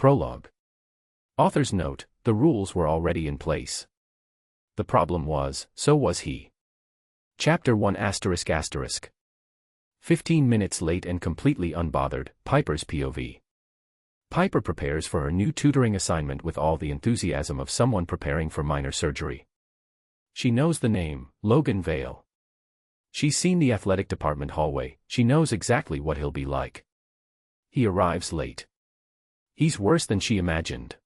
Prologue. Author's note: the rules were already in place. The problem was, so was he. Chapter 1 ***. 15 minutes late and completely unbothered, Piper's POV. Piper prepares for her new tutoring assignment with all the enthusiasm of someone preparing for minor surgery. She knows the name, Logan Vale. She's seen the athletic department hallway, she knows exactly what he'll be like. He arrives late. He's worse than she imagined.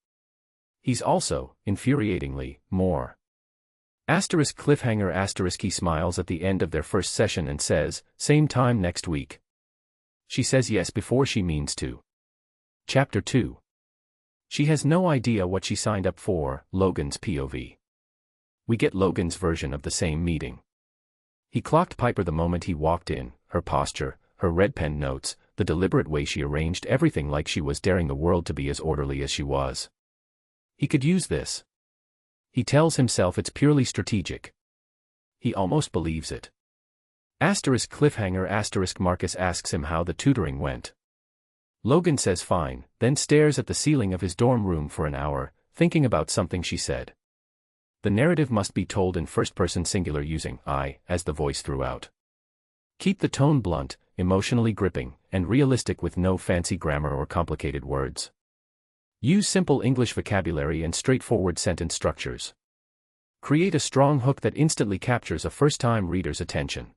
He's also, infuriatingly, more. ***cliffhanger***. He smiles at the end of their first session and says, "Same time next week." She says yes before she means to. Chapter 2. She has no idea what she signed up for, Logan's POV. We get Logan's version of the same meeting. He clocked Piper the moment he walked in, her posture, her red pen notes, the deliberate way she arranged everything like she was daring the world to be as orderly as she was. He could use this. He tells himself it's strategic. He almost believes it. ***cliffhanger***. Marcus asks him how the tutoring went. Logan says fine, then stares at the ceiling of his dorm room for an hour, thinking about something she said. The narrative must be told in first-person singular using I as the voice throughout. Keep the tone blunt, emotionally gripping, and realistic with no fancy grammar or complicated words. Use simple English vocabulary and straightforward sentence structures. Create a strong hook that instantly captures a first-time reader's attention.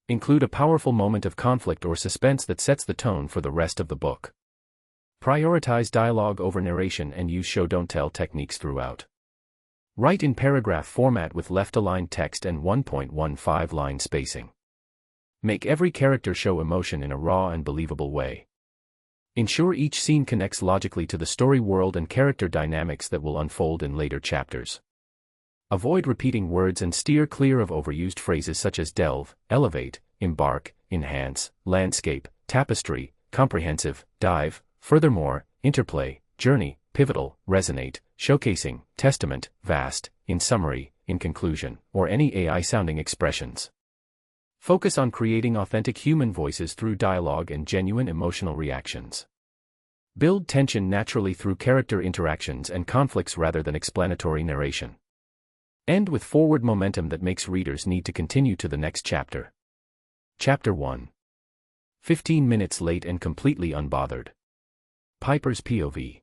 Include a powerful moment of conflict or suspense that sets the tone for the rest of the book. Prioritize dialogue over narration and use show-don't-tell techniques throughout. Write in paragraph format with left-aligned text and 1.15 line spacing. Make every character show emotion in a raw and believable way. Ensure each scene connects logically to the story world and character dynamics that will unfold in later chapters. Avoid repeating words and steer clear of overused phrases such as delve, elevate, embark, enhance, landscape, tapestry, comprehensive, dive, furthermore, interplay, journey, pivotal, resonate, showcasing, testament, vast, in summary, in conclusion, or any AI-sounding expressions. Focus on creating authentic human voices through dialogue and genuine emotional reactions. Build tension naturally through character interactions and conflicts rather than explanatory narration. End with forward momentum that makes readers need to continue to the next chapter. Chapter 1. 15 minutes late and completely unbothered. Piper's POV.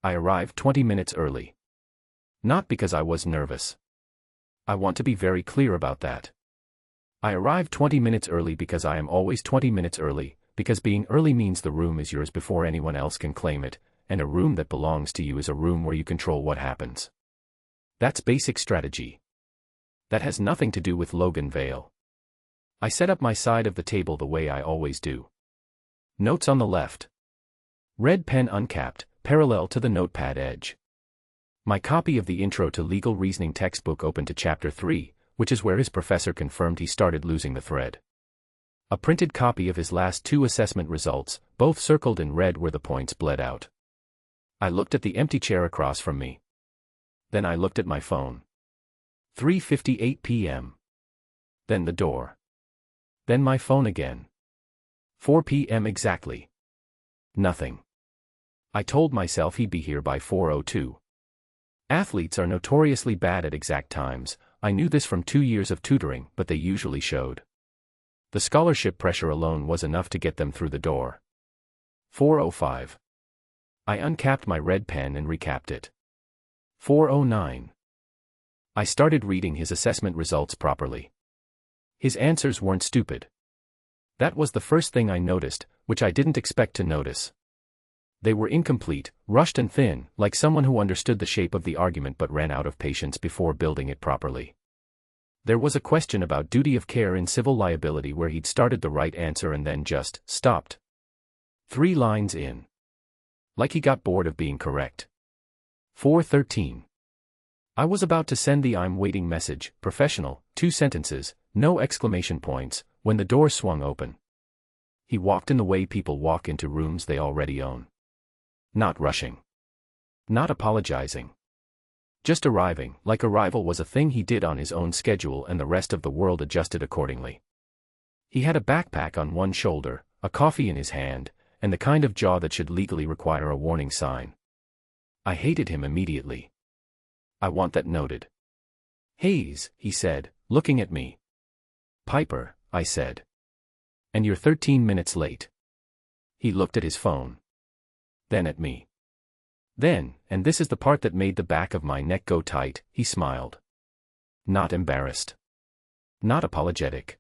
I arrived 20 minutes early. Not because I was nervous. I want to be very clear about that. I arrived 20 minutes early because I am always 20 minutes early, because being early means the room is yours before anyone else can claim it, and a room that belongs to you is a room where you control what happens. That's basic strategy. That has nothing to do with Logan Vale. I set up my side of the table the way I always do. Notes on the left. Red pen uncapped, parallel to the notepad edge. My copy of the Intro to Legal Reasoning textbook open to Chapter 3, which is where his professor confirmed he started losing the thread. A printed copy of his last 2 assessment results, both circled in red where the points bled out. I looked at the empty chair across from me. Then I looked at my phone. 3:58 p.m. Then the door. Then my phone again. 4 p.m. exactly. Nothing. I told myself he'd be here by 4:02. Athletes are notoriously bad at exact times. I knew this from 2 years of tutoring, but they usually showed. The scholarship pressure alone was enough to get them through the door. 4:05. I uncapped my red pen and recapped it. 4:09. I started reading his assessment results properly. His answers weren't stupid. That was the first thing I noticed, which I didn't expect to notice. They were incomplete, rushed and thin, like someone who understood the shape of the argument but ran out of patience before building it properly. There was a question about duty of care in civil liability where he'd started the right answer and then just stopped. 3 lines in. Like he got bored of being correct. 4:13. I was about to send the "I'm waiting" message, professional, 2 sentences, no exclamation points, when the door swung open. He walked in the way people walk into rooms they already own. Not rushing. Not apologizing. Just arriving, like arrival was a thing he did on his own schedule and the rest of the world adjusted accordingly. He had a backpack on one shoulder, a coffee in his hand, and the kind of jaw that should legally require a warning sign. I hated him immediately. I want that noted. Hayes, he said, looking at me. Piper, I said. And you're 13 minutes late. He looked at his phone. Then at me. Then, and this is the part that made the back of my neck go tight, he smiled. Not embarrassed. Not apologetic.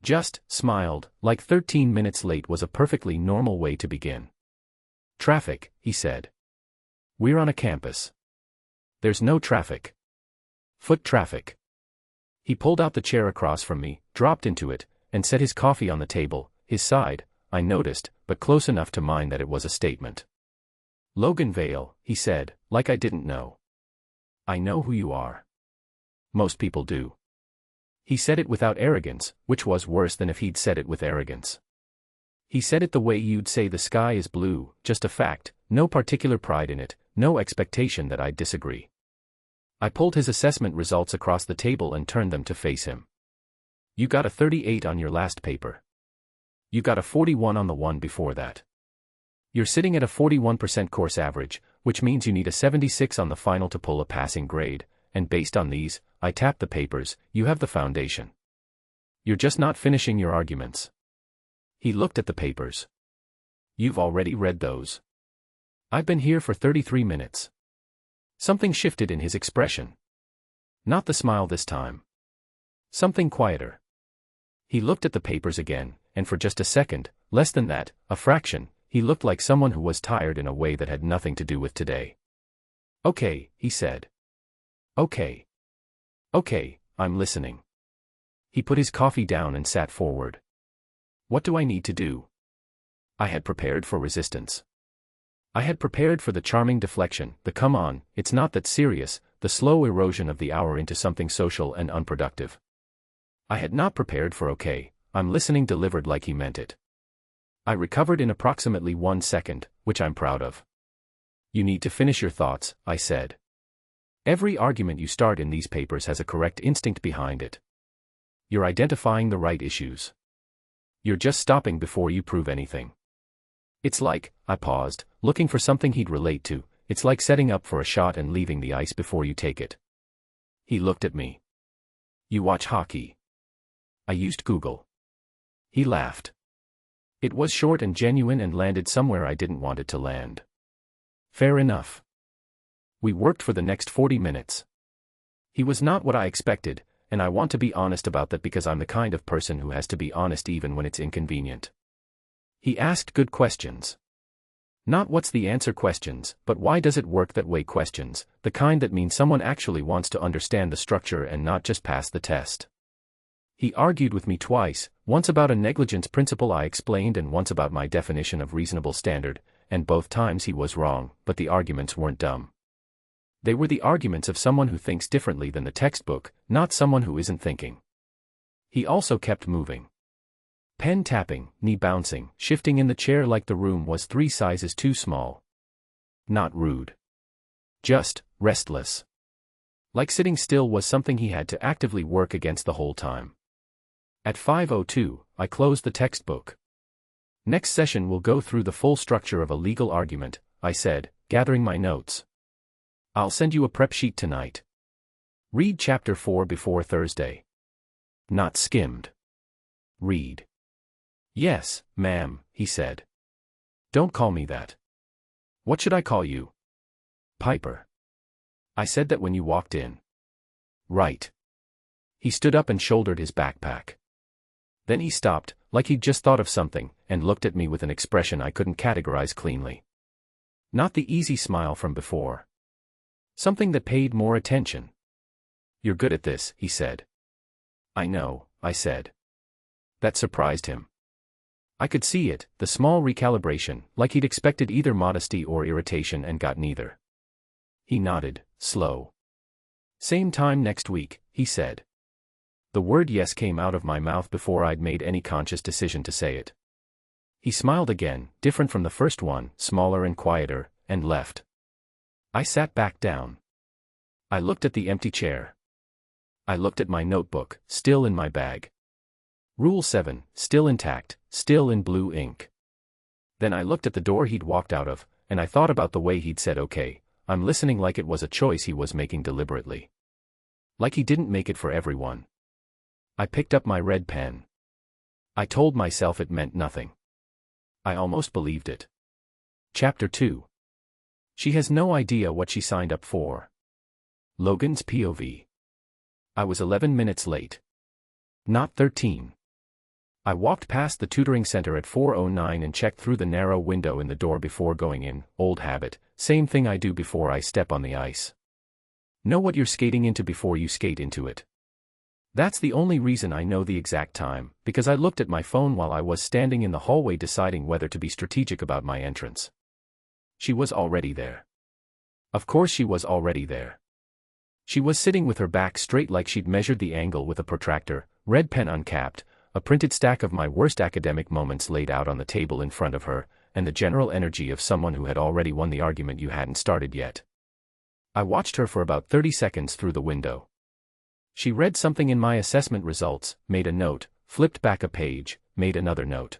Just smiled, like 13 minutes late was a perfectly normal way to begin. Traffic, he said. We're on a campus. There's no traffic. Foot traffic. He pulled out the chair across from me, dropped into it, and set his coffee on the table, his side, I noticed, but close enough to mine that it was a statement. Logan Vale, he said, like I didn't know. I know who you are. Most people do. He said it without arrogance, which was worse than if he'd said it with arrogance. He said it the way you'd say the sky is blue, just a fact, no particular pride in it, no expectation that I'd disagree. I pulled his assessment results across the table and turned them to face him. You got a 38 on your last paper. You got a 41 on the one before that. You're sitting at a 41% course average, which means you need a 76 on the final to pull a passing grade, and based on these, I tapped the papers, you have the foundation. You're just not finishing your arguments. He looked at the papers. You've already read those. I've been here for 33 minutes. Something shifted in his expression. Not the smile this time. Something quieter. He looked at the papers again, and for just a second, less than that, a fraction, he looked like someone who was tired in a way that had nothing to do with today. Okay, he said. Okay. Okay, I'm listening. He put his coffee down and sat forward. What do I need to do? I had prepared for resistance. I had prepared for the charming deflection, the come on, it's not that serious, the slow erosion of the hour into something social and unproductive. I had not prepared for okay, I'm listening delivered like he meant it. I recovered in approximately 1 second, which I'm proud of. You need to finish your thoughts, I said. Every argument you start in these papers has a correct instinct behind it. You're identifying the right issues. You're just stopping before you prove anything. It's like, I paused, looking for something he'd relate to, it's like setting up for a shot and leaving the ice before you take it. He looked at me. You watch hockey? I used Google. He laughed. It was short and genuine and landed somewhere I didn't want it to land. Fair enough. We worked for the next 40 minutes. He was not what I expected, and I want to be honest about that because I'm the kind of person who has to be honest even when it's inconvenient. He asked good questions. Not what's the answer questions, but why does it work that way questions, the kind that mean someone actually wants to understand the structure and not just pass the test. He argued with me twice, once about a negligence principle I explained and once about my definition of reasonable standard, and both times he was wrong, but the arguments weren't dumb. They were the arguments of someone who thinks differently than the textbook, not someone who isn't thinking. He also kept moving. Pen tapping, knee bouncing, shifting in the chair like the room was 3 sizes too small. Not rude. Just restless. Like sitting still was something he had to actively work against the whole time. At 5:02, I closed the textbook. Next session we'll go through the full structure of a legal argument, I said, gathering my notes. I'll send you a prep sheet tonight. Read chapter 4 before Thursday. Not skimmed. Read. Yes, ma'am, he said. Don't call me that. What should I call you? Piper. I said that when you walked in. Right. He stood up and shouldered his backpack. Then he stopped, like he'd just thought of something, and looked at me with an expression I couldn't categorize cleanly. Not the easy smile from before. Something that paid more attention. You're good at this, he said. I know, I said. That surprised him. I could see it, the small recalibration, like he'd expected either modesty or irritation and got neither. He nodded, slow. Same time next week, he said. The word yes came out of my mouth before I'd made any conscious decision to say it. He smiled again, different from the first one, smaller and quieter, and left. I sat back down. I looked at the empty chair. I looked at my notebook, still in my bag. Rule 7, still intact, still in blue ink. Then I looked at the door he'd walked out of, and I thought about the way he'd said okay, I'm listening, like it was a choice he was making deliberately. Like he didn't make it for everyone. I picked up my red pen. I told myself it meant nothing. I almost believed it. Chapter 2. She has no idea what she signed up for. Logan's POV. I was 11 minutes late. Not 13. I walked past the tutoring center at 4:09 and checked through the narrow window in the door before going in. Old habit, same thing I do before I step on the ice. Know what you're skating into before you skate into it. That's the only reason I know the exact time, because I looked at my phone while I was standing in the hallway deciding whether to be strategic about my entrance. She was already there. Of course she was already there. She was sitting with her back straight like she'd measured the angle with a protractor, red pen uncapped, a printed stack of my worst academic moments laid out on the table in front of her, and the general energy of someone who had already won the argument you hadn't started yet. I watched her for about 30 seconds through the window. She read something in my assessment results, made a note, flipped back a page, made another note.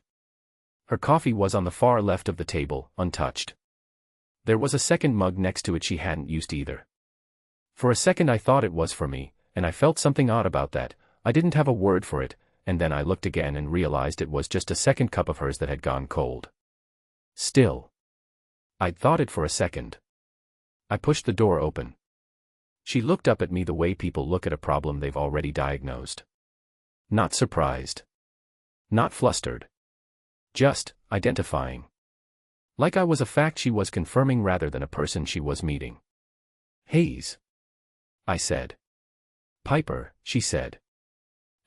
Her coffee was on the far left of the table, untouched. There was a second mug next to it she hadn't used either. For a second I thought it was for me, and I felt something odd about that. I didn't have a word for it, and then I looked again and realized it was just a second cup of hers that had gone cold. Still. I'd thought it for a second. I pushed the door open. She looked up at me the way people look at a problem they've already diagnosed. Not surprised. Not flustered. Just identifying. Like I was a fact she was confirming rather than a person she was meeting. Hayes. I said. Piper, she said.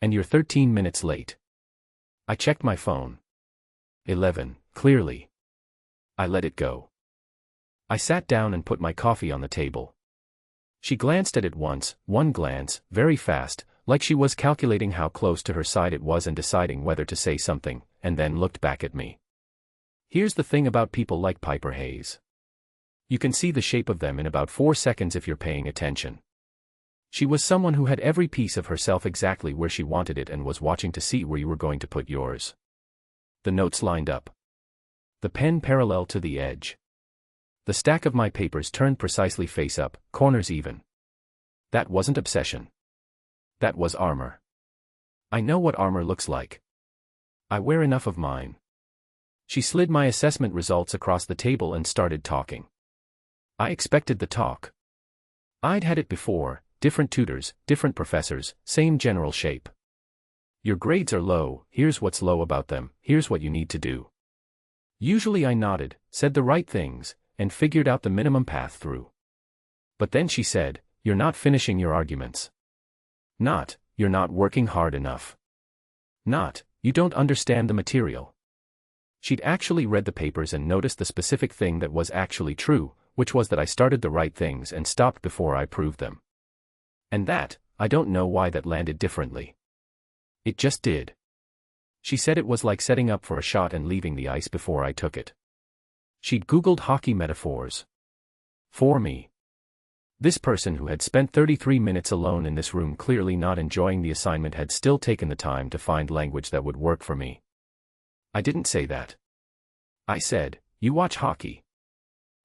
And you're 13 minutes late. I checked my phone. 11, clearly. I let it go. I sat down and put my coffee on the table. She glanced at it once, one glance, very fast, like she was calculating how close to her side it was and deciding whether to say something, and then looked back at me. Here's the thing about people like Piper Hayes. You can see the shape of them in about 4 seconds if you're paying attention. She was someone who had every piece of herself exactly where she wanted it and was watching to see where you were going to put yours. The notes lined up. The pen parallel to the edge. The stack of my papers turned precisely face up, corners even. That wasn't obsession. That was armor. I know what armor looks like. I wear enough of mine. She slid my assessment results across the table and started talking. I expected the talk. I'd had it before, different tutors, different professors, same general shape. Your grades are low, here's what's low about them, here's what you need to do. Usually I nodded, said the right things, and figured out the minimum path through. But then she said, you're not finishing your arguments. Not, you're not working hard enough. Not, you don't understand the material. She'd actually read the papers and noticed the specific thing that was actually true, which was that I started the right things and stopped before I proved them. And that, I don't know why that landed differently. It just did. She said it was like setting up for a shot and leaving the ice before I took it. She'd Googled hockey metaphors. For me. This person who had spent 33 minutes alone in this room clearly not enjoying the assignment had still taken the time to find language that would work for me. I didn't say that. I said, you watch hockey.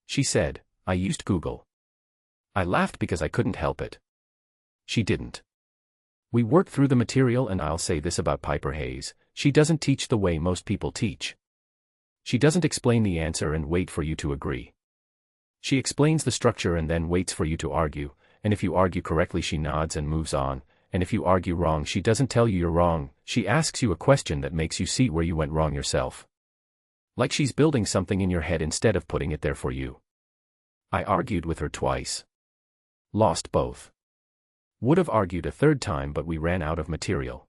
She said, I used Google. I laughed because I couldn't help it. She didn't. We worked through the material, and I'll say this about Piper Hayes, she doesn't teach the way most people teach. She doesn't explain the answer and wait for you to agree. She explains the structure and then waits for you to argue, and if you argue correctly she nods and moves on, and if you argue wrong she doesn't tell you you're wrong, she asks you a question that makes you see where you went wrong yourself. Like she's building something in your head instead of putting it there for you. I argued with her twice. Lost both. Would have argued a third time but we ran out of material.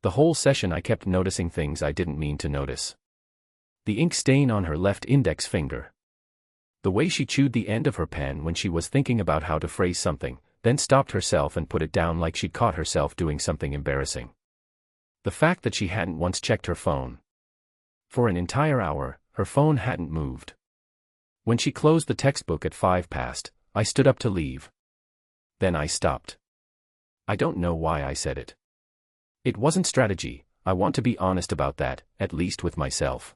The whole session I kept noticing things I didn't mean to notice. The ink stain on her left index finger. The way she chewed the end of her pen when she was thinking about how to phrase something, then stopped herself and put it down like she'd caught herself doing something embarrassing. The fact that she hadn't once checked her phone. For an entire hour, her phone hadn't moved. When she closed the textbook at 5 past, I stood up to leave. Then I stopped. I don't know why I said it. It wasn't strategy, I want to be honest about that, at least with myself.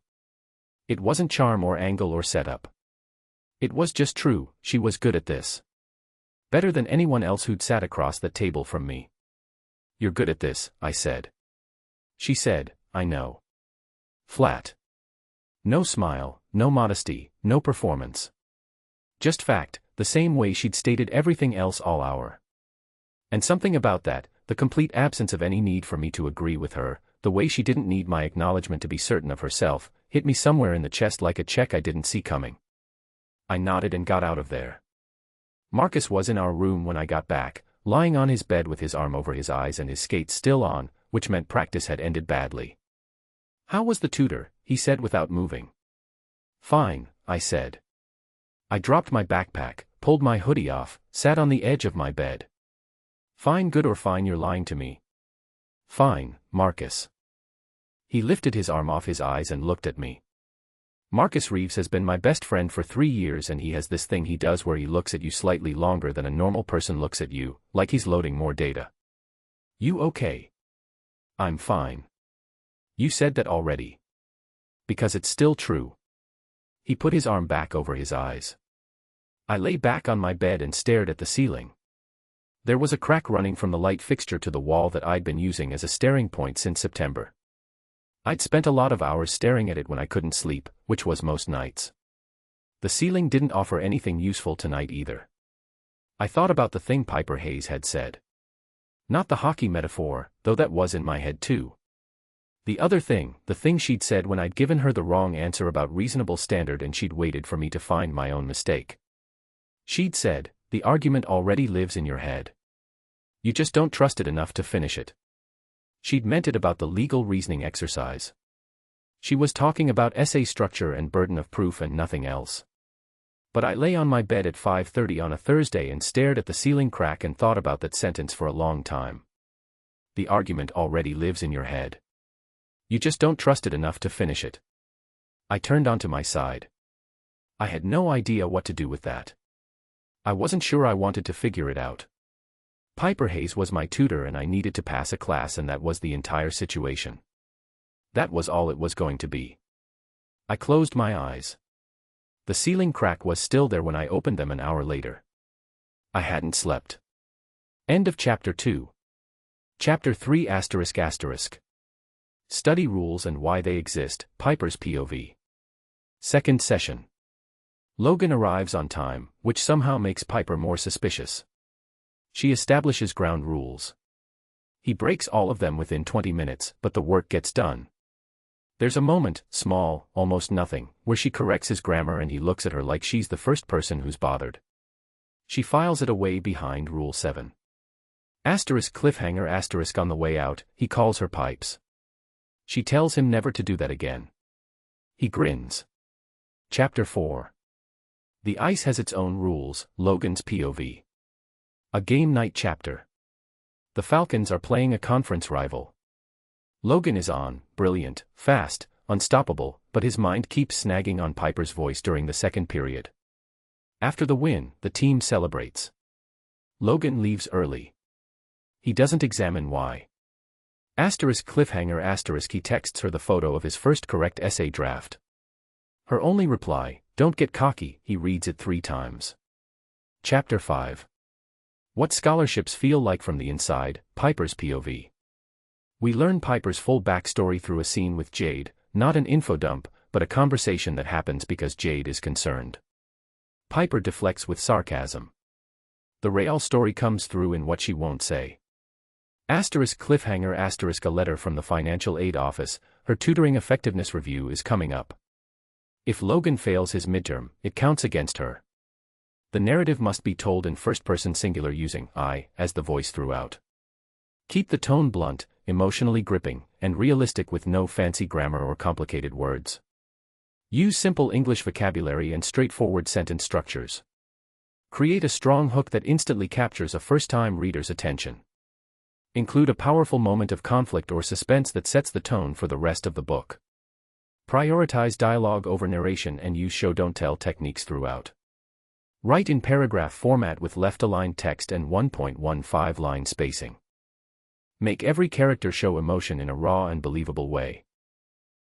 It wasn't charm or angle or setup. It was just true, she was good at this. Better than anyone else who'd sat across the table from me. You're good at this, I said. She said, I know. Flat. No smile, no modesty, no performance. Just fact, the same way she'd stated everything else all hour. And something about that, the complete absence of any need for me to agree with her, the way she didn't need my acknowledgement to be certain of herself, hit me somewhere in the chest like a check I didn't see coming. I nodded and got out of there. Marcus was in our room when I got back, lying on his bed with his arm over his eyes and his skates still on, which meant practice had ended badly. How was the tutor? He said without moving. Fine, I said. I dropped my backpack, pulled my hoodie off, sat on the edge of my bed. Fine, good, or fine, you're lying to me? Fine, Marcus. He lifted his arm off his eyes and looked at me. Marcus Reeves has been my best friend for 3 years, and he has this thing he does where he looks at you slightly longer than a normal person looks at you, like he's loading more data. You okay? I'm fine. You said that already. Because it's still true. He put his arm back over his eyes. I lay back on my bed and stared at the ceiling. There was a crack running from the light fixture to the wall that I'd been using as a staring point since September. I'd spent a lot of hours staring at it when I couldn't sleep, which was most nights. The ceiling didn't offer anything useful tonight either. I thought about the thing Piper Hayes had said. Not the hockey metaphor, though that was in my head too. The other thing, the thing she'd said when I'd given her the wrong answer about reasonable standard and she'd waited for me to find my own mistake. She'd said, the argument already lives in your head. You just don't trust it enough to finish it. She'd meant it about the legal reasoning exercise. She was talking about essay structure and burden of proof and nothing else. But I lay on my bed at 5:30 on a Thursday and stared at the ceiling crack and thought about that sentence for a long time. The argument already lives in your head. You just don't trust it enough to finish it. I turned onto my side. I had no idea what to do with that. I wasn't sure I wanted to figure it out. Piper Hayes was my tutor and I needed to pass a class, and that was the entire situation. That was all it was going to be. I closed my eyes. The ceiling crack was still there when I opened them an hour later. I hadn't slept. End of Chapter 2. Chapter 3 ***. Study rules and why they exist, Piper's POV. Second session. Logan arrives on time, which somehow makes Piper more suspicious. She establishes ground rules. He breaks all of them within 20 minutes, but the work gets done. There's a moment, small, almost nothing, where she corrects his grammar and he looks at her like she's the first person who's bothered. She files it away behind Rule 7. ***cliffhanger** on the way out, he calls her Pipes. She tells him never to do that again. He grins. Chapter 4. The ice has its own rules, Logan's POV. A game night chapter. The Falcons are playing a conference rival. Logan is on, brilliant, fast, unstoppable, but his mind keeps snagging on Piper's voice during the second period. After the win, the team celebrates. Logan leaves early. He doesn't examine why. ***cliffhanger** he texts her the photo of his first correct essay draft. Her only reply, "Don't get cocky," he reads it 3 times. Chapter 5. What scholarships feel like from the inside, Piper's POV. We learn Piper's full backstory through a scene with Jade, not an info dump, but a conversation that happens because Jade is concerned. Piper deflects with sarcasm. The real story comes through in what she won't say. ***cliffhanger** a letter from the financial aid office, her tutoring effectiveness review is coming up. If Logan fails his midterm, it counts against her. The narrative must be told in first-person singular using I as the voice throughout. Keep the tone blunt, emotionally gripping, and realistic with no fancy grammar or complicated words. Use simple English vocabulary and straightforward sentence structures. Create a strong hook that instantly captures a first-time reader's attention. Include a powerful moment of conflict or suspense that sets the tone for the rest of the book. Prioritize dialogue over narration and use show-don't-tell techniques throughout. Write in paragraph format with left-aligned text and 1.15 line spacing. Make every character show emotion in a raw and believable way.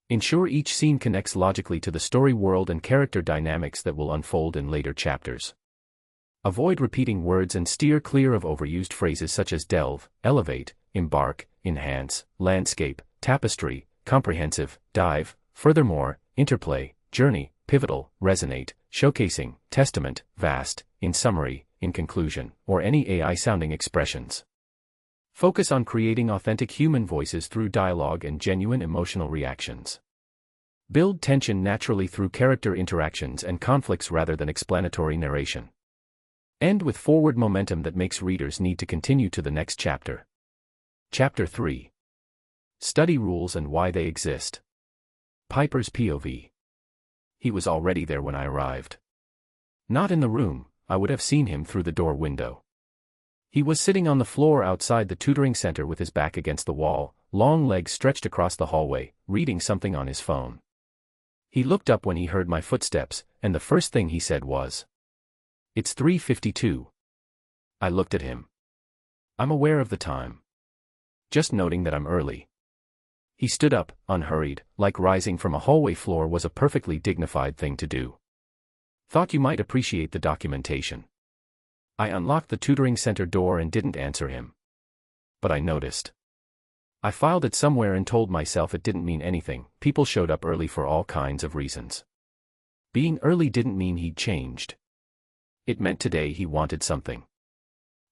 Ensure each scene connects logically to the story world and character dynamics that will unfold in later chapters. Avoid repeating words and steer clear of overused phrases such as delve, elevate, embark, enhance, landscape, tapestry, comprehensive, dive, furthermore, interplay, journey, pivotal, resonate, showcasing, testament, vast, in summary, in conclusion, or any AI-sounding expressions. Focus on creating authentic human voices through dialogue and genuine emotional reactions. Build tension naturally through character interactions and conflicts rather than explanatory narration. End with forward momentum that makes readers need to continue to the next chapter. Chapter 3. Study rules and why they exist. Piper's POV. He was already there when I arrived. Not in the room, I would have seen him through the door window. He was sitting on the floor outside the tutoring center with his back against the wall, long legs stretched across the hallway, reading something on his phone. He looked up when he heard my footsteps, and the first thing he said was, "It's 3:52. I looked at him. I'm aware of the time. Just noting that I'm early. He stood up, unhurried, like rising from a hallway floor was a perfectly dignified thing to do. Thought you might appreciate the documentation. I unlocked the tutoring center door and didn't answer him. But I noticed. I filed it somewhere and told myself it didn't mean anything. People showed up early for all kinds of reasons. Being early didn't mean he'd changed. It meant today he wanted something.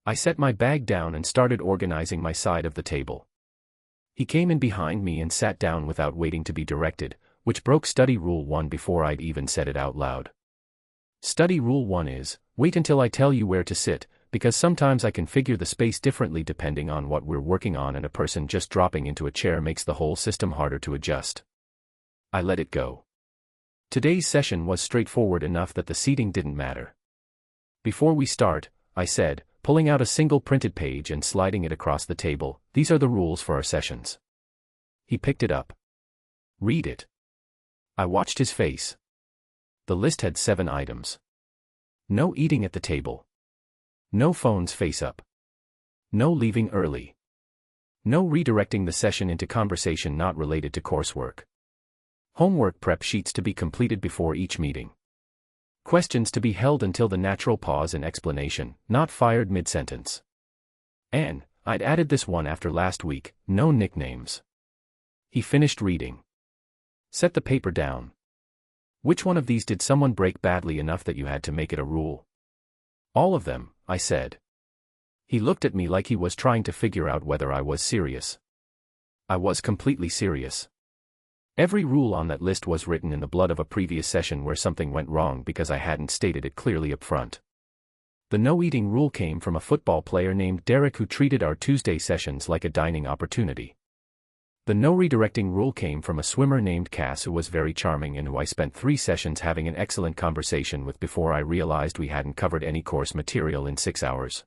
I set my bag down and started organizing my side of the table. He came in behind me and sat down without waiting to be directed, which broke study rule 1 before I'd even said it out loud. Study rule 1 is, wait until I tell you where to sit, because sometimes I configure the space differently depending on what we're working on, and a person just dropping into a chair makes the whole system harder to adjust. I let it go. Today's session was straightforward enough that the seating didn't matter. Before we start, I said, pulling out a single printed page and sliding it across the table, these are the rules for our sessions. He picked it up. Read it. I watched his face. The list had 7 items. No eating at the table. No phones face up. No leaving early. No redirecting the session into conversation not related to coursework. Homework prep sheets to be completed before each meeting. Questions to be held until the natural pause in explanation, not fired mid-sentence. And, I'd added this one after last week, no nicknames. He finished reading. Set the paper down. Which one of these did someone break badly enough that you had to make it a rule? All of them, I said. He looked at me like he was trying to figure out whether I was serious. I was completely serious. Every rule on that list was written in the blood of a previous session where something went wrong because I hadn't stated it clearly up front. The no eating rule came from a football player named Derek who treated our Tuesday sessions like a dining opportunity. The no redirecting rule came from a swimmer named Cass who was very charming and who I spent 3 sessions having an excellent conversation with before I realized we hadn't covered any course material in 6 hours.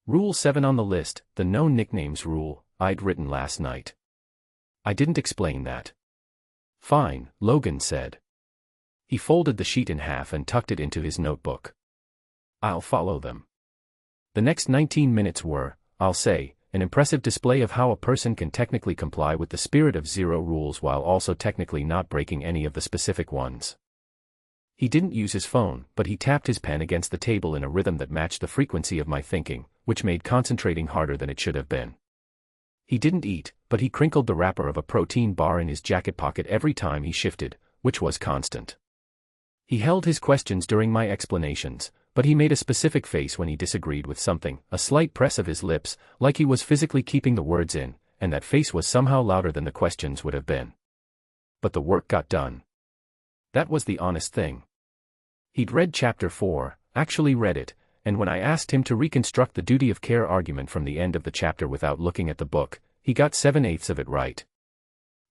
Rule 7 on the list, the no nicknames rule, I'd written last night. I didn't explain that. Fine, Logan said. He folded the sheet in half and tucked it into his notebook. I'll follow them. The next 19 minutes were, I'll say, an impressive display of how a person can technically comply with the spirit of 0 rules while also technically not breaking any of the specific ones. He didn't use his phone, but he tapped his pen against the table in a rhythm that matched the frequency of my thinking, which made concentrating harder than it should have been. He didn't eat, but he crinkled the wrapper of a protein bar in his jacket pocket every time he shifted, which was constant. He held his questions during my explanations, but he made a specific face when he disagreed with something, a slight press of his lips, like he was physically keeping the words in, and that face was somehow louder than the questions would have been. But the work got done. That was the honest thing. He'd read chapter 4, actually read it, and when I asked him to reconstruct the duty of care argument from the end of the chapter without looking at the book, he got 7/8 of it right.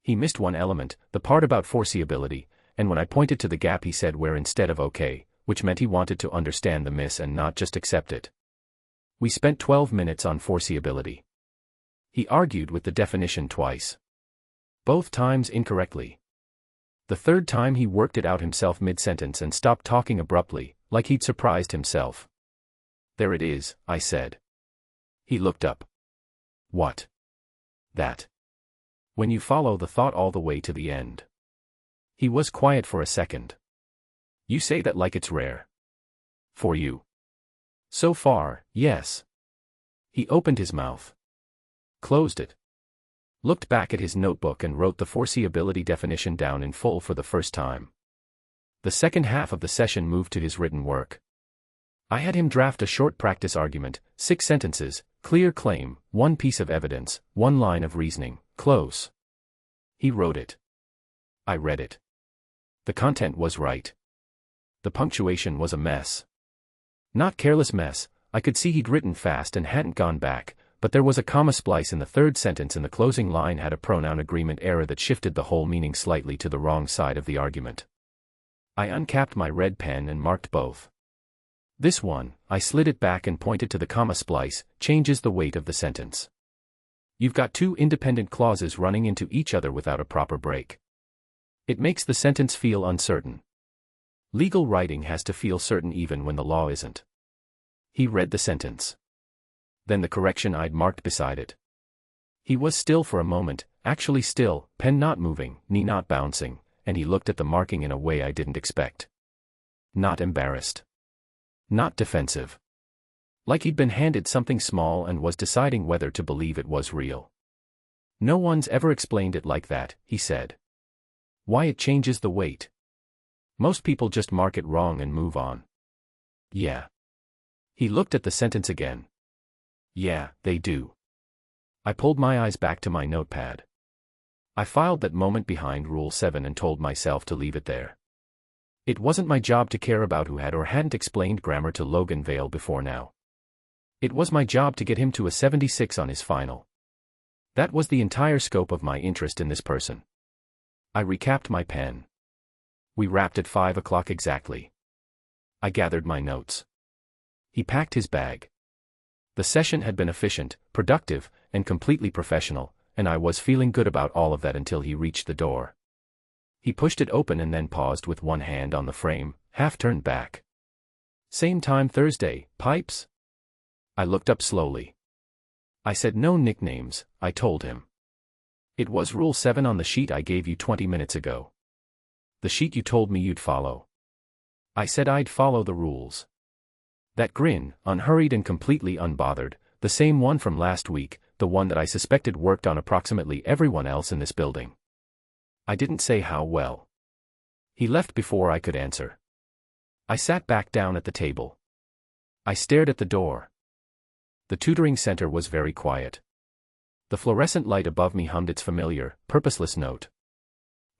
He missed one element, the part about foreseeability, and when I pointed to the gap he said where instead of okay, which meant he wanted to understand the miss and not just accept it. We spent 12 minutes on foreseeability. He argued with the definition twice. Both times incorrectly. The third time he worked it out himself mid-sentence and stopped talking abruptly, like he'd surprised himself. There it is, I said. He looked up. What? That. When you follow the thought all the way to the end. He was quiet for a second. You say that like it's rare. For you. So far, yes. He opened his mouth. Closed it. Looked back at his notebook and wrote the foreseeability definition down in full for the first time. The second half of the session moved to his written work. I had him draft a short practice argument, 6 sentences, clear claim, 1 piece of evidence, 1 line of reasoning, close. He wrote it. I read it. The content was right. The punctuation was a mess. Not careless mess, I could see he'd written fast and hadn't gone back, but there was a comma splice in the third sentence and the closing line had a pronoun agreement error that shifted the whole meaning slightly to the wrong side of the argument. I uncapped my red pen and marked both. This one, I slid it back and pointed to the comma splice, changes the weight of the sentence. You've got 2 independent clauses running into each other without a proper break. It makes the sentence feel uncertain. Legal writing has to feel certain even when the law isn't. He read the sentence. Then the correction I'd marked beside it. He was still for a moment, actually still, pen not moving, knee not bouncing, and he looked at the marking in a way I didn't expect. Not embarrassed. Not defensive. Like he'd been handed something small and was deciding whether to believe it was real. No one's ever explained it like that, he said. Why it changes the weight. Most people just mark it wrong and move on. Yeah. He looked at the sentence again. Yeah, they do. I pulled my eyes back to my notepad. I filed that moment behind Rule 7 and told myself to leave it there. It wasn't my job to care about who had or hadn't explained grammar to Logan Vale before now. It was my job to get him to a 76 on his final. That was the entire scope of my interest in this person. I recapped my pen. We wrapped at 5 o'clock exactly. I gathered my notes. He packed his bag. The session had been efficient, productive, and completely professional, and I was feeling good about all of that until he reached the door. He pushed it open and then paused with one hand on the frame, half turned back. Same time Thursday, pipes? I looked up slowly. I said no nicknames, I told him. It was Rule 7 on the sheet I gave you 20 minutes ago. The sheet you told me you'd follow. I said I'd follow the rules. That grin, unhurried and completely unbothered, the same one from last week, the one that I suspected worked on approximately everyone else in this building. I didn't say how well. He left before I could answer. I sat back down at the table. I stared at the door. The tutoring center was very quiet. The fluorescent light above me hummed its familiar, purposeless note.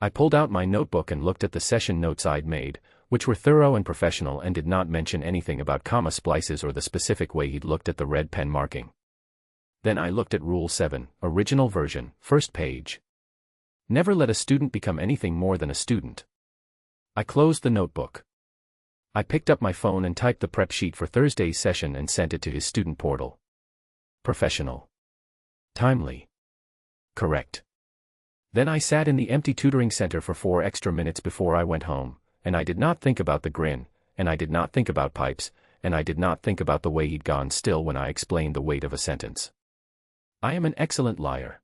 I pulled out my notebook and looked at the session notes I'd made, which were thorough and professional and did not mention anything about comma splices or the specific way he'd looked at the red pen marking. Then I looked at Rule 7, original version, first page. Never let a student become anything more than a student. I closed the notebook. I picked up my phone and typed the prep sheet for Thursday's session and sent it to his student portal. Professional. Timely. Correct. Then I sat in the empty tutoring center for 4 extra minutes before I went home, and I did not think about the grin, and I did not think about pipes, and I did not think about the way he'd gone still when I explained the weight of a sentence. I am an excellent liar.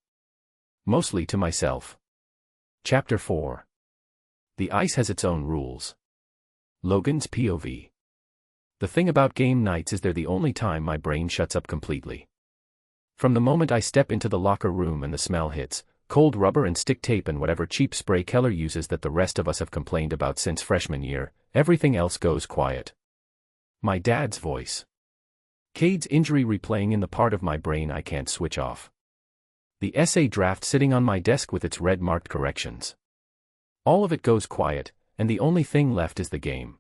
Mostly to myself. Chapter 4. The ice has its own rules. Logan's POV. The thing about game nights is they're the only time my brain shuts up completely. From the moment I step into the locker room and the smell hits, cold rubber and stick tape and whatever cheap spray Keller uses that the rest of us have complained about since freshman year, everything else goes quiet. My dad's voice. Cade's injury replaying in the part of my brain I can't switch off. The essay draft sitting on my desk with its red-marked corrections. All of it goes quiet, and the only thing left is the game.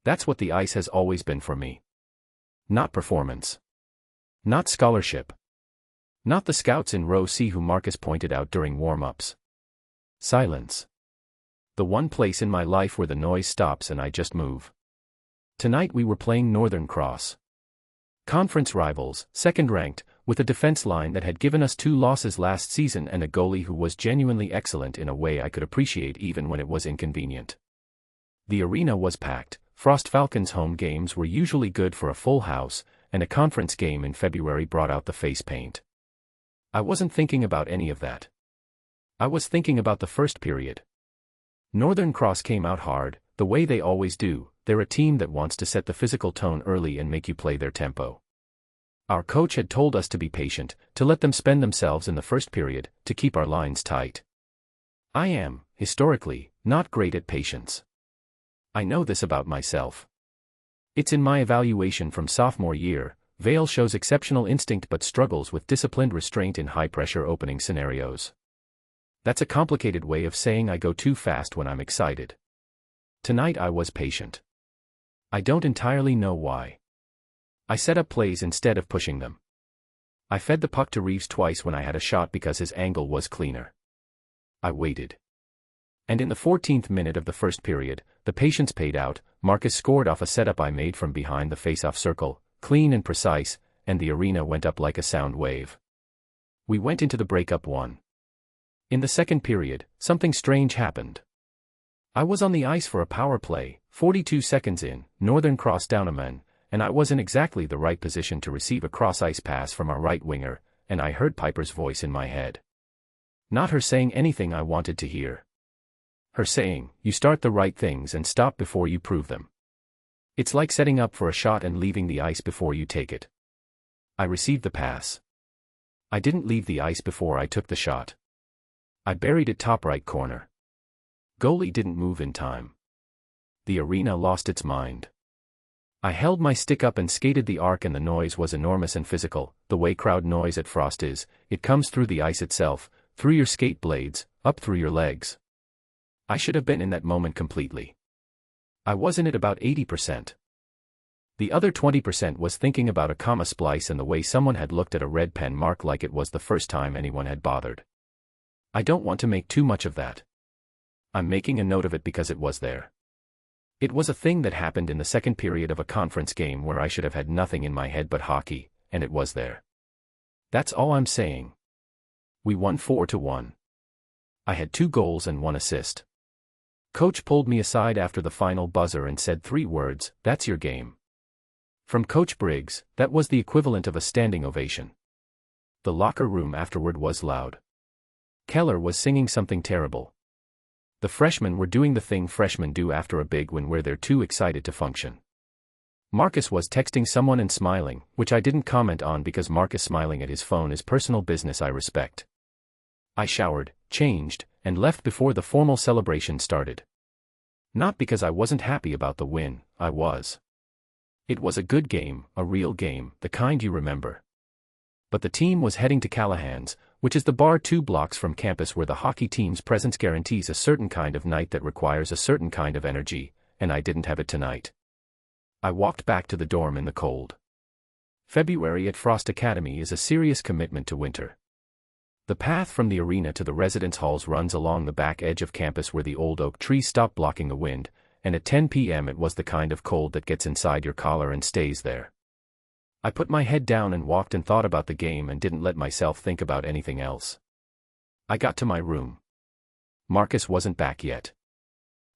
That's what the ice has always been for me. Not performance. Not scholarship. Not the scouts in row C who Marcus pointed out during warm-ups. Silence. The one place in my life where the noise stops and I just move. Tonight we were playing Northern Cross. Conference rivals, second-ranked, with a defense line that had given us 2 losses last season and a goalie who was genuinely excellent in a way I could appreciate even when it was inconvenient. The arena was packed. Frost Falcons home games were usually good for a full house, and a conference game in February brought out the face paint. I wasn't thinking about any of that. I was thinking about the first period. Northern Cross came out hard, the way they always do. They're a team that wants to set the physical tone early and make you play their tempo. Our coach had told us to be patient, to let them spend themselves in the first period, to keep our lines tight. I am, historically, not great at patience. I know this about myself. It's in my evaluation from sophomore year. Vale shows exceptional instinct but struggles with disciplined restraint in high-pressure opening scenarios. That's a complicated way of saying I go too fast when I'm excited. Tonight I was patient. I don't entirely know why. I set up plays instead of pushing them. I fed the puck to Reeves twice when I had a shot because his angle was cleaner. I waited. And in the 14th minute of the first period, the patience paid out. Marcus scored off a setup I made from behind the face-off circle, clean and precise, and the arena went up like a sound wave. We went into the break-up 1. In the second period, something strange happened. I was on the ice for a power play, 42 seconds in, Northern Cross down a man, and I was in exactly the right position to receive a cross-ice pass from our right winger, and I heard Piper's voice in my head. Not her saying anything I wanted to hear. Her saying, "You start the right things and stop before you prove them." It's like setting up for a shot and leaving the ice before you take it. I received the pass. I didn't leave the ice before I took the shot. I buried it top right corner. Goalie didn't move in time. The arena lost its mind. I held my stick up and skated the arc, and the noise was enormous and physical, the way crowd noise at Frost is. It comes through the ice itself, through your skate blades, up through your legs. I should have been in that moment completely. I was in it about 80%. The other 20% was thinking about a comma splice and the way someone had looked at a red pen mark like it was the first time anyone had bothered. I don't want to make too much of that. I'm making a note of it because it was there. It was a thing that happened in the second period of a conference game where I should have had nothing in my head but hockey, and it was there. That's all I'm saying. We won 4-1. I had 2 goals and 1 assist. Coach pulled me aside after the final buzzer and said 3 words, "That's your game." From Coach Briggs, that was the equivalent of a standing ovation. The locker room afterward was loud. Keller was singing something terrible. The freshmen were doing the thing freshmen do after a big win where they're too excited to function. Marcus was texting someone and smiling, which I didn't comment on because Marcus smiling at his phone is personal business I respect. I showered, changed, and left before the formal celebration started. Not because I wasn't happy about the win, I was. It was a good game, a real game, the kind you remember. But the team was heading to Callahan's, which is the bar 2 blocks from campus where the hockey team's presence guarantees a certain kind of night that requires a certain kind of energy, and I didn't have it tonight. I walked back to the dorm in the cold. February at Frost Academy is a serious commitment to winter. The path from the arena to the residence halls runs along the back edge of campus where the old oak trees stop blocking the wind, and at 10 p.m. it was the kind of cold that gets inside your collar and stays there. I put my head down and walked and thought about the game and didn't let myself think about anything else. I got to my room. Marcus wasn't back yet.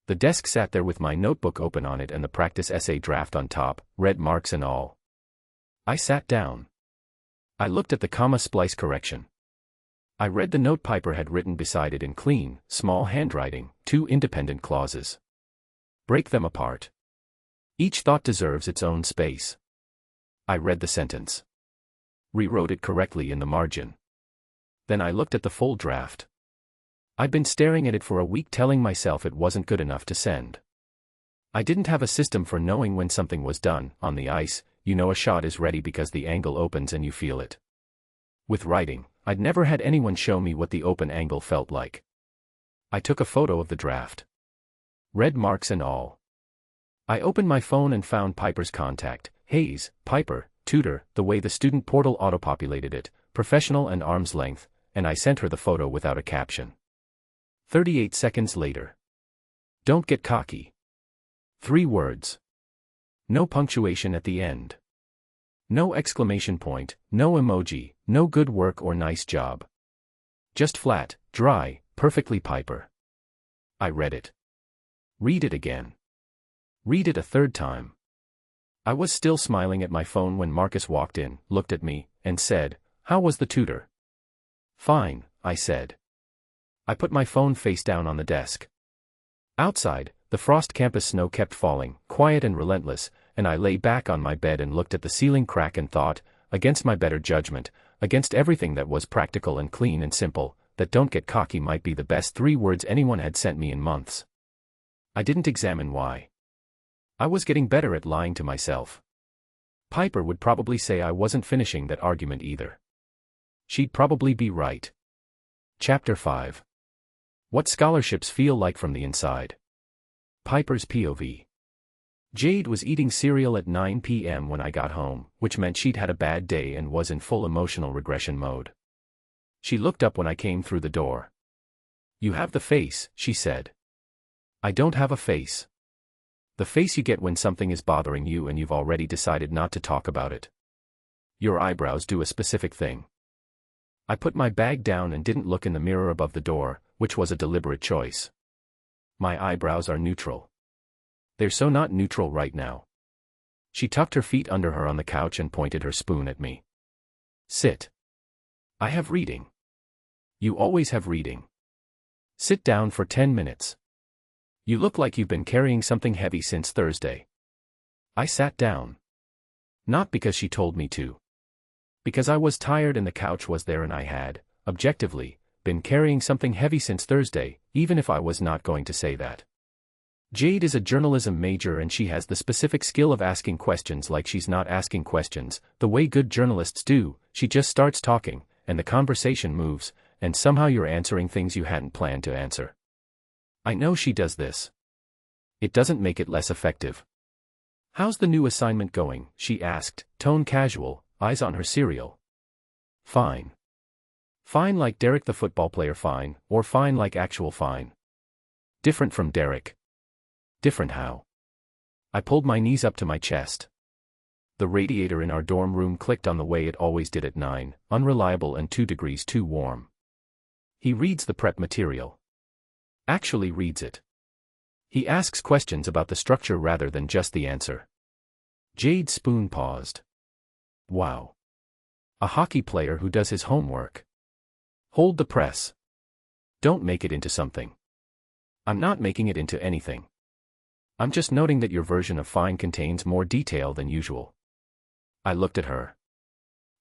The desk sat there with my notebook open on it and the practice essay draft on top, red marks and all. I sat down. I looked at the comma splice correction. I read the note Piper had written beside it in clean, small handwriting, 2 independent clauses. Break them apart. Each thought deserves its own space. I read the sentence. Rewrote it correctly in the margin. Then I looked at the full draft. I'd been staring at it for a week telling myself it wasn't good enough to send. I didn't have a system for knowing when something was done. On the ice, you know a shot is ready because the angle opens and you feel it. With writing, I'd never had anyone show me what the open angle felt like. I took a photo of the draft. Red marks and all. I opened my phone and found Piper's contact. Hayes, Piper, tutor, the way the student portal auto-populated it, professional and arm's length, and I sent her the photo without a caption. 38 seconds later. Don't get cocky. 3 words. No punctuation at the end. No exclamation point, no emoji, no good work or nice job. Just flat, dry, perfectly Piper. I read it. Read it again. Read it a 3rd time. I was still smiling at my phone when Marcus walked in, looked at me, and said, "How was the tutor?" "Fine," I said. I put my phone face down on the desk. Outside, the frost campus snow kept falling, quiet and relentless, and I lay back on my bed and looked at the ceiling crack and thought, against my better judgment, against everything that was practical and clean and simple, that "don't get cocky" might be the best 3 words anyone had sent me in months. I didn't examine why. I was getting better at lying to myself. Piper would probably say I wasn't finishing that argument either. She'd probably be right. Chapter 5. What scholarships feel like from the inside. Piper's POV. Jade was eating cereal at 9 p.m. when I got home, which meant she'd had a bad day and was in full emotional regression mode. She looked up when I came through the door. "You have the face," she said. "I don't have a face." The face you get when something is bothering you and you've already decided not to talk about it. Your eyebrows do a specific thing. I put my bag down and didn't look in the mirror above the door, which was a deliberate choice. My eyebrows are neutral. They're so not neutral right now. She tucked her feet under her on the couch and pointed her spoon at me. "Sit. I have reading." "You always have reading. Sit down for 10 minutes. You look like you've been carrying something heavy since Thursday." I sat down. Not because she told me to. Because I was tired and the couch was there and I had, objectively, been carrying something heavy since Thursday, even if I was not going to say that. Jade is a journalism major and she has the specific skill of asking questions like she's not asking questions, the way good journalists do. She just starts talking, and the conversation moves, and somehow you're answering things you hadn't planned to answer. I know she does this. It doesn't make it less effective. "How's the new assignment going?" she asked, tone casual, eyes on her cereal. "Fine." Fine like Derek the football player fine, or fine like actual fine? Different from Derek. Different how? I pulled my knees up to my chest. The radiator in our dorm room clicked on the way it always did at 9, unreliable and 2 degrees too warm. He reads the prep material. Actually reads it. He asks questions about the structure rather than just the answer. Jade's spoon paused. Wow. A hockey player who does his homework. Hold the press. Don't make it into something. I'm not making it into anything. I'm just noting that your version of fine contains more detail than usual. I looked at her.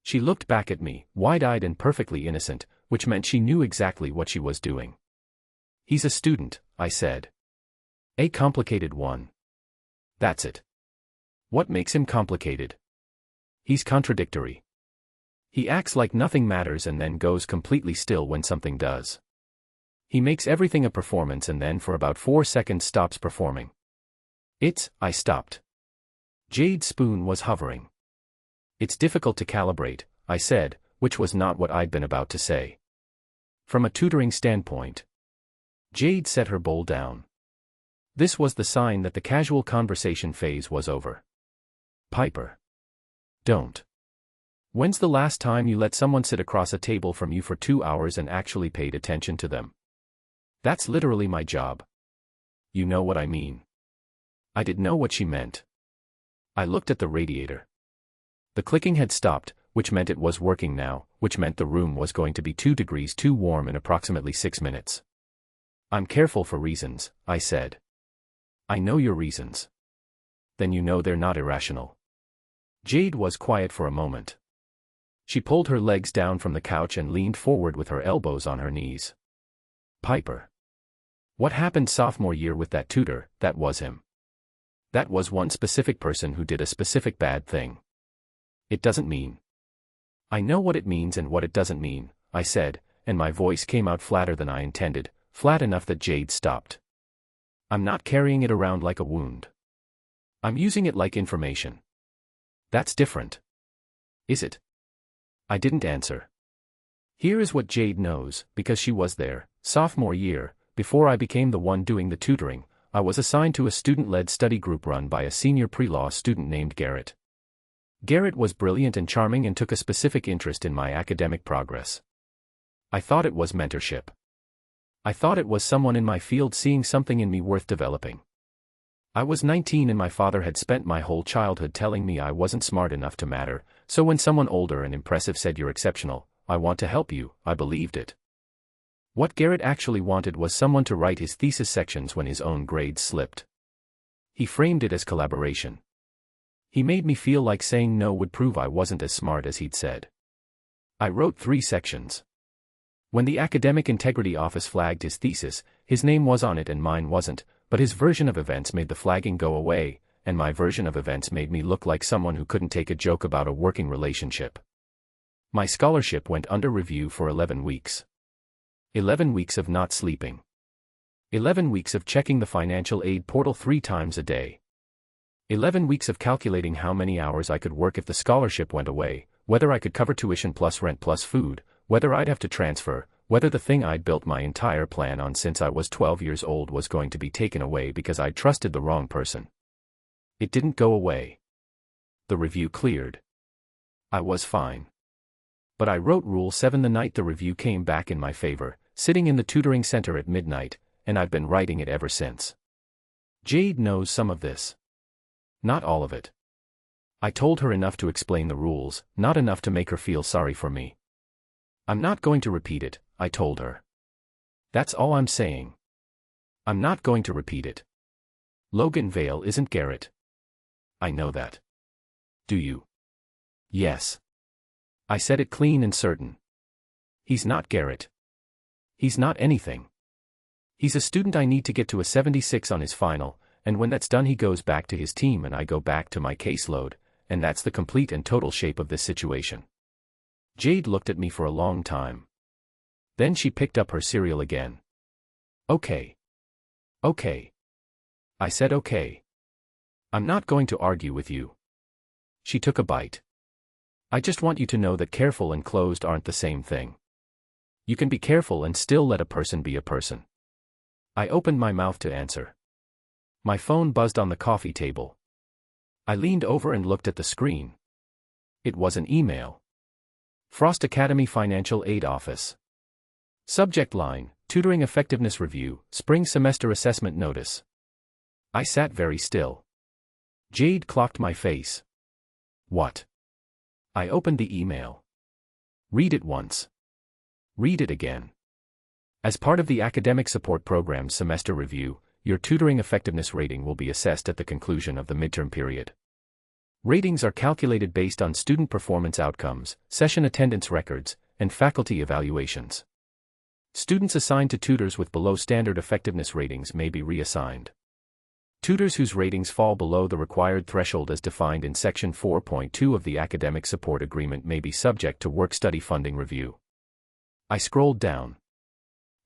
She looked back at me, wide-eyed and perfectly innocent, which meant she knew exactly what she was doing. "He's a student," I said. "A complicated one." "That's it." "What makes him complicated?" "He's contradictory. He acts like nothing matters and then goes completely still when something does. He makes everything a performance and then for about 4 seconds stops performing." I stopped. Jade's spoon was hovering. "It's difficult to calibrate," I said, which was not what I'd been about to say. "From a tutoring standpoint." Jade set her bowl down. This was the sign that the casual conversation phase was over. "Piper. Don't. When's the last time you let someone sit across a table from you for 2 hours and actually paid attention to them? That's literally my job. You know what I mean." I didn't know what she meant. I looked at the radiator. The clicking had stopped, which meant it was working now, which meant the room was going to be 2 degrees too warm in approximately 6 minutes. "I'm careful for reasons," I said. "I know your reasons." "Then you know they're not irrational." Jade was quiet for a moment. She pulled her legs down from the couch and leaned forward with her elbows on her knees. "Piper. What happened sophomore year with that tutor? That was him. That was one specific person who did a specific bad thing. It doesn't mean." "I know what it means and what it doesn't mean," I said, and my voice came out flatter than I intended, flat enough that Jade stopped. "I'm not carrying it around like a wound. I'm using it like information." "That's different." "Is it?" I didn't answer. Here is what Jade knows, because she was there. Sophomore year, before I became the one doing the tutoring, I was assigned to a student-led study group run by a senior pre-law student named Garrett. Garrett was brilliant and charming and took a specific interest in my academic progress. I thought it was mentorship. I thought it was someone in my field seeing something in me worth developing. I was 19 and my father had spent my whole childhood telling me I wasn't smart enough to matter, so when someone older and impressive said "You're exceptional, I want to help you," I believed it. What Garrett actually wanted was someone to write his thesis sections when his own grades slipped. He framed it as collaboration. He made me feel like saying no would prove I wasn't as smart as he'd said. I wrote 3 sections. When the Academic Integrity Office flagged his thesis, his name was on it and mine wasn't, but his version of events made the flagging go away, and my version of events made me look like someone who couldn't take a joke about a working relationship. My scholarship went under review for 11 weeks. 11 weeks of not sleeping. 11 weeks of checking the financial aid portal 3 times a day. 11 weeks of calculating how many hours I could work if the scholarship went away, whether I could cover tuition plus rent plus food, whether I'd have to transfer, whether the thing I'd built my entire plan on since I was 12 years old was going to be taken away because I'd trusted the wrong person. It didn't go away. The review cleared. I was fine. But I wrote Rule 7 the night the review came back in my favor, sitting in the tutoring center at midnight, and I've been writing it ever since. Jade knows some of this. Not all of it. I told her enough to explain the rules, not enough to make her feel sorry for me. I'm not going to repeat it, I told her. That's all I'm saying. I'm not going to repeat it. Logan Vale isn't Garrett. I know that. Do you? Yes. I said it clean and certain. He's not Garrett. He's not anything. He's a student I need to get to a 76 on his final, and when that's done he goes back to his team and I go back to my caseload, and that's the complete and total shape of this situation. Jade looked at me for a long time. Then she picked up her cereal again. Okay. Okay. I said okay. I'm not going to argue with you. She took a bite. I just want you to know that careful and closed aren't the same thing. You can be careful and still let a person be a person. I opened my mouth to answer. My phone buzzed on the coffee table. I leaned over and looked at the screen. It was an email. Frost Academy Financial Aid Office. Subject line, Tutoring Effectiveness Review, Spring Semester Assessment Notice. I sat very still. Jade clocked my face. What? I opened the email. Read it once. Read it again. As part of the Academic Support Program's semester review, your tutoring effectiveness rating will be assessed at the conclusion of the midterm period. Ratings are calculated based on student performance outcomes, session attendance records, and faculty evaluations. Students assigned to tutors with below standard effectiveness ratings may be reassigned. Tutors whose ratings fall below the required threshold as defined in Section 4.2 of the Academic Support Agreement may be subject to work-study funding review. I scrolled down.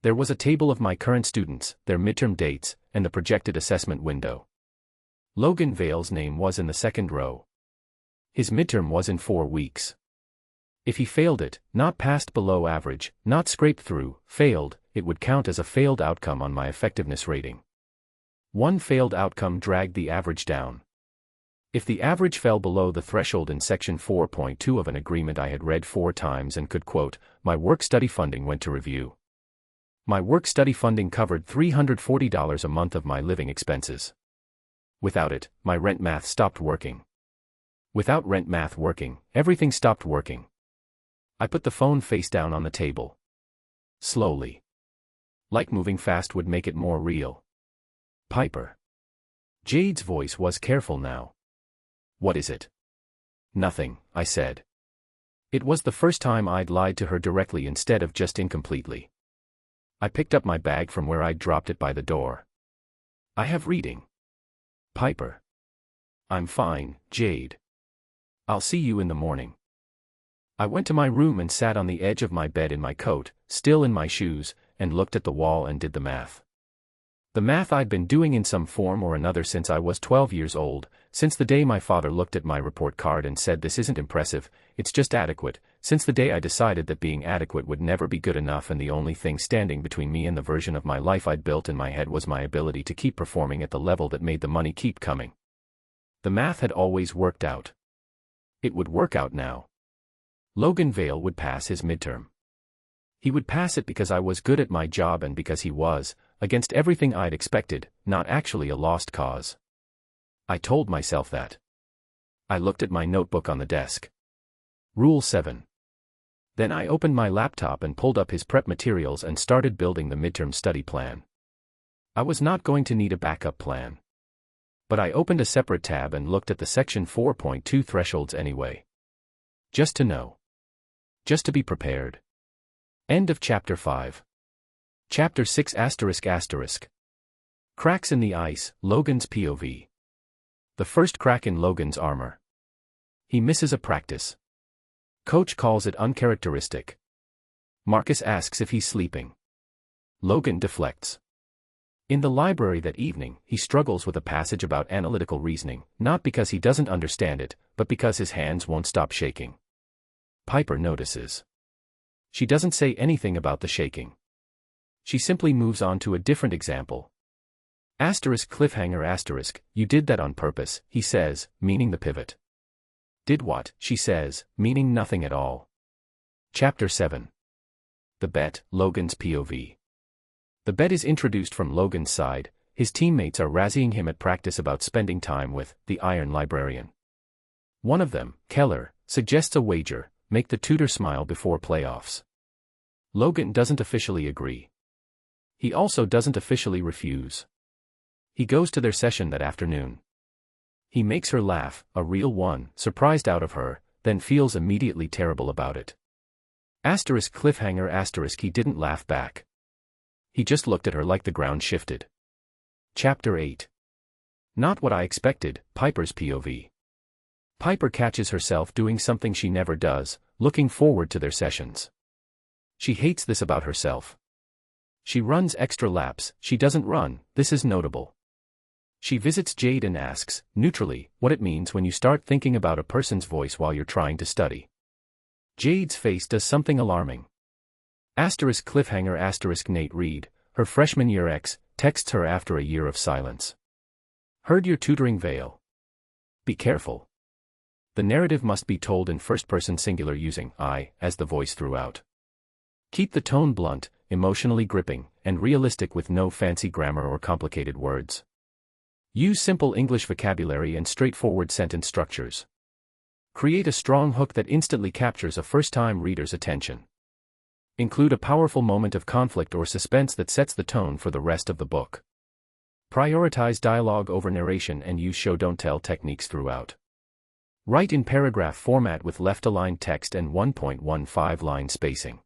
There was a table of my current students, their midterm dates, and the projected assessment window. Logan Vale's name was in the second row. His midterm was in 4 weeks. If he failed it, not passed below average, not scraped through, failed, it would count as a failed outcome on my effectiveness rating. One failed outcome dragged the average down. If the average fell below the threshold in Section 4.2 of an agreement I had read 4 times and could quote, my work-study funding went to review. My work-study funding covered $340 a month of my living expenses. Without it, my rent math stopped working. Without rent math working, everything stopped working. I put the phone face down on the table. Slowly. Like moving fast would make it more real. Piper. Jade's voice was careful now. What is it? Nothing, I said. It was the first time I'd lied to her directly instead of just incompletely. I picked up my bag from where I'd dropped it by the door. I have reading. Piper. I'm fine, Jade. I'll see you in the morning. I went to my room and sat on the edge of my bed in my coat, still in my shoes, and looked at the wall and did the math. The math I'd been doing in some form or another since I was 12 years old, since the day my father looked at my report card and said this isn't impressive, it's just adequate, since the day I decided that being adequate would never be good enough and the only thing standing between me and the version of my life I'd built in my head was my ability to keep performing at the level that made the money keep coming. The math had always worked out. It would work out now. Logan Vale would pass his midterm. He would pass it because I was good at my job and because he was, against everything I'd expected, not actually a lost cause. I told myself that. I looked at my notebook on the desk. Rule 7. Then I opened my laptop and pulled up his prep materials and started building the midterm study plan. I was not going to need a backup plan. But I opened a separate tab and looked at the Section 4.2 thresholds anyway. Just to know. Just to be prepared. End of Chapter 5. Chapter 6 ***. Cracks in the ice, Logan's POV. The first crack in Logan's armor. He misses a practice. Coach calls it uncharacteristic. Marcus asks if he's sleeping. Logan deflects. In the library that evening, he struggles with a passage about analytical reasoning, not because he doesn't understand it, but because his hands won't stop shaking. Piper notices. She doesn't say anything about the shaking. She simply moves on to a different example. ***, you did that on purpose, he says, meaning the pivot. Did what, she says, meaning nothing at all. Chapter 7. The bet, Logan's POV. The bet is introduced from Logan's side. His teammates are razzying him at practice about spending time with the Iron Librarian. One of them, Keller, suggests a wager, make the tutor smile before playoffs. Logan doesn't officially agree. He also doesn't officially refuse. He goes to their session that afternoon. He makes her laugh, a real one, surprised out of her, then feels immediately terrible about it. ***, he didn't laugh back. He just looked at her like the ground shifted. Chapter 8. Not what I expected, Piper's POV. Piper catches herself doing something she never does, looking forward to their sessions. She hates this about herself. She runs extra laps, she doesn't run, this is notable. She visits Jade and asks, neutrally, what it means when you start thinking about a person's voice while you're trying to study. Jade's face does something alarming. ***Nate Reed, her freshman year ex, texts her after a year of silence. Heard your tutoring veil. Be careful. The narrative must be told in first-person singular using I as the voice throughout. Keep the tone blunt, emotionally gripping, and realistic with no fancy grammar or complicated words. Use simple English vocabulary and straightforward sentence structures. Create a strong hook that instantly captures a first-time reader's attention. Include a powerful moment of conflict or suspense that sets the tone for the rest of the book. Prioritize dialogue over narration and use show-don't-tell techniques throughout. Write in paragraph format with left-aligned text and 1.15-line spacing.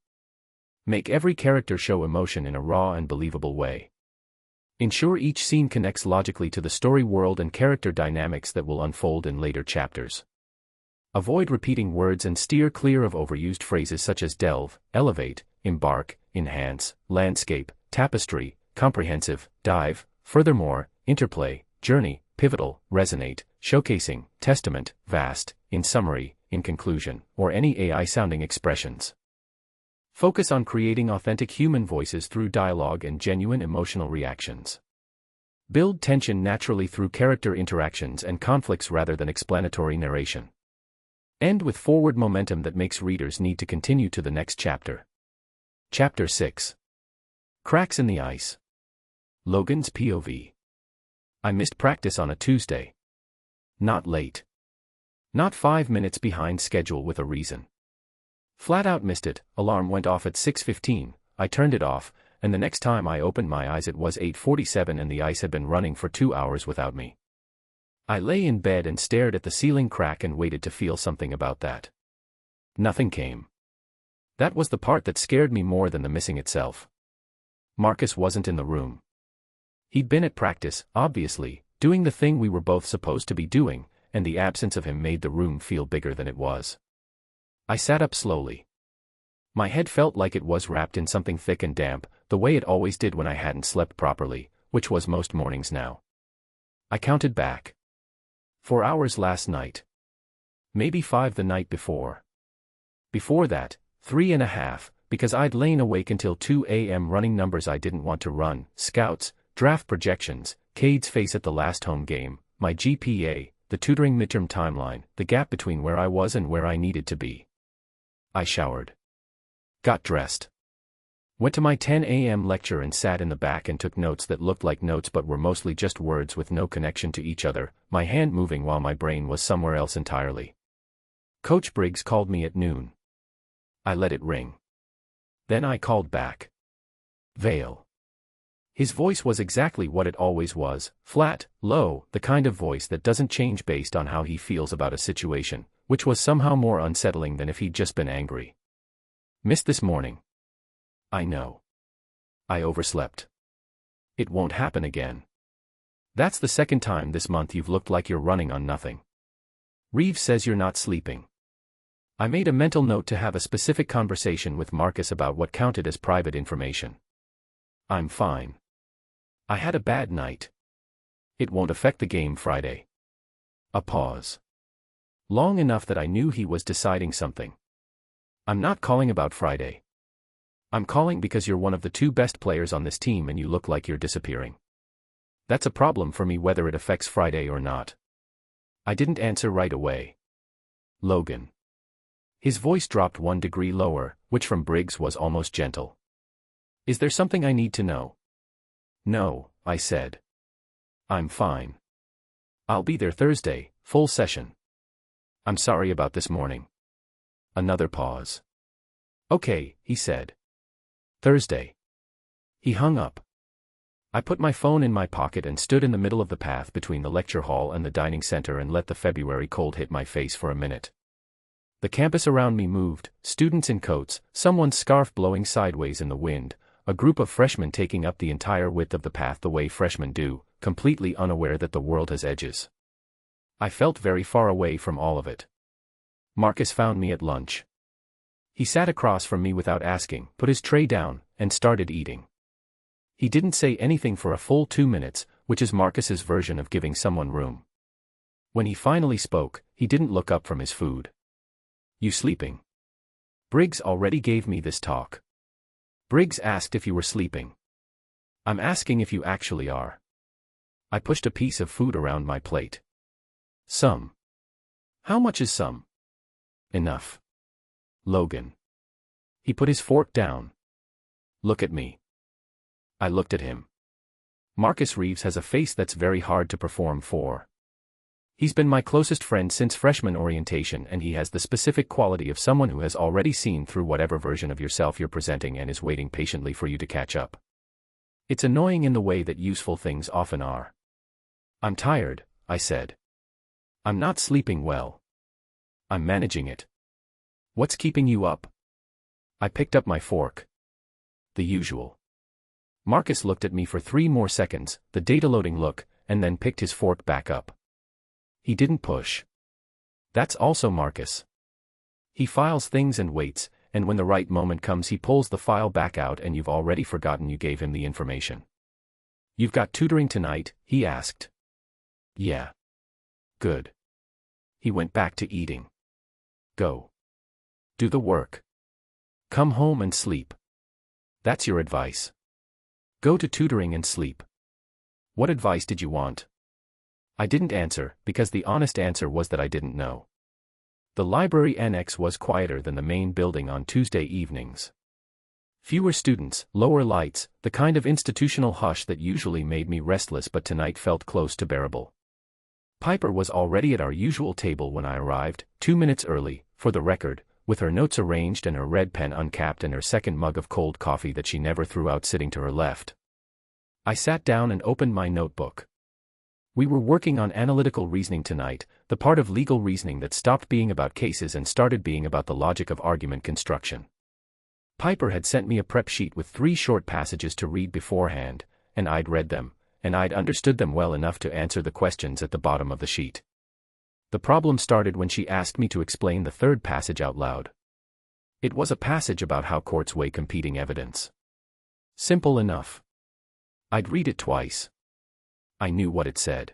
Make every character show emotion in a raw and believable way. Ensure each scene connects logically to the story world and character dynamics that will unfold in later chapters. Avoid repeating words and steer clear of overused phrases such as delve, elevate, embark, enhance, landscape, tapestry, comprehensive, dive, furthermore, interplay, journey, pivotal, resonate, showcasing, testament, vast, in summary, in conclusion, or any AI-sounding expressions. Focus on creating authentic human voices through dialogue and genuine emotional reactions. Build tension naturally through character interactions and conflicts rather than explanatory narration. End with forward momentum that makes readers need to continue to the next chapter. Chapter 6. Cracks in the ice. Logan's POV. I missed practice on a Tuesday. Not late. Not 5 minutes behind schedule with a reason. Flat out missed it. Alarm went off at 6:15, I turned it off, and the next time I opened my eyes it was 8:47 and the ice had been running for 2 hours without me. I lay in bed and stared at the ceiling crack and waited to feel something about that. Nothing came. That was the part that scared me more than the missing itself. Marcus wasn't in the room. He'd been at practice, obviously, doing the thing we were both supposed to be doing, and the absence of him made the room feel bigger than it was. I sat up slowly. My head felt like it was wrapped in something thick and damp, the way it always did when I hadn't slept properly, which was most mornings now. I counted back. 4 hours last night. Maybe 5 the night before. Before that, 3.5, because I'd lain awake until 2 a.m. running numbers I didn't want to run, scouts, draft projections, Cade's face at the last home game, my GPA, the tutoring midterm timeline, the gap between where I was and where I needed to be. I showered. Got dressed. Went to my 10 a.m. lecture and sat in the back and took notes that looked like notes but were mostly just words with no connection to each other, my hand moving while my brain was somewhere else entirely. Coach Briggs called me at noon. I let it ring. Then I called back. Vale. His voice was exactly what it always was, flat, low, the kind of voice that doesn't change based on how he feels about a situation, which was somehow more unsettling than if he'd just been angry. Missed this morning. I know. I overslept. It won't happen again. That's the second time this month you've looked like you're running on nothing. Reeves says you're not sleeping. I made a mental note to have a specific conversation with Marcus about what counted as private information. I'm fine. I had a bad night. It won't affect the game Friday. A pause. Long enough that I knew he was deciding something. I'm not calling about Friday. I'm calling because you're one of the two best players on this team and you look like you're disappearing. That's a problem for me whether it affects Friday or not. I didn't answer right away. Logan. His voice dropped 1 degree lower, which from Briggs was almost gentle. Is there something I need to know? No, I said. I'm fine. I'll be there Thursday, full session. I'm sorry about this morning. Another pause. Okay, he said. Thursday. He hung up. I put my phone in my pocket and stood in the middle of the path between the lecture hall and the dining center and let the February cold hit my face for a minute. The campus around me moved, students in coats, someone's scarf blowing sideways in the wind, a group of freshmen taking up the entire width of the path the way freshmen do, completely unaware that the world has edges. I felt very far away from all of it. Marcus found me at lunch. He sat across from me without asking, put his tray down, and started eating. He didn't say anything for a full 2 minutes, which is Marcus's version of giving someone room. When he finally spoke, he didn't look up from his food. You sleeping? Briggs already gave me this talk. Briggs asked if you were sleeping. I'm asking if you actually are. I pushed a piece of food around my plate. Some. How much is some? Enough. Logan. He put his fork down. Look at me. I looked at him. Marcus Reeves has a face that's very hard to perform for. He's been my closest friend since freshman orientation and he has the specific quality of someone who has already seen through whatever version of yourself you're presenting and is waiting patiently for you to catch up. It's annoying in the way that useful things often are. I'm tired, I said. I'm not sleeping well. I'm managing it. What's keeping you up? I picked up my fork. The usual. Marcus looked at me for 3 more seconds, the data-loading look, and then picked his fork back up. He didn't push. That's also Marcus. He files things and waits, and when the right moment comes he pulls the file back out and you've already forgotten you gave him the information. You've got tutoring tonight, he asked. Yeah. Good. He went back to eating. Go. Do the work. Come home and sleep. That's your advice. Go to tutoring and sleep. What advice did you want? I didn't answer, because the honest answer was that I didn't know. The library annex was quieter than the main building on Tuesday evenings. Fewer students, lower lights, the kind of institutional hush that usually made me restless but tonight felt close to bearable. Piper was already at our usual table when I arrived, 2 minutes early, for the record, with her notes arranged and her red pen uncapped and her second mug of cold coffee that she never threw out sitting to her left. I sat down and opened my notebook. We were working on analytical reasoning tonight, the part of legal reasoning that stopped being about cases and started being about the logic of argument construction. Piper had sent me a prep sheet with 3 short passages to read beforehand, and I'd read them, and I'd understood them well enough to answer the questions at the bottom of the sheet. The problem started when she asked me to explain the 3rd passage out loud. It was a passage about how courts weigh competing evidence. Simple enough. I'd read it twice. I knew what it said.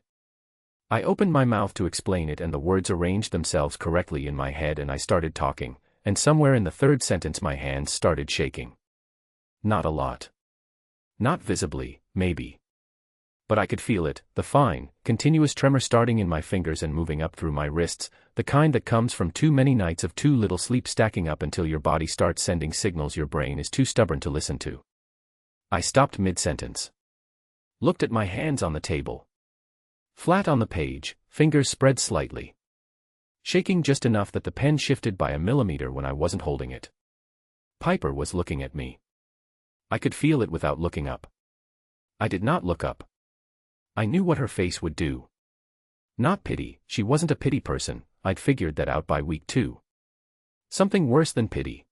I opened my mouth to explain it and the words arranged themselves correctly in my head and I started talking, and somewhere in the 3rd sentence my hands started shaking. Not a lot. Not visibly, maybe. But I could feel it, the fine, continuous tremor starting in my fingers and moving up through my wrists, the kind that comes from too many nights of too little sleep stacking up until your body starts sending signals your brain is too stubborn to listen to. I stopped mid-sentence. Looked at my hands on the table. Flat on the page, fingers spread slightly. Shaking just enough that the pen shifted by a millimeter when I wasn't holding it. Piper was looking at me. I could feel it without looking up. I did not look up. I knew what her face would do. Not pity, she wasn't a pity person, I'd figured that out by week 2. Something worse than pity.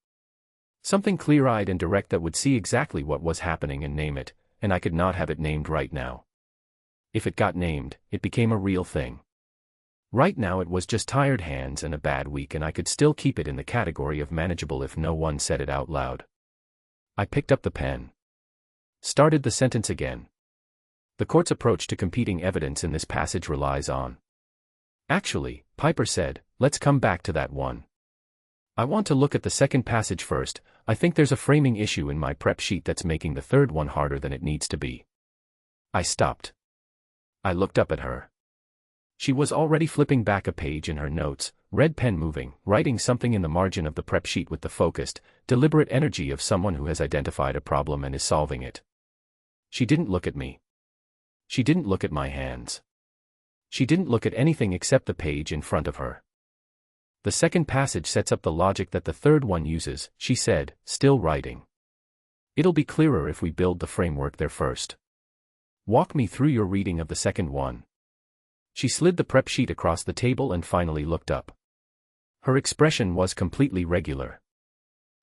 Something clear-eyed and direct that would see exactly what was happening and name it, and I could not have it named right now. If it got named, it became a real thing. Right now it was just tired hands and a bad week, and I could still keep it in the category of manageable if no one said it out loud. I picked up the pen. Started the sentence again. The court's approach to competing evidence in this passage relies on. Actually, Piper said, let's come back to that one. I want to look at the second passage first. I think there's a framing issue in my prep sheet that's making the third one harder than it needs to be. I stopped. I looked up at her. She was already flipping back a page in her notes, red pen moving, writing something in the margin of the prep sheet with the focused, deliberate energy of someone who has identified a problem and is solving it. She didn't look at me. She didn't look at my hands. She didn't look at anything except the page in front of her. The second passage sets up the logic that the third one uses, she said, still writing. It'll be clearer if we build the framework there first. Walk me through your reading of the second one. She slid the prep sheet across the table and finally looked up. Her expression was completely regular.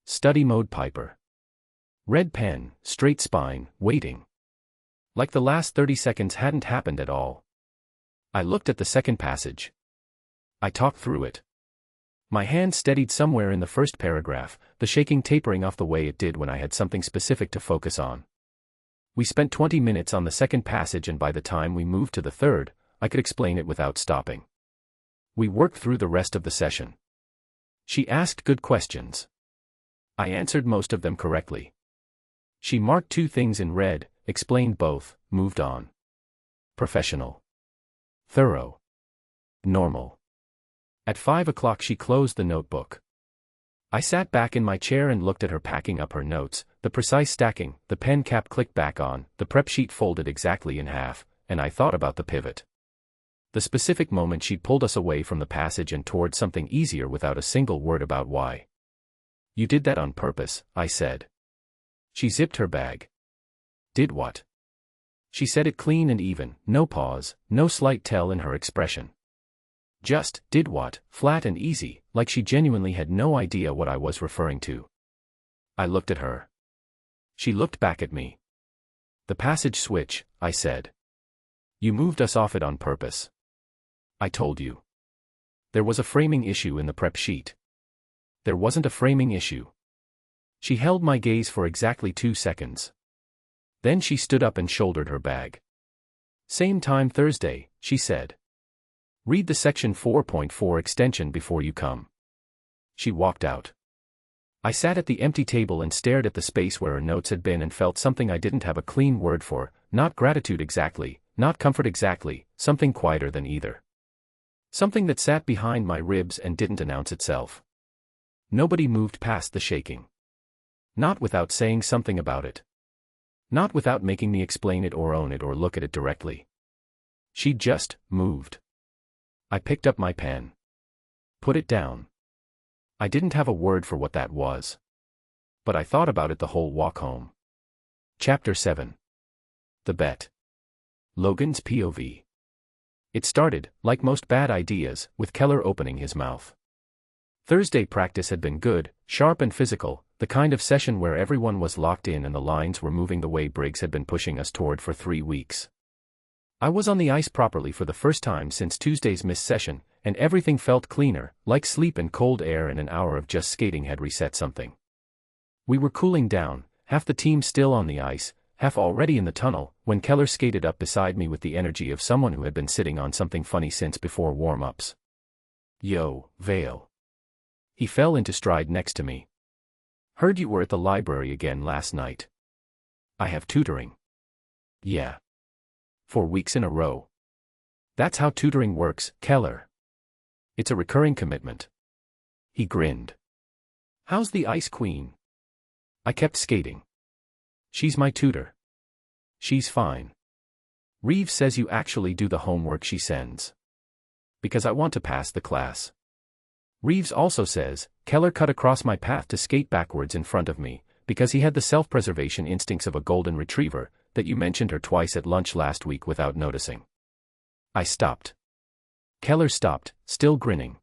Study mode Piper. Red pen, straight spine, waiting. Like the last 30 seconds hadn't happened at all. I looked at the second passage. I talked through it. My hand steadied somewhere in the first paragraph, the shaking tapering off the way it did when I had something specific to focus on. We spent 20 minutes on the second passage, and by the time we moved to the third, I could explain it without stopping. We worked through the rest of the session. She asked good questions. I answered most of them correctly. She marked 2 things in red, explained both, moved on. Professional. Thorough. Normal. At 5 o'clock she closed the notebook. I sat back in my chair and looked at her packing up her notes, the precise stacking, the pen cap clicked back on, the prep sheet folded exactly in half, and I thought about the pivot. The specific moment she'd pulled us away from the passage and toward something easier without a single word about why. You did that on purpose, I said. She zipped her bag. Did what? She said it clean and even, no pause, no slight tell in her expression. Just, did what, flat and easy, like she genuinely had no idea what I was referring to. I looked at her. She looked back at me. The passage switch, I said. You moved us off it on purpose. I told you. There was a framing issue in the prep sheet. There wasn't a framing issue. She held my gaze for exactly 2 seconds. Then she stood up and shouldered her bag. Same time Thursday, she said. Read the section 4.4 extension before you come. She walked out. I sat at the empty table and stared at the space where her notes had been and felt something I didn't have a clean word for, not gratitude exactly, not comfort exactly, something quieter than either. Something that sat behind my ribs and didn't announce itself. Nobody moved past the shaking. Not without saying something about it. Not without making me explain it or own it or look at it directly. She just moved. I picked up my pen. Put it down. I didn't have a word for what that was. But I thought about it the whole walk home. Chapter 7. The Bet. Logan's POV. It started, like most bad ideas, with Keller opening his mouth. Thursday practice had been good, sharp and physical, the kind of session where everyone was locked in and the lines were moving the way Briggs had been pushing us toward for 3 weeks. I was on the ice properly for the first time since Tuesday's missed session, and everything felt cleaner, like sleep and cold air, and an hour of just skating had reset something. We were cooling down, half the team still on the ice, half already in the tunnel, when Keller skated up beside me with the energy of someone who had been sitting on something funny since before warm-ups. Yo, Vale. He fell into stride next to me. Heard you were at the library again last night. I have tutoring. Yeah. 4 weeks in a row. That's how tutoring works, Keller. It's a recurring commitment. He grinned. How's the Ice Queen? I kept skating. She's my tutor. She's fine. Reeves says you actually do the homework she sends. Because I want to pass the class. Reeves also says, Keller cut across my path to skate backwards in front of me, because he had the self-preservation instincts of a golden retriever, that you mentioned her twice at lunch last week without noticing. I stopped. Keller stopped, still grinning.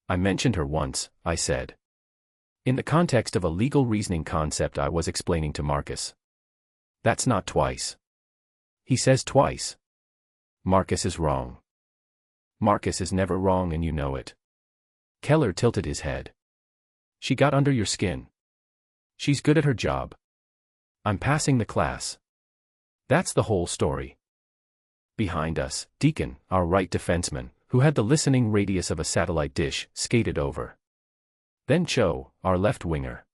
I mentioned her once, I said. In the context of a legal reasoning concept I was explaining to Marcus. That's not twice. He says twice. Marcus is wrong. Marcus is never wrong and you know it. Keller tilted his head. She got under your skin. She's good at her job. I'm passing the class. That's the whole story. Behind us, Deacon, our right defenseman, who had the listening radius of a satellite dish, skated over. Then Cho, our left winger.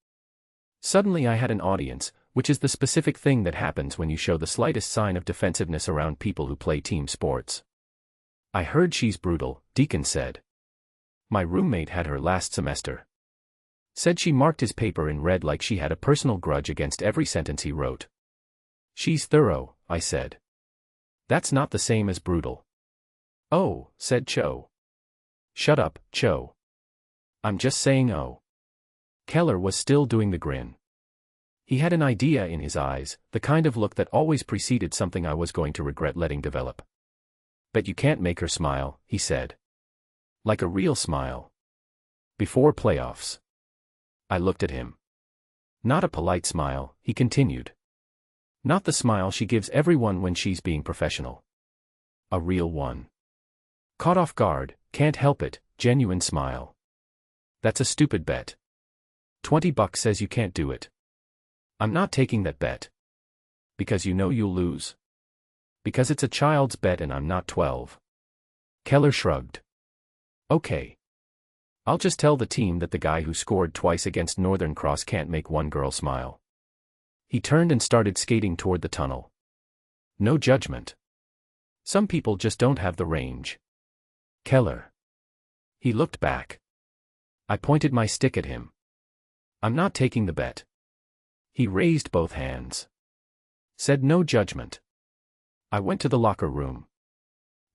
Suddenly I had an audience, which is the specific thing that happens when you show the slightest sign of defensiveness around people who play team sports. I heard she's brutal, Deacon said. My roommate had her last semester. Said she marked his paper in red like she had a personal grudge against every sentence he wrote. She's thorough, I said. That's not the same as brutal. Oh, said Cho. Shut up, Cho. I'm just saying oh. Keller was still doing the grin. He had an idea in his eyes, the kind of look that always preceded something I was going to regret letting develop. Bet you can't make her smile, he said. Like a real smile. Before playoffs. I looked at him. Not a polite smile, he continued. Not the smile she gives everyone when she's being professional. A real one. Caught off guard, can't help it, genuine smile. That's a stupid bet. $20 says you can't do it. I'm not taking that bet. Because you know you'll lose. Because it's a child's bet and I'm not 12. Keller shrugged. Okay. I'll just tell the team that the guy who scored twice against Northern Cross can't make one girl smile. He turned and started skating toward the tunnel. No judgment. Some people just don't have the range. Keller. He looked back. I pointed my stick at him. I'm not taking the bet. He raised both hands. Said no judgment. I went to the locker room.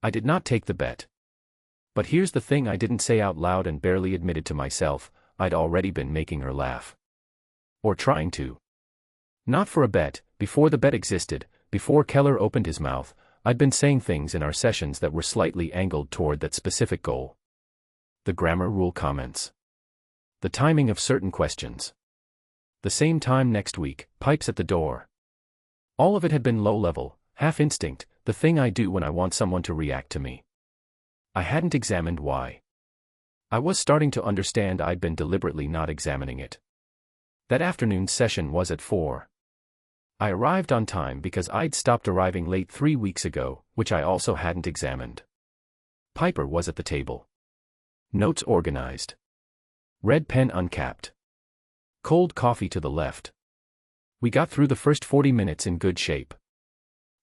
I did not take the bet. But here's the thing I didn't say out loud and barely admitted to myself, I'd already been making her laugh. Or trying to. Not for a bet, before the bet existed, before Keller opened his mouth, I'd been saying things in our sessions that were slightly angled toward that specific goal. The grammar rule comments. The timing of certain questions. The same time next week, pipes at the door. All of it had been low level, half instinct, the thing I do when I want someone to react to me. I hadn't examined why. I was starting to understand I'd been deliberately not examining it. That afternoon's session was at 4. I arrived on time because I'd stopped arriving late 3 weeks ago, which I also hadn't examined. Piper was at the table. Notes organized. Red pen uncapped. Cold coffee to the left. We got through the first 40 minutes in good shape.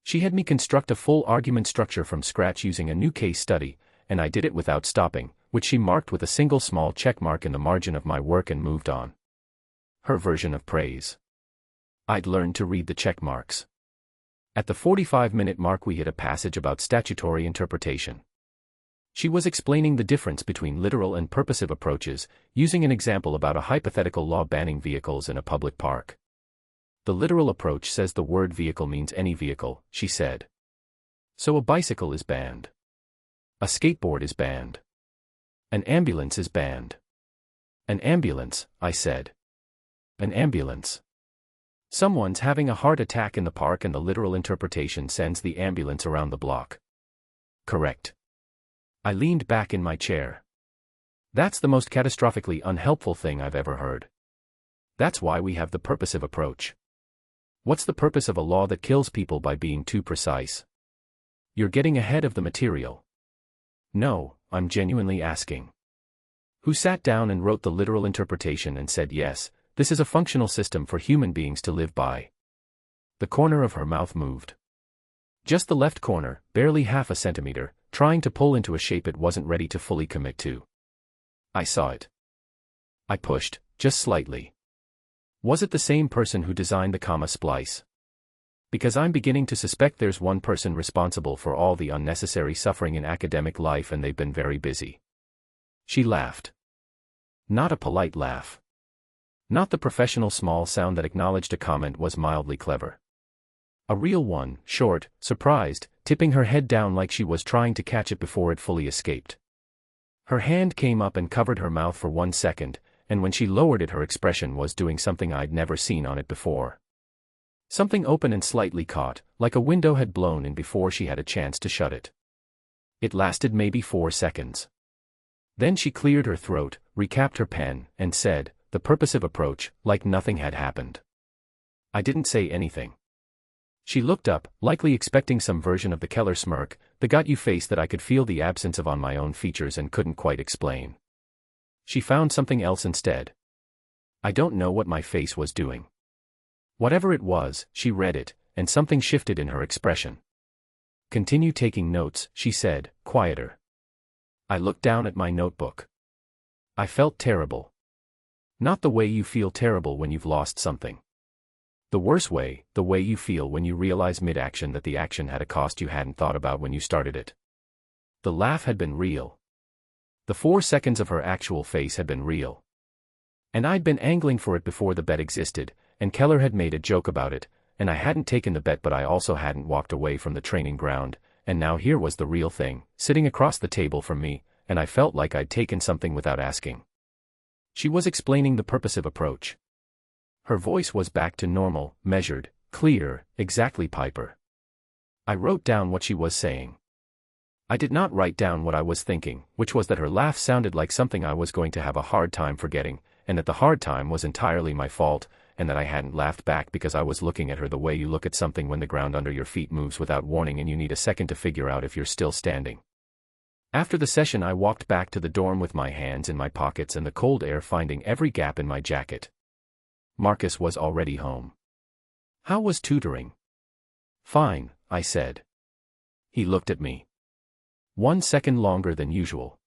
She had me construct a full argument structure from scratch using a new case study, and I did it without stopping, which she marked with a single small check mark in the margin of my work and moved on. Her version of praise. I'd learned to read the check marks. At the 45-minute mark we hit a passage about statutory interpretation. She was explaining the difference between literal and purposive approaches, using an example about a hypothetical law banning vehicles in a public park. The literal approach says the word vehicle means any vehicle, she said. So a bicycle is banned. A skateboard is banned. An ambulance is banned. An ambulance, I said. An ambulance. Someone's having a heart attack in the park and the literal interpretation sends the ambulance around the block. Correct. I leaned back in my chair. That's the most catastrophically unhelpful thing I've ever heard. That's why we have the purposive approach. What's the purpose of a law that kills people by being too precise? You're getting ahead of the material. No, I'm genuinely asking. Who sat down and wrote the literal interpretation and said yes, this is a functional system for human beings to live by? The corner of her mouth moved. Just the left corner, barely half a centimeter, trying to pull into a shape it wasn't ready to fully commit to. I saw it. I pushed, just slightly. Was it the same person who designed the comma splice? Because I'm beginning to suspect there's one person responsible for all the unnecessary suffering in academic life and they've been very busy. She laughed. Not a polite laugh. Not the professional small sound that acknowledged a comment was mildly clever. A real one, short, surprised, tipping her head down like she was trying to catch it before it fully escaped. Her hand came up and covered her mouth for 1 second, and when she lowered it her expression was doing something I'd never seen on it before. Something open and slightly caught, like a window had blown in before she had a chance to shut it. It lasted maybe 4 seconds. Then she cleared her throat, recapped her pen, and said, the purposive approach, like nothing had happened. I didn't say anything. She looked up, likely expecting some version of the Keller smirk, the got you face that I could feel the absence of on my own features and couldn't quite explain. She found something else instead. I don't know what my face was doing. Whatever it was, she read it, and something shifted in her expression. Continue taking notes, she said, quieter. I looked down at my notebook. I felt terrible. Not the way you feel terrible when you've lost something. The worse way, the way you feel when you realize mid-action that the action had a cost you hadn't thought about when you started it. The laugh had been real. The 4 seconds of her actual face had been real. And I'd been angling for it before the bet existed, and Keller had made a joke about it, and I hadn't taken the bet but I also hadn't walked away from the training ground, and now here was the real thing, sitting across the table from me, and I felt like I'd taken something without asking. She was explaining the purposive approach. Her voice was back to normal, measured, clear, exactly Piper. I wrote down what she was saying. I did not write down what I was thinking, which was that her laugh sounded like something I was going to have a hard time forgetting, and that the hard time was entirely my fault, and that I hadn't laughed back because I was looking at her the way you look at something when the ground under your feet moves without warning and you need a second to figure out if you're still standing. After the session I walked back to the dorm with my hands in my pockets and the cold air finding every gap in my jacket. Marcus was already home. How was tutoring? Fine, I said. He looked at me. 1 second longer than usual.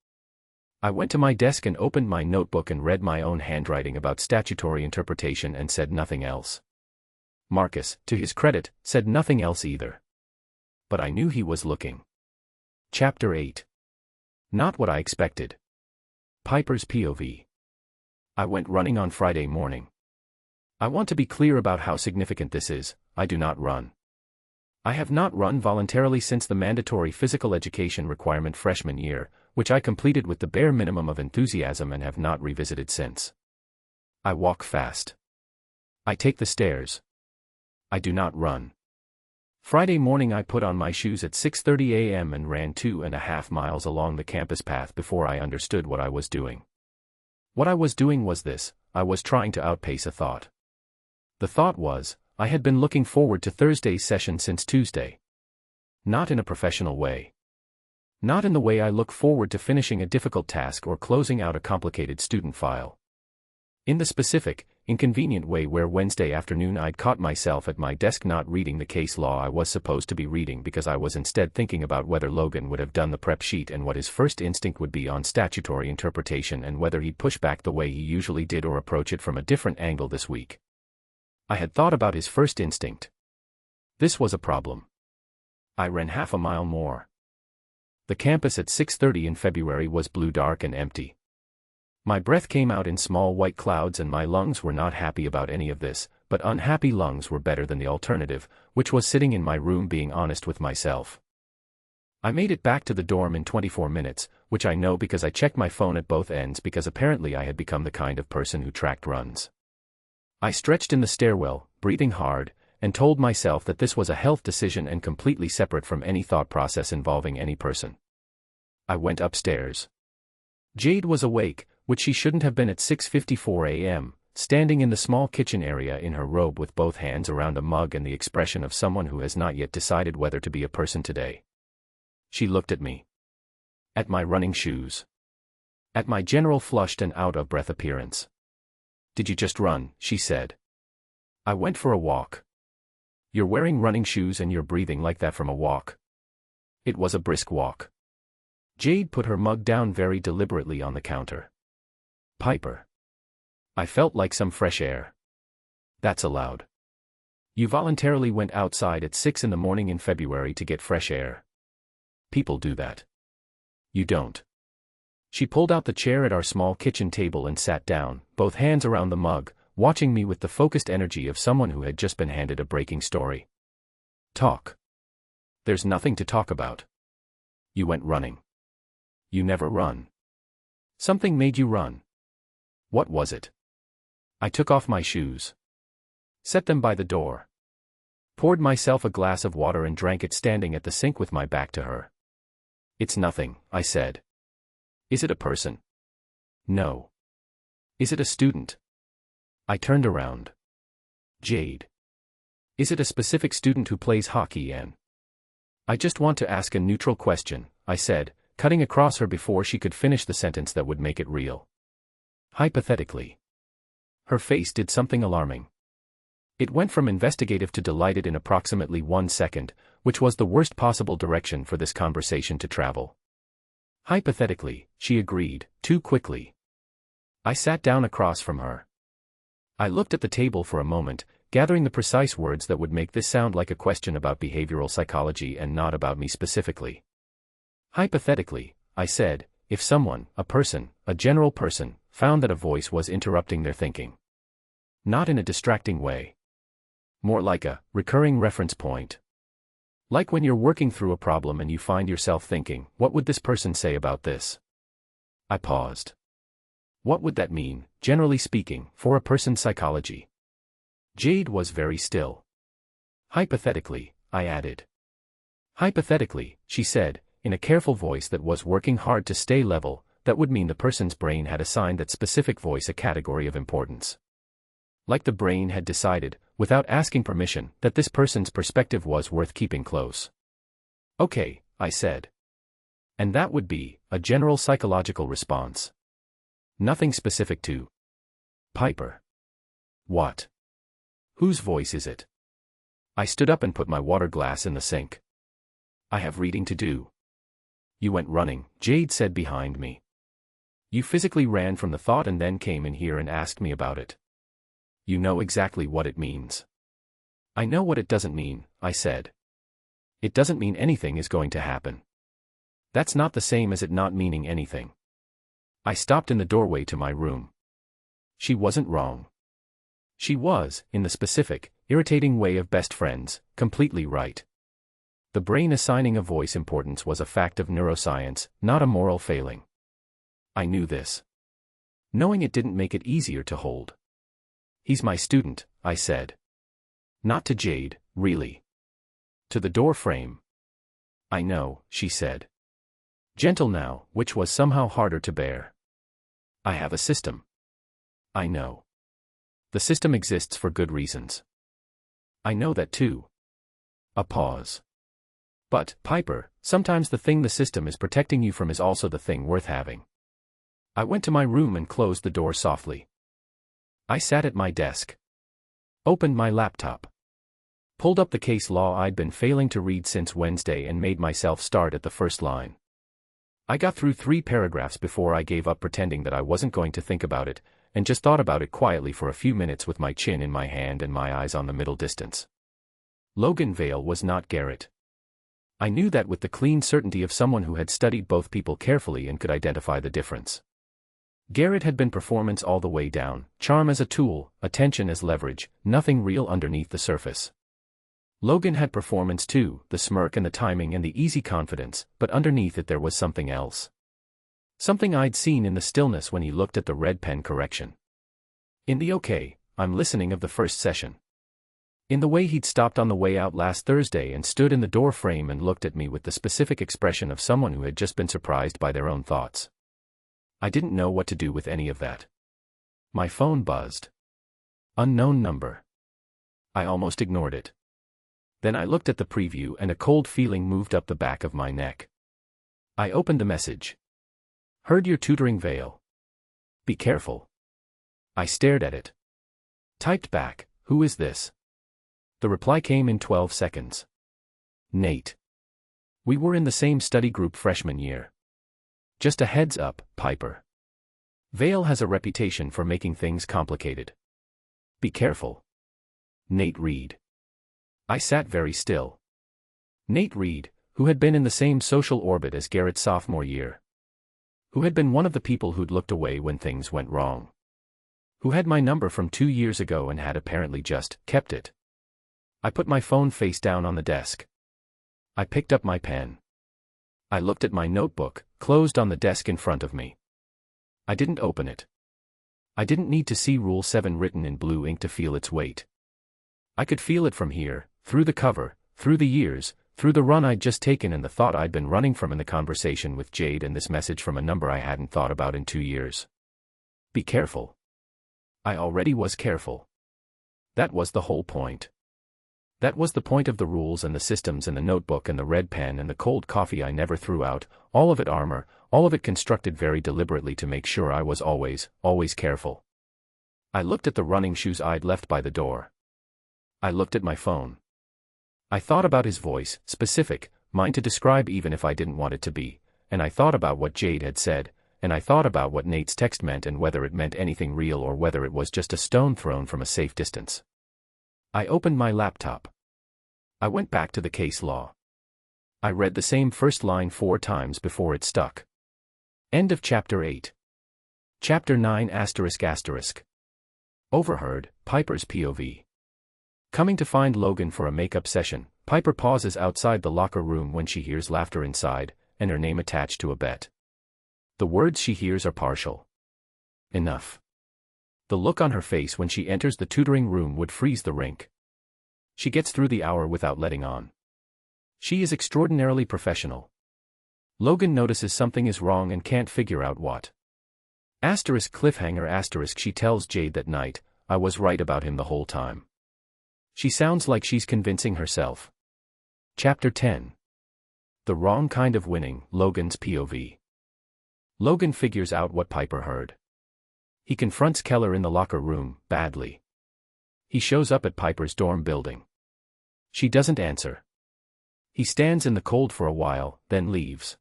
I went to my desk and opened my notebook and read my own handwriting about statutory interpretation and said nothing else. Marcus, to his credit, said nothing else either. But I knew he was looking. Chapter 8. Not what I expected. Piper's POV. I went running on Friday morning. I want to be clear about how significant this is. I do not run. I have not run voluntarily since the mandatory physical education requirement freshman year, which I completed with the bare minimum of enthusiasm and have not revisited since. I walk fast. I take the stairs. I do not run. Friday morning I put on my shoes at 6:30 a.m. and ran 2.5 miles along the campus path before I understood what I was doing. What I was doing was this: I was trying to outpace a thought. The thought was, I had been looking forward to Thursday's session since Tuesday. Not in a professional way. Not in the way I look forward to finishing a difficult task or closing out a complicated student file. In the specific, inconvenient way where Wednesday afternoon I'd caught myself at my desk not reading the case law I was supposed to be reading because I was instead thinking about whether Logan would have done the prep sheet and what his first instinct would be on statutory interpretation and whether he'd push back the way he usually did or approach it from a different angle this week. I had thought about his first instinct. This was a problem. I ran half a mile more. The campus at 6:30 in February was blue dark and empty. My breath came out in small white clouds and my lungs were not happy about any of this, but unhappy lungs were better than the alternative, which was sitting in my room being honest with myself. I made it back to the dorm in 24 minutes, which I know because I checked my phone at both ends because apparently I had become the kind of person who tracked runs. I stretched in the stairwell, breathing hard, and told myself that this was a health decision and completely separate from any thought process involving any person. I went upstairs. Jade was awake, which she shouldn't have been at 6:54 a.m., standing in the small kitchen area in her robe with both hands around a mug and the expression of someone who has not yet decided whether to be a person today. She looked at me. At my running shoes. At my general flushed and out-of-breath appearance. "Did you just run?" she said. "I went for a walk." "You're wearing running shoes and you're breathing like that from a walk." It was a brisk walk. Jade put her mug down very deliberately on the counter. "Piper." I felt like some fresh air. "That's allowed. You voluntarily went outside at 6 in the morning in February to get fresh air. People do that. You don't." She pulled out the chair at our small kitchen table and sat down, both hands around the mug, watching me with the focused energy of someone who had just been handed a breaking story. Talk. There's nothing to talk about. You went running. You never run. Something made you run. What was it? I took off my shoes. Set them by the door. Poured myself a glass of water and drank it standing at the sink with my back to her. It's nothing, I said. Is it a person? No. Is it a student? I turned around. Jade. Is it a specific student who plays hockey, Anne? I just want to ask a neutral question, I said, cutting across her before she could finish the sentence that would make it real. Hypothetically. Her face did something alarming. It went from investigative to delighted in approximately 1 second, which was the worst possible direction for this conversation to travel. Hypothetically, she agreed, too quickly. I sat down across from her. I looked at the table for a moment, gathering the precise words that would make this sound like a question about behavioral psychology and not about me specifically. Hypothetically, I said, if someone, a person, a general person, found that a voice was interrupting their thinking. Not in a distracting way. More like a recurring reference point. Like when you're working through a problem and you find yourself thinking, what would this person say about this? I paused. What would that mean, generally speaking, for a person's psychology? Jade was very still. Hypothetically, I added. Hypothetically, she said, in a careful voice that was working hard to stay level, that would mean the person's brain had assigned that specific voice a category of importance. Like the brain had decided, without asking permission, that this person's perspective was worth keeping close. Okay, I said. And that would be a general psychological response. Nothing specific to Piper. What? Whose voice is it? I stood up and put my water glass in the sink. I have reading to do. You went running, Jade said behind me. You physically ran from the thought and then came in here and asked me about it. You know exactly what it means. I know what it doesn't mean, I said. It doesn't mean anything is going to happen. That's not the same as it not meaning anything. I stopped in the doorway to my room. She wasn't wrong. She was, in the specific, irritating way of best friends, completely right. The brain assigning a voice importance was a fact of neuroscience, not a moral failing. I knew this. Knowing it didn't make it easier to hold. He's my student, I said. Not to Jade, really. To the door frame. I know, she said. Gentle now, which was somehow harder to bear. I have a system. I know. The system exists for good reasons. I know that too. A pause. But, Piper, sometimes the thing the system is protecting you from is also the thing worth having. I went to my room and closed the door softly. I sat at my desk. Opened my laptop. Pulled up the case law I'd been failing to read since Wednesday and made myself start at the first line. I got through 3 paragraphs before I gave up pretending that I wasn't going to think about it, and just thought about it quietly for a few minutes with my chin in my hand and my eyes on the middle distance. Logan Vale was not Garrett. I knew that with the clean certainty of someone who had studied both people carefully and could identify the difference. Garrett had been performance all the way down, charm as a tool, attention as leverage, nothing real underneath the surface. Logan had performance too, the smirk and the timing and the easy confidence, but underneath it there was something else. Something I'd seen in the stillness when he looked at the red pen correction. In the okay, I'm listening of the first session. In the way he'd stopped on the way out last Thursday and stood in the door frame and looked at me with the specific expression of someone who had just been surprised by their own thoughts. I didn't know what to do with any of that. My phone buzzed. Unknown number. I almost ignored it. Then I looked at the preview and a cold feeling moved up the back of my neck. I opened the message. Heard you're tutoring Vale. Be careful. I stared at it. Typed back, who is this? The reply came in 12 seconds. Nate. We were in the same study group freshman year. Just a heads up, Piper. Vale has a reputation for making things complicated. Be careful. Nate Reed. I sat very still. Nate Reed, who had been in the same social orbit as Garrett's sophomore year. Who had been one of the people who'd looked away when things went wrong. Who had my number from 2 years ago and had apparently just kept it. I put my phone face down on the desk. I picked up my pen. I looked at my notebook, closed on the desk in front of me. I didn't open it. I didn't need to see Rule 7 written in blue ink to feel its weight. I could feel it from here, through the cover, through the years, through the run I'd just taken and the thought I'd been running from in the conversation with Jade and this message from a number I hadn't thought about in 2 years. Be careful. I already was careful. That was the whole point. That was the point of the rules and the systems and the notebook and the red pen and the cold coffee I never threw out, all of it armor, all of it constructed very deliberately to make sure I was always careful. I looked at the running shoes I'd left by the door. I looked at my phone. I thought about his voice, specific, mine to describe even if I didn't want it to be, and I thought about what Jade had said, and I thought about what Nate's text meant and whether it meant anything real or whether it was just a stone thrown from a safe distance. I opened my laptop. I went back to the case law. I read the same first line 4 times before it stuck. End of Chapter 8. Chapter 9 ***. Overheard, Piper's POV. Coming to find Logan for a makeup session, Piper pauses outside the locker room when she hears laughter inside, and her name attached to a bet. The words she hears are partial. Enough. The look on her face when she enters the tutoring room would freeze the rink. She gets through the hour without letting on. She is extraordinarily professional. Logan notices something is wrong and can't figure out what. *cliffhanger** she tells Jade that night, I was right about him the whole time. She sounds like she's convincing herself. Chapter 10. The wrong kind of winning, Logan's POV. Logan figures out what Piper heard. He confronts Keller in the locker room, badly. He shows up at Piper's dorm building. She doesn't answer. He stands in the cold for a while, then leaves.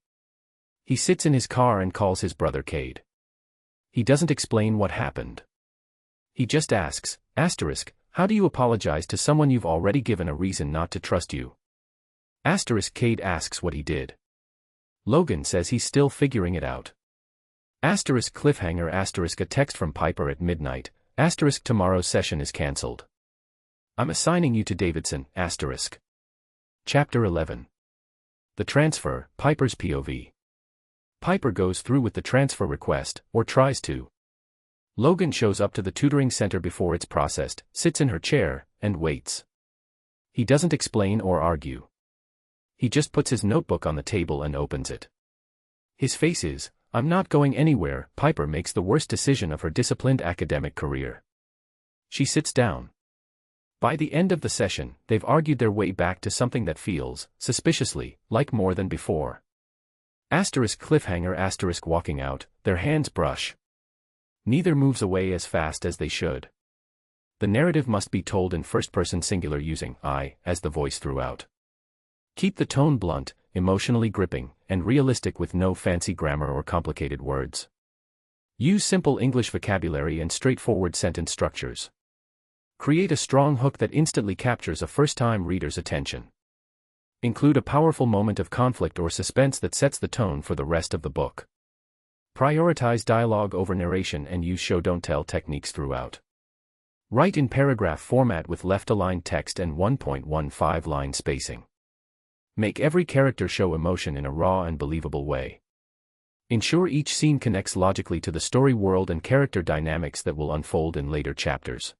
He sits in his car and calls his brother Cade. He doesn't explain what happened. He just asks, how do you apologize to someone you've already given a reason not to trust you? Cade asks what he did. Logan says he's still figuring it out. *cliffhanger** a text from Piper at midnight, tomorrow's session is cancelled. I'm assigning you to Davidson, Chapter 11. The transfer, Piper's POV. Piper goes through with the transfer request, or tries to. Logan shows up to the tutoring center before it's processed, sits in her chair, and waits. He doesn't explain or argue. He just puts his notebook on the table and opens it. His face is, I'm not going anywhere. Piper makes the worst decision of her disciplined academic career. She sits down. By the end of the session, they've argued their way back to something that feels, suspiciously, like more than before. *cliffhanger** walking out, their hands brush. Neither moves away as fast as they should. The narrative must be told in first-person singular using I as the voice throughout. Keep the tone blunt, emotionally gripping, and realistic with no fancy grammar or complicated words. Use simple English vocabulary and straightforward sentence structures. Create a strong hook that instantly captures a first-time reader's attention. Include a powerful moment of conflict or suspense that sets the tone for the rest of the book. Prioritize dialogue over narration and use show-don't-tell techniques throughout. Write in paragraph format with left-aligned text and 1.15 line spacing. Make every character show emotion in a raw and believable way. Ensure each scene connects logically to the story world and character dynamics that will unfold in later chapters.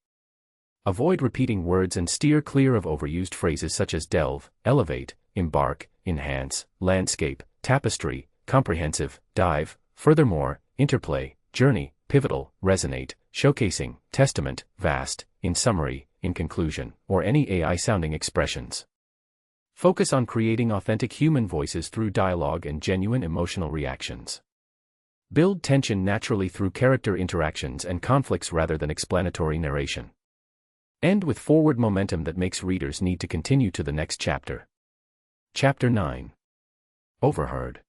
Avoid repeating words and steer clear of overused phrases such as delve, elevate, embark, enhance, landscape, tapestry, comprehensive, dive, furthermore, interplay, journey, pivotal, resonate, showcasing, testament, vast, in summary, in conclusion, or any AI-sounding expressions. Focus on creating authentic human voices through dialogue and genuine emotional reactions. Build tension naturally through character interactions and conflicts rather than explanatory narration. End with forward momentum that makes readers need to continue to the next chapter. Chapter 9. Overheard.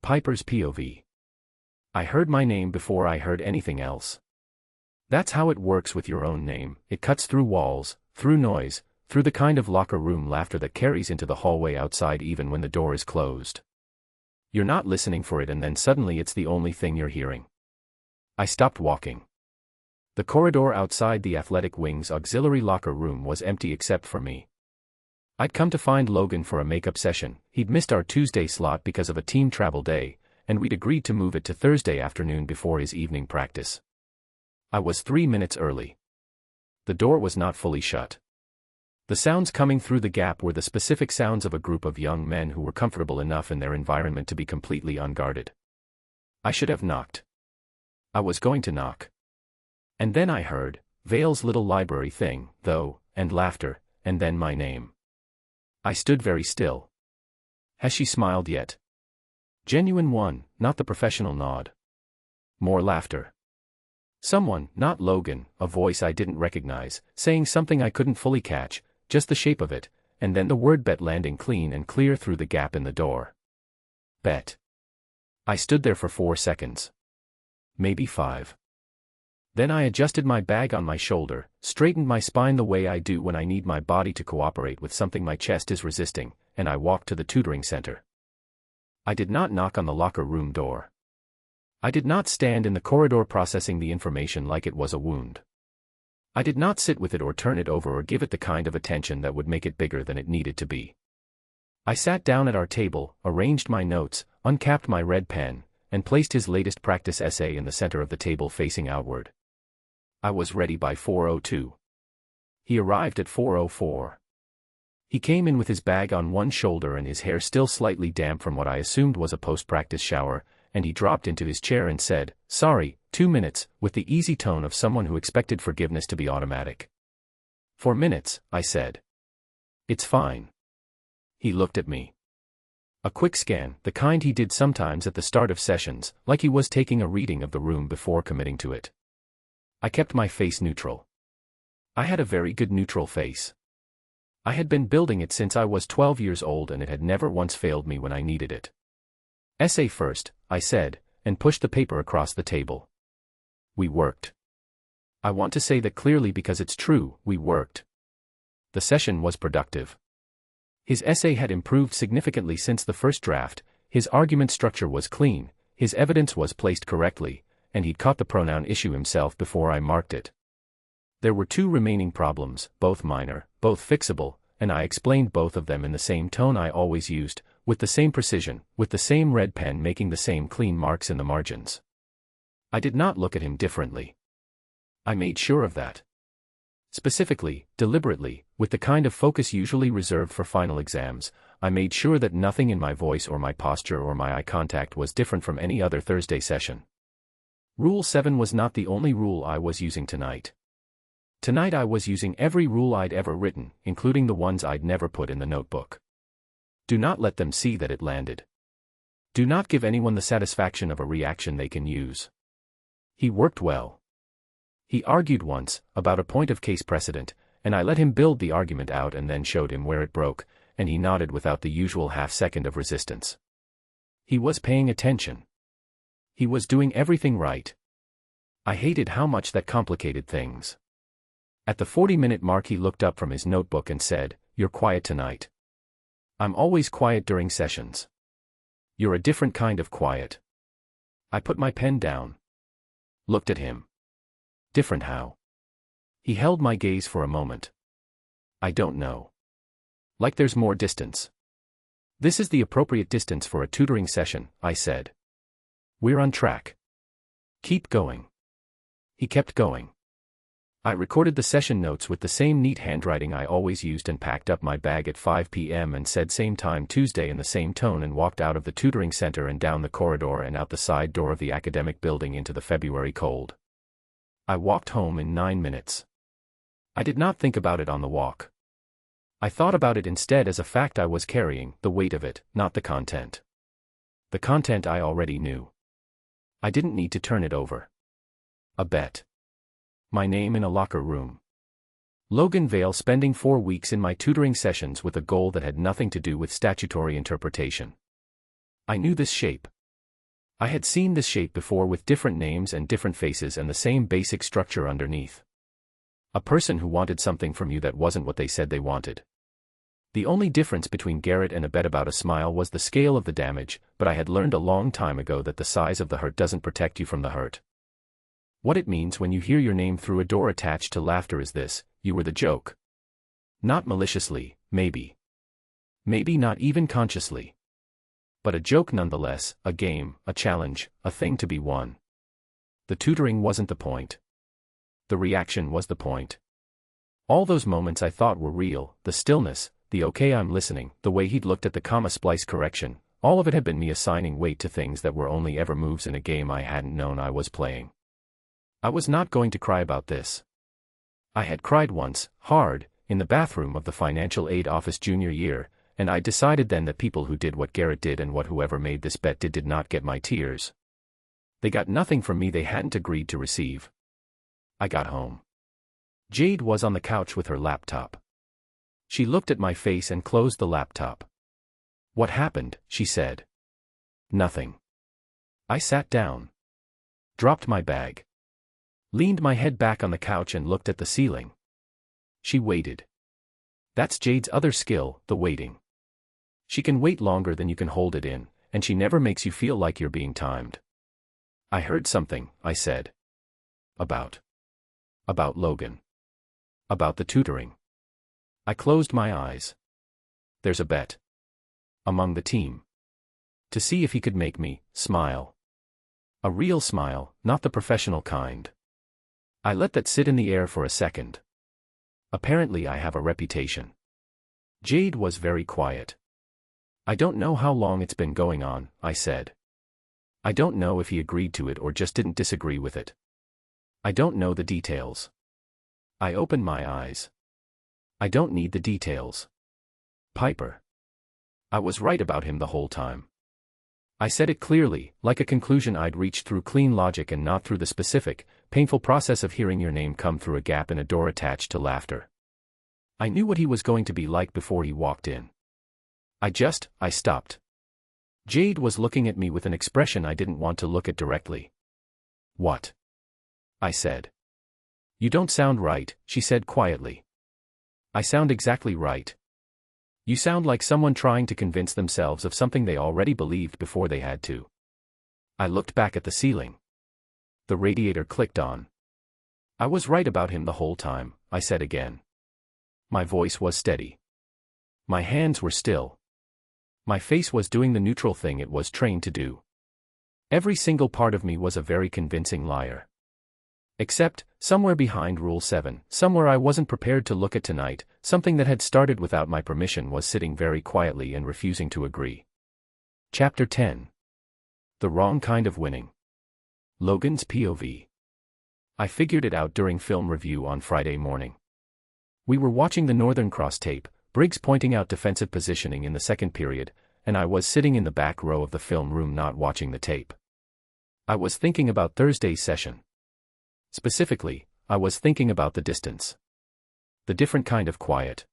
Piper's POV. I heard my name before I heard anything else. That's how it works with your own name. It cuts through walls, through noise, through the kind of locker room laughter that carries into the hallway outside even when the door is closed. You're not listening for it and then suddenly it's the only thing you're hearing. I stopped walking. The corridor outside the athletic wing's auxiliary locker room was empty except for me. I'd come to find Logan for a makeup session. He'd missed our Tuesday slot because of a team travel day, and we'd agreed to move it to Thursday afternoon before his evening practice. I was 3 minutes early. The door was not fully shut. The sounds coming through the gap were the specific sounds of a group of young men who were comfortable enough in their environment to be completely unguarded. I should have knocked. I was going to knock. And then I heard Vale's little library thing, though, and laughter, and then my name. I stood very still. Has she smiled yet? Genuine one, not the professional nod. More laughter. Someone, not Logan, a voice I didn't recognize, saying something I couldn't fully catch, just the shape of it, and then the word bet landing clean and clear through the gap in the door. Bet. I stood there for 4 seconds. Maybe 5. Then I adjusted my bag on my shoulder, straightened my spine the way I do when I need my body to cooperate with something my chest is resisting, and I walked to the tutoring center. I did not knock on the locker room door. I did not stand in the corridor processing the information like it was a wound. I did not sit with it or turn it over or give it the kind of attention that would make it bigger than it needed to be. I sat down at our table, arranged my notes, uncapped my red pen, and placed his latest practice essay in the center of the table facing outward. I was ready by 4:02. He arrived at 4:04. He came in with his bag on one shoulder and his hair still slightly damp from what I assumed was a post-practice shower, and he dropped into his chair and said, "Sorry, 2 minutes," with the easy tone of someone who expected forgiveness to be automatic. 4 minutes, I said. It's fine. He looked at me. A quick scan, the kind he did sometimes at the start of sessions, like he was taking a reading of the room before committing to it. I kept my face neutral. I had a very good neutral face. I had been building it since I was 12 years old and it had never once failed me when I needed it. Essay first, I said, and pushed the paper across the table. We worked. I want to say that clearly because it's true, we worked. The session was productive. His essay had improved significantly since the first draft, his argument structure was clean, his evidence was placed correctly, and he'd caught the pronoun issue himself before I marked it. There were 2 remaining problems, both minor, both fixable, and I explained both of them in the same tone I always used, with the same precision, with the same red pen making the same clean marks in the margins. I did not look at him differently. I made sure of that. Specifically, deliberately, with the kind of focus usually reserved for final exams, I made sure that nothing in my voice or my posture or my eye contact was different from any other Thursday session. Rule 7 was not the only rule I was using tonight. Tonight I was using every rule I'd ever written, including the ones I'd never put in the notebook. Do not let them see that it landed. Do not give anyone the satisfaction of a reaction they can use. He worked well. He argued once, about a point of case precedent, and I let him build the argument out and then showed him where it broke, and he nodded without the usual half-second of resistance. He was paying attention. He was doing everything right. I hated how much that complicated things. At the 40-minute mark he looked up from his notebook and said, "You're quiet tonight." I'm always quiet during sessions. You're a different kind of quiet. I put my pen down. Looked at him. Different how? He held my gaze for a moment. I don't know. Like there's more distance. This is the appropriate distance for a tutoring session, I said. We're on track. Keep going. He kept going. I recorded the session notes with the same neat handwriting I always used and packed up my bag at 5 p.m. and said same time Tuesday in the same tone and walked out of the tutoring center and down the corridor and out the side door of the academic building into the February cold. I walked home in 9 minutes. I did not think about it on the walk. I thought about it instead as a fact I was carrying, the weight of it, not the content. The content I already knew. I didn't need to turn it over. A bet. My name in a locker room. Logan Vale spending 4 weeks in my tutoring sessions with a goal that had nothing to do with statutory interpretation. I knew this shape. I had seen this shape before with different names and different faces and the same basic structure underneath. A person who wanted something from you that wasn't what they said they wanted. The only difference between Garrett and a bet about a smile was the scale of the damage, but I had learned a long time ago that the size of the hurt doesn't protect you from the hurt. What it means when you hear your name through a door attached to laughter is this: you were the joke. Not maliciously, maybe. Maybe not even consciously. But a joke nonetheless, a game, a challenge, a thing to be won. The tutoring wasn't the point. The reaction was the point. All those moments I thought were real, the stillness, the okay I'm listening, the way he'd looked at the comma splice correction, all of it had been me assigning weight to things that were only ever moves in a game I hadn't known I was playing. I was not going to cry about this. I had cried once, hard, in the bathroom of the financial aid office junior year, and I decided then that people who did what Garrett did and what whoever made this bet did not get my tears. They got nothing from me they hadn't agreed to receive. I got home. Jade was on the couch with her laptop. She looked at my face and closed the laptop. "What happened?" she said. "Nothing." I sat down. Dropped my bag. Leaned my head back on the couch and looked at the ceiling. She waited. That's Jade's other skill, the waiting. She can wait longer than you can hold it in, and she never makes you feel like you're being timed. "I heard something," I said. About Logan. About the tutoring. I closed my eyes. There's a bet. Among the team. To see if he could make me smile. A real smile, not the professional kind. I let that sit in the air for a second. Apparently I have a reputation. Jade was very quiet. "I don't know how long it's been going on," I said. "I don't know if he agreed to it or just didn't disagree with it. I don't know the details." I opened my eyes. I don't need the details. Piper. I was right about him the whole time. I said it clearly, like a conclusion I'd reached through clean logic and not through the specific, painful process of hearing your name come through a gap in a door attached to laughter. I knew what he was going to be like before he walked in. I stopped. Jade was looking at me with an expression I didn't want to look at directly. "What?" I said. "You don't sound right," she said quietly. "I sound exactly right. You sound like someone trying to convince themselves of something they already believed before they had to." I looked back at the ceiling. The radiator clicked on. "I was right about him the whole time," I said again. My voice was steady. My hands were still. My face was doing the neutral thing it was trained to do. Every single part of me was a very convincing liar. Except, somewhere behind Rule 7, somewhere I wasn't prepared to look at tonight, something that had started without my permission was sitting very quietly and refusing to agree. Chapter 10. The Wrong Kind of Winning. Logan's POV. I figured it out during film review on Friday morning. We were watching the Northern Cross tape, Briggs pointing out defensive positioning in the second period, and I was sitting in the back row of the film room not watching the tape. I was thinking about Thursday's session. Specifically, I was thinking about the distance. The different kind of quiet.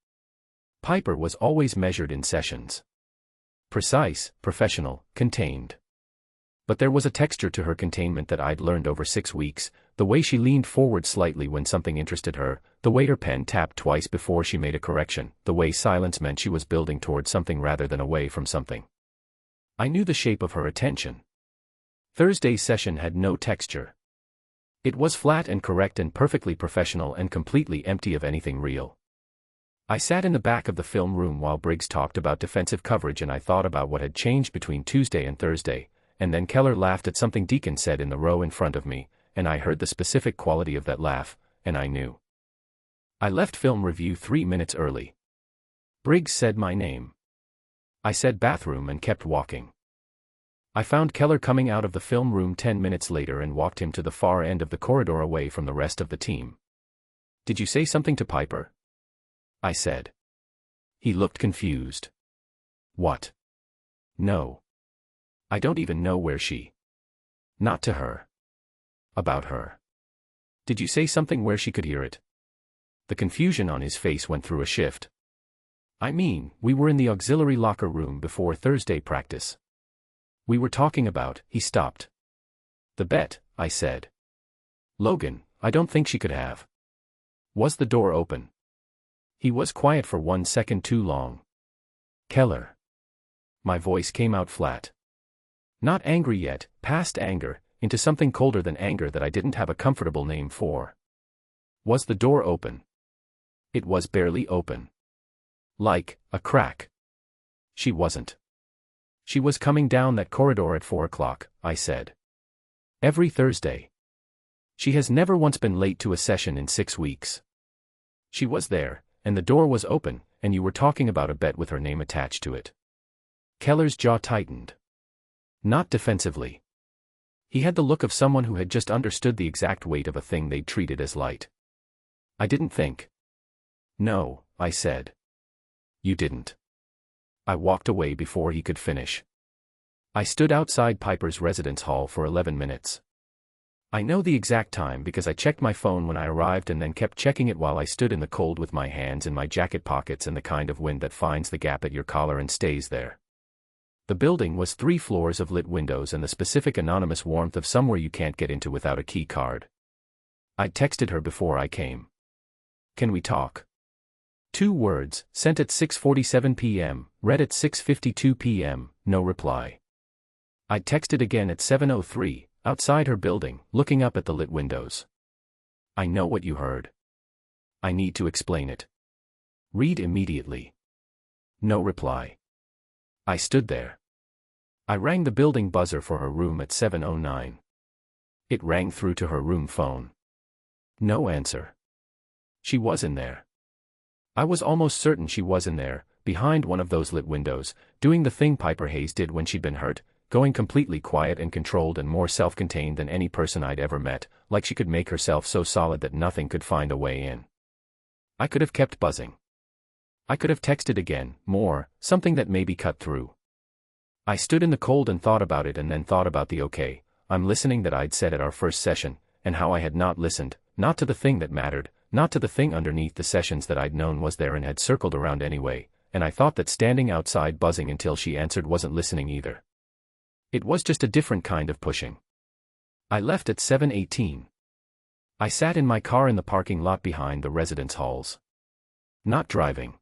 Piper was always measured in sessions. Precise, professional, contained. But there was a texture to her containment that I'd learned over 6 weeks, the way she leaned forward slightly when something interested her, the way her pen tapped twice before she made a correction, the way silence meant she was building toward something rather than away from something. I knew the shape of her attention. Thursday's session had no texture. It was flat and correct and perfectly professional and completely empty of anything real. I sat in the back of the film room while Briggs talked about defensive coverage and I thought about what had changed between Tuesday and Thursday, and then Keller laughed at something Deacon said in the row in front of me, and I heard the specific quality of that laugh, and I knew. I left film review 3 minutes early. Briggs said my name. I said bathroom and kept walking. I found Keller coming out of the film room 10 minutes later and walked him to the far end of the corridor away from the rest of the team. "Did you say something to Piper?" I said. He looked confused. "What?" "No. I don't even know where she." "Not to her." "About her." "Did you say something where she could hear it?" The confusion on his face went through a shift. "I mean, we were in the auxiliary locker room before Thursday practice. We were talking about," he stopped. "The bet," I said. "Logan, I don't think she could have." "Was the door open?" He was quiet for 1 second too long. Keller. My voice came out flat. Not angry yet, past anger, into something colder than anger that I didn't have a comfortable name for. Was the door open? It was barely open. Like a crack. She wasn't. She was coming down that corridor at 4 o'clock, I said. Every Thursday. She has never once been late to a session in 6 weeks. She was there, and the door was open, and you were talking about a bet with her name attached to it. Keller's jaw tightened. Not defensively. He had the look of someone who had just understood the exact weight of a thing they'd treated as light. I didn't think. No, I said. You didn't. I walked away before he could finish. I stood outside Piper's residence hall for 11 minutes. I know the exact time because I checked my phone when I arrived and then kept checking it while I stood in the cold with my hands in my jacket pockets and the kind of wind that finds the gap at your collar and stays there. The building was 3 floors of lit windows and the specific anonymous warmth of somewhere you can't get into without a key card. I'd texted her before I came. Can we talk? 2 words, sent at 6:47 p.m., read at 6:52 p.m., no reply. I texted again at 7:03, outside her building, looking up at the lit windows. I know what you heard. I need to explain it. Read immediately. No reply. I stood there. I rang the building buzzer for her room at 7:09. It rang through to her room phone. No answer. She was in there. I was almost certain she was in there, behind one of those lit windows, doing the thing Piper Hayes did when she'd been hurt, going completely quiet and controlled and more self-contained than any person I'd ever met, like she could make herself so solid that nothing could find a way in. I could have kept buzzing. I could have texted again, more, something that maybe cut through. I stood in the cold and thought about it and then thought about the okay, I'm listening that I'd said at our first session, and how I had not listened, not to the thing that mattered, not to the thing underneath the sessions that I'd known was there and had circled around anyway, and I thought that standing outside buzzing until she answered wasn't listening either. It was just a different kind of pushing. I left at 7:18. I sat in my car in the parking lot behind the residence halls. Not driving.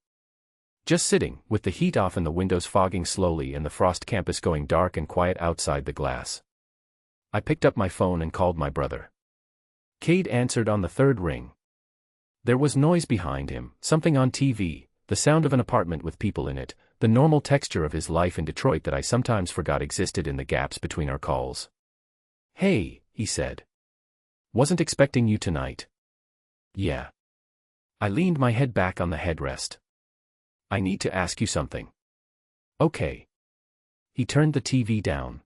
Just sitting, with the heat off and the windows fogging slowly and the frost campus going dark and quiet outside the glass. I picked up my phone and called my brother. Cade answered on the 3rd ring. There was noise behind him, something on TV, the sound of an apartment with people in it, the normal texture of his life in Detroit that I sometimes forgot existed in the gaps between our calls. Hey, he said. Wasn't expecting you tonight. Yeah. I leaned my head back on the headrest. I need to ask you something. Okay. He turned the TV down.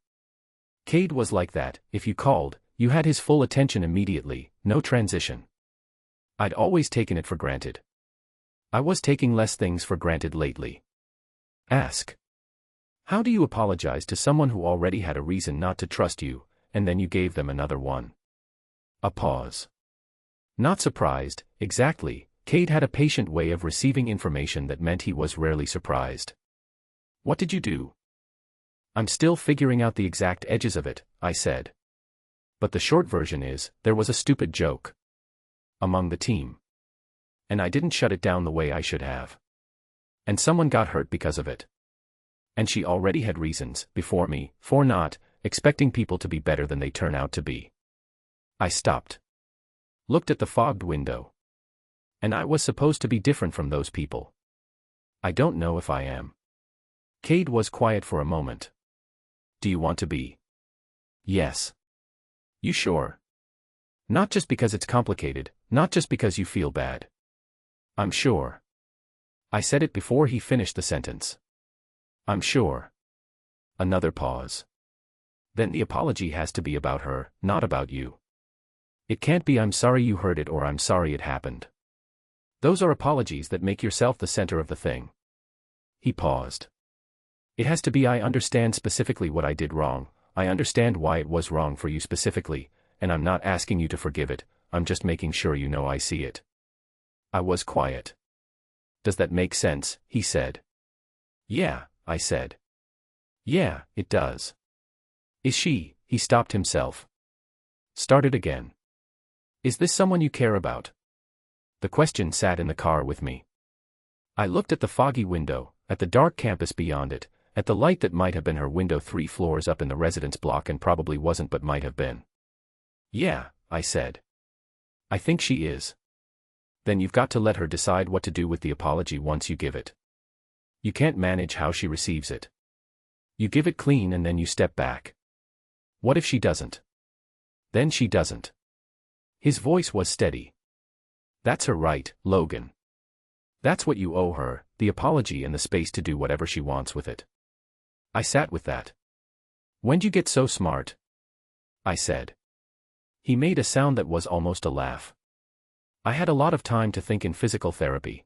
Cade was like that, if you called, you had his full attention immediately, no transition. I'd always taken it for granted. I was taking less things for granted lately. Ask. How do you apologize to someone who already had a reason not to trust you, and then you gave them another one? A pause. Not surprised, exactly. Cade had a patient way of receiving information that meant he was rarely surprised. What did you do? I'm still figuring out the exact edges of it, I said. But the short version is, there was a stupid joke. Among the team. And I didn't shut it down the way I should have. And someone got hurt because of it. And she already had reasons, before me, for not expecting people to be better than they turn out to be. I stopped. Looked at the fogged window. And I was supposed to be different from those people. I don't know if I am. Cade was quiet for a moment. Do you want to be? Yes. You sure? Not just because it's complicated, not just because you feel bad. I'm sure. I said it before he finished the sentence. I'm sure. Another pause. Then the apology has to be about her, not about you. It can't be I'm sorry you heard it or I'm sorry it happened. Those are apologies that make yourself the center of the thing. He paused. It has to be I understand specifically what I did wrong, I understand why it was wrong for you specifically, and I'm not asking you to forgive it, I'm just making sure you know I see it. I was quiet. Does that make sense? He said. Yeah, I said. Yeah, it does. Is she? He stopped himself. Started again. Is this someone you care about? The question sat in the car with me. I looked at the foggy window, at the dark campus beyond it, at the light that might have been her window 3 floors up in the residence block and probably wasn't but might have been. "Yeah," I said. "I think she is." "Then you've got to let her decide what to do with the apology once you give it. You can't manage how she receives it. You give it clean and then you step back. What if she doesn't? Then she doesn't." His voice was steady. "That's her right, Logan. That's what you owe her, the apology and the space to do whatever she wants with it." I sat with that. "When'd you get so smart?" I said. He made a sound that was almost a laugh. "I had a lot of time to think in physical therapy."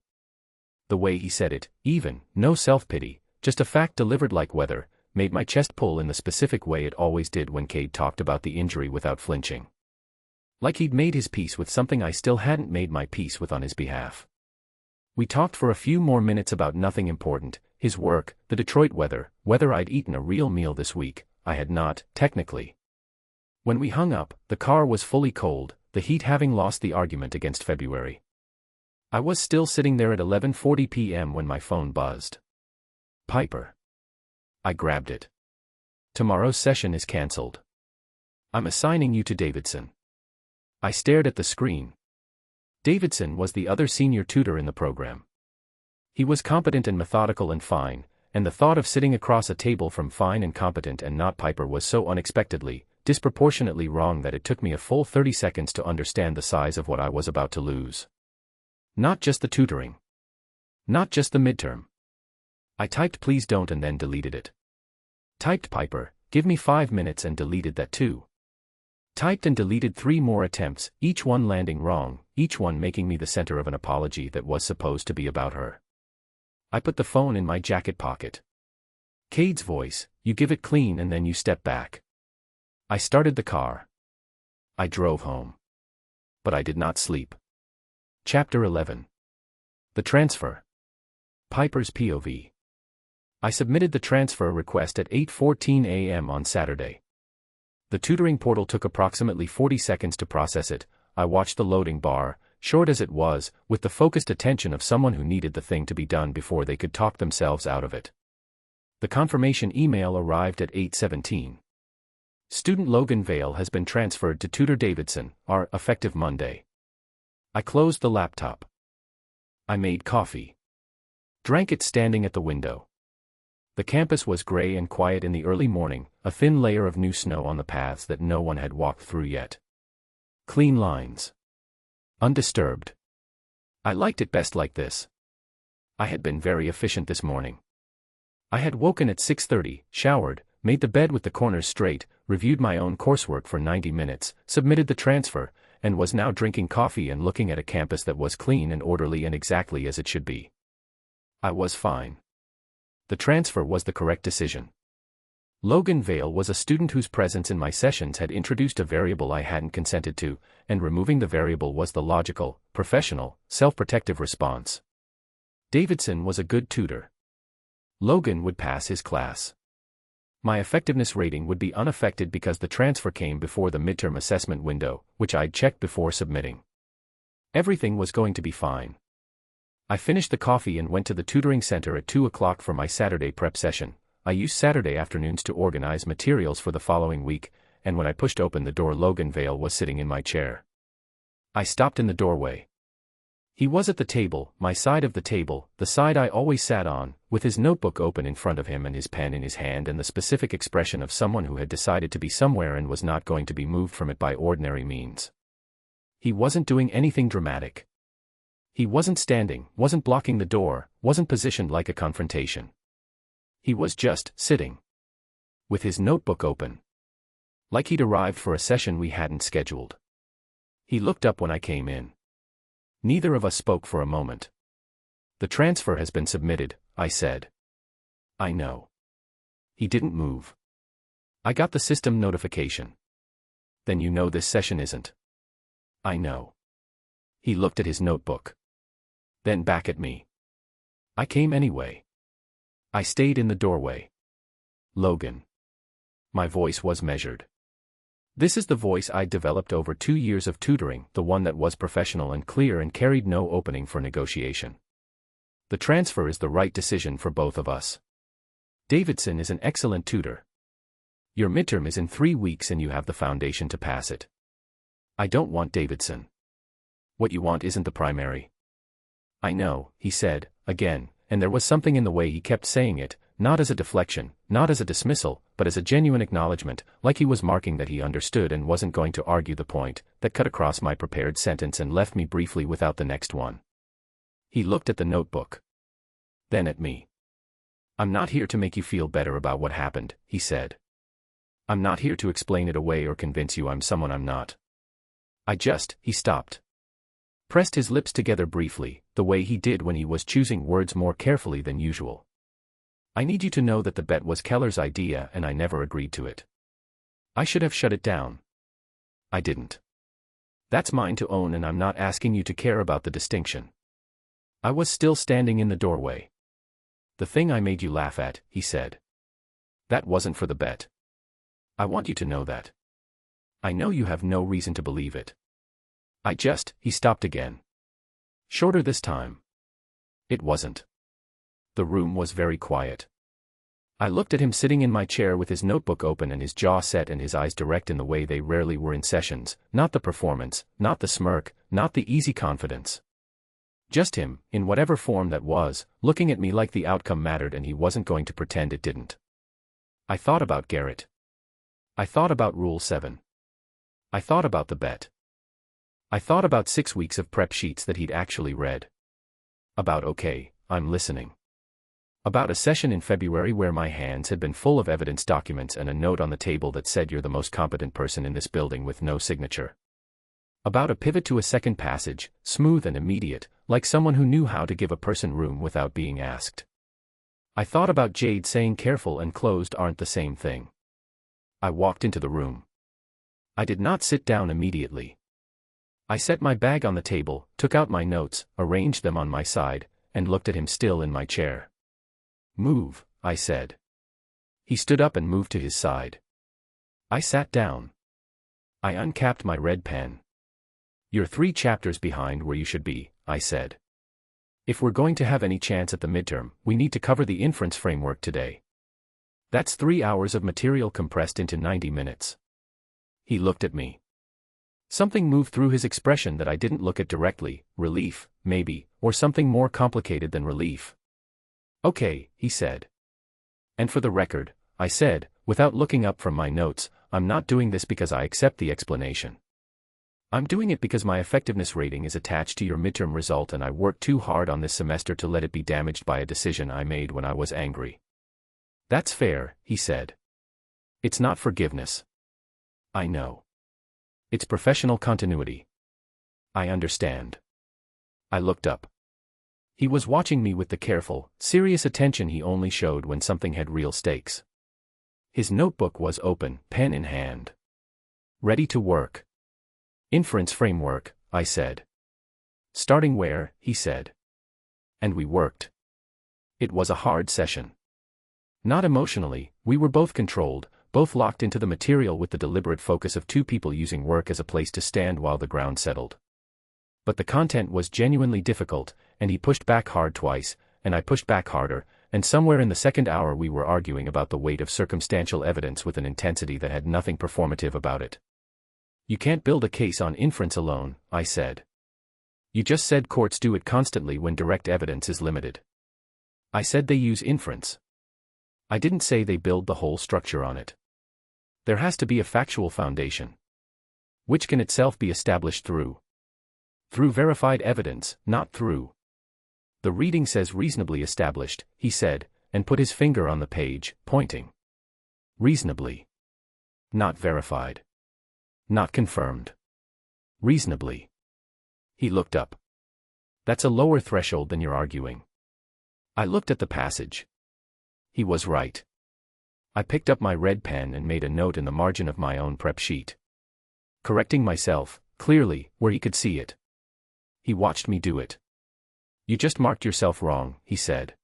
The way he said it, even, no self-pity, just a fact delivered like weather, made my chest pull in the specific way it always did when Cade talked about the injury without flinching. Like he'd made his peace with something I still hadn't made my peace with on his behalf. We talked for a few more minutes about nothing important, his work, the Detroit weather, whether I'd eaten a real meal this week. I had not, technically. When we hung up, the car was fully cold, the heat having lost the argument against February. I was still sitting there at 11:40 p.m. when my phone buzzed. "Piper." I grabbed it. "Tomorrow's session is cancelled. I'm assigning you to Davidson." I stared at the screen. Davidson was the other senior tutor in the program. He was competent and methodical and fine, and the thought of sitting across a table from fine and competent and not Piper was so unexpectedly, disproportionately wrong that it took me a full 30 seconds to understand the size of what I was about to lose. Not just the tutoring. Not just the midterm. I typed "please don't" and then deleted it. Typed "Piper, give me 5 minutes" and deleted that too. Typed and deleted 3 more attempts, each one landing wrong, each one making me the center of an apology that was supposed to be about her. I put the phone in my jacket pocket. Cade's voice, "You give it clean and then you step back." I started the car. I drove home. But I did not sleep. Chapter 11. The transfer. Piper's POV. I submitted the transfer request at 8:14 a.m. on Saturday. The tutoring portal took approximately 40 seconds to process it. I watched the loading bar, short as it was, with the focused attention of someone who needed the thing to be done before they could talk themselves out of it. The confirmation email arrived at 8:17. Student Logan Vale has been transferred to Tutor Davidson, are effective Monday. I closed the laptop. I made coffee. Drank it standing at the window. The campus was gray and quiet in the early morning, a thin layer of new snow on the paths that no one had walked through yet. Clean lines. Undisturbed. I liked it best like this. I had been very efficient this morning. I had woken at 6:30, showered, made the bed with the corners straight, reviewed my own coursework for 90 minutes, submitted the transfer, and was now drinking coffee and looking at a campus that was clean and orderly and exactly as it should be. I was fine. The transfer was the correct decision. Logan Vale was a student whose presence in my sessions had introduced a variable I hadn't consented to, and removing the variable was the logical, professional, self-protective response. Davidson was a good tutor. Logan would pass his class. My effectiveness rating would be unaffected because the transfer came before the midterm assessment window, which I'd checked before submitting. Everything was going to be fine. I finished the coffee and went to the tutoring center at 2 o'clock for my Saturday prep session. I used Saturday afternoons to organize materials for the following week, and when I pushed open the door, Logan Vale was sitting in my chair. I stopped in the doorway. He was at the table, my side of the table, the side I always sat on, with his notebook open in front of him and his pen in his hand and the specific expression of someone who had decided to be somewhere and was not going to be moved from it by ordinary means. He wasn't doing anything dramatic. He wasn't standing, wasn't blocking the door, wasn't positioned like a confrontation. He was just sitting. With his notebook open. Like he'd arrived for a session we hadn't scheduled. He looked up when I came in. Neither of us spoke for a moment. "The transfer has been submitted," I said. "I know." He didn't move. "I got the system notification." "Then you know this session isn't." "I know." He looked at his notebook. Then back at me. "I came anyway." I stayed in the doorway. "Logan." My voice was measured. This is the voice I'd developed over 2 years of tutoring, the one that was professional and clear and carried no opening for negotiation. The transfer is the right decision for both of us. Davidson is an excellent tutor. Your midterm is in 3 weeks and you have the foundation to pass it. I don't want Davidson. What you want isn't the primary. I know, he said, again, and there was something in the way he kept saying it, not as a deflection, not as a dismissal, but as a genuine acknowledgement, like he was marking that he understood and wasn't going to argue the point, that cut across my prepared sentence and left me briefly without the next one. He looked at the notebook. Then at me. I'm not here to make you feel better about what happened, he said. I'm not here to explain it away or convince you I'm someone I'm not. He stopped. Pressed his lips together briefly, the way he did when he was choosing words more carefully than usual. I need you to know that the bet was Keller's idea and I never agreed to it. I should have shut it down. I didn't. That's mine to own and I'm not asking you to care about the distinction. I was still standing in the doorway. The thing I made you laugh at, he said. That wasn't for the bet. I want you to know that. I know you have no reason to believe it. He stopped again. Shorter this time. It wasn't. The room was very quiet. I looked at him sitting in my chair with his notebook open and his jaw set and his eyes direct in the way they rarely were in sessions, not the performance, not the smirk, not the easy confidence. Just him, in whatever form that was, looking at me like the outcome mattered and he wasn't going to pretend it didn't. I thought about Garrett. I thought about Rule 7. I thought about the bet. I thought about 6 weeks of prep sheets that he'd actually read. About okay, I'm listening. About a session in February where my hands had been full of evidence documents and a note on the table that said you're the most competent person in this building with no signature. About a pivot to a second passage, smooth and immediate, like someone who knew how to give a person room without being asked. I thought about Jade saying careful and closed aren't the same thing. I walked into the room. I did not sit down immediately. I set my bag on the table, took out my notes, arranged them on my side, and looked at him still in my chair. Move, I said. He stood up and moved to his side. I sat down. I uncapped my red pen. You're 3 chapters behind where you should be, I said. If we're going to have any chance at the midterm, we need to cover the inference framework today. That's 3 hours of material compressed into 90 minutes. He looked at me. Something moved through his expression that I didn't look at directly, relief, maybe, or something more complicated than relief. Okay, he said. And for the record, I said, without looking up from my notes, I'm not doing this because I accept the explanation. I'm doing it because my effectiveness rating is attached to your midterm result and I worked too hard on this semester to let it be damaged by a decision I made when I was angry. That's fair, he said. It's not forgiveness. I know. It's professional continuity. I understand. I looked up. He was watching me with the careful, serious attention he only showed when something had real stakes. His notebook was open, pen in hand. Ready to work. Inference framework, I said. Starting where, he said. And we worked. It was a hard session. Not emotionally, we were both controlled, both locked into the material with the deliberate focus of 2 people using work as a place to stand while the ground settled. But the content was genuinely difficult, and he pushed back hard twice, and I pushed back harder, and somewhere in the second hour we were arguing about the weight of circumstantial evidence with an intensity that had nothing performative about it. You can't build a case on inference alone, I said. You just said courts do it constantly when direct evidence is limited. I said they use inference. I didn't say they build the whole structure on it. There has to be a factual foundation, which can itself be established through verified evidence, not through. The reading says reasonably established, he said, and put his finger on the page, pointing. Reasonably. Not verified. Not confirmed. Reasonably. He looked up. That's a lower threshold than you're arguing. I looked at the passage. He was right. I picked up my red pen and made a note in the margin of my own prep sheet. Correcting myself, clearly, where he could see it. He watched me do it. You just marked yourself wrong, he said.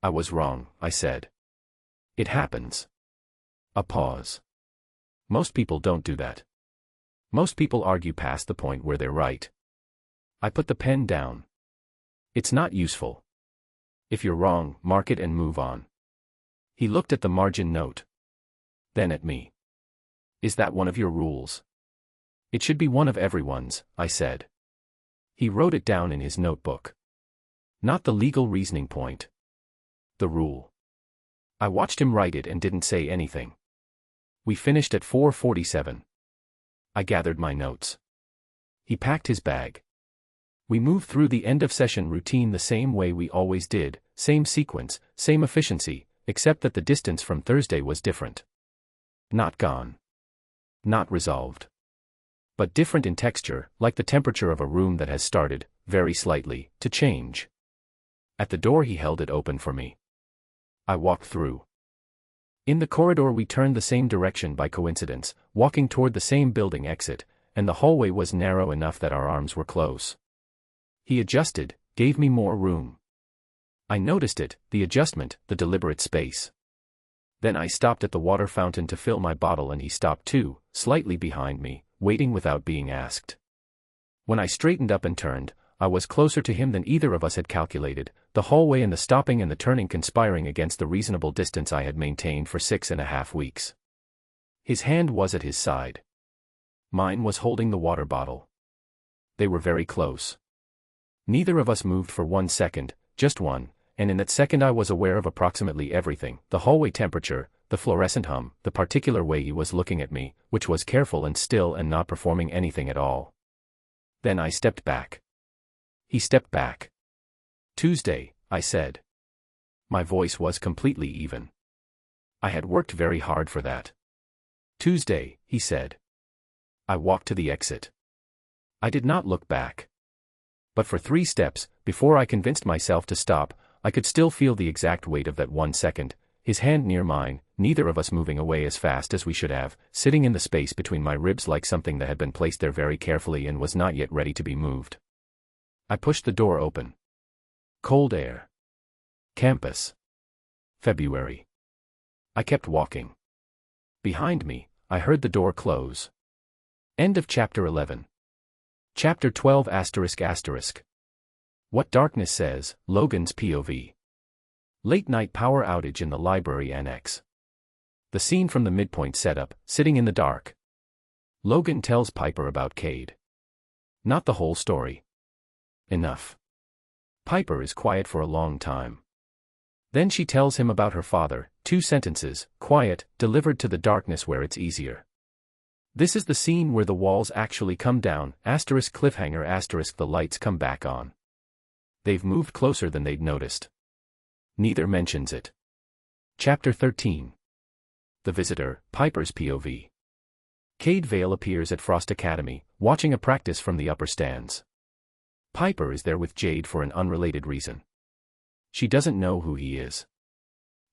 I was wrong, I said. It happens. A pause. Most people don't do that. Most people argue past the point where they're right. I put the pen down. It's not useful. If you're wrong, mark it and move on. He looked at the margin note. Then at me. Is that one of your rules? It should be one of everyone's, I said. He wrote it down in his notebook. Not the legal reasoning point. The rule. I watched him write it and didn't say anything. We finished at 4:47. I gathered my notes. He packed his bag. We moved through the end-of-session routine the same way we always did, same sequence, same efficiency, except that the distance from Thursday was different. Not gone. Not resolved. But different in texture, like the temperature of a room that has started, very slightly, to change. At the door he held it open for me. I walked through. In the corridor we turned the same direction by coincidence, walking toward the same building exit, and the hallway was narrow enough that our arms were close. He adjusted, gave me more room. I noticed it, the adjustment, the deliberate space. Then I stopped at the water fountain to fill my bottle and he stopped too, slightly behind me, waiting without being asked. When I straightened up and turned, I was closer to him than either of us had calculated, the hallway and the stopping and the turning conspiring against the reasonable distance I had maintained for 6.5 weeks. His hand was at his side. Mine was holding the water bottle. They were very close. Neither of us moved for 1 second, just one, and in that second I was aware of approximately everything, the hallway temperature, the fluorescent hum, the particular way he was looking at me, which was careful and still and not performing anything at all. Then I stepped back. He stepped back. Tuesday, I said. My voice was completely even. I had worked very hard for that. Tuesday, he said. I walked to the exit. I did not look back. But for 3 steps, before I convinced myself to stop, I could still feel the exact weight of that 1 second, his hand near mine, neither of us moving away as fast as we should have, sitting in the space between my ribs like something that had been placed there very carefully and was not yet ready to be moved. I pushed the door open. Cold air. Campus. February. I kept walking. Behind me, I heard the door close. End of chapter 11. Chapter 12 ***. What Darkness Says, Logan's POV. Late-night power outage in the library annex. The scene from the midpoint setup, sitting in the dark. Logan tells Piper about Cade. Not the whole story. Enough. Piper is quiet for a long time. Then she tells him about her father, 2 sentences, quiet, delivered to the darkness where it's easier. This is the scene where the walls actually come down, *cliffhanger*, the lights come back on. They've moved closer than they'd noticed. Neither mentions it. Chapter 13. The Visitor, Piper's POV. Cade Vale appears at Frost Academy, watching a practice from the upper stands. Piper is there with Jade for an unrelated reason. She doesn't know who he is.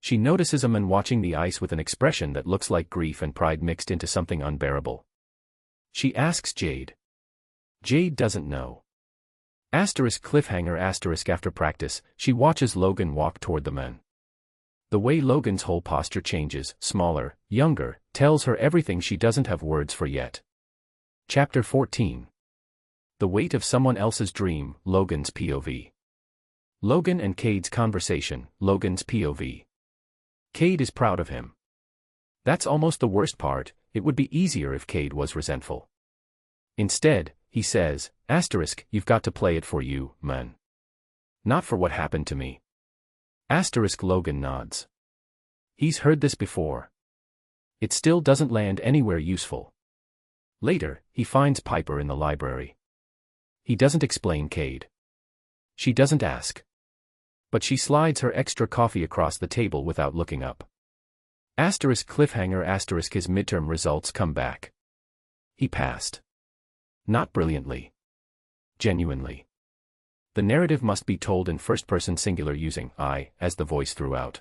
She notices a man watching the ice with an expression that looks like grief and pride mixed into something unbearable. She asks Jade. Jade doesn't know. *cliffhanger*, after practice, she watches Logan walk toward the man. The way Logan's whole posture changes, smaller, younger, tells her everything she doesn't have words for yet. Chapter 14. The Weight of Someone Else's Dream, Logan's POV. Logan and Cade's conversation, Logan's POV. Cade is proud of him. That's almost the worst part, it would be easier if Cade was resentful. Instead, he says, you've got to play it for you, man. Not for what happened to me. Logan nods. He's heard this before. It still doesn't land anywhere useful. Later, he finds Piper in the library. He doesn't explain Cade. She doesn't ask. But she slides her extra coffee across the table without looking up. *cliffhanger*, his midterm results come back. He passed. Not brilliantly. Genuinely. The narrative must be told in first-person singular using I as the voice throughout.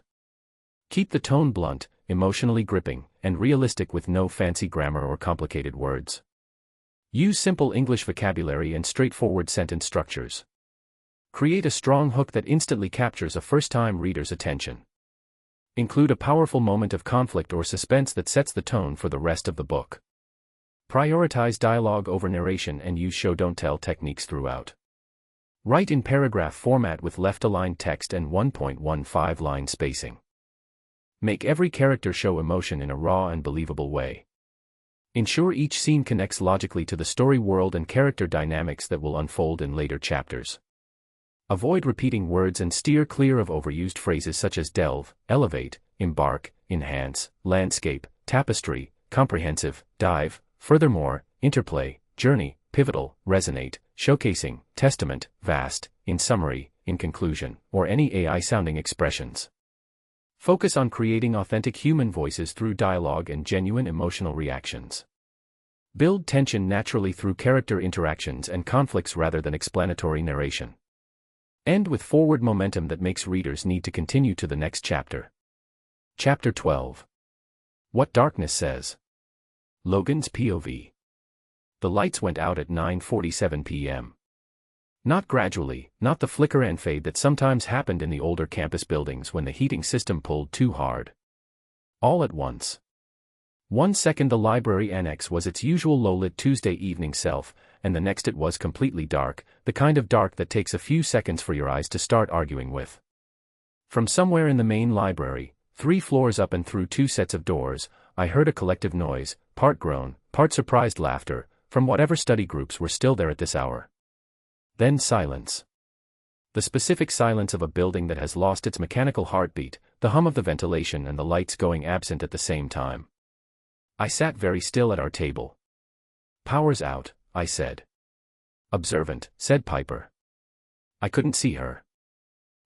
Keep the tone blunt, emotionally gripping, and realistic with no fancy grammar or complicated words. Use simple English vocabulary and straightforward sentence structures. Create a strong hook that instantly captures a first-time reader's attention. Include a powerful moment of conflict or suspense that sets the tone for the rest of the book. Prioritize dialogue over narration and use show-don't-tell techniques throughout. Write in paragraph format with left-aligned text and 1.15 line spacing. Make every character show emotion in a raw and believable way. Ensure each scene connects logically to the story world and character dynamics that will unfold in later chapters. Avoid repeating words and steer clear of overused phrases such as delve, elevate, embark, enhance, landscape, tapestry, comprehensive, dive, furthermore, interplay, journey, pivotal, resonate, showcasing, testament, vast, in summary, in conclusion, or any AI-sounding expressions. Focus on creating authentic human voices through dialogue and genuine emotional reactions. Build tension naturally through character interactions and conflicts rather than explanatory narration. End with forward momentum that makes readers need to continue to the next chapter. Chapter 12. What Darkness Says. Logan's POV. The lights went out at 9:47 p.m. Not gradually, not the flicker and fade that sometimes happened in the older campus buildings when the heating system pulled too hard. All at once. 1 second the library annex was its usual low-lit Tuesday evening self, and the next it was completely dark, the kind of dark that takes a few seconds for your eyes to start arguing with. From somewhere in the main library, 3 floors up and through 2 sets of doors, I heard a collective noise, part groan, part surprised laughter, from whatever study groups were still there at this hour. Then silence. The specific silence of a building that has lost its mechanical heartbeat, the hum of the ventilation and the lights going absent at the same time. I sat very still at our table. "Power's out," I said. "Observant," said Piper. I couldn't see her.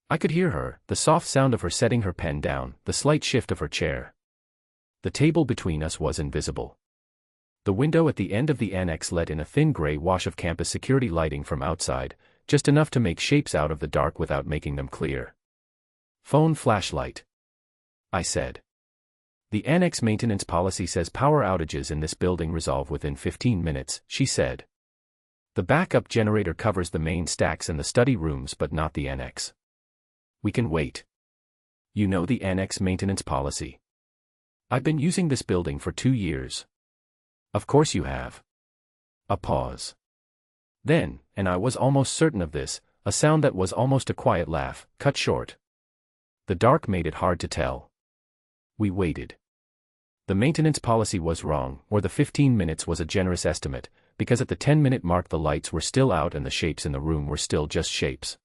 I could hear her, the soft sound of her setting her pen down, the slight shift of her chair. The table between us was invisible. The window at the end of the annex let in a thin gray wash of campus security lighting from outside, just enough to make shapes out of the dark without making them clear. "Phone flashlight," I said. "The annex maintenance policy says power outages in this building resolve within 15 minutes, she said. "The backup generator covers the main stacks and the study rooms but not the annex. "We can wait." "You know the annex maintenance policy. I've been using this building for 2 years. "Of course you have." A pause. Then, and I was almost certain of this, a sound that was almost a quiet laugh, cut short. The dark made it hard to tell. We waited. The maintenance policy was wrong, or the 15 minutes was a generous estimate, because at the 10-minute mark the lights were still out and the shapes in the room were still just shapes.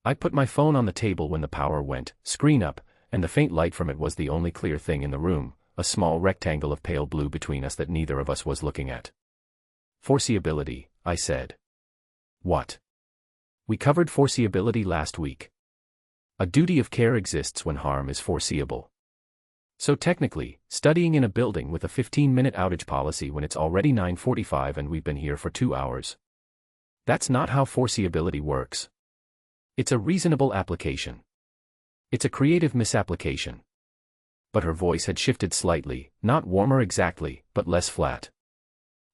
I put my phone on the table when the power went, screen up, and the faint light from it was the only clear thing in the room, a small rectangle of pale blue between us that neither of us was looking at. "Foreseeability," I said. "What?" "We covered foreseeability last week. A duty of care exists when harm is foreseeable. So technically, studying in a building with a 15-minute outage policy when it's already 9:45 and we've been here for 2 hours. That's not how foreseeability works. It's a reasonable application. It's a creative misapplication." But her voice had shifted slightly, not warmer exactly, but less flat.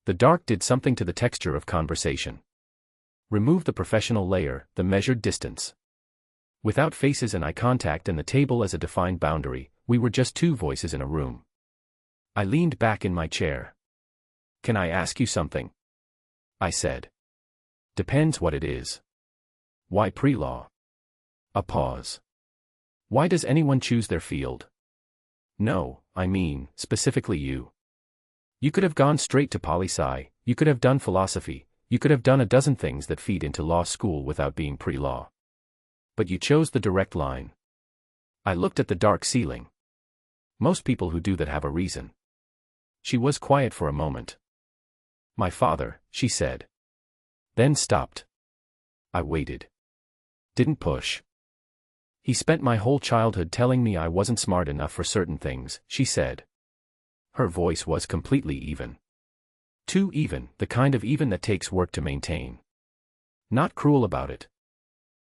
The dark did something to the texture of conversation. Remove the professional layer, the measured distance. Without faces and eye contact and the table as a defined boundary, we were just 2 voices in a room. I leaned back in my chair. "Can I ask you something?" I said. "Depends what it is." "Why pre-law?" A pause. "Why does anyone choose their field?" "No, I mean, specifically you. You could have gone straight to poli-sci, you could have done philosophy, you could have done a dozen things that feed into law school without being pre-law. But you chose the direct line." I looked at the dark ceiling. "Most people who do that have a reason." She was quiet for a moment. "My father," she said. Then stopped. I waited. Didn't push. "He spent my whole childhood telling me I wasn't smart enough for certain things," she said. Her voice was completely even. Too even, the kind of even that takes work to maintain. Not cruel about it.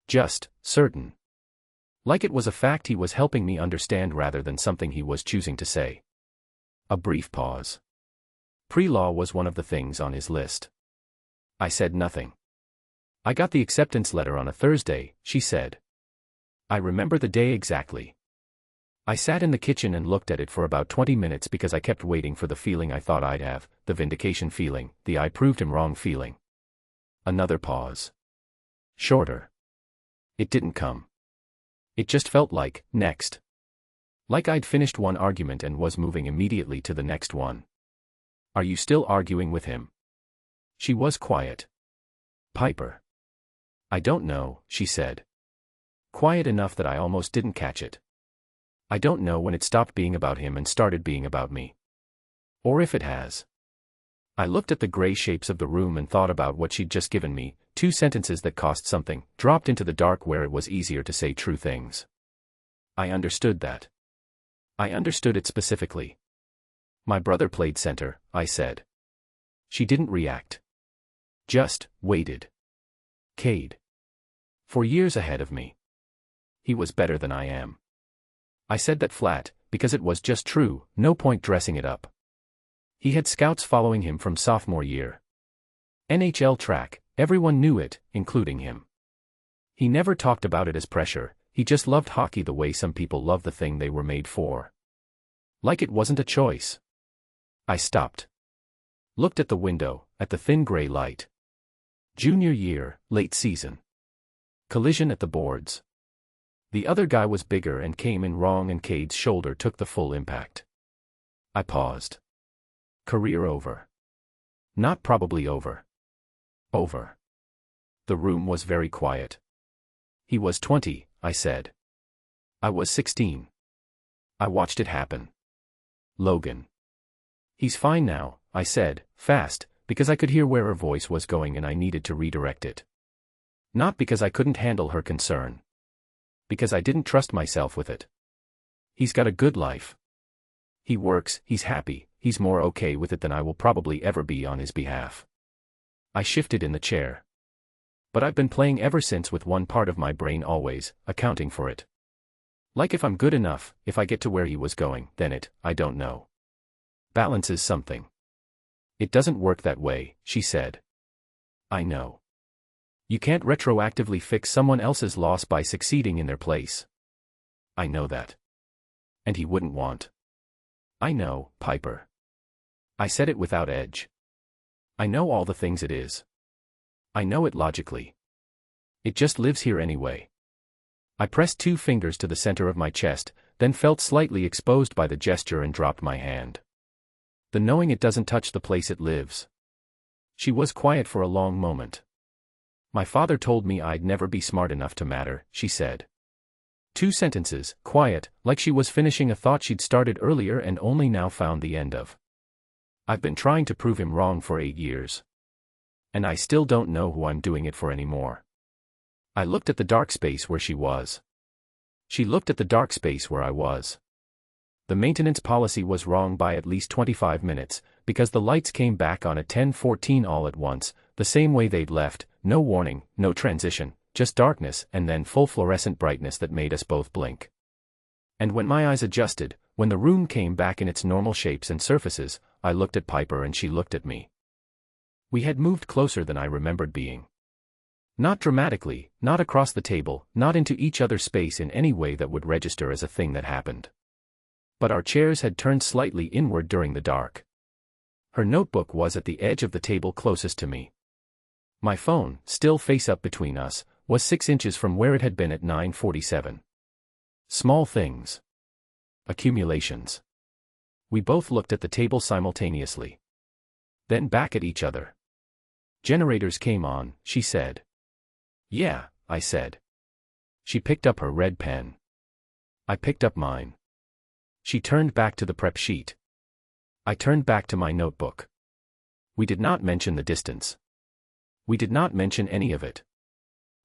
Just certain. Like it was a fact he was helping me understand rather than something he was choosing to say. A brief pause. Pre-law was one of the things on his list. I said nothing. "I got the acceptance letter on a Thursday," she said. I remember the day exactly. I sat in the kitchen and looked at it for about 20 minutes because I kept waiting for the feeling I thought I'd have, the vindication feeling, the I proved him wrong feeling. Another pause. shorter. It didn't come. It just felt like, next. Like I'd finished one argument and was moving immediately to the next one. Are you still arguing with him? She was quiet. Piper. I don't know, she said. Quiet enough that I almost didn't catch it. I don't know when it stopped being about him and started being about me. Or if it has. I looked at the gray shapes of the room and thought about what she'd just given me, 2 sentences that cost something, dropped into the dark where it was easier to say true things. I understood that. I understood it specifically. My brother played center, I said. She didn't react. Just waited. Cade. For years ahead of me. He was better than I am. I said that flat, because it was just true, no point dressing it up. He had scouts following him from sophomore year. NHL track, everyone knew it, including him. He never talked about it as pressure, he just loved hockey the way some people love the thing they were made for. Like it wasn't a choice. I stopped. Looked at the window, at the thin gray light. Junior year, late season. Collision at the boards. The other guy was bigger and came in wrong and Cade's shoulder took the full impact. I paused. Career over. Not probably over. Over. The room was very quiet. He was 20, I said. I was 16. I watched it happen. Logan. He's fine now, I said, fast, because I could hear where her voice was going and I needed to redirect it. Not because I couldn't handle her concern. Because I didn't trust myself with it. He's got a good life. He works, he's happy, he's more okay with it than I will probably ever be on his behalf. I shifted in the chair. But I've been playing ever since with one part of my brain always, accounting for it. Like if I'm good enough, if I get to where he was going, then I don't know. Balances something. It doesn't work that way, she said. I know. You can't retroactively fix someone else's loss by succeeding in their place. I know that. And he wouldn't want. I know, Piper. I said it without edge. I know all the things it is. I know it logically. It just lives here anyway. I pressed 2 fingers to the center of my chest, then felt slightly exposed by the gesture and dropped my hand. The knowing it doesn't touch the place it lives. She was quiet for a long moment. My father told me I'd never be smart enough to matter, she said. 2 sentences, quiet, like she was finishing a thought she'd started earlier and only now found the end of. I've been trying to prove him wrong for 8 years. And I still don't know who I'm doing it for anymore. I looked at the dark space where she was. She looked at the dark space where I was. The maintenance policy was wrong by at least 25 minutes, because the lights came back on at 10:14 all at once, the same way they'd left, no warning, no transition, just darkness and then full fluorescent brightness that made us both blink. And when my eyes adjusted, when the room came back in its normal shapes and surfaces, I looked at Piper and she looked at me. We had moved closer than I remembered being. Not dramatically, not across the table, not into each other's space in any way that would register as a thing that happened. But our chairs had turned slightly inward during the dark. Her notebook was at the edge of the table closest to me. My phone, still face up between us, was 6 inches from where it had been at 9:47. Small things. Accumulations. We both looked at the table simultaneously. Then back at each other. Generators came on, she said. Yeah, I said. She picked up her red pen. I picked up mine. She turned back to the prep sheet. I turned back to my notebook. We did not mention the distance. We did not mention any of it.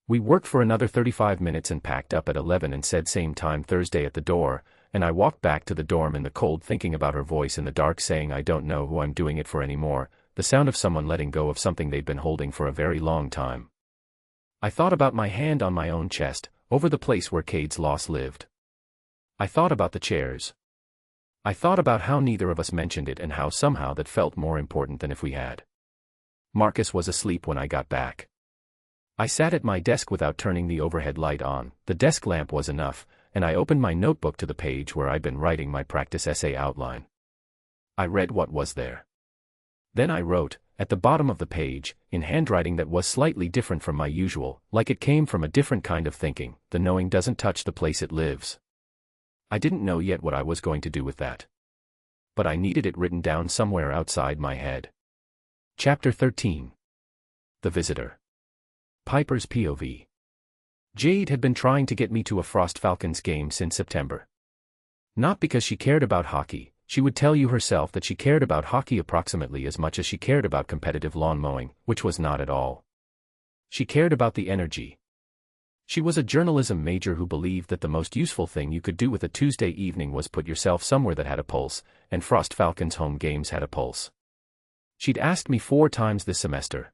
We worked for another 35 minutes and packed up at 11 and said same time Thursday at the door, and I walked back to the dorm in the cold thinking about her voice in the dark saying I don't know who I'm doing it for anymore, the sound of someone letting go of something they'd been holding for a very long time. I thought about my hand on my own chest, over the place where Cade's loss lived. I thought about the chairs. I thought about how neither of us mentioned it and how somehow that felt more important than if we had. Marcus was asleep when I got back. I sat at my desk without turning the overhead light on, the desk lamp was enough, and I opened my notebook to the page where I'd been writing my practice essay outline. I read what was there. Then I wrote, at the bottom of the page, in handwriting that was slightly different from my usual, like it came from a different kind of thinking, the knowing doesn't touch the place it lives. I didn't know yet what I was going to do with that. But I needed it written down somewhere outside my head. Chapter 13. The Visitor. Piper's POV. Jade had been trying to get me to a Frost Falcons game since September. Not because she cared about hockey. She would tell you herself that she cared about hockey approximately as much as she cared about competitive lawn mowing, which was not at all. She cared about the energy. She was a journalism major who believed that the most useful thing you could do with a Tuesday evening was put yourself somewhere that had a pulse, and Frost Falcons home games had a pulse. She'd asked me 4 times this semester.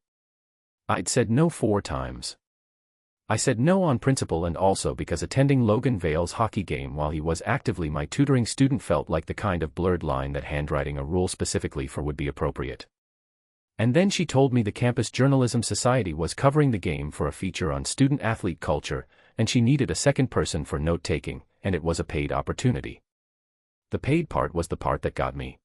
I'd said no 4 times. I said no on principle and also because attending Logan Vale's hockey game while he was actively my tutoring student felt like the kind of blurred line that handwriting a rule specifically for would be appropriate. And then she told me the Campus Journalism Society was covering the game for a feature on student-athlete culture, and she needed a second person for note-taking, and it was a paid opportunity. The paid part was the part that got me.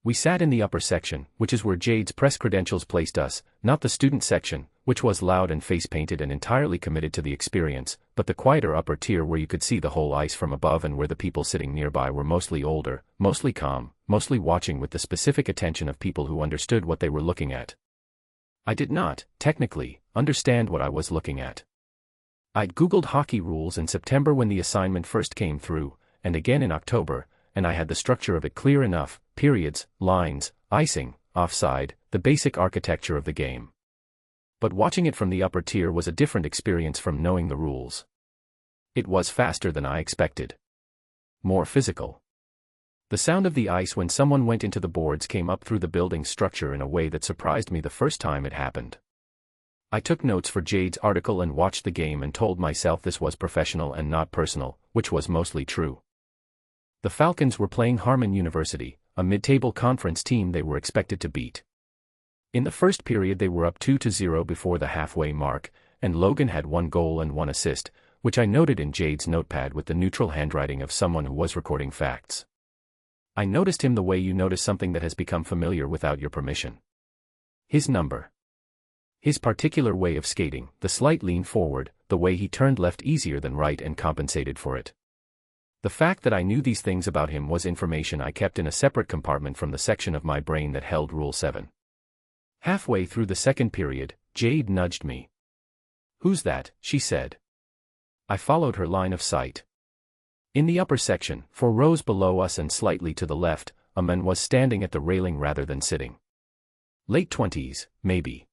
We sat in the upper section, which is where Jade's press credentials placed us, not the student section, which was loud and face-painted and entirely committed to the experience, but the quieter upper tier where you could see the whole ice from above and where the people sitting nearby were mostly older, mostly calm, mostly watching with the specific attention of people who understood what they were looking at. I did not, technically, understand what I was looking at. I'd Googled hockey rules in September when the assignment first came through, and again in October, and I had the structure of it clear enough: periods, lines, icing, offside, the basic architecture of the game. But watching it from the upper tier was a different experience from knowing the rules. It was faster than I expected. More physical. The sound of the ice when someone went into the boards came up through the building structure in a way that surprised me the first time it happened. I took notes for Jade's article and watched the game and told myself this was professional and not personal, which was mostly true. The Falcons were playing Harmon University, a mid-table conference team they were expected to beat. In the first period they were up 2-0 before the halfway mark, and Logan had 1 goal and 1 assist, which I noted in Jade's notepad with the neutral handwriting of someone who was recording facts. I noticed him the way you notice something that has become familiar without your permission. His number. His particular way of skating, the slight lean forward, the way he turned left easier than right and compensated for it. The fact that I knew these things about him was information I kept in a separate compartment from the section of my brain that held Rule 7. Halfway through the second period, Jade nudged me. "Who's that?" she said. I followed her line of sight. In the upper section, 4 rows below us and slightly to the left, a man was standing at the railing rather than sitting. Late 20s, maybe.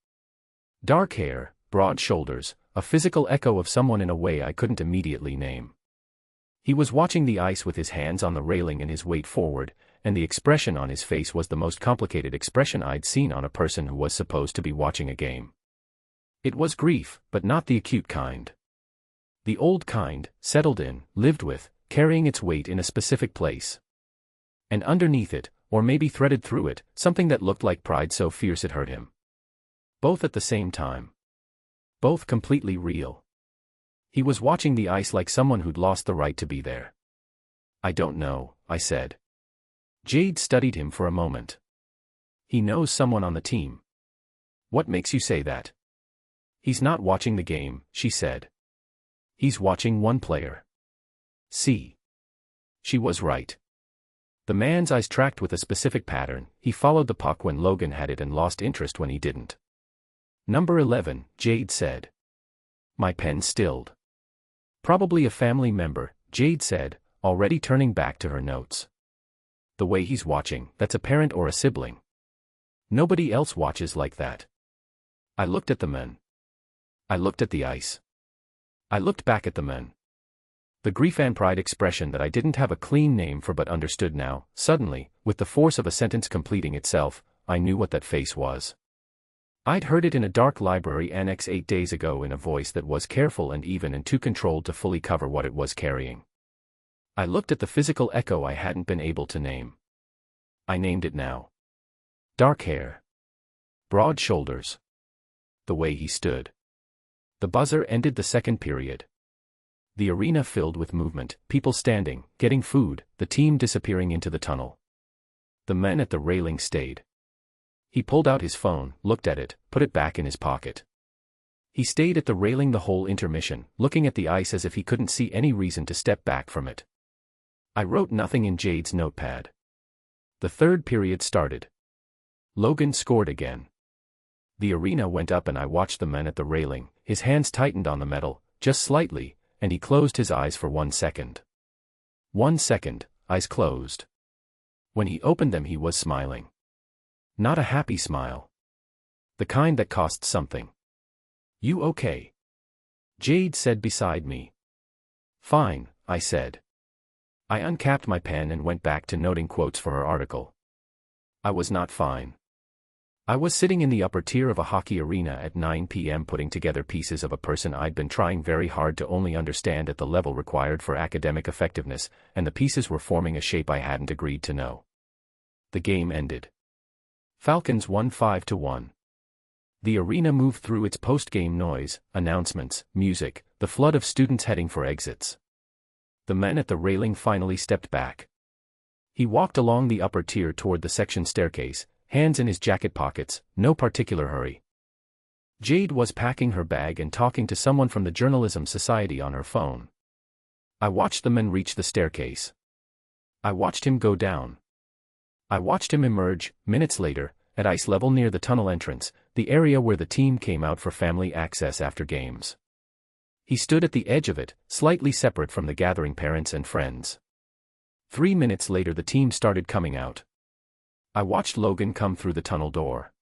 Dark hair, broad shoulders, a physical echo of someone in a way I couldn't immediately name. He was watching the ice with his hands on the railing and his weight forward, and the expression on his face was the most complicated expression I'd seen on a person who was supposed to be watching a game. It was grief, but not the acute kind. The old kind, settled in, lived with, carrying its weight in a specific place. And underneath it, or maybe threaded through it, something that looked like pride so fierce it hurt him. Both at the same time. Both completely real. He was watching the ice like someone who'd lost the right to be there. "I don't know," I said. Jade studied him for a moment. "He knows someone on the team." "What makes you say that?" "He's not watching the game," she said. "He's watching one player." See. She was right. The man's eyes tracked with a specific pattern. He followed the puck when Logan had it and lost interest when he didn't. "Number 11, Jade said. My pen stilled. "Probably a family member," Jade said, already turning back to her notes. "The way he's watching, that's a parent or a sibling. Nobody else watches like that." I looked at the men. I looked at the ice. I looked back at the men. The grief and pride expression that I didn't have a clean name for but understood now, suddenly, with the force of a sentence completing itself, I knew what that face was. I'd heard it in a dark library annex 8 days ago in a voice that was careful and even and too controlled to fully cover what it was carrying. I looked at the physical echo I hadn't been able to name. I named it now. Dark hair. Broad shoulders. The way he stood. The buzzer ended the second period. The arena filled with movement, people standing, getting food, the team disappearing into the tunnel. The men at the railing stayed. He pulled out his phone, looked at it, put it back in his pocket. He stayed at the railing the whole intermission, looking at the ice as if he couldn't see any reason to step back from it. I wrote nothing in Jade's notepad. The third period started. Logan scored again. The arena went up and I watched the man at the railing. His hands tightened on the metal, just slightly, and he closed his eyes for 1 second. 1 second, eyes closed. When he opened them he was smiling. Not a happy smile. The kind that costs something. "You okay?" Jade said beside me. "Fine," I said. I uncapped my pen and went back to noting quotes for her article. I was not fine. I was sitting in the upper tier of a hockey arena at 9 p.m. putting together pieces of a person I'd been trying very hard to only understand at the level required for academic effectiveness, and the pieces were forming a shape I hadn't agreed to know. The game ended. Falcons won 5-1. The arena moved through its post-game noise, announcements, music, the flood of students heading for exits. The man at the railing finally stepped back. He walked along the upper tier toward the section staircase, hands in his jacket pockets, no particular hurry. Jade was packing her bag and talking to someone from the Journalism Society on her phone. I watched the man reach the staircase. I watched him go down. I watched him emerge, minutes later, at ice level near the tunnel entrance, the area where the team came out for family access after games. He stood at the edge of it, slightly separate from the gathering parents and friends. 3 minutes later the team started coming out. I watched Logan come through the tunnel door.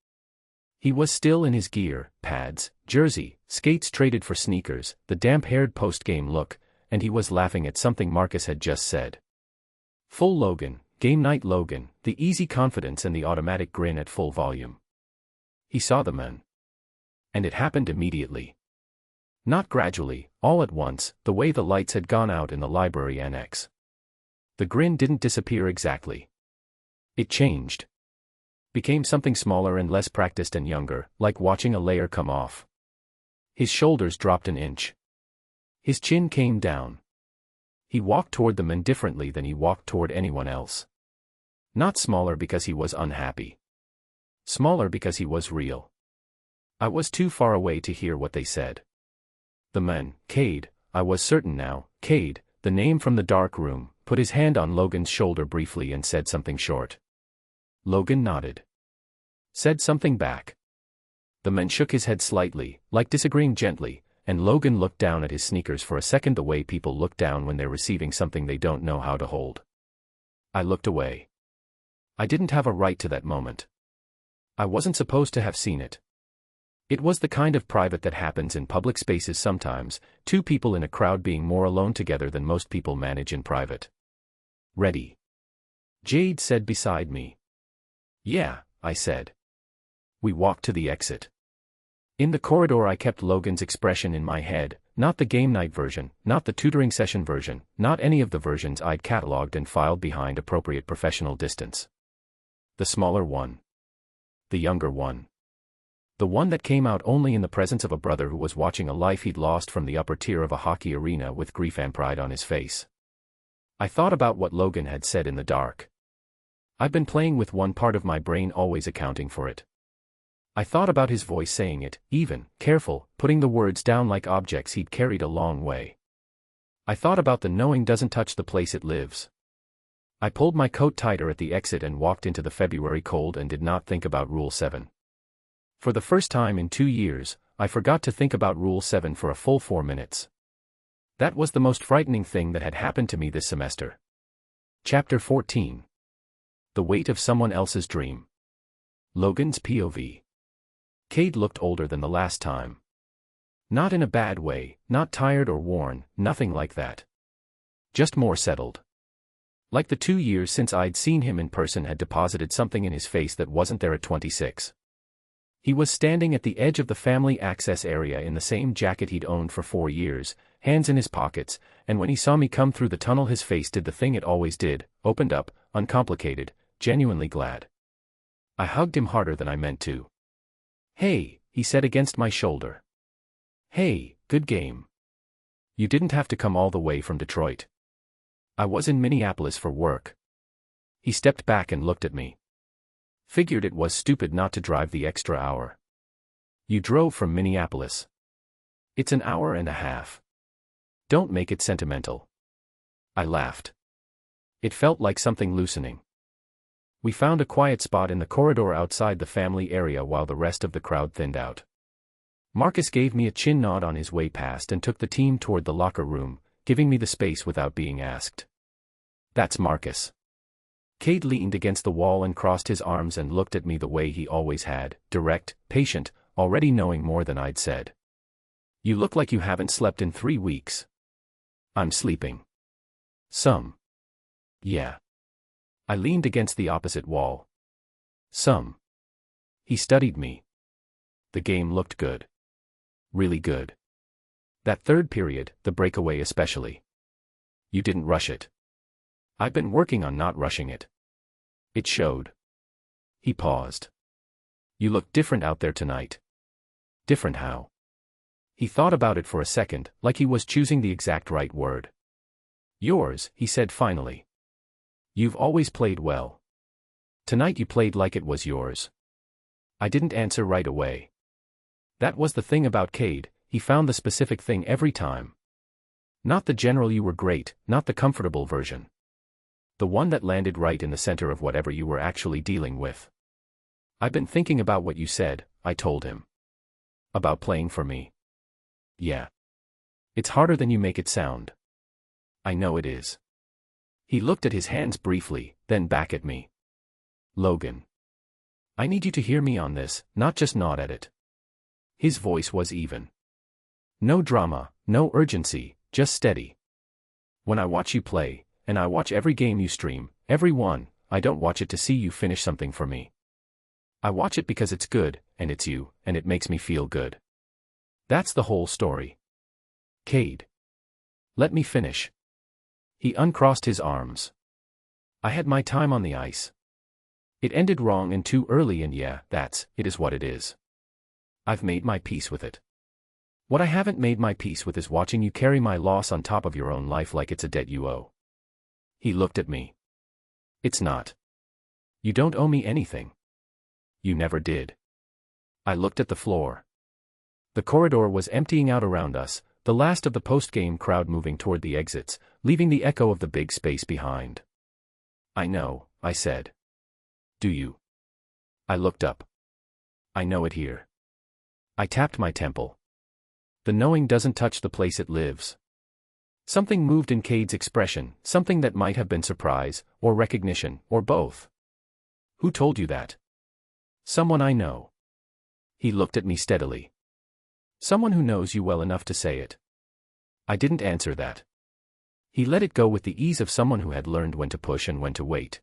He was still in his gear, pads, jersey, skates traded for sneakers, the damp-haired post-game look, and he was laughing at something Marcus had just said. Full Logan, game night Logan, the easy confidence and the automatic grin at full volume. He saw the man. And it happened immediately. Not gradually, all at once, the way the lights had gone out in the library annex. The grin didn't disappear exactly. It changed. Became something smaller and less practiced and younger, like watching a layer come off. His shoulders dropped an inch. His chin came down. He walked toward the man differently than he walked toward anyone else. Not smaller because he was unhappy. Smaller because he was real. I was too far away to hear what they said. The man, Cade, I was certain now, Cade, the name from the dark room, put his hand on Logan's shoulder briefly and said something short. Logan nodded. Said something back. The man shook his head slightly, like disagreeing gently, and Logan looked down at his sneakers for a second the way people look down when they're receiving something they don't know how to hold. I looked away. I didn't have a right to that moment. I wasn't supposed to have seen it. It was the kind of private that happens in public spaces sometimes, two people in a crowd being more alone together than most people manage in private. Ready? Jade said beside me. Yeah, I said. We walked to the exit. In the corridor I kept Logan's expression in my head, not the game night version, not the tutoring session version, not any of the versions I'd catalogued and filed behind appropriate professional distance. The smaller one. The younger one. The one that came out only in the presence of a brother who was watching a life he'd lost from the upper tier of a hockey arena with grief and pride on his face. I thought about what Logan had said in the dark. I've been playing with one part of my brain always accounting for it. I thought about his voice saying it, even, careful, putting the words down like objects he'd carried a long way. I thought about the knowing doesn't touch the place it lives. I pulled my coat tighter at the exit and walked into the February cold and did not think about Rule 7. For the first time in 2 years, I forgot to think about Rule 7 for a full 4 minutes. That was the most frightening thing that had happened to me this semester. Chapter 14. The Weight of Someone Else's Dream. Logan's POV. Cade looked older than the last time. Not in a bad way, not tired or worn, nothing like that. Just more settled. Like the 2 years since I'd seen him in person had deposited something in his face that wasn't there at 26. He was standing at the edge of the family access area in the same jacket he'd owned for 4 years, hands in his pockets, and when he saw me come through the tunnel his face did the thing it always did, opened up, uncomplicated, genuinely glad. I hugged him harder than I meant to. Hey, he said against my shoulder. Hey, good game. You didn't have to come all the way from Detroit. I was in Minneapolis for work. He stepped back and looked at me. Figured it was stupid not to drive the extra hour. You drove from Minneapolis. It's an hour and a half. Don't make it sentimental. I laughed. It felt like something loosening. We found a quiet spot in the corridor outside the family area while the rest of the crowd thinned out. Marcus gave me a chin nod on his way past and took the team toward the locker room, giving me the space without being asked. That's Marcus. Cade leaned against the wall and crossed his arms and looked at me the way he always had, direct, patient, already knowing more than I'd said. You look like you haven't slept in 3 weeks. I'm sleeping. Some. Yeah. I leaned against the opposite wall. Some. He studied me. The game looked good. Really good. That third period, the breakaway especially. You didn't rush it. I've been working on not rushing it. It showed. He paused. You look different out there tonight. Different how? He thought about it for a second, like he was choosing the exact right word. Yours, he said finally. You've always played well. Tonight you played like it was yours. I didn't answer right away. That was the thing about Cade, he found the specific thing every time. Not the general you were great, not the comfortable version. The one that landed right in the center of whatever you were actually dealing with. I've been thinking about what you said, I told him. About playing for me. Yeah. It's harder than you make it sound. I know it is. He looked at his hands briefly, then back at me. Logan. I need you to hear me on this, not just nod at it. His voice was even. No drama, no urgency, just steady. When I watch you play, and I watch every game you stream, every one, I don't watch it to see you finish something for me. I watch it because it's good, and it's you, and it makes me feel good. That's the whole story. Cade. Let me finish. He uncrossed his arms. I had my time on the ice. It ended wrong and too early, and yeah, it is what it is. I've made my peace with it. What I haven't made my peace with is watching you carry my loss on top of your own life like it's a debt you owe. He looked at me. It's not. You don't owe me anything. You never did. I looked at the floor. The corridor was emptying out around us, the last of the post-game crowd moving toward the exits, leaving the echo of the big space behind. I know, I said. Do you? I looked up. I know it here. I tapped my temple. The knowing doesn't touch the place it lives. Something moved in Cade's expression, something that might have been surprise, or recognition, or both. Who told you that? Someone I know. He looked at me steadily. Someone who knows you well enough to say it. I didn't answer that. He let it go with the ease of someone who had learned when to push and when to wait.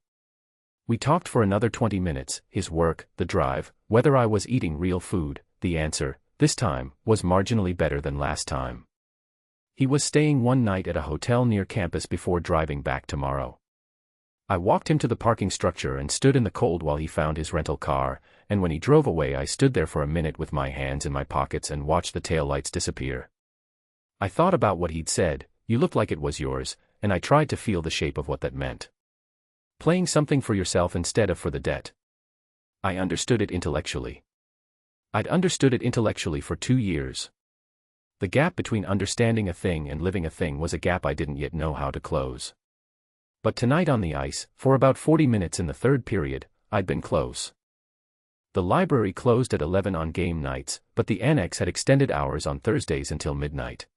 We talked for another 20 minutes, his work, the drive, whether I was eating real food. The answer, this time, was marginally better than last time. He was staying one night at a hotel near campus before driving back tomorrow. I walked him to the parking structure and stood in the cold while he found his rental car, and when he drove away I stood there for a minute with my hands in my pockets and watched the taillights disappear. I thought about what he'd said, you look like it was yours, and I tried to feel the shape of what that meant. Playing something for yourself instead of for the debt. I understood it intellectually. I'd understood it intellectually for 2 years. The gap between understanding a thing and living a thing was a gap I didn't yet know how to close. But tonight on the ice, for about 40 minutes in the third period, I'd been close. The library closed at 11 on game nights, but the annex had extended hours on Thursdays until midnight.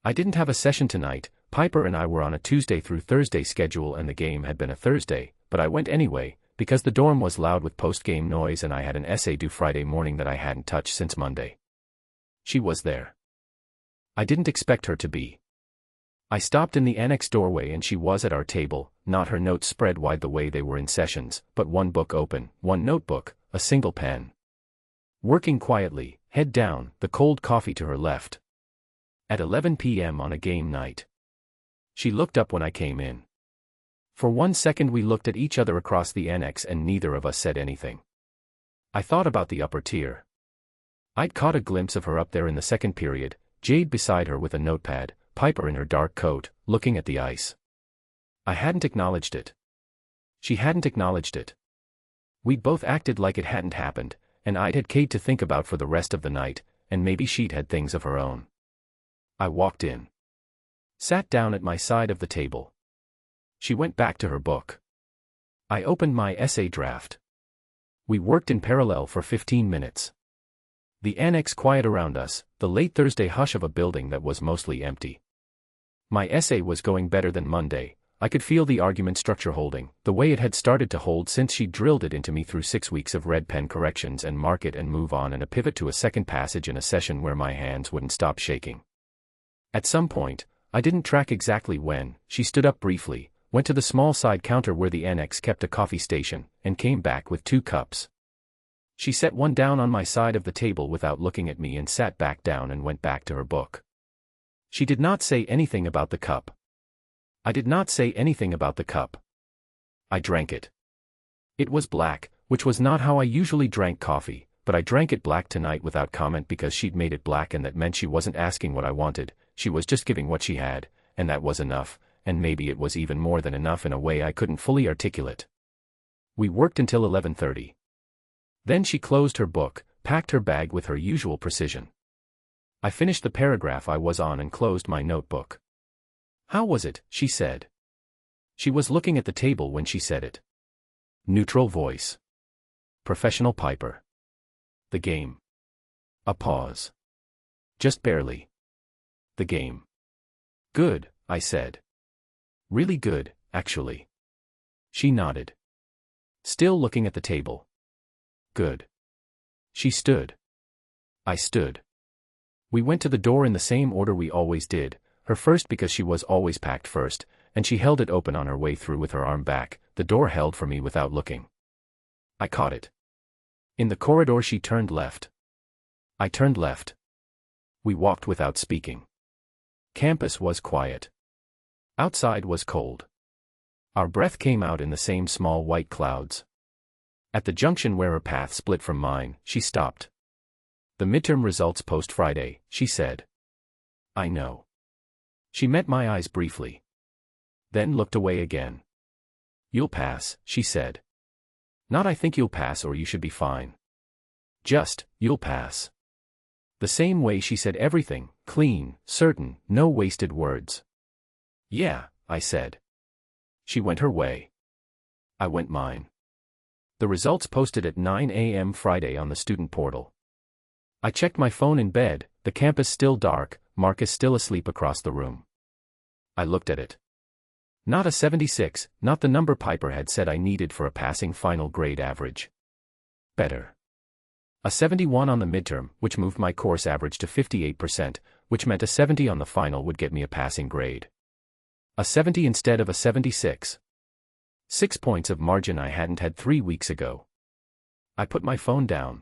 I didn't have a session tonight, Piper and I were on a Tuesday through Thursday schedule and the game had been a Thursday, but I went anyway, because the dorm was loud with post-game noise and I had an essay due Friday morning that I hadn't touched since Monday. She was there. I didn't expect her to be. I stopped in the annex doorway and she was at our table, not her notes spread wide the way they were in sessions, but one book open, one notebook, a single pen. Working quietly, head down, the cold coffee to her left. At 11 p.m. on a game night. She looked up when I came in. For 1 second we looked at each other across the annex and neither of us said anything. I thought about the upper tier. I'd caught a glimpse of her up there in the second period, Jade beside her with a notepad, Piper in her dark coat, looking at the ice. I hadn't acknowledged it. She hadn't acknowledged it. We'd both acted like it hadn't happened, and I'd had Kate to think about for the rest of the night, and maybe she'd had things of her own. I walked in. Sat down at my side of the table. She went back to her book. I opened my essay draft. We worked in parallel for 15 minutes. The annex quiet around us, the late Thursday hush of a building that was mostly empty. My essay was going better than Monday. I could feel the argument structure holding, the way it had started to hold since she drilled it into me through 6 weeks of red pen corrections and mark it and move on and a pivot to a second passage in a session where my hands wouldn't stop shaking. At some point, I didn't track exactly when, she stood up briefly, went to the small side counter where the annex kept a coffee station, and came back with 2 cups. She set one down on my side of the table without looking at me and sat back down and went back to her book. She did not say anything about the cup. I did not say anything about the cup. I drank it. It was black, which was not how I usually drank coffee, but I drank it black tonight without comment because she'd made it black, and that meant she wasn't asking what I wanted, she was just giving what she had, and that was enough, and maybe it was even more than enough in a way I couldn't fully articulate. We worked until 11:30. Then she closed her book, packed her bag with her usual precision. I finished the paragraph I was on and closed my notebook. "How was it?" she said. She was looking at the table when she said it. Neutral voice. Professional piper. The game. A pause. Just barely. The game. Good, I said. Really good, actually. She nodded. Still looking at the table. Good. She stood. I stood. We went to the door in the same order we always did, her first because she was always packed first, and she held it open on her way through with her arm back, the door held for me without looking. I caught it. In the corridor she turned left. I turned left. We walked without speaking. Campus was quiet. Outside was cold. Our breath came out in the same small white clouds. At the junction where her path split from mine, she stopped. "The midterm results post-Friday," she said. "I know." She met my eyes briefly. Then looked away again. "You'll pass," she said. "Not I think you'll pass or you should be fine. Just, you'll pass." The same way she said everything, clean, certain, no wasted words. "Yeah," I said. She went her way. I went mine. The results posted at 9 a.m. Friday on the student portal. I checked my phone in bed, the campus still dark, Marcus still asleep across the room. I looked at it. Not a 76, not the number Piper had said I needed for a passing final grade average. Better. A 71 on the midterm, which moved my course average to 58%, which meant a 70 on the final would get me a passing grade. A 70 instead of a 76. 6 points of margin I hadn't had 3 weeks ago. I put my phone down.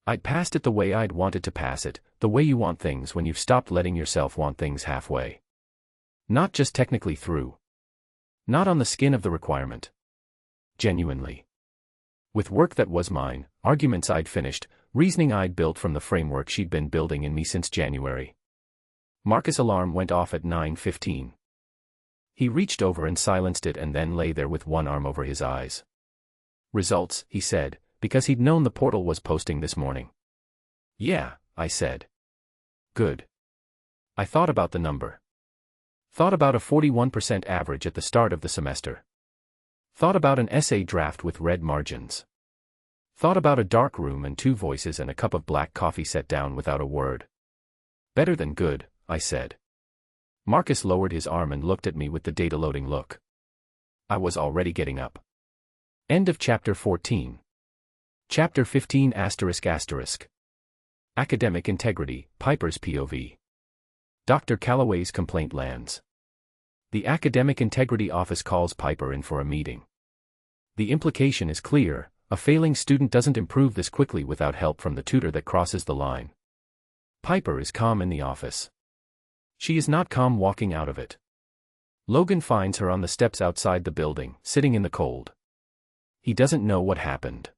I'd passed it the way I'd wanted to pass it, the way you want things when you've stopped letting yourself want things halfway. Not just technically through. Not on the skin of the requirement. Genuinely. With work that was mine, arguments I'd finished, reasoning I'd built from the framework she'd been building in me since January. Marcus' alarm went off at 9:15. He reached over and silenced it and then lay there with one arm over his eyes. "Results," he said, because he'd known the portal was posting this morning. "Yeah," I said. "Good." I thought about the number. Thought about a 41% average at the start of the semester. Thought about an essay draft with red margins. Thought about a dark room and 2 voices and a cup of black coffee set down without a word. "Better than good," I said. Marcus lowered his arm and looked at me with the data-loading look. I was already getting up. End of chapter 14. Chapter 15 ***. Academic Integrity, Piper's POV. Dr. Calloway's complaint lands. The Academic Integrity Office calls Piper in for a meeting. The implication is clear: a failing student doesn't improve this quickly without help from the tutor that crosses the line. Piper is calm in the office. She is not calm walking out of it. Logan finds her on the steps outside the building, sitting in the cold. He doesn't know what happened.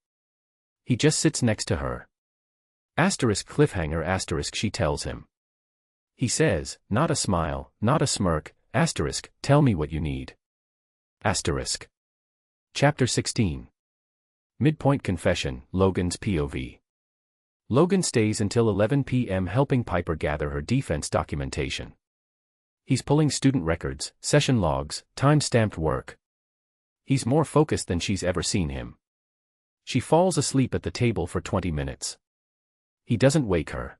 He just sits next to her. *cliffhanger*, she tells him. He says, not a smile, not a smirk, *tell me what you need. *. Chapter 16. Midpoint confession, Logan's POV. Logan stays until 11 p.m. helping Piper gather her defense documentation. He's pulling student records, session logs, time-stamped work. He's more focused than she's ever seen him. She falls asleep at the table for 20 minutes. He doesn't wake her.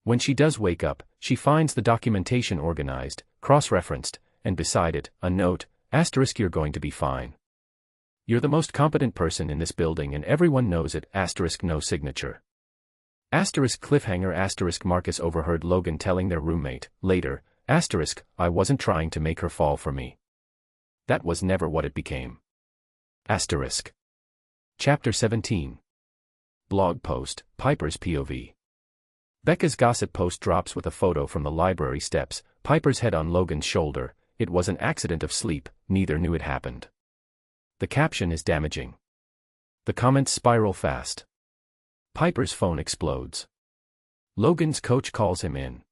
When she does wake up, she finds the documentation organized, cross-referenced, and beside it, a note, * you're going to be fine. You're the most competent person in this building and everyone knows it, * no signature. * cliffhanger * Marcus overheard Logan telling their roommate, later, * I wasn't trying to make her fall for me. That was never what it became. *. Chapter 17. Blog post, Piper's POV. Becca's gossip post drops with a photo from the library steps, Piper's head on Logan's shoulder. It was an accident of sleep, neither knew it happened. The caption is damaging. The comments spiral fast. Piper's phone explodes. Logan's coach calls him in.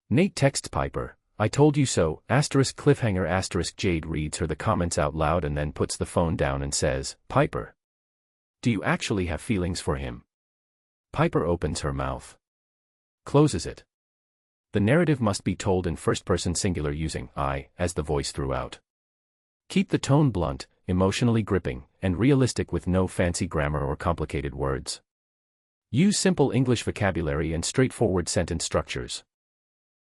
Nate texts Piper, I told you so, * cliffhanger * Jade reads her the comments out loud and then puts the phone down and says, Piper. Do you actually have feelings for him? Piper opens her mouth. Closes it. The narrative must be told in first-person singular using I as the voice throughout. Keep the tone blunt, emotionally gripping, and realistic with no fancy grammar or complicated words. Use simple English vocabulary and straightforward sentence structures.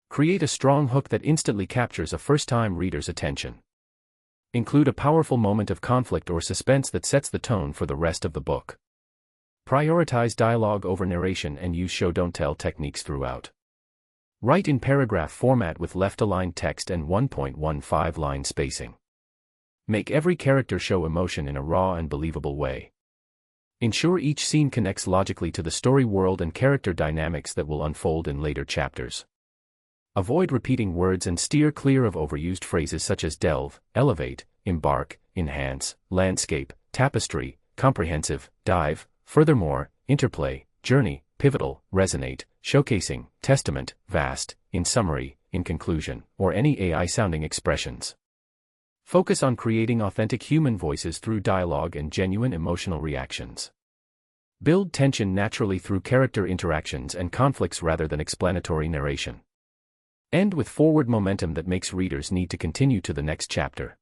Create a strong hook that instantly captures a first-time reader's attention. Include a powerful moment of conflict or suspense that sets the tone for the rest of the book. Prioritize dialogue over narration and use show-don't-tell techniques throughout. Write in paragraph format with left-aligned text and 1.15-line spacing. Make every character show emotion in a raw and believable way. Ensure each scene connects logically to the story world and character dynamics that will unfold in later chapters. Avoid repeating words and steer clear of overused phrases such as delve, elevate, embark, enhance, landscape, tapestry, comprehensive, dive, furthermore, interplay, journey, pivotal, resonate, showcasing, testament, vast, in summary, in conclusion, or any AI-sounding expressions. Focus on creating authentic human voices through dialogue and genuine emotional reactions. Build tension naturally through character interactions and conflicts rather than explanatory narration. End with forward momentum that makes readers need to continue to the next chapter.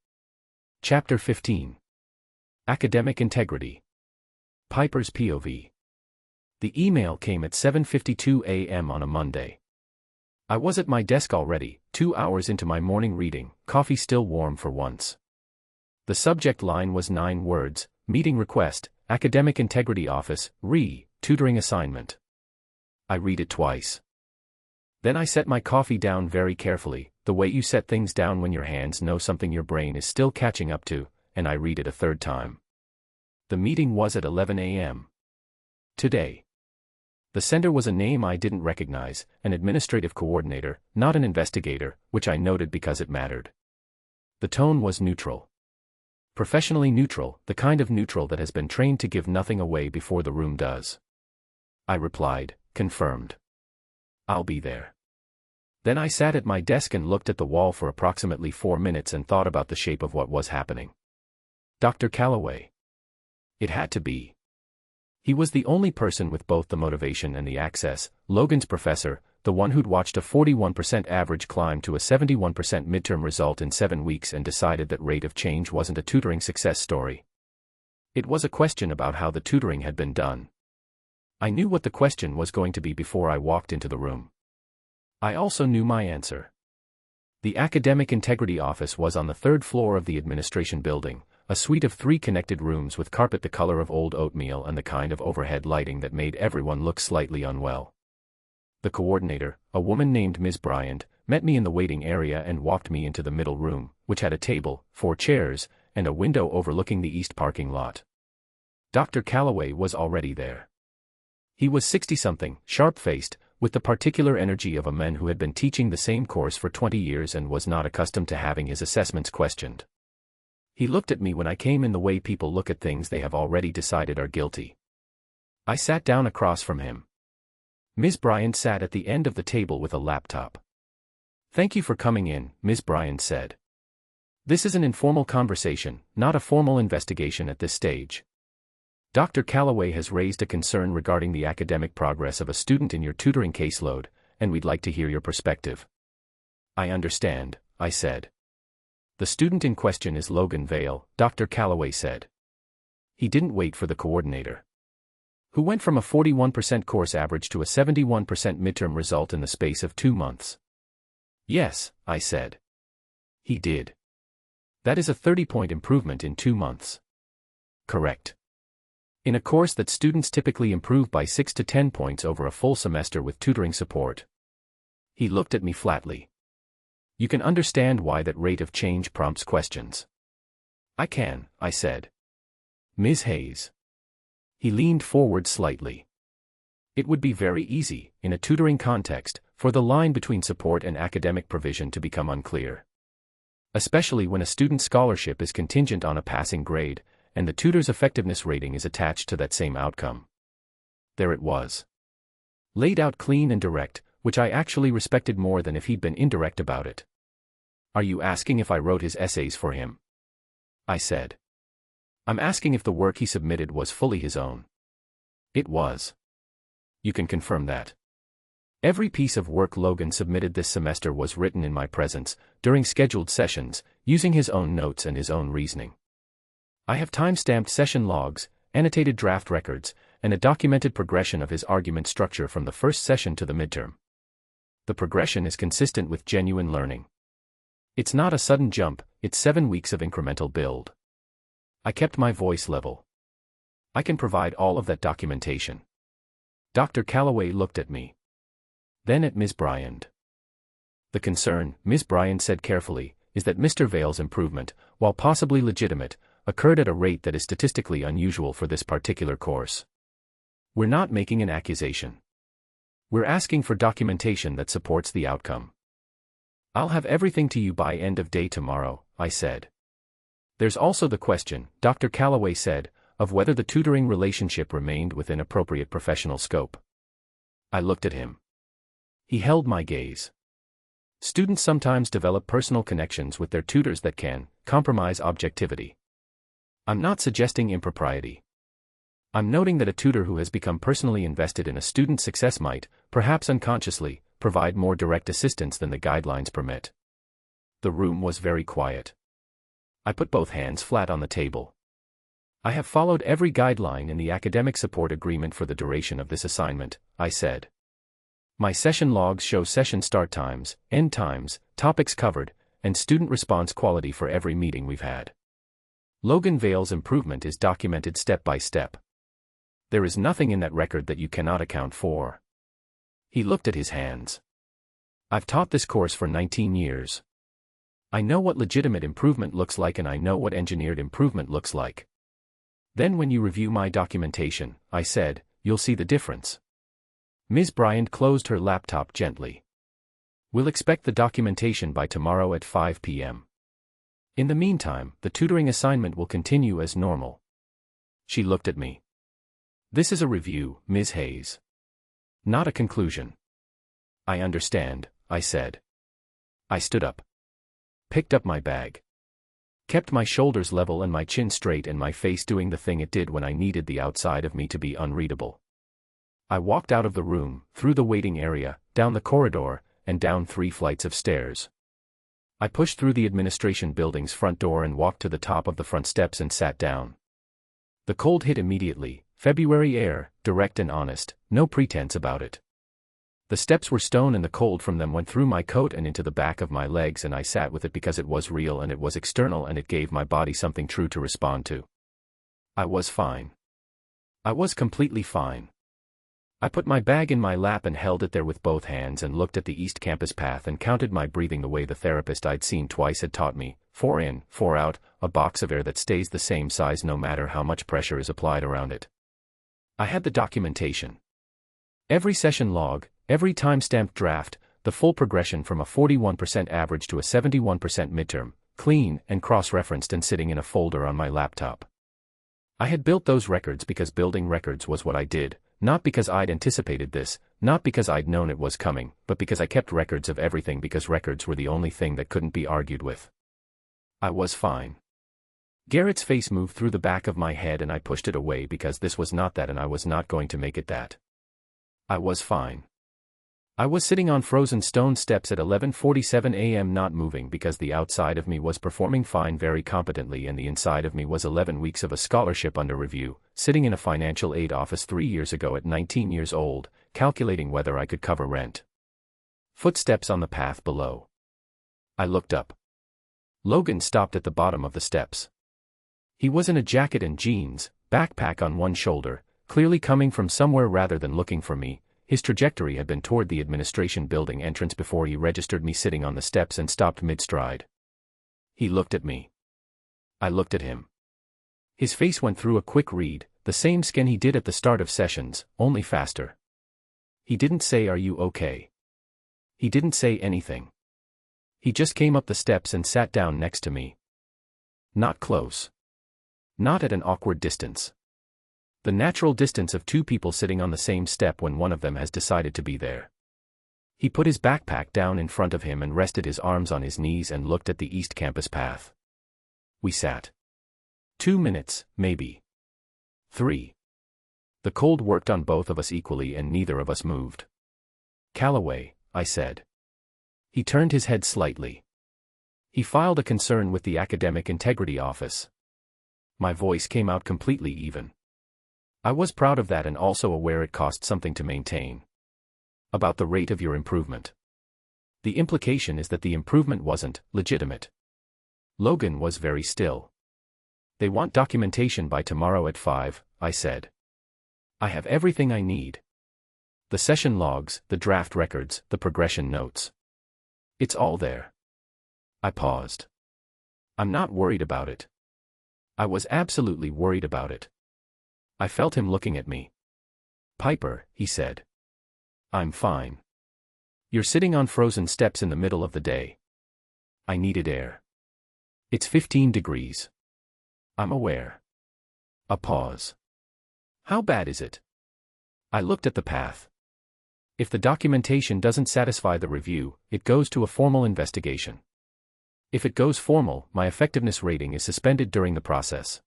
Chapter 15. Academic Integrity. Piper's POV. The email came at 7:52 a.m. on a Monday. I was at my desk already, 2 hours into my morning reading, coffee still warm for once. The subject line was 9 words, meeting request, Academic Integrity Office, tutoring assignment. I read it twice. Then I set my coffee down very carefully, the way you set things down when your hands know something your brain is still catching up to, and I read it a third time. The meeting was at 11 a.m. Today. The sender was a name I didn't recognize, an administrative coordinator, not an investigator, which I noted because it mattered. The tone was neutral. Professionally neutral, the kind of neutral that has been trained to give nothing away before the room does. I replied, confirmed. I'll be there. Then I sat at my desk and looked at the wall for approximately 4 minutes and thought about the shape of what was happening. Dr. Calloway. It had to be. He was the only person with both the motivation and the access, Logan's professor, the one who'd watched a 41% average climb to a 71% midterm result in 7 weeks and decided that rate of change wasn't a tutoring success story. It was a question about how the tutoring had been done. I knew what the question was going to be before I walked into the room. I also knew my answer. The Academic Integrity Office was on the 3rd floor of the administration building, a suite of 3 connected rooms with carpet the color of old oatmeal and the kind of overhead lighting that made everyone look slightly unwell. The coordinator, a woman named Ms. Bryant, met me in the waiting area and walked me into the middle room, which had a table, 4 chairs, and a window overlooking the east parking lot. Dr. Calloway was already there. He was 60-something, sharp-faced, with the particular energy of a man who had been teaching the same course for 20 years and was not accustomed to having his assessments questioned. He looked at me when I came in the way people look at things they have already decided are guilty. I sat down across from him. Ms. Bryant sat at the end of the table with a laptop. "Thank you for coming in," Ms. Bryant said. "This is an informal conversation, not a formal investigation at this stage." Dr. Calloway has raised a concern regarding the academic progress of a student in your tutoring caseload, and we'd like to hear your perspective. I understand, I said. The student in question is Logan Vale, Dr. Calloway said. He didn't wait for the coordinator. Who went from a 41% course average to a 71% midterm result in the space of 2 months. Yes, I said. He did. That is a 30-point improvement in 2 months. Correct. In a course that students typically improve by 6 to 10 points over a full semester with tutoring support. He looked at me flatly. You can understand why that rate of change prompts questions. I can, I said. Ms. Hayes. He leaned forward slightly. It would be very easy, in a tutoring context, for the line between support and academic provision to become unclear. Especially when a student's scholarship is contingent on a passing grade, and the tutor's effectiveness rating is attached to that same outcome. There it was. Laid out clean and direct, which I actually respected more than if he'd been indirect about it. Are you asking if I wrote his essays for him? I said. I'm asking if the work he submitted was fully his own. It was. You can confirm that. Every piece of work Logan submitted this semester was written in my presence, during scheduled sessions, using his own notes and his own reasoning. I have time-stamped session logs, annotated draft records, and a documented progression of his argument structure from the first session to the midterm. The progression is consistent with genuine learning. It's not a sudden jump, it's 7 weeks of incremental build. I kept my voice level. I can provide all of that documentation. Dr. Calloway looked at me. Then at Ms. Bryant. The concern, Ms. Bryant said carefully, is that Mr. Vale's improvement, while possibly legitimate, occurred at a rate that is statistically unusual for this particular course. We're not making an accusation. We're asking for documentation that supports the outcome. I'll have everything to you by end of day tomorrow, I said. There's also the question, Dr. Calloway said, of whether the tutoring relationship remained within appropriate professional scope. I looked at him. He held my gaze. Students sometimes develop personal connections with their tutors that can compromise objectivity. I'm not suggesting impropriety. I'm noting that a tutor who has become personally invested in a student's success might, perhaps unconsciously, provide more direct assistance than the guidelines permit. The room was very quiet. I put both hands flat on the table. I have followed every guideline in the academic support agreement for the duration of this assignment, I said. My session logs show session start times, end times, topics covered, and student response quality for every meeting we've had. Logan Vale's improvement is documented step by step. There is nothing in that record that you cannot account for. He looked at his hands. I've taught this course for 19 years. I know what legitimate improvement looks like and I know what engineered improvement looks like. Then when you review my documentation, I said, you'll see the difference. Ms. Bryant closed her laptop gently. We'll expect the documentation by tomorrow at 5 p.m. In the meantime, the tutoring assignment will continue as normal. She looked at me. This is a review, Ms. Hayes. Not a conclusion. I understand, I said. I stood up. Picked up my bag. Kept my shoulders level and my chin straight and my face doing the thing it did when I needed the outside of me to be unreadable. I walked out of the room, through the waiting area, down the corridor, and down 3 flights of stairs. I pushed through the administration building's front door and walked to the top of the front steps and sat down. The cold hit immediately, February air, direct and honest, no pretense about it. The steps were stone and the cold from them went through my coat and into the back of my legs and I sat with it because it was real and it was external and it gave my body something true to respond to. I was fine. I was completely fine. I put my bag in my lap and held it there with both hands and looked at the East Campus path and counted my breathing the way the therapist I'd seen twice had taught me, 4 in, 4 out, a box of air that stays the same size no matter how much pressure is applied around it. I had the documentation. Every session log, every time-stamped draft, the full progression from a 41% average to a 71% midterm, clean and cross-referenced and sitting in a folder on my laptop. I had built those records because building records was what I did, not because I'd anticipated this, not because I'd known it was coming, but because I kept records of everything because records were the only thing that couldn't be argued with. I was fine. Garrett's face moved through the back of my head and I pushed it away because this was not that and I was not going to make it that. I was fine. I was sitting on frozen stone steps at 11:47 a.m. not moving because the outside of me was performing fine very competently and the inside of me was 11 weeks of a scholarship under review, sitting in a financial aid office 3 years ago at 19 years old, calculating whether I could cover rent. Footsteps on the path below. I looked up. Logan stopped at the bottom of the steps. He was in a jacket and jeans, backpack on one shoulder, clearly coming from somewhere rather than looking for me. His trajectory had been toward the administration building entrance before he registered me sitting on the steps and stopped mid-stride. He looked at me. I looked at him. His face went through a quick read, the same scan he did at the start of sessions, only faster. He didn't say, "Are you okay?" He didn't say anything. He just came up the steps and sat down next to me. Not close. Not at an awkward distance. The natural distance of two people sitting on the same step when one of them has decided to be there. He put his backpack down in front of him and rested his arms on his knees and looked at the East Campus path. We sat. 2 minutes, maybe. 3. The cold worked on both of us equally and neither of us moved. "Calloway," I said. He turned his head slightly. He filed a concern with the Academic Integrity Office. My voice came out completely even. I was proud of that and also aware it cost something to maintain. "About the rate of your improvement." The implication is that the improvement wasn't legitimate. Logan was very still. "They want documentation by tomorrow at 5, I said. "I have everything I need. The session logs, the draft records, the progression notes. It's all there." I paused. "I'm not worried about it." I was absolutely worried about it. I felt him looking at me. "Piper," he said. "I'm fine. You're sitting on frozen steps in the middle of the day." I needed air. "It's 15 degrees. I'm aware." A pause. "How bad is it?" I looked at the path. "If the documentation doesn't satisfy the review, it goes to a formal investigation. If it goes formal, my effectiveness rating is suspended during the process.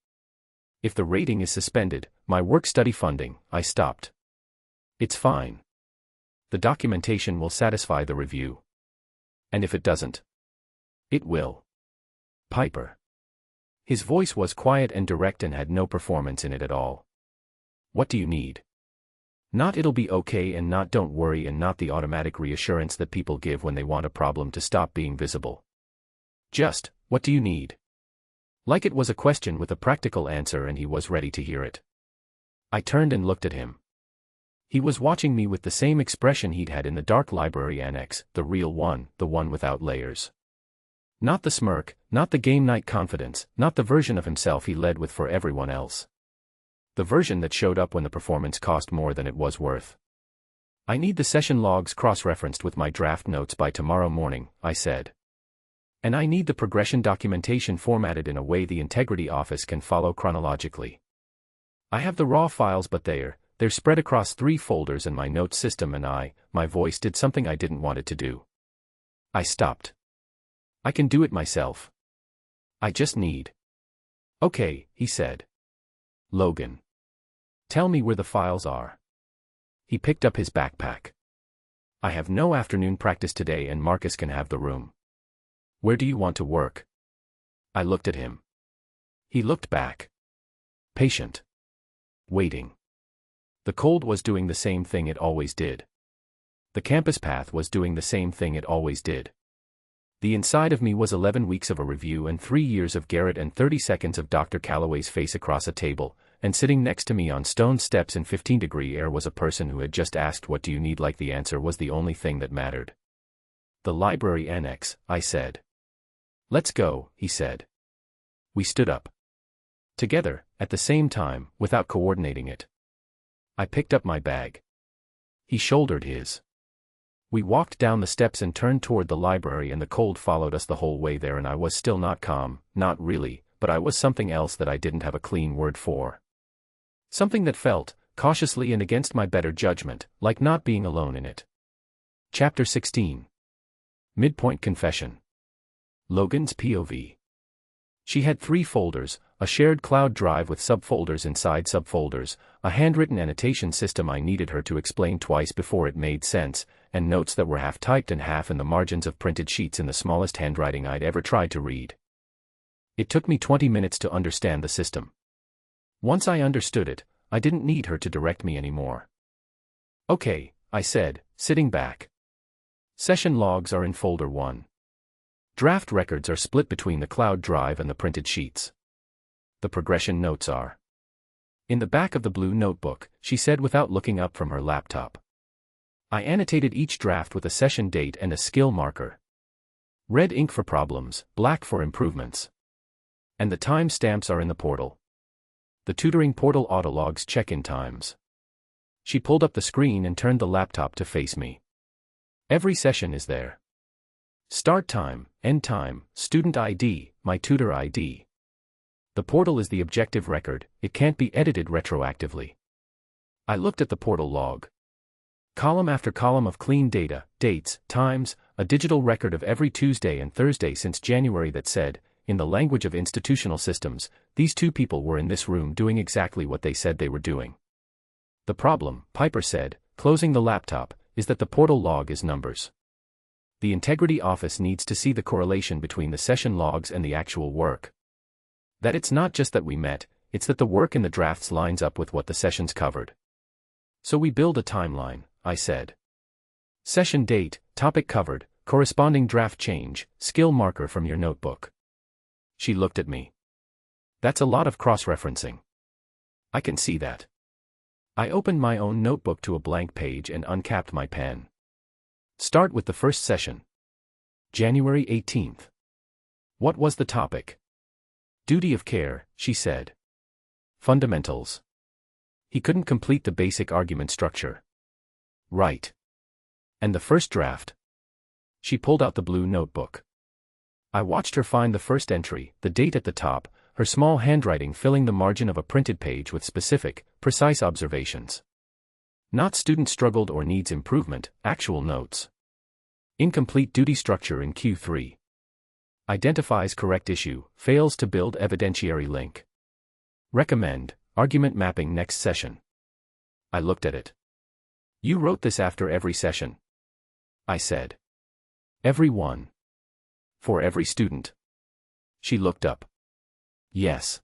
If the rating is suspended, my work-study funding," I stopped. "It's fine. The documentation will satisfy the review. And if it doesn't?" "It will." "Piper." His voice was quiet and direct and had no performance in it at all. "What do you need?" Not "it'll be okay" and not "don't worry" and not the automatic reassurance that people give when they want a problem to stop being visible. Just, "What do you need?" Like it was a question with a practical answer and he was ready to hear it. I turned and looked at him. He was watching me with the same expression he'd had in the dark library annex, the real one, the one without layers. Not the smirk, not the game night confidence, not the version of himself he led with for everyone else. The version that showed up when the performance cost more than it was worth. "I need the session logs cross-referenced with my draft notes by tomorrow morning," I said. "And I need the progression documentation formatted in a way the Integrity Office can follow chronologically. I have the raw files but they're spread across 3 folders in my notes system and my voice did something I didn't want it to do. I stopped. "I can do it myself. I just need." "Okay," he said. "Logan. Tell me where the files are." He picked up his backpack. "I have no afternoon practice today and Marcus can have the room. Where do you want to work?" I looked at him. He looked back. Patient. Waiting. The cold was doing the same thing it always did. The campus path was doing the same thing it always did. The inside of me was 11 weeks of a review and 3 years of Garrett and 30 seconds of Dr. Calloway's face across a table, and sitting next to me on stone steps in 15-degree air was a person who had just asked "What do you need?" like the answer was the only thing that mattered. "The library annex," I said. "Let's go," he said. We stood up. Together, at the same time, without coordinating it. I picked up my bag. He shouldered his. We walked down the steps and turned toward the library and the cold followed us the whole way there and I was still not calm, not really, but I was something else that I didn't have a clean word for. Something that felt, cautiously and against my better judgment, like not being alone in it. Chapter 16. Midpoint Confession. Logan's POV. She had 3 folders, a shared cloud drive with subfolders inside subfolders, a handwritten annotation system I needed her to explain twice before it made sense, and notes that were half typed and half in the margins of printed sheets in the smallest handwriting I'd ever tried to read. It took me 20 minutes to understand the system. Once I understood it, I didn't need her to direct me anymore. Okay, I said, sitting back. Session logs are in folder 1. Draft records are split between the cloud drive and the printed sheets. The progression notes are in the back of the blue notebook, she said without looking up from her laptop. I annotated each draft with a session date and a skill marker. Red ink for problems, black for improvements. And the time stamps are in the portal. The tutoring portal autologs check-in times. She pulled up the screen and turned the laptop to face me. Every session is there. Start time, end time, student ID, my tutor ID. The portal is the objective record, it can't be edited retroactively. I looked at the portal log. Column after column of clean data, dates, times, a digital record of every Tuesday and Thursday since January that said, in the language of institutional systems, these 2 people were in this room doing exactly what they said they were doing. The problem, Piper said, closing the laptop, is that the portal log is numbers. The Integrity Office needs to see the correlation between the session logs and the actual work. That it's not just that we met, it's that the work in the drafts lines up with what the sessions covered. So we build a timeline, I said. Session date, topic covered, corresponding draft change, skill marker from your notebook. She looked at me. That's a lot of cross-referencing. I can see that. I opened my own notebook to a blank page and uncapped my pen. Start with the first session. January 18th. What was the topic? Duty of care, she said. Fundamentals. He couldn't complete the basic argument structure. Right. And the first draft. She pulled out the blue notebook. I watched her find the first entry, the date at the top, her small handwriting filling the margin of a printed page with specific, precise observations. Not student struggled or needs improvement, actual notes. Incomplete duty structure in Q3. Identifies correct issue, fails to build evidentiary link. Recommend, argument mapping next session. I looked at it. You wrote this after every session? I said. Every one. For every student. She looked up. Yes.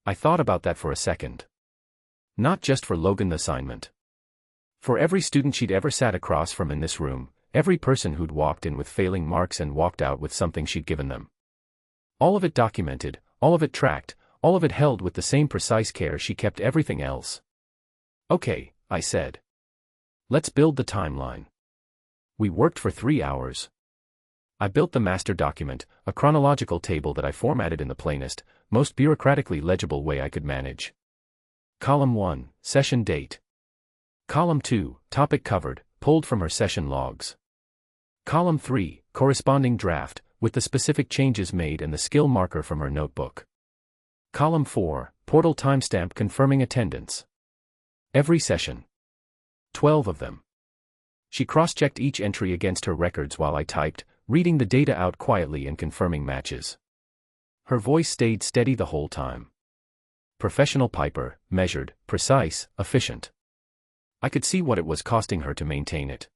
I thought about that for a second. Not just for Logan the assignment. For every student she'd ever sat across from in this room, every person who'd walked in with failing marks and walked out with something she'd given them. All of it documented, all of it tracked, all of it held with the same precise care she kept everything else. Okay, I said. Let's build the timeline. We worked for 3 hours. I built the master document, a chronological table that I formatted in the plainest, most bureaucratically legible way I could manage. Column 1, session date. Column 2, topic covered, pulled from her session logs. Column 3, corresponding draft, with the specific changes made and the skill marker from her notebook. Column 4, portal timestamp confirming attendance. Every session. 12 of them. She cross-checked each entry against her records while I typed, reading the data out quietly and confirming matches. Her voice stayed steady the whole time. Professional Piper, measured, precise, efficient. I could see what it was costing her to maintain it.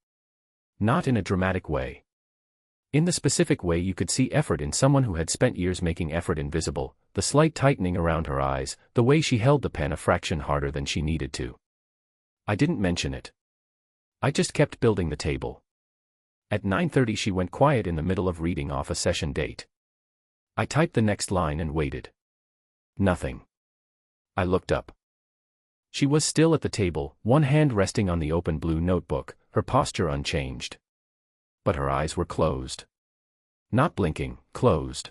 Not in a dramatic way. In the specific way you could see effort in someone who had spent years making effort invisible, the slight tightening around her eyes, the way she held the pen a fraction harder than she needed to. I didn't mention it. I just kept building the table. At 9:30 she went quiet in the middle of reading off a session date. I typed the next line and waited. Nothing. I looked up. She was still at the table, one hand resting on the open blue notebook, her posture unchanged. But her eyes were closed. Not blinking, closed.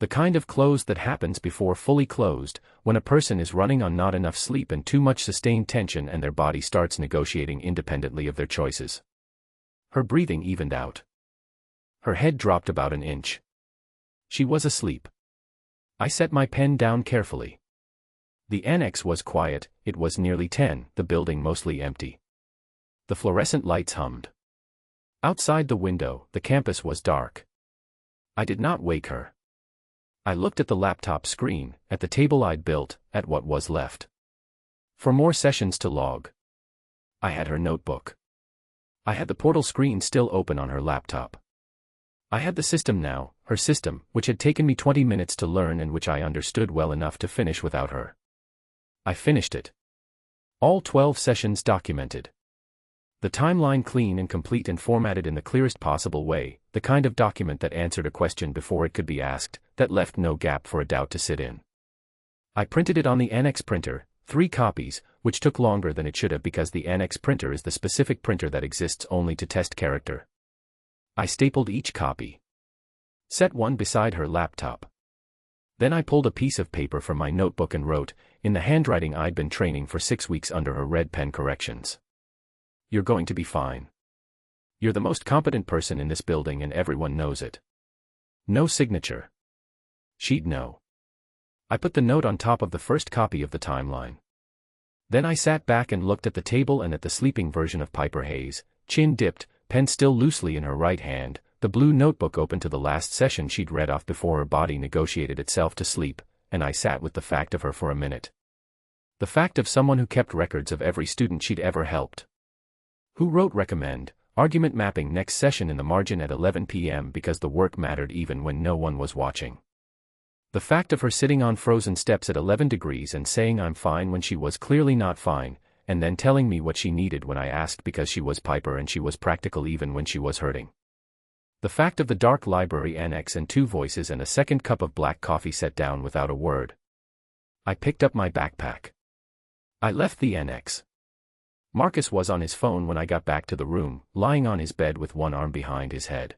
The kind of closed that happens before fully closed, when a person is running on not enough sleep and too much sustained tension and their body starts negotiating independently of their choices. Her breathing evened out. Her head dropped about an inch. She was asleep. I set my pen down carefully. The annex was quiet, it was nearly 10, the building mostly empty. The fluorescent lights hummed. Outside the window, the campus was dark. I did not wake her. I looked at the laptop screen, at the table I'd built, at what was left. 4 more sessions to log. I had her notebook. I had the portal screen still open on her laptop. I had the system now, her system, which had taken me 20 minutes to learn and which I understood well enough to finish without her. I finished it. All 12 sessions documented. The timeline clean and complete and formatted in the clearest possible way, the kind of document that answered a question before it could be asked, that left no gap for a doubt to sit in. I printed it on the NX printer, 3 copies, which took longer than it should have because the NX printer is the specific printer that exists only to test character. I stapled each copy. Set one beside her laptop. Then I pulled a piece of paper from my notebook and wrote, in the handwriting I'd been training for 6 weeks under her red pen corrections. You're going to be fine. You're the most competent person in this building and everyone knows it. No signature. She'd know. I put the note on top of the first copy of the timeline. Then I sat back and looked at the table and at the sleeping version of Piper Hayes, chin dipped, pen still loosely in her right hand, the blue notebook open to the last session she'd read off before her body negotiated itself to sleep, and I sat with the fact of her for a minute. The fact of someone who kept records of every student she'd ever helped. Who wrote recommend, argument mapping next session in the margin at 11 p.m. because the work mattered even when no one was watching. The fact of her sitting on frozen steps at 11 degrees and saying I'm fine when she was clearly not fine, and then telling me what she needed when I asked because she was Piper and she was practical even when she was hurting. The fact of the dark library annex and 2 voices and a second cup of black coffee set down without a word. I picked up my backpack. I left the annex. Marcus was on his phone when I got back to the room, lying on his bed with one arm behind his head.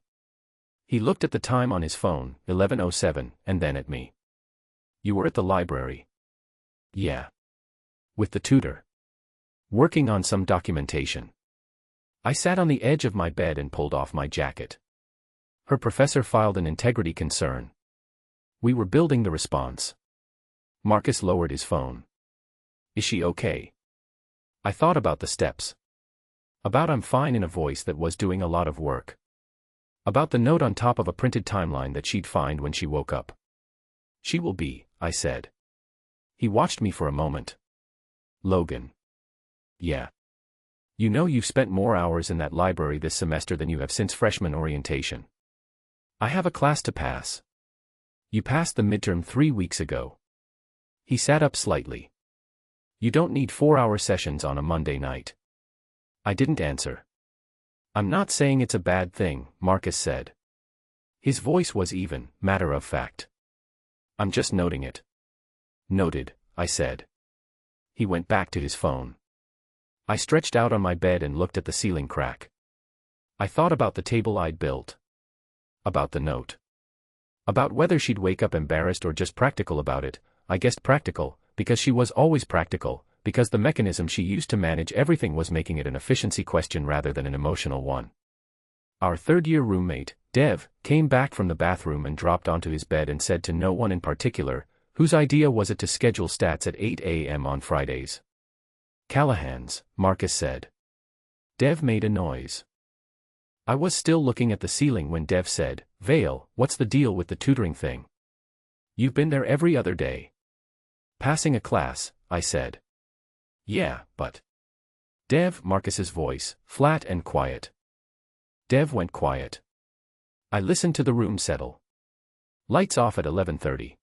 He looked at the time on his phone, 11:07, and then at me. You were at the library? Yeah. With the tutor. Working on some documentation. I sat on the edge of my bed and pulled off my jacket. Her professor filed an integrity concern. We were building the response. Marcus lowered his phone. Is she okay? I thought about the steps. About I'm fine in a voice that was doing a lot of work. About the note on top of a printed timeline that she'd find when she woke up. She will be, I said. He watched me for a moment. Logan. Yeah. You know you've spent more hours in that library this semester than you have since freshman orientation. I have a class to pass. You passed the midterm 3 weeks ago. He sat up slightly. You don't need 4-hour sessions on a Monday night. I didn't answer. I'm not saying it's a bad thing, Marcus said. His voice was even, matter of fact. I'm just noting it. Noted, I said. He went back to his phone. I stretched out on my bed and looked at the ceiling crack. I thought about the table I'd built. About the note. About whether she'd wake up embarrassed or just practical about it. I guessed practical, because she was always practical, because the mechanism she used to manage everything was making it an efficiency question rather than an emotional one. Our third-year roommate, Dev, came back from the bathroom and dropped onto his bed and said to no one in particular, whose idea was it to schedule stats at 8 a.m. on Fridays? Callahan's, Marcus said. Dev made a noise. I was still looking at the ceiling when Dev said, Vale, what's the deal with the tutoring thing? You've been there every other day. Passing a class, I said. Yeah, but... Dev, Marcus's voice, flat and quiet. Dev went quiet. I listened to the room settle. Lights off at 11:30.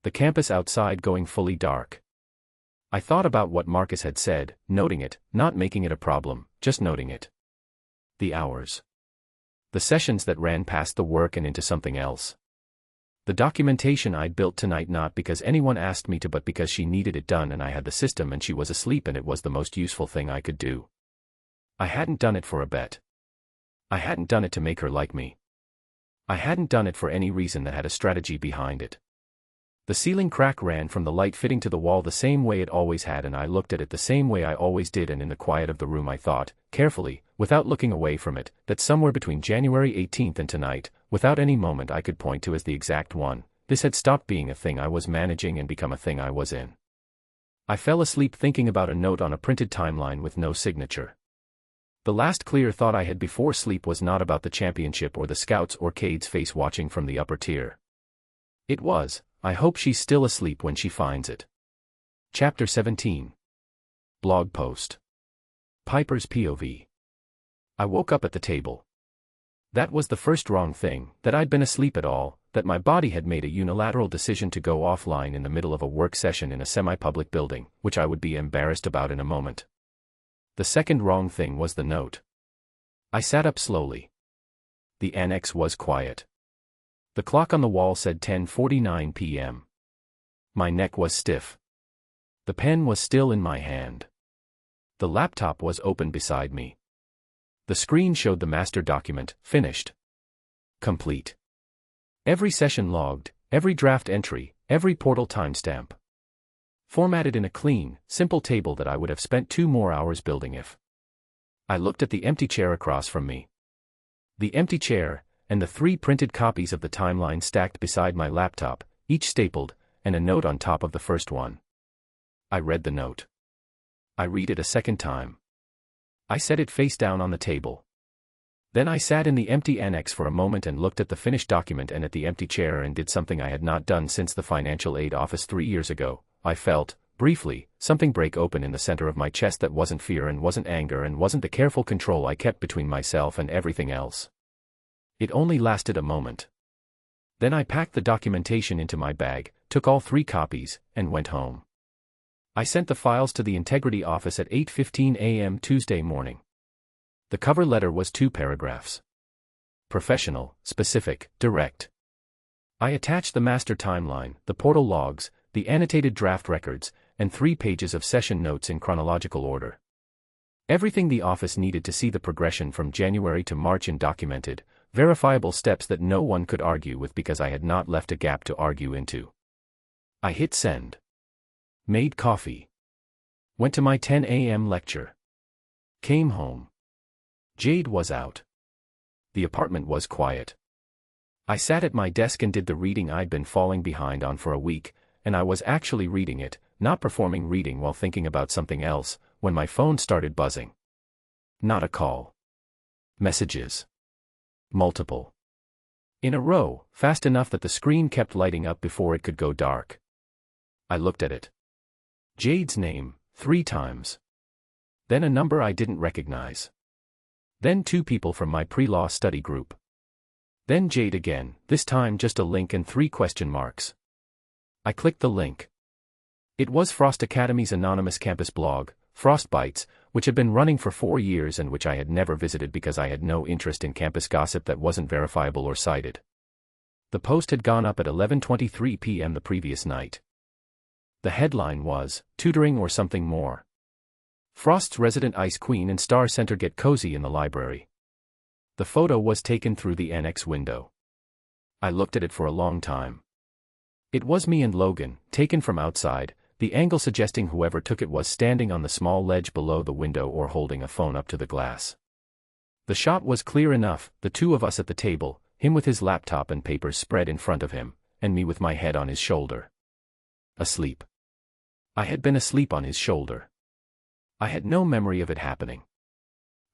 The campus outside going fully dark. I thought about what Marcus had said, noting it, not making it a problem, just noting it. The hours. The sessions that ran past the work and into something else. The documentation I'd built tonight not because anyone asked me to but because she needed it done and I had the system and she was asleep and it was the most useful thing I could do. I hadn't done it for a bet. I hadn't done it to make her like me. I hadn't done it for any reason that had a strategy behind it. The ceiling crack ran from the light fitting to the wall the same way it always had and I looked at it the same way I always did and in the quiet of the room I thought, carefully, without looking away from it, that somewhere between January 18th and tonight, without any moment I could point to as the exact one, this had stopped being a thing I was managing and become a thing I was in. I fell asleep thinking about a note on a printed timeline with no signature. The last clear thought I had before sleep was not about the championship or the scouts or Cade's face watching from the upper tier. It was. I hope she's still asleep when she finds it. Chapter 17. Blog post. Piper's POV. I woke up at the table. That was the first wrong thing, that I'd been asleep at all, that my body had made a unilateral decision to go offline in the middle of a work session in a semi-public building, which I would be embarrassed about in a moment. The second wrong thing was the note. I sat up slowly. The annex was quiet. The clock on the wall said 10:49 p.m. My neck was stiff. The pen was still in my hand. The laptop was open beside me. The screen showed the master document, finished. Complete. Every session logged, every draft entry, every portal timestamp. Formatted in a clean, simple table that I would have spent 2 more hours building if. I looked at the empty chair across from me. The empty chair, and the 3 printed copies of the timeline stacked beside my laptop, each stapled, and a note on top of the first one. I read the note. I read it a second time. I set it face down on the table. Then I sat in the empty annex for a moment and looked at the finished document and at the empty chair and did something I had not done since the financial aid office 3 years ago. I felt, briefly, something break open in the center of my chest that wasn't fear and wasn't anger and wasn't the careful control I kept between myself and everything else. It only lasted a moment. Then I packed the documentation into my bag, took all 3 copies, and went home. I sent the files to the integrity office at 8:15 a.m. Tuesday morning. The cover letter was 2 paragraphs. Professional, specific, direct. I attached the master timeline, the portal logs, the annotated draft records, and 3 pages of session notes in chronological order. Everything the office needed to see the progression from January to March in documented, verifiable steps that no one could argue with because I had not left a gap to argue into. I hit send. Made coffee. Went to my 10 a.m. lecture. Came home. Jade was out. The apartment was quiet. I sat at my desk and did the reading I'd been falling behind on for a week, and I was actually reading it, not performing reading while thinking about something else, when my phone started buzzing. Not a call. Messages. Multiple. In a row, fast enough that the screen kept lighting up before it could go dark. I looked at it. Jade's name, 3 times. Then a number I didn't recognize. Then 2 people from my pre-law study group. Then Jade again, this time just a link and 3 question marks. I clicked the link. It was Frost Academy's anonymous campus blog, Frostbites, which had been running for 4 years and which I had never visited because I had no interest in campus gossip that wasn't verifiable or cited. The post had gone up at 11:23 p.m. the previous night. The headline was, Tutoring or Something More. Frost's resident ice queen and star center get cozy in the library. The photo was taken through the annex window. I looked at it for a long time. It was me and Logan, taken from outside, the angle suggesting whoever took it was standing on the small ledge below the window or holding a phone up to the glass. The shot was clear enough, the 2 of us at the table, him with his laptop and papers spread in front of him, and me with my head on his shoulder. Asleep. I had been asleep on his shoulder. I had no memory of it happening.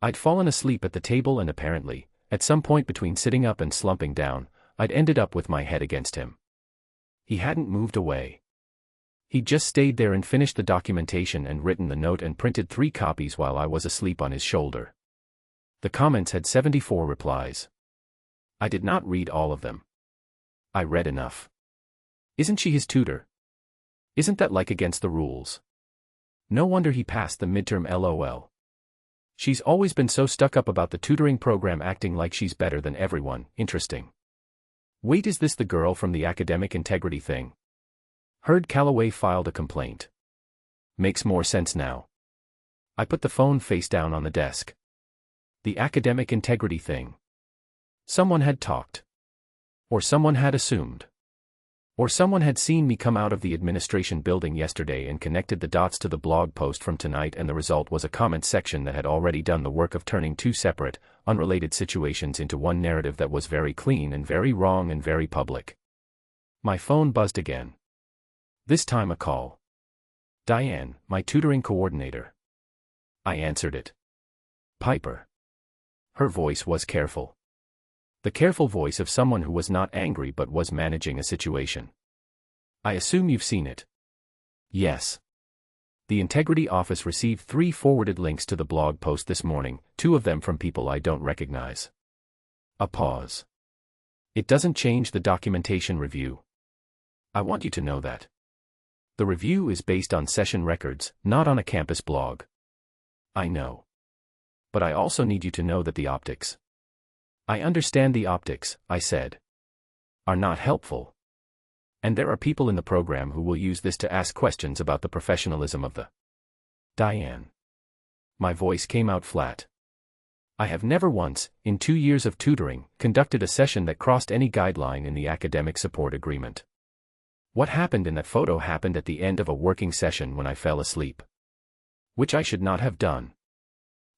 I'd fallen asleep at the table and apparently, at some point between sitting up and slumping down, I'd ended up with my head against him. He hadn't moved away. He'd just stayed there and finished the documentation and written the note and printed 3 copies while I was asleep on his shoulder. The comments had 74 replies. I did not read all of them. I read enough. Isn't she his tutor? Isn't that like against the rules? No wonder he passed the midterm LOL. She's always been so stuck up about the tutoring program acting like she's better than everyone. Interesting. Wait, is this the girl from the academic integrity thing? Heard Calloway filed a complaint. Makes more sense now. I put the phone face down on the desk. The academic integrity thing. Someone had talked. Or someone had assumed. Or someone had seen me come out of the administration building yesterday and connected the dots to the blog post from tonight, and the result was a comment section that had already done the work of turning 2 separate, unrelated situations into one narrative that was very clean and very wrong and very public. My phone buzzed again. This time a call. Diane, my tutoring coordinator. I answered it. Piper. Her voice was careful. The careful voice of someone who was not angry but was managing a situation. I assume you've seen it. Yes. The Integrity Office received 3 forwarded links to the blog post this morning, 2 of them from people I don't recognize. A pause. It doesn't change the documentation review. I want you to know that. The review is based on session records, not on a campus blog. I know. But I also need you to know that the optics. I understand the optics, I said. Are not helpful. And there are people in the program who will use this to ask questions about the professionalism of the. Diane. My voice came out flat. I have never once, in 2 years of tutoring, conducted a session that crossed any guideline in the academic support agreement. What happened in that photo happened at the end of a working session when I fell asleep. Which I should not have done.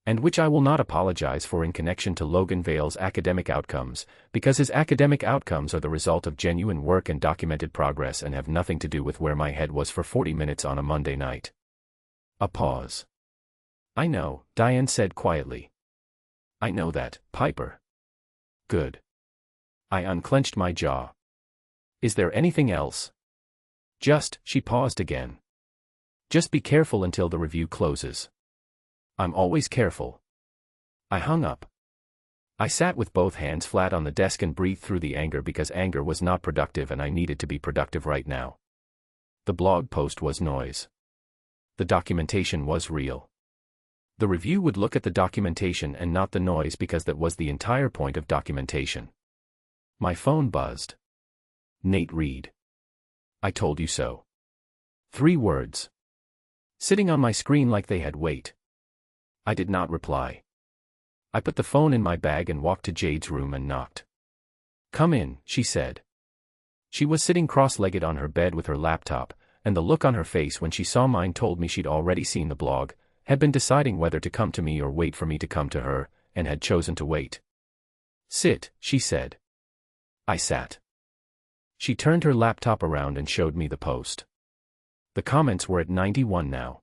And which I will not apologize for in connection to Logan Vale's academic outcomes, because his academic outcomes are the result of genuine work and documented progress and have nothing to do with where my head was for 40 minutes on a Monday night. A pause. I know, Diane said quietly. I know that, Piper. Good. I unclenched my jaw. Is there anything else? She paused again. Just be careful until the review closes. I'm always careful. I hung up. I sat with both hands flat on the desk and breathed through the anger because anger was not productive and I needed to be productive right now. The blog post was noise. The documentation was real. The review would look at the documentation and not the noise because that was the entire point of documentation. My phone buzzed. Nate Reed. I told you so. 3 words. Sitting on my screen like they had weight. I did not reply. I put the phone in my bag and walked to Jade's room and knocked. Come in, she said. She was sitting cross-legged on her bed with her laptop, and the look on her face when she saw mine told me she'd already seen the blog, had been deciding whether to come to me or wait for me to come to her, and had chosen to wait. Sit, she said. I sat. She turned her laptop around and showed me the post. The comments were at 91 now.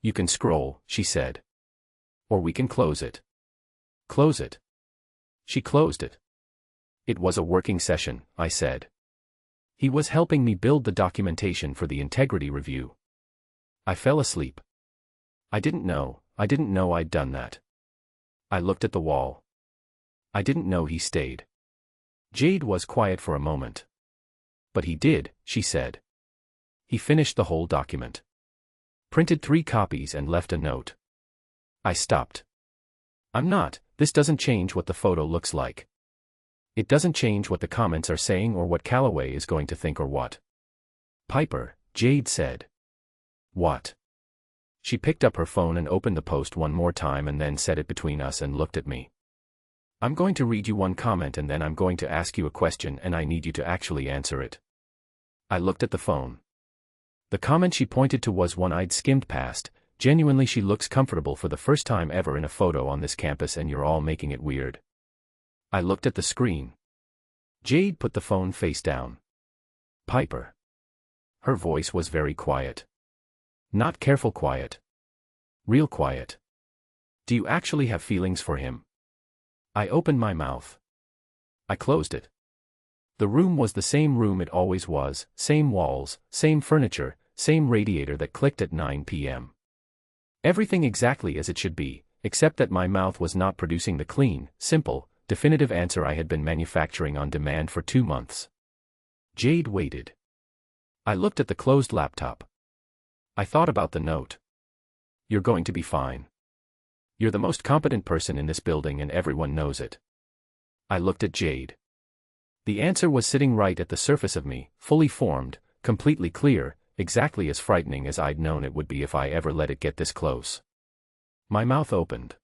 You can scroll, she said. Or we can close it. Close it. She closed it. It was a working session, I said. He was helping me build the documentation for the integrity review. I fell asleep. I didn't know I'd done that. I looked at the wall. I didn't know he stayed. Jade was quiet for a moment. But he did, she said. He finished the whole document. Printed 3 copies and left a note. I stopped. This doesn't change what the photo looks like. It doesn't change what the comments are saying or what Callaway is going to think or what. Piper, Jade said. What? She picked up her phone and opened the post one more time and then set it between us and looked at me. I'm going to read you one comment and then I'm going to ask you a question and I need you to actually answer it. I looked at the phone. The comment she pointed to was one I'd skimmed past. Genuinely, she looks comfortable for the first time ever in a photo on this campus and you're all making it weird. I looked at the screen. Jade put the phone face down. Piper. Her voice was very quiet. Not careful quiet. Real quiet. Do you actually have feelings for him? I opened my mouth. I closed it. The room was the same room it always was, same walls, same furniture, same radiator that clicked at 9 p.m. Everything exactly as it should be, except that my mouth was not producing the clean, simple, definitive answer I had been manufacturing on demand for 2 months. Jade waited. I looked at the closed laptop. I thought about the note. You're going to be fine. You're the most competent person in this building and everyone knows it. I looked at Jade. The answer was sitting right at the surface of me, fully formed, completely clear, exactly as frightening as I'd known it would be if I ever let it get this close. My mouth opened.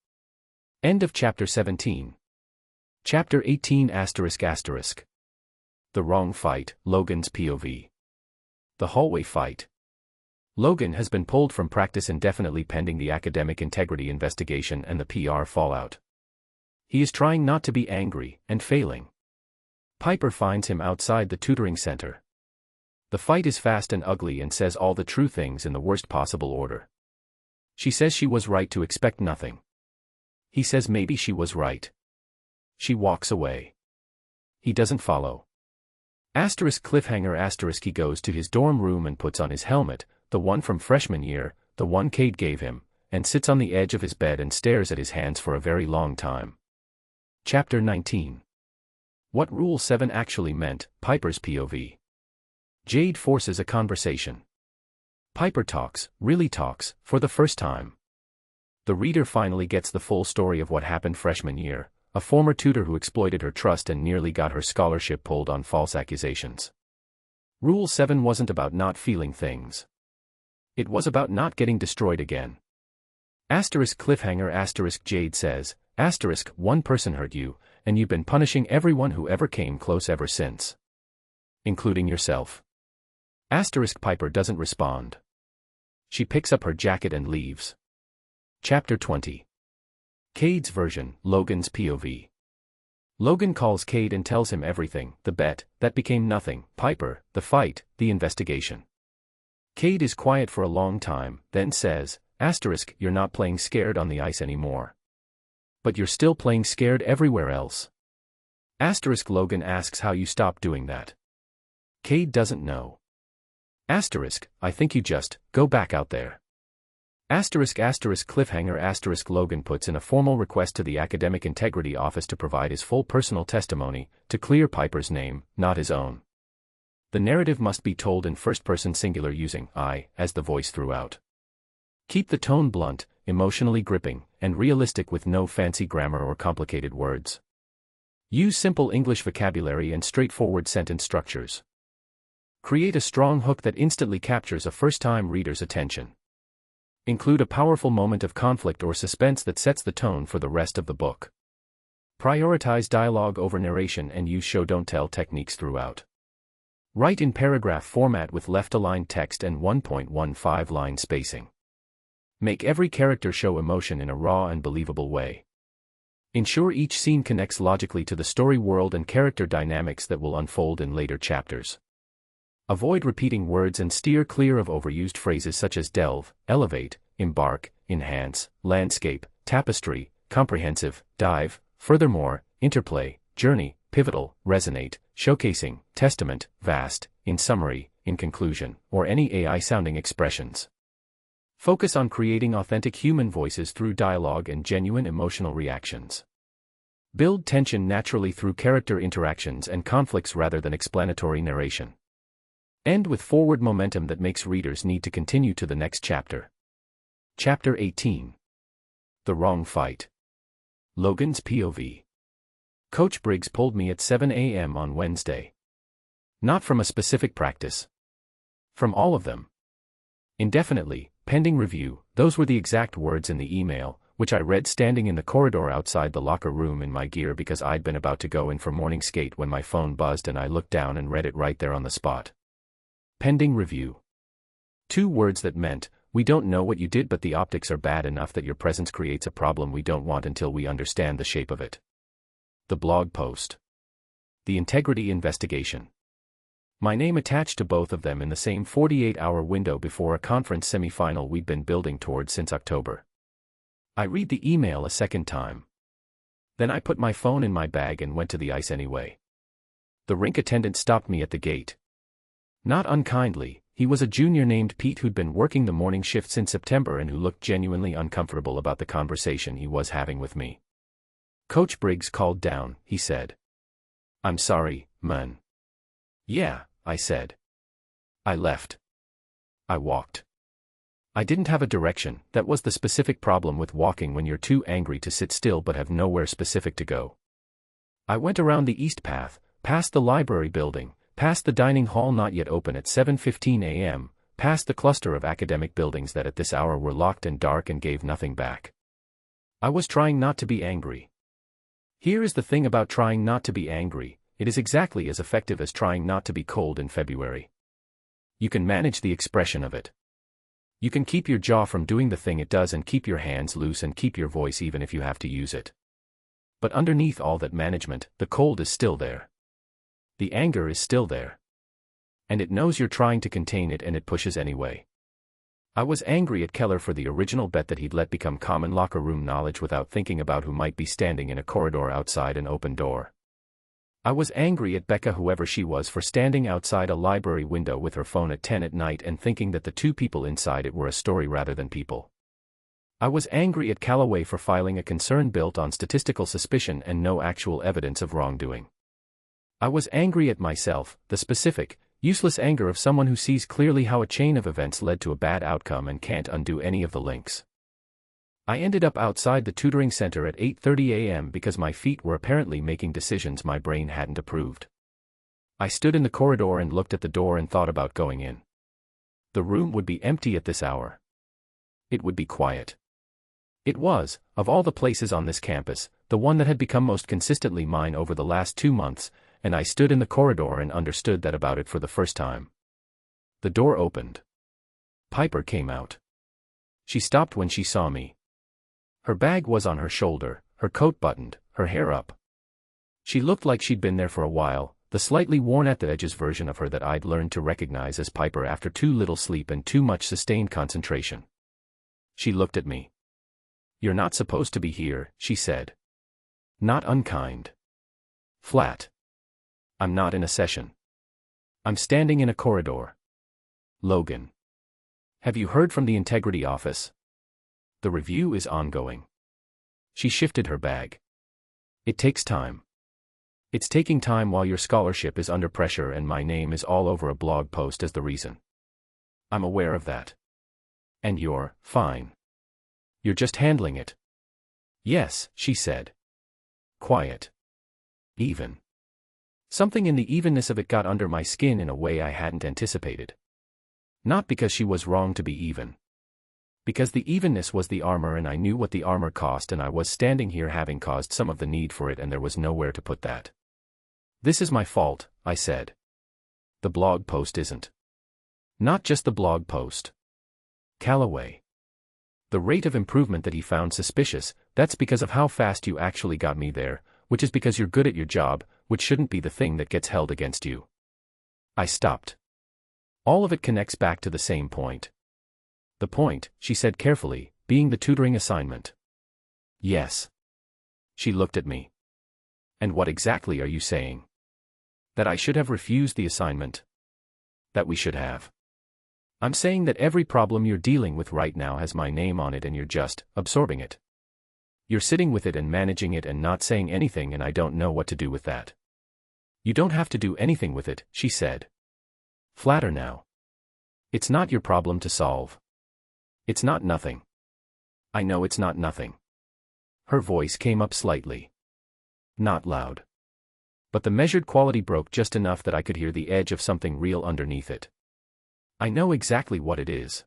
End of chapter 17. Chapter 18 ***. The wrong fight, Logan's POV. The hallway fight. Logan has been pulled from practice indefinitely pending the academic integrity investigation and the PR fallout. He is trying not to be angry, and failing. Piper finds him outside the tutoring center. The fight is fast and ugly and says all the true things in the worst possible order. She says she was right to expect nothing. He says maybe she was right. She walks away. he doesn't follow. Asterisk cliffhanger asterisk he goes to his dorm room and puts on his helmet, the one from freshman year, the one Cade gave him, and sits on the edge of his bed and stares at his hands for a very long time. Chapter 19. What Rule 7 actually meant, Piper's POV. Jade forces a conversation. Piper talks, really talks, for the first time. The reader finally gets the full story of what happened freshman year, a former tutor who exploited her trust and nearly got her scholarship pulled on false accusations. Rule 7 wasn't about not feeling things. It was about not getting destroyed again. Asterisk cliffhanger asterisk Jade says, asterisk one person hurt you, and you've been punishing everyone who ever came close ever since. Including yourself. Asterisk Piper doesn't respond. She picks up her jacket and leaves. Chapter 20. Cade's version, Logan's POV. Logan calls Cade and tells him everything, the bet, that became nothing, Piper, the fight, the investigation. Cade is quiet for a long time, then says, asterisk, you're not playing scared on the ice anymore. But you're still playing scared everywhere else. Asterisk Logan asks how you stopped doing that. Cade doesn't know. Asterisk, I think you just, go back out there. Asterisk cliffhanger asterisk Logan puts in a formal request to the Academic Integrity Office to provide his full personal testimony, to clear Piper's name, not his own. The narrative must be told in first-person singular using I as the voice throughout. Keep the tone blunt, emotionally gripping, and realistic with no fancy grammar or complicated words. Use simple English vocabulary and straightforward sentence structures. Create a strong hook that instantly captures a first-time reader's attention. Include a powerful moment of conflict or suspense that sets the tone for the rest of the book. Prioritize dialogue over narration and use show-don't-tell techniques throughout. Write in paragraph format with left-aligned text and 1.15 line spacing. Make every character show emotion in a raw and believable way. Ensure each scene connects logically to the story world and character dynamics that will unfold in later chapters. Avoid repeating words and steer clear of overused phrases such as delve, elevate, embark, enhance, landscape, tapestry, comprehensive, dive, furthermore, interplay, journey, pivotal, resonate, showcasing, testament, vast, in summary, in conclusion, or any AI-sounding expressions. Focus on creating authentic human voices through dialogue and genuine emotional reactions. Build tension naturally through character interactions and conflicts rather than explanatory narration. End with forward momentum that makes readers need to continue to the next chapter. Chapter 18. The Wrong Fight. Logan's POV. Coach Briggs pulled me at 7 a.m. on Wednesday. Not from a specific practice. From all of them. Indefinitely, pending review, those were the exact words in the email, which I read standing in the corridor outside the locker room in my gear because I'd been about to go in for morning skate when my phone buzzed and I looked down and read it right there on the spot. Pending review. 2 words that meant, we don't know what you did but the optics are bad enough that your presence creates a problem we don't want until we understand the shape of it. The blog post. The integrity investigation. My name attached to both of them in the same 48-hour window before a conference semi-final we'd been building towards since October. I read the email a second time. Then I put my phone in my bag and went to the ice anyway. The rink attendant stopped me at the gate. Not unkindly, he was a junior named Pete who'd been working the morning shift since September and who looked genuinely uncomfortable about the conversation he was having with me. Coach Briggs called down, he said. I'm sorry, man. Yeah, I said. I left. I walked. I didn't have a direction. That was the specific problem with walking when you're too angry to sit still but have nowhere specific to go. I went around the east path, past the library building, past the dining hall not yet open at 7:15 a.m., past the cluster of academic buildings that at this hour were locked and dark and gave nothing back. I was trying not to be angry. Here is the thing about trying not to be angry, it is exactly as effective as trying not to be cold in February. You can manage the expression of it. You can keep your jaw from doing the thing it does and keep your hands loose and keep your voice even if you have to use it. But underneath all that management, the cold is still there. The anger is still there. And it knows you're trying to contain it and it pushes anyway. I was angry at Keller for the original bet that he'd let become common locker room knowledge without thinking about who might be standing in a corridor outside an open door. I was angry at Becca, whoever she was, for standing outside a library window with her phone at 10 at night and thinking that the two people inside it were a story rather than people. I was angry at Calloway for filing a concern built on statistical suspicion and no actual evidence of wrongdoing. I was angry at myself, the specific, useless anger of someone who sees clearly how a chain of events led to a bad outcome and can't undo any of the links. I ended up outside the tutoring center at 8:30 a.m. because my feet were apparently making decisions my brain hadn't approved. I stood in the corridor and looked at the door and thought about going in. The room would be empty at this hour. It would be quiet. It was, of all the places on this campus, the one that had become most consistently mine over the last 2 months, and I stood in the corridor and understood that about it for the first time. The door opened. Piper came out. She stopped when she saw me. Her bag was on her shoulder, her coat buttoned, her hair up. She looked like she'd been there for a while, the slightly worn at the edges version of her that I'd learned to recognize as Piper after too little sleep and too much sustained concentration. She looked at me. "You're not supposed to be here," she said. Not unkind. Flat. "I'm not in a session. I'm standing in a corridor." "Logan. Have you heard from the integrity office? The review is ongoing." She shifted her bag. "It takes time. It's taking time while your scholarship is under pressure and my name is all over a blog post as the reason. I'm aware of that. And you're fine. You're just handling it." "Yes," she said. Quiet. Even. Something in the evenness of it got under my skin in a way I hadn't anticipated. Not because she was wrong to be even. Because the evenness was the armor and I knew what the armor cost and I was standing here having caused some of the need for it and there was nowhere to put that. "This is my fault," I said. "The blog post isn't." "Not just the blog post. Calloway. The rate of improvement that he found suspicious, that's because of how fast you actually got me there, which is because you're good at your job, which shouldn't be the thing that gets held against you." I stopped. All of it connects back to the same point. "The point," she said carefully, "being the tutoring assignment." "Yes." She looked at me. "And what exactly are you saying? That I should have refused the assignment? That we should have?" "I'm saying that every problem you're dealing with right now has my name on it and you're just absorbing it. You're sitting with it and managing it and not saying anything and I don't know what to do with that." "You don't have to do anything with it," she said. Flatter now. "It's not your problem to solve. It's not nothing. I know it's not nothing." Her voice came up slightly. Not loud. But the measured quality broke just enough that I could hear the edge of something real underneath it. "I know exactly what it is.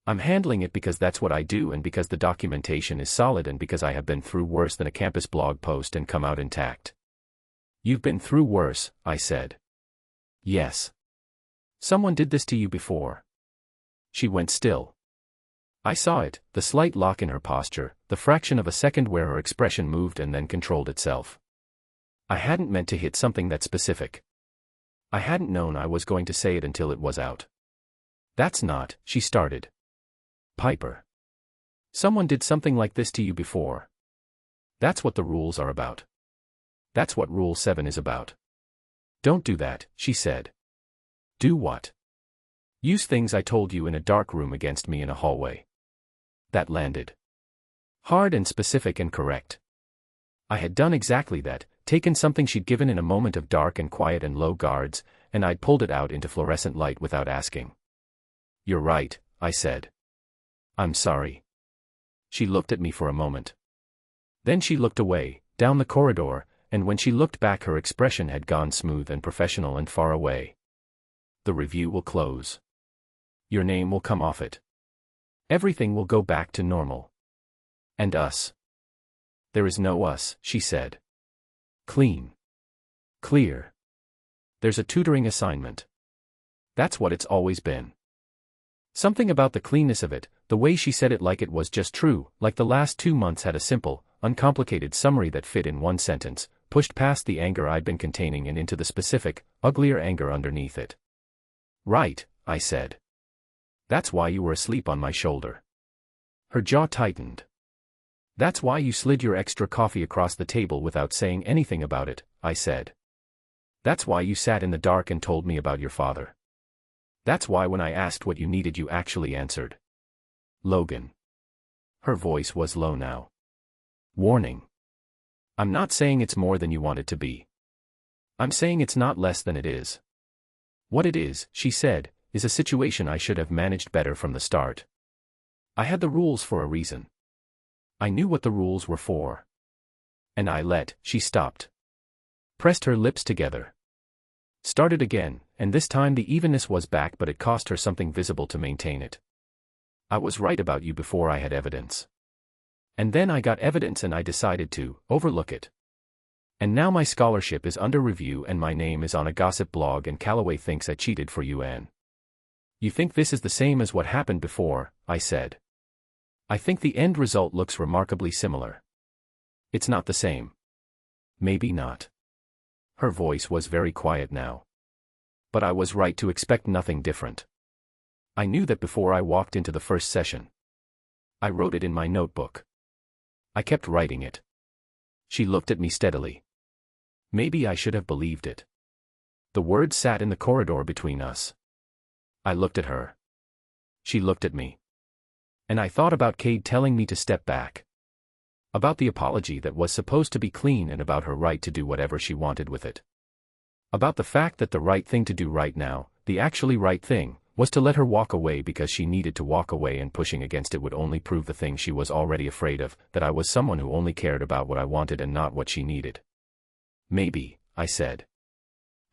I'm handling it because that's what I do and because the documentation is solid and because I have been through worse than a campus blog post and come out intact." "You've been through worse," I said. "Yes. Someone did this to you before." She went still. I saw it, the slight lock in her posture, the fraction of a second where her expression moved and then controlled itself. I hadn't meant to hit something that specific. I hadn't known I was going to say it until it was out. "That's not," she started. "Piper. Someone did something like this to you before. That's what the rules are about. That's what Rule 7 is about. Don't do that," she said. "Do what?" "Use things I told you in a dark room against me in a hallway." That landed. Hard and specific and correct. I had done exactly that, taken something she'd given in a moment of dark and quiet and low guards, and I'd pulled it out into fluorescent light without asking. "You're right," I said. "I'm sorry." She looked at me for a moment. Then she looked away, down the corridor, and when she looked back her expression had gone smooth and professional and far away. "The review will close. Your name will come off it. Everything will go back to normal. And us. There is no us," she said. "Clean. Clear. There's a tutoring assignment. That's what it's always been." Something about the cleanness of it, the way she said it like it was just true, like the last 2 months had a simple, uncomplicated summary that fit in one sentence, pushed past the anger I'd been containing and into the specific, uglier anger underneath it. "Right," I said. "That's why you were asleep on my shoulder." Her jaw tightened. "That's why you slid your extra coffee across the table without saying anything about it," I said. That's why you sat in the dark and told me about your father. That's why when I asked what you needed you actually answered. Logan. Her voice was low now. Warning. I'm not saying it's more than you want it to be. I'm saying it's not less than it is. What it is, she said, is a situation I should have managed better from the start. I had the rules for a reason. I knew what the rules were for. And she stopped. Pressed her lips together. Started again, and this time the evenness was back, but it cost her something visible to maintain it. I was right about you before I had evidence. And then I got evidence and I decided to overlook it. And now my scholarship is under review and my name is on a gossip blog and Calloway thinks I cheated for you, Anne. You think this is the same as what happened before, I said. I think the end result looks remarkably similar. It's not the same. Maybe not. Her voice was very quiet now. But I was right to expect nothing different. I knew that before I walked into the first session. I wrote it in my notebook. I kept writing it. She looked at me steadily. Maybe I should have believed it. The words sat in the corridor between us. I looked at her. She looked at me. And I thought about Cade telling me to step back. About the apology that was supposed to be clean and about her right to do whatever she wanted with it. About the fact that the right thing to do right now, the actually right thing, was to let her walk away because she needed to walk away and pushing against it would only prove the thing she was already afraid of, that I was someone who only cared about what I wanted and not what she needed. Maybe, I said.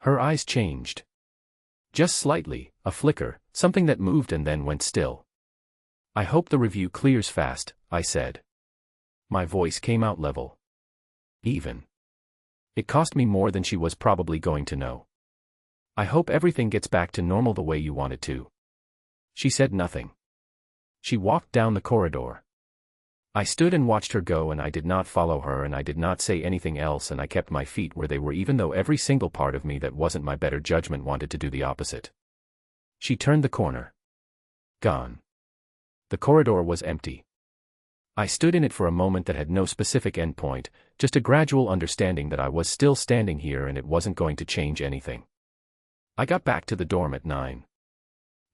Her eyes changed. Just slightly, a flicker, something that moved and then went still. I hope the review clears fast, I said. My voice came out level. Even. It cost me more than she was probably going to know. I hope everything gets back to normal the way you want it to. She said nothing. She walked down the corridor. I stood and watched her go and I did not follow her and I did not say anything else and I kept my feet where they were even though every single part of me that wasn't my better judgment wanted to do the opposite. She turned the corner. Gone. The corridor was empty. I stood in it for a moment that had no specific endpoint, just a gradual understanding that I was still standing here and it wasn't going to change anything. I got back to the dorm at 9.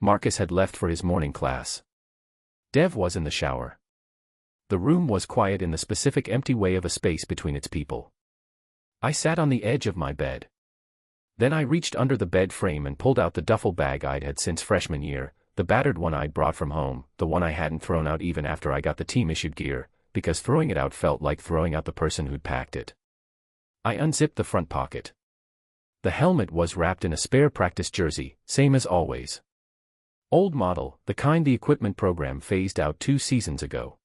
Marcus had left for his morning class. Dev was in the shower. The room was quiet in the specific empty way of a space between its people. I sat on the edge of my bed. Then I reached under the bed frame and pulled out the duffel bag I'd had since freshman year, the battered one I'd brought from home, the one I hadn't thrown out even after I got the team-issued gear, because throwing it out felt like throwing out the person who'd packed it. I unzipped the front pocket. The helmet was wrapped in a spare practice jersey, same as always. Old model, the kind the equipment program phased out 2 seasons ago.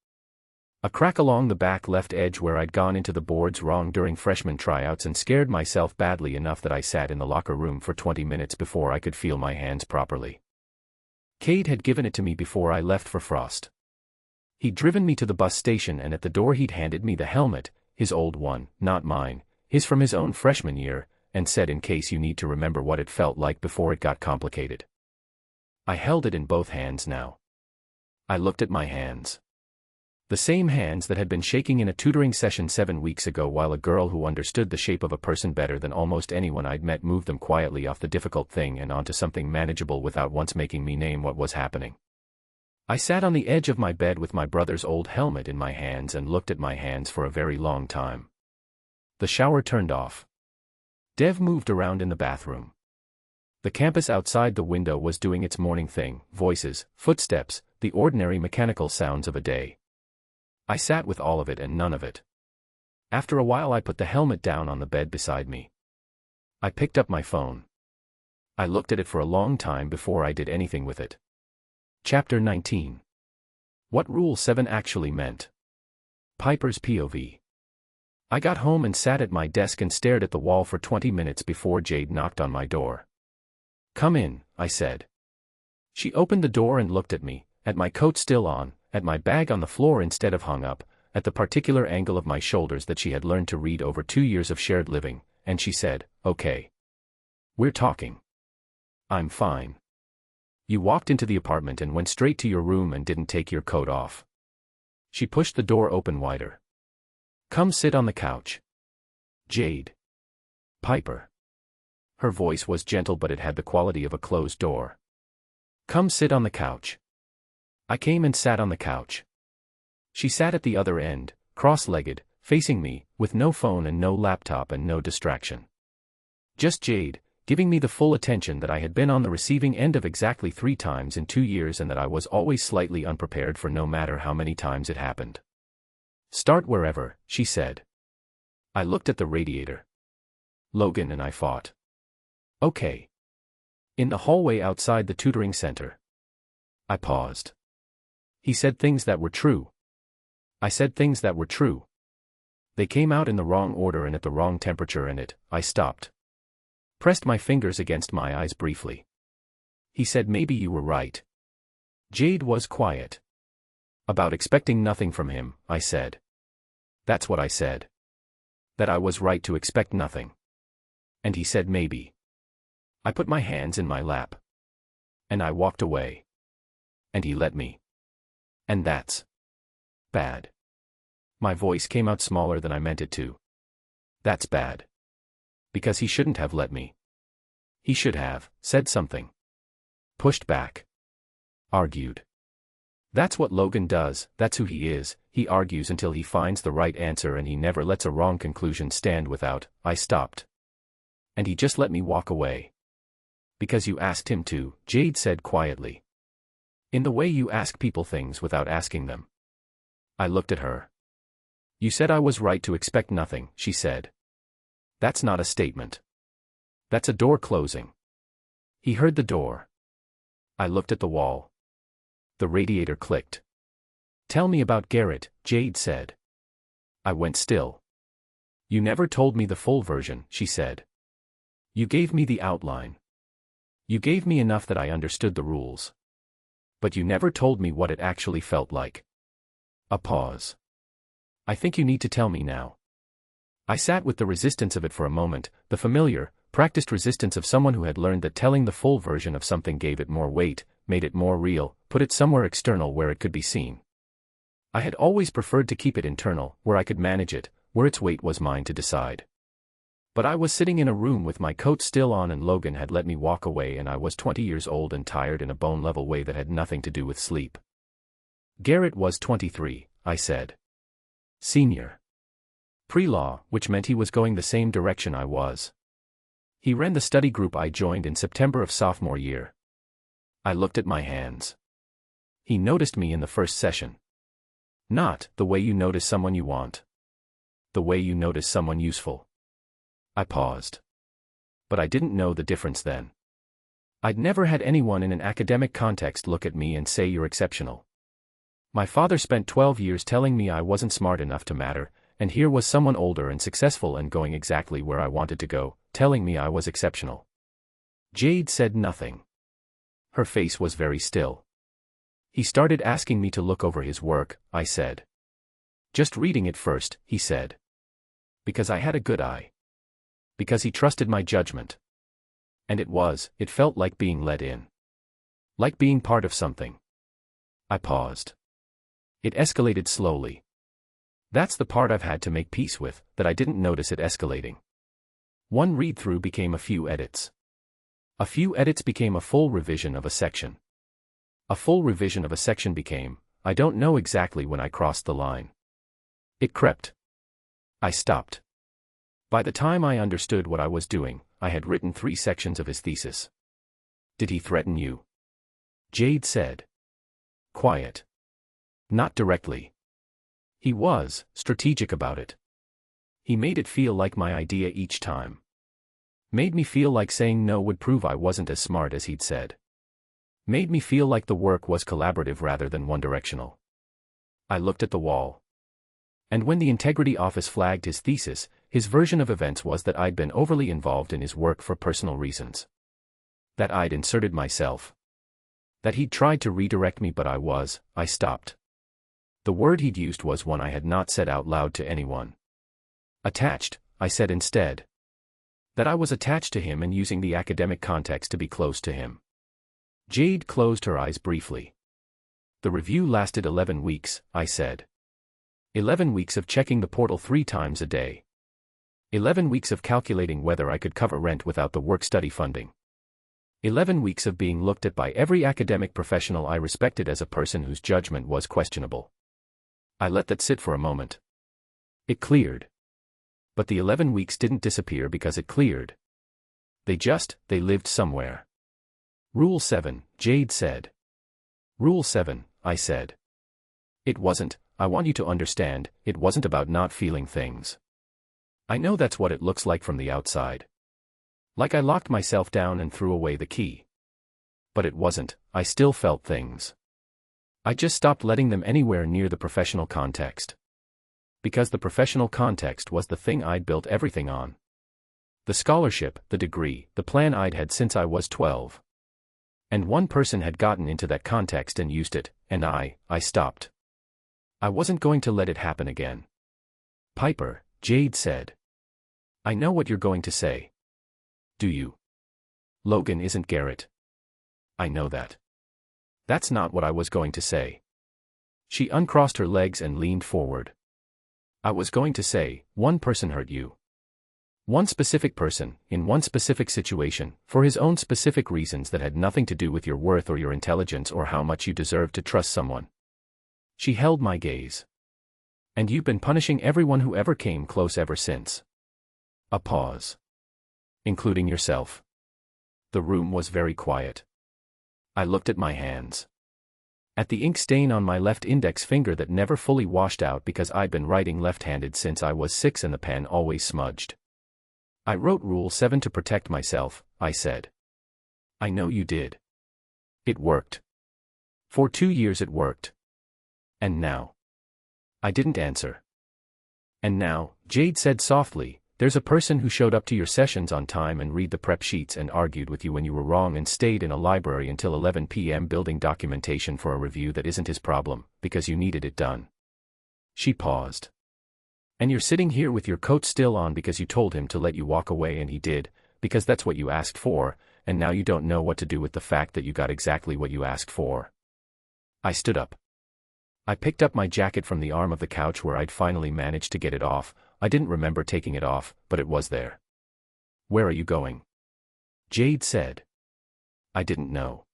A crack along the back left edge where I'd gone into the boards wrong during freshman tryouts and scared myself badly enough that I sat in the locker room for 20 minutes before I could feel my hands properly. Cade had given it to me before I left for Frost. He'd driven me to the bus station and at the door he'd handed me the helmet, his old one, not mine, his from his own freshman year, and said in case you need to remember what it felt like before it got complicated. I held it in both hands now. I looked at my hands. The same hands that had been shaking in a tutoring session 7 weeks ago while a girl who understood the shape of a person better than almost anyone I'd met moved them quietly off the difficult thing and onto something manageable without once making me name what was happening. I sat on the edge of my bed with my brother's old helmet in my hands and looked at my hands for a very long time. The shower turned off. Dev moved around in the bathroom. The campus outside the window was doing its morning thing, voices, footsteps, the ordinary mechanical sounds of a day. I sat with all of it and none of it. After a while I put the helmet down on the bed beside me. I picked up my phone. I looked at it for a long time before I did anything with it. Chapter 19. What Rule 7 actually meant. Piper's POV. I got home and sat at my desk and stared at the wall for 20 minutes before Jade knocked on my door. "Come in," I said. She opened the door and looked at me, at my coat still on, at my bag on the floor instead of hung up, at the particular angle of my shoulders that she had learned to read over 2 years of shared living, and she said, "Okay. We're talking." "I'm fine. You walked into the apartment and went straight to your room and didn't take your coat off." She pushed the door open wider. "Come sit on the couch." Jade. Piper. Her voice was gentle, but it had the quality of a closed door. "Come sit on the couch." I came and sat on the couch. She sat at the other end, cross-legged, facing me, with no phone and no laptop and no distraction. Just Jade, giving me the full attention that I had been on the receiving end of exactly 3 times in 2 years, and that I was always slightly unprepared for, no matter how many times it happened. "Start wherever," she said. I looked at the radiator. Logan and I fought. "Okay." "In the hallway outside the tutoring center." I paused. "He said things that were true." I said things that were true. "They came out in the wrong order and at the wrong temperature, and it." I stopped. Pressed my fingers against my eyes briefly. "He said maybe you were right." Jade was quiet. "About expecting nothing from him," I said. "That's what I said. That I was right to expect nothing. And he said maybe." I put my hands in my lap. And I walked away. And he let me. And that's bad. My voice came out smaller than I meant it to. That's bad. Because he shouldn't have let me. He should have said something. Pushed back. Argued. That's what Logan does, that's who he is. He argues until he finds the right answer, and he never lets a wrong conclusion stand without. I stopped. And he just let me walk away. Because you asked him to, Jade said quietly. In the way you ask people things without asking them. I looked at her. You said I was right to expect nothing, she said. That's not a statement. That's a door closing. He heard the door. I looked at the wall. The radiator clicked. Tell me about Garrett, Jade said. I went still. You never told me the full version, she said. You gave me the outline. You gave me enough that I understood the rules. But you never told me what it actually felt like. A pause. I think you need to tell me now. I sat with the resistance of it for a moment, the familiar, practiced resistance of someone who had learned that telling the full version of something gave it more weight, made it more real, put it somewhere external where it could be seen. I had always preferred to keep it internal, where I could manage it, where its weight was mine to decide. But I was sitting in a room with my coat still on, and Logan had let me walk away, and I was 20 years old and tired in a bone-level way that had nothing to do with sleep. Garrett was 23, I said. Senior. Pre-law, which meant he was going the same direction I was. He ran the study group I joined in September of sophomore year. I looked at my hands. He noticed me in the first session. Not the way you notice someone you want. The way you notice someone useful. I paused. But I didn't know the difference then. I'd never had anyone in an academic context look at me and say you're exceptional. My father spent 12 years telling me I wasn't smart enough to matter, and here was someone older and successful and going exactly where I wanted to go, telling me I was exceptional. Jade said nothing. Her face was very still. He started asking me to look over his work, I said. Just reading it first, he said. Because I had a good eye. Because he trusted my judgment. And it felt like being let in. Like being part of something. I paused. It escalated slowly. That's the part I've had to make peace with, that I didn't notice it escalating. One read-through became a few edits. A few edits became a full revision of a section. A full revision of a section became, I don't know exactly when I crossed the line. It crept. I stopped. By the time I understood what I was doing, I had written 3 sections of his thesis. Did he threaten you? Jade said. Quiet. Not directly. He was strategic about it. He made it feel like my idea each time. Made me feel like saying no would prove I wasn't as smart as he'd said. Made me feel like the work was collaborative rather than one-directional. I looked at the wall. And when the integrity office flagged his thesis, his version of events was that I'd been overly involved in his work for personal reasons. That I'd inserted myself. That he'd tried to redirect me, but I stopped. The word he'd used was one I had not said out loud to anyone. Attached, I said instead. That I was attached to him and using the academic context to be close to him. Jade closed her eyes briefly. The review lasted 11 weeks, I said. 11 weeks of checking the portal 3 times a day. 11 weeks of calculating whether I could cover rent without the work-study funding. 11 weeks of being looked at by every academic professional I respected as a person whose judgment was questionable. I let that sit for a moment. It cleared. But the 11 weeks didn't disappear because it cleared. They lived somewhere. Rule 7, Jade said. Rule 7, I said. It wasn't, I want you to understand, it wasn't about not feeling things. I know that's what it looks like from the outside. Like I locked myself down and threw away the key. But it wasn't, I still felt things. I just stopped letting them anywhere near the professional context. Because the professional context was the thing I'd built everything on. The scholarship, the degree, the plan I'd had since I was 12. And one person had gotten into that context and used it, and I stopped. I wasn't going to let it happen again. Piper, Jade said. I know what you're going to say. Do you? Logan isn't Garrett. I know that. That's not what I was going to say. She uncrossed her legs and leaned forward. I was going to say, one person hurt you. One specific person, in one specific situation, for his own specific reasons that had nothing to do with your worth or your intelligence or how much you deserve to trust someone. She held my gaze. And you've been punishing everyone who ever came close ever since. A pause. Including yourself. The room was very quiet. I looked at my hands. At the ink stain on my left index finger that never fully washed out because I'd been writing left-handed since I was 6 and the pen always smudged. I wrote Rule 7 to protect myself, I said. I know you did. It worked. For 2 years it worked. And now? I didn't answer. And now, Jade said softly, there's a person who showed up to your sessions on time and read the prep sheets and argued with you when you were wrong and stayed in a library until 11 p.m. building documentation for a review that isn't his problem, because you needed it done. She paused. And you're sitting here with your coat still on because you told him to let you walk away and he did, because that's what you asked for, and now you don't know what to do with the fact that you got exactly what you asked for. I stood up. I picked up my jacket from the arm of the couch where I'd finally managed to get it off. I didn't remember taking it off, but it was there. Where are you going? Jade said. I didn't know.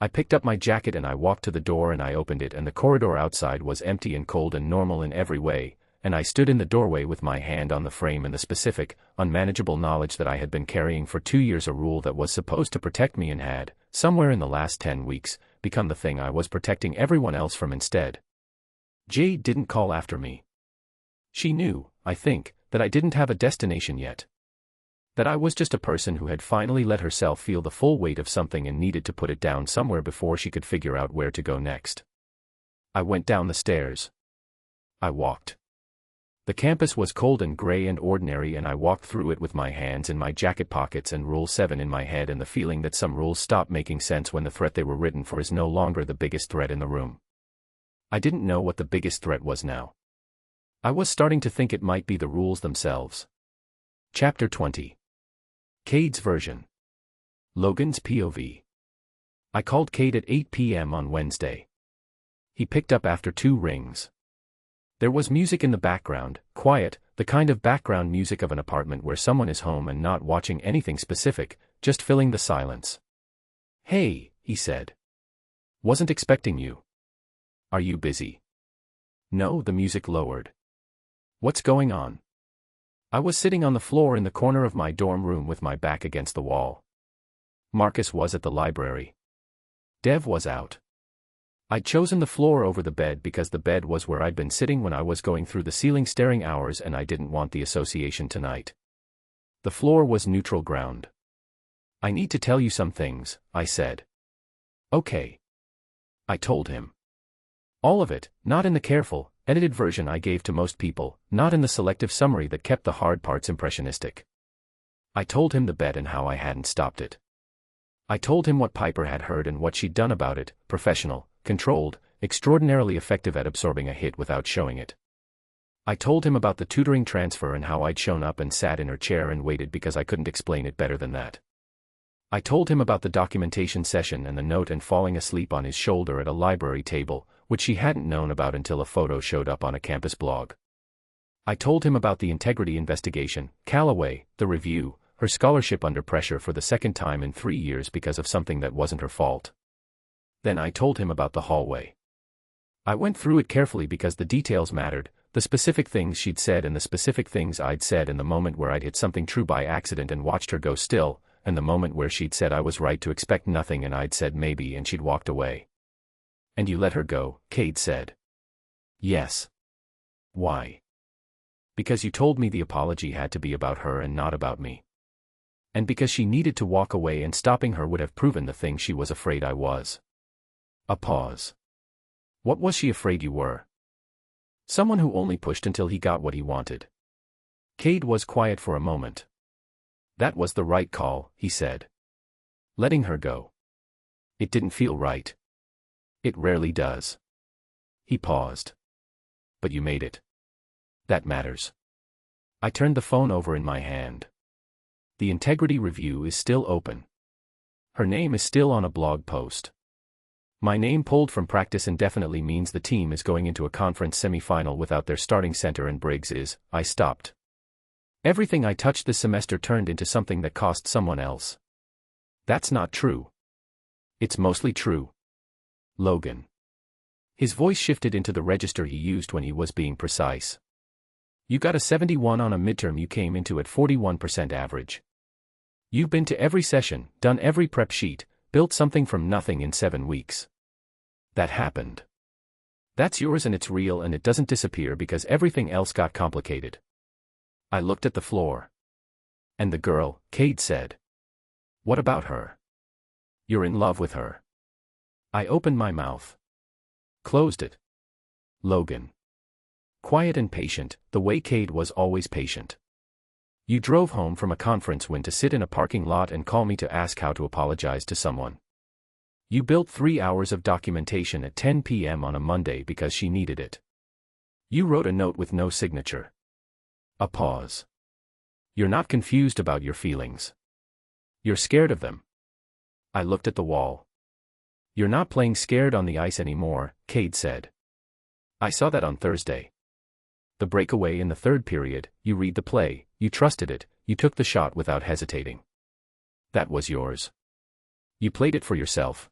I picked up my jacket and I walked to the door and I opened it and the corridor outside was empty and cold and normal in every way, and I stood in the doorway with my hand on the frame and the specific, unmanageable knowledge that I had been carrying for 2 years, a rule that was supposed to protect me and had, somewhere in the last 10 weeks, become the thing I was protecting everyone else from instead. Jade didn't call after me. She knew, I think, that I didn't have a destination yet. That I was just a person who had finally let herself feel the full weight of something and needed to put it down somewhere before she could figure out where to go next. I went down the stairs. I walked. The campus was cold and gray and ordinary and I walked through it with my hands in my jacket pockets and Rule 7 in my head and the feeling that some rules stop making sense when the threat they were written for is no longer the biggest threat in the room. I didn't know what the biggest threat was now. I was starting to think it might be the rules themselves. Chapter 20. Cade's version. Logan's POV. I called Cade at 8 p.m. on Wednesday. He picked up after 2 rings. There was music in the background, quiet, the kind of background music of an apartment where someone is home and not watching anything specific, just filling the silence. Hey, he said. Wasn't expecting you. Are you busy? No, the music lowered. What's going on? I was sitting on the floor in the corner of my dorm room with my back against the wall. Marcus was at the library. Dev was out. I'd chosen the floor over the bed because the bed was where I'd been sitting when I was going through the ceiling staring hours and I didn't want the association tonight. The floor was neutral ground. I need to tell you some things, I said. Okay. I told him. All of it, not in the careful, edited version I gave to most people, not in the selective summary that kept the hard parts impressionistic. I told him the bet and how I hadn't stopped it. I told him what Piper had heard and what she'd done about it, professional, controlled, extraordinarily effective at absorbing a hit without showing it. I told him about the tutoring transfer and how I'd shown up and sat in her chair and waited because I couldn't explain it better than that. I told him about the documentation session and the note and falling asleep on his shoulder at a library table, which she hadn't known about until a photo showed up on a campus blog. I told him about the integrity investigation, Callaway, the review, her scholarship under pressure for the second time in 3 years because of something that wasn't her fault. Then I told him about the hallway. I went through it carefully because the details mattered, the specific things she'd said and the specific things I'd said, and the moment where I'd hit something true by accident and watched her go still, and the moment where she'd said I was right to expect nothing and I'd said maybe and she'd walked away. And you let her go, Cade said. Yes. Why? Because you told me the apology had to be about her and not about me. And because she needed to walk away and stopping her would have proven the thing she was afraid I was. A pause. What was she afraid you were? Someone who only pushed until he got what he wanted. Cade was quiet for a moment. That was the right call, he said. Letting her go. It didn't feel right. It rarely does. He paused. But you made it. That matters. I turned the phone over in my hand. The integrity review is still open. Her name is still on a blog post. My name pulled from practice indefinitely means the team is going into a conference semifinal without their starting center, and Briggs is. I stopped. Everything I touched this semester turned into something that cost someone else. That's not true. It's mostly true. Logan. His voice shifted into the register he used when he was being precise. You got a 71 on a midterm you came into at 41% average. You've been to every session, done every prep sheet, built something from nothing in 7 weeks. That happened. That's yours and it's real and it doesn't disappear because everything else got complicated. I looked at the floor. And the girl, Cade said. What about her? You're in love with her. I opened my mouth. Closed it. Logan. Quiet and patient, the way Cade was always patient. You drove home from a conference win to sit in a parking lot and call me to ask how to apologize to someone. You built 3 hours of documentation at 10 p.m. on a Monday because she needed it. You wrote a note with no signature. A pause. You're not confused about your feelings. You're scared of them. I looked at the wall. You're not playing scared on the ice anymore, Cade said. I saw that on Thursday. The breakaway in the third period, you read the play, you trusted it, you took the shot without hesitating. That was yours. You played it for yourself.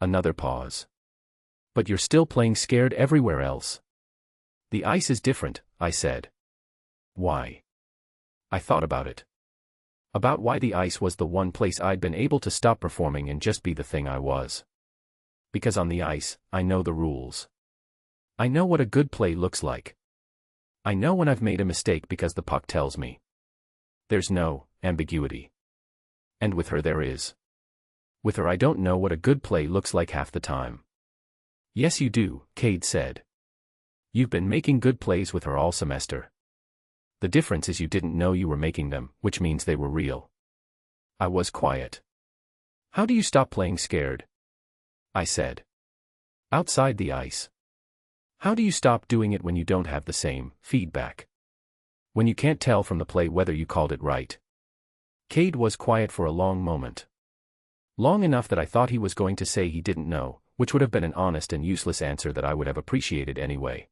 Another pause. But you're still playing scared everywhere else. The ice is different, I said. Why? I thought about it. About why the ice was the one place I'd been able to stop performing and just be the thing I was. Because on the ice, I know the rules. I know what a good play looks like. I know when I've made a mistake because the puck tells me. There's no ambiguity. And with her there is. With her I don't know what a good play looks like half the time. Yes you do, Cade said. You've been making good plays with her all semester. The difference is you didn't know you were making them, which means they were real. I was quiet. How do you stop playing scared? I said. Outside the ice. How do you stop doing it when you don't have the same feedback? When you can't tell from the play whether you called it right? Cade was quiet for a long moment. Long enough that I thought he was going to say he didn't know, which would have been an honest and useless answer that I would have appreciated anyway.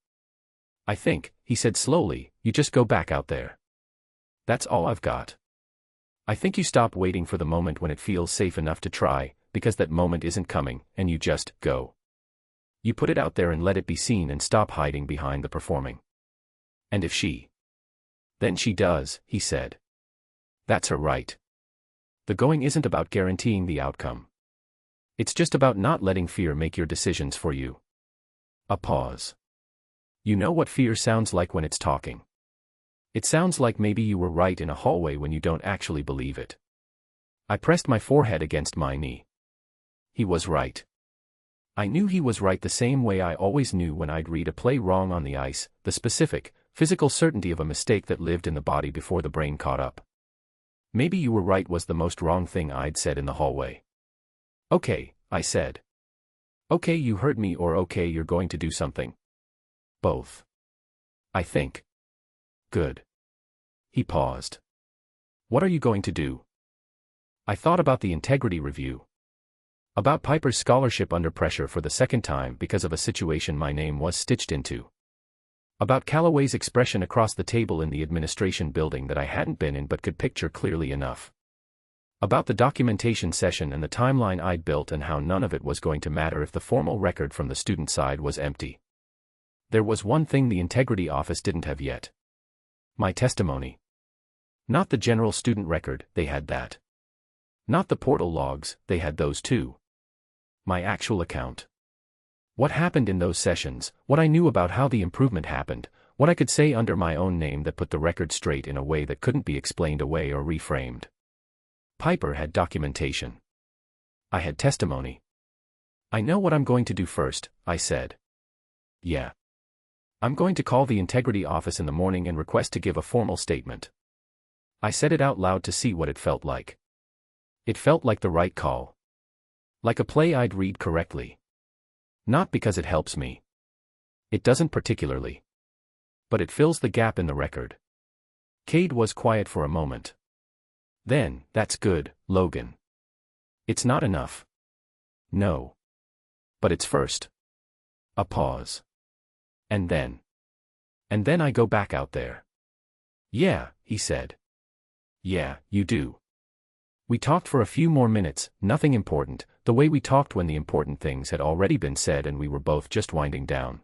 I think, he said slowly, you just go back out there. That's all I've got. I think you stop waiting for the moment when it feels safe enough to try, because that moment isn't coming, and you just go. You put it out there and let it be seen and stop hiding behind the performing. And if she... Then she does, he said. That's her right. The going isn't about guaranteeing the outcome. It's just about not letting fear make your decisions for you. A pause. You know what fear sounds like when it's talking. It sounds like maybe you were right in a hallway when you don't actually believe it. I pressed my forehead against my knee. He was right. I knew he was right the same way I always knew when I'd read a play wrong on the ice, the specific, physical certainty of a mistake that lived in the body before the brain caught up. Maybe you were right was the most wrong thing I'd said in the hallway. Okay, I said. Okay, you heard me, or okay, you're going to do something. Both. I think. Good. He paused. What are you going to do? I thought about the integrity review. About Piper's scholarship under pressure for the second time because of a situation my name was stitched into. About Calloway's expression across the table in the administration building that I hadn't been in but could picture clearly enough. About the documentation session and the timeline I'd built and how none of it was going to matter if the formal record from the student side was empty. There was one thing the integrity office didn't have yet. My testimony. Not the general student record, they had that. Not the portal logs, they had those too. My actual account. What happened in those sessions, what I knew about how the improvement happened, what I could say under my own name that put the record straight in a way that couldn't be explained away or reframed. Piper had documentation. I had testimony. I know what I'm going to do first, I said. Yeah. I'm going to call the integrity office in the morning and request to give a formal statement. I said it out loud to see what it felt like. It felt like the right call. Like a play I'd read correctly. Not because it helps me. It doesn't particularly. But it fills the gap in the record. Cade was quiet for a moment. Then, that's good, Logan. It's not enough. No. But it's first. A pause. And then I go back out there. Yeah, he said. Yeah, you do. We talked for a few more minutes, nothing important, the way we talked when the important things had already been said and we were both just winding down.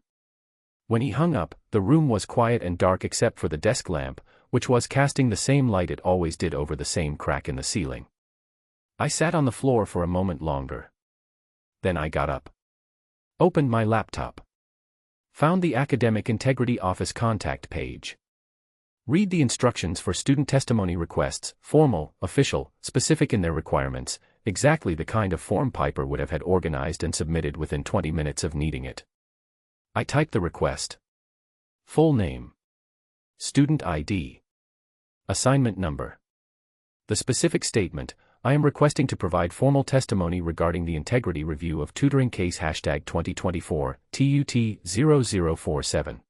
When he hung up, the room was quiet and dark except for the desk lamp, which was casting the same light it always did over the same crack in the ceiling. I sat on the floor for a moment longer. Then I got up. Opened my laptop. Found the Academic Integrity Office contact page. Read the instructions for student testimony requests, formal, official, specific in their requirements, exactly the kind of form Piper would have had organized and submitted within 20 minutes of needing it. I typed the request. Full name. Student ID. Assignment number. The specific statement, I am requesting to provide formal testimony regarding the integrity review of tutoring case #2024, TUT0047.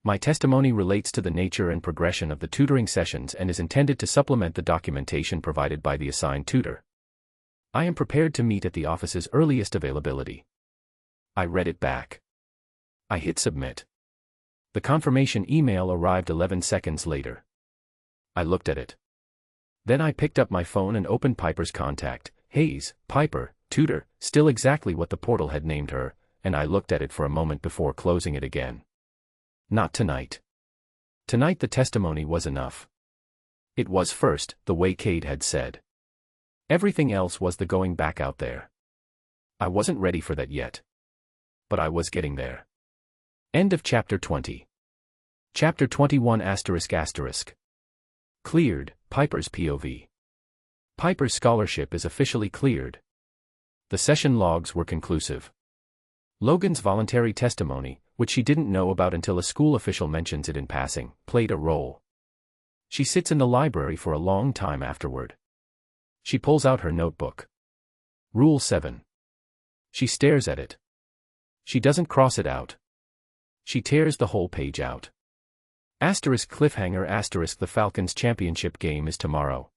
My testimony relates to the nature and progression of the tutoring sessions and is intended to supplement the documentation provided by the assigned tutor. I am prepared to meet at the office's earliest availability. I read it back. I hit submit. The confirmation email arrived 11 seconds later. I looked at it. Then I picked up my phone and opened Piper's contact. Hayes, Piper, tutor, still exactly what the portal had named her, and I looked at it for a moment before closing it again. Not tonight. Tonight the testimony was enough. It was first, the way Cade had said. Everything else was the going back out there. I wasn't ready for that yet. But I was getting there. End of Chapter 20. Chapter 21 ***. Cleared, Piper's POV. Piper's scholarship is officially cleared. The session logs were conclusive. Logan's voluntary testimony, which she didn't know about until a school official mentions it in passing, played a role. She sits in the library for a long time afterward. She pulls out her notebook. Rule 7. She stares at it. She doesn't cross it out. She tears the whole page out. *cliffhanger** the Falcons' championship game is tomorrow.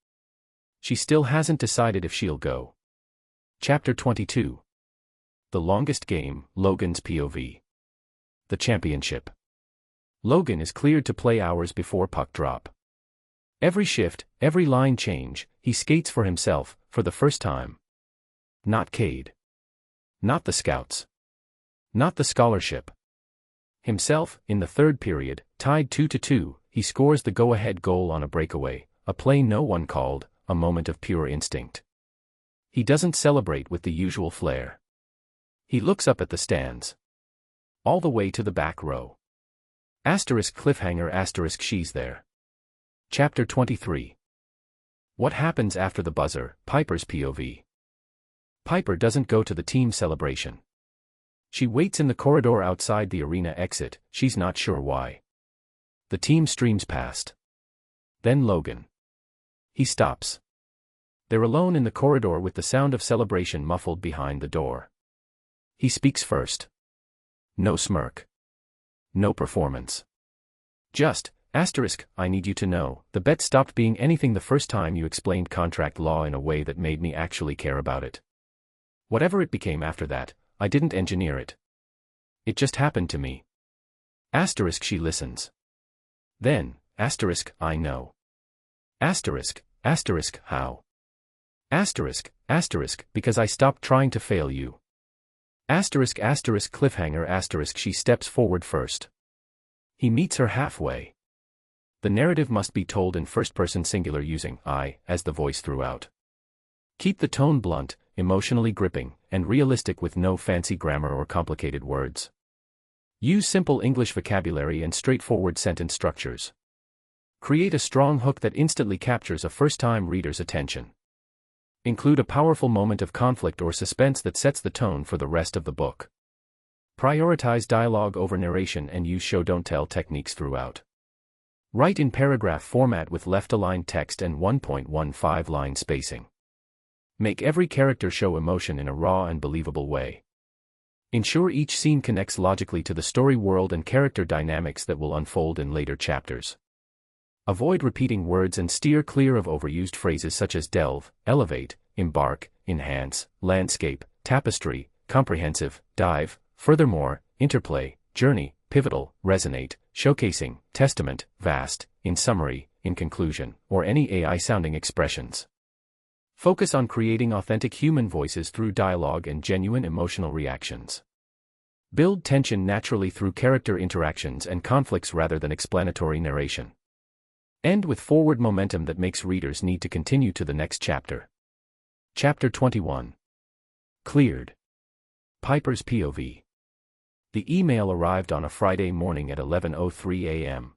She still hasn't decided if she'll go. Chapter 22. The longest game, Logan's POV. The championship. Logan is cleared to play hours before puck drop. Every shift, every line change, he skates for himself, for the first time. Not Cade. Not the scouts. Not the scholarship. Himself, in the third period, tied 2-2, he scores the go-ahead goal on a breakaway, a play no one called, a moment of pure instinct. He doesn't celebrate with the usual flair. He looks up at the stands. All the way to the back row. *cliffhanger** she's there. Chapter 23. What happens after the buzzer, Piper's POV. Piper doesn't go to the team celebration. She waits in the corridor outside the arena exit, she's not sure why. The team streams past. Then Logan. He stops. They're alone in the corridor with the sound of celebration muffled behind the door. He speaks first. No smirk. No performance. Just, *, I need you to know, the bet stopped being anything the first time you explained contract law in a way that made me actually care about it. Whatever it became after that, I didn't engineer it. It just happened to me. Asterisk she listens. Then, asterisk, I know. Asterisk, asterisk, how? Asterisk, asterisk, because I stopped trying to fail you. Asterisk, asterisk, cliffhanger, asterisk, she steps forward first. He meets her halfway. The narrative must be told in first-person singular using I as the voice throughout. Keep the tone blunt, emotionally gripping, and realistic with no fancy grammar or complicated words. Use simple English vocabulary and straightforward sentence structures. Create a strong hook that instantly captures a first-time reader's attention. Include a powerful moment of conflict or suspense that sets the tone for the rest of the book. Prioritize dialogue over narration and use show-don't-tell techniques throughout. Write in paragraph format with left-aligned text and 1.15 line spacing. Make every character show emotion in a raw and believable way. Ensure each scene connects logically to the story world and character dynamics that will unfold in later chapters. Avoid repeating words and steer clear of overused phrases such as delve, elevate, embark, enhance, landscape, tapestry, comprehensive, dive, furthermore, interplay, journey, pivotal, resonate, showcasing, testament, vast, in summary, in conclusion, or any AI-sounding expressions. Focus on creating authentic human voices through dialogue and genuine emotional reactions. Build tension naturally through character interactions and conflicts rather than explanatory narration. End with forward momentum that makes readers need to continue to the next chapter. Chapter 21. Cleared. Piper's POV. The email arrived on a Friday morning at 11:03 a.m.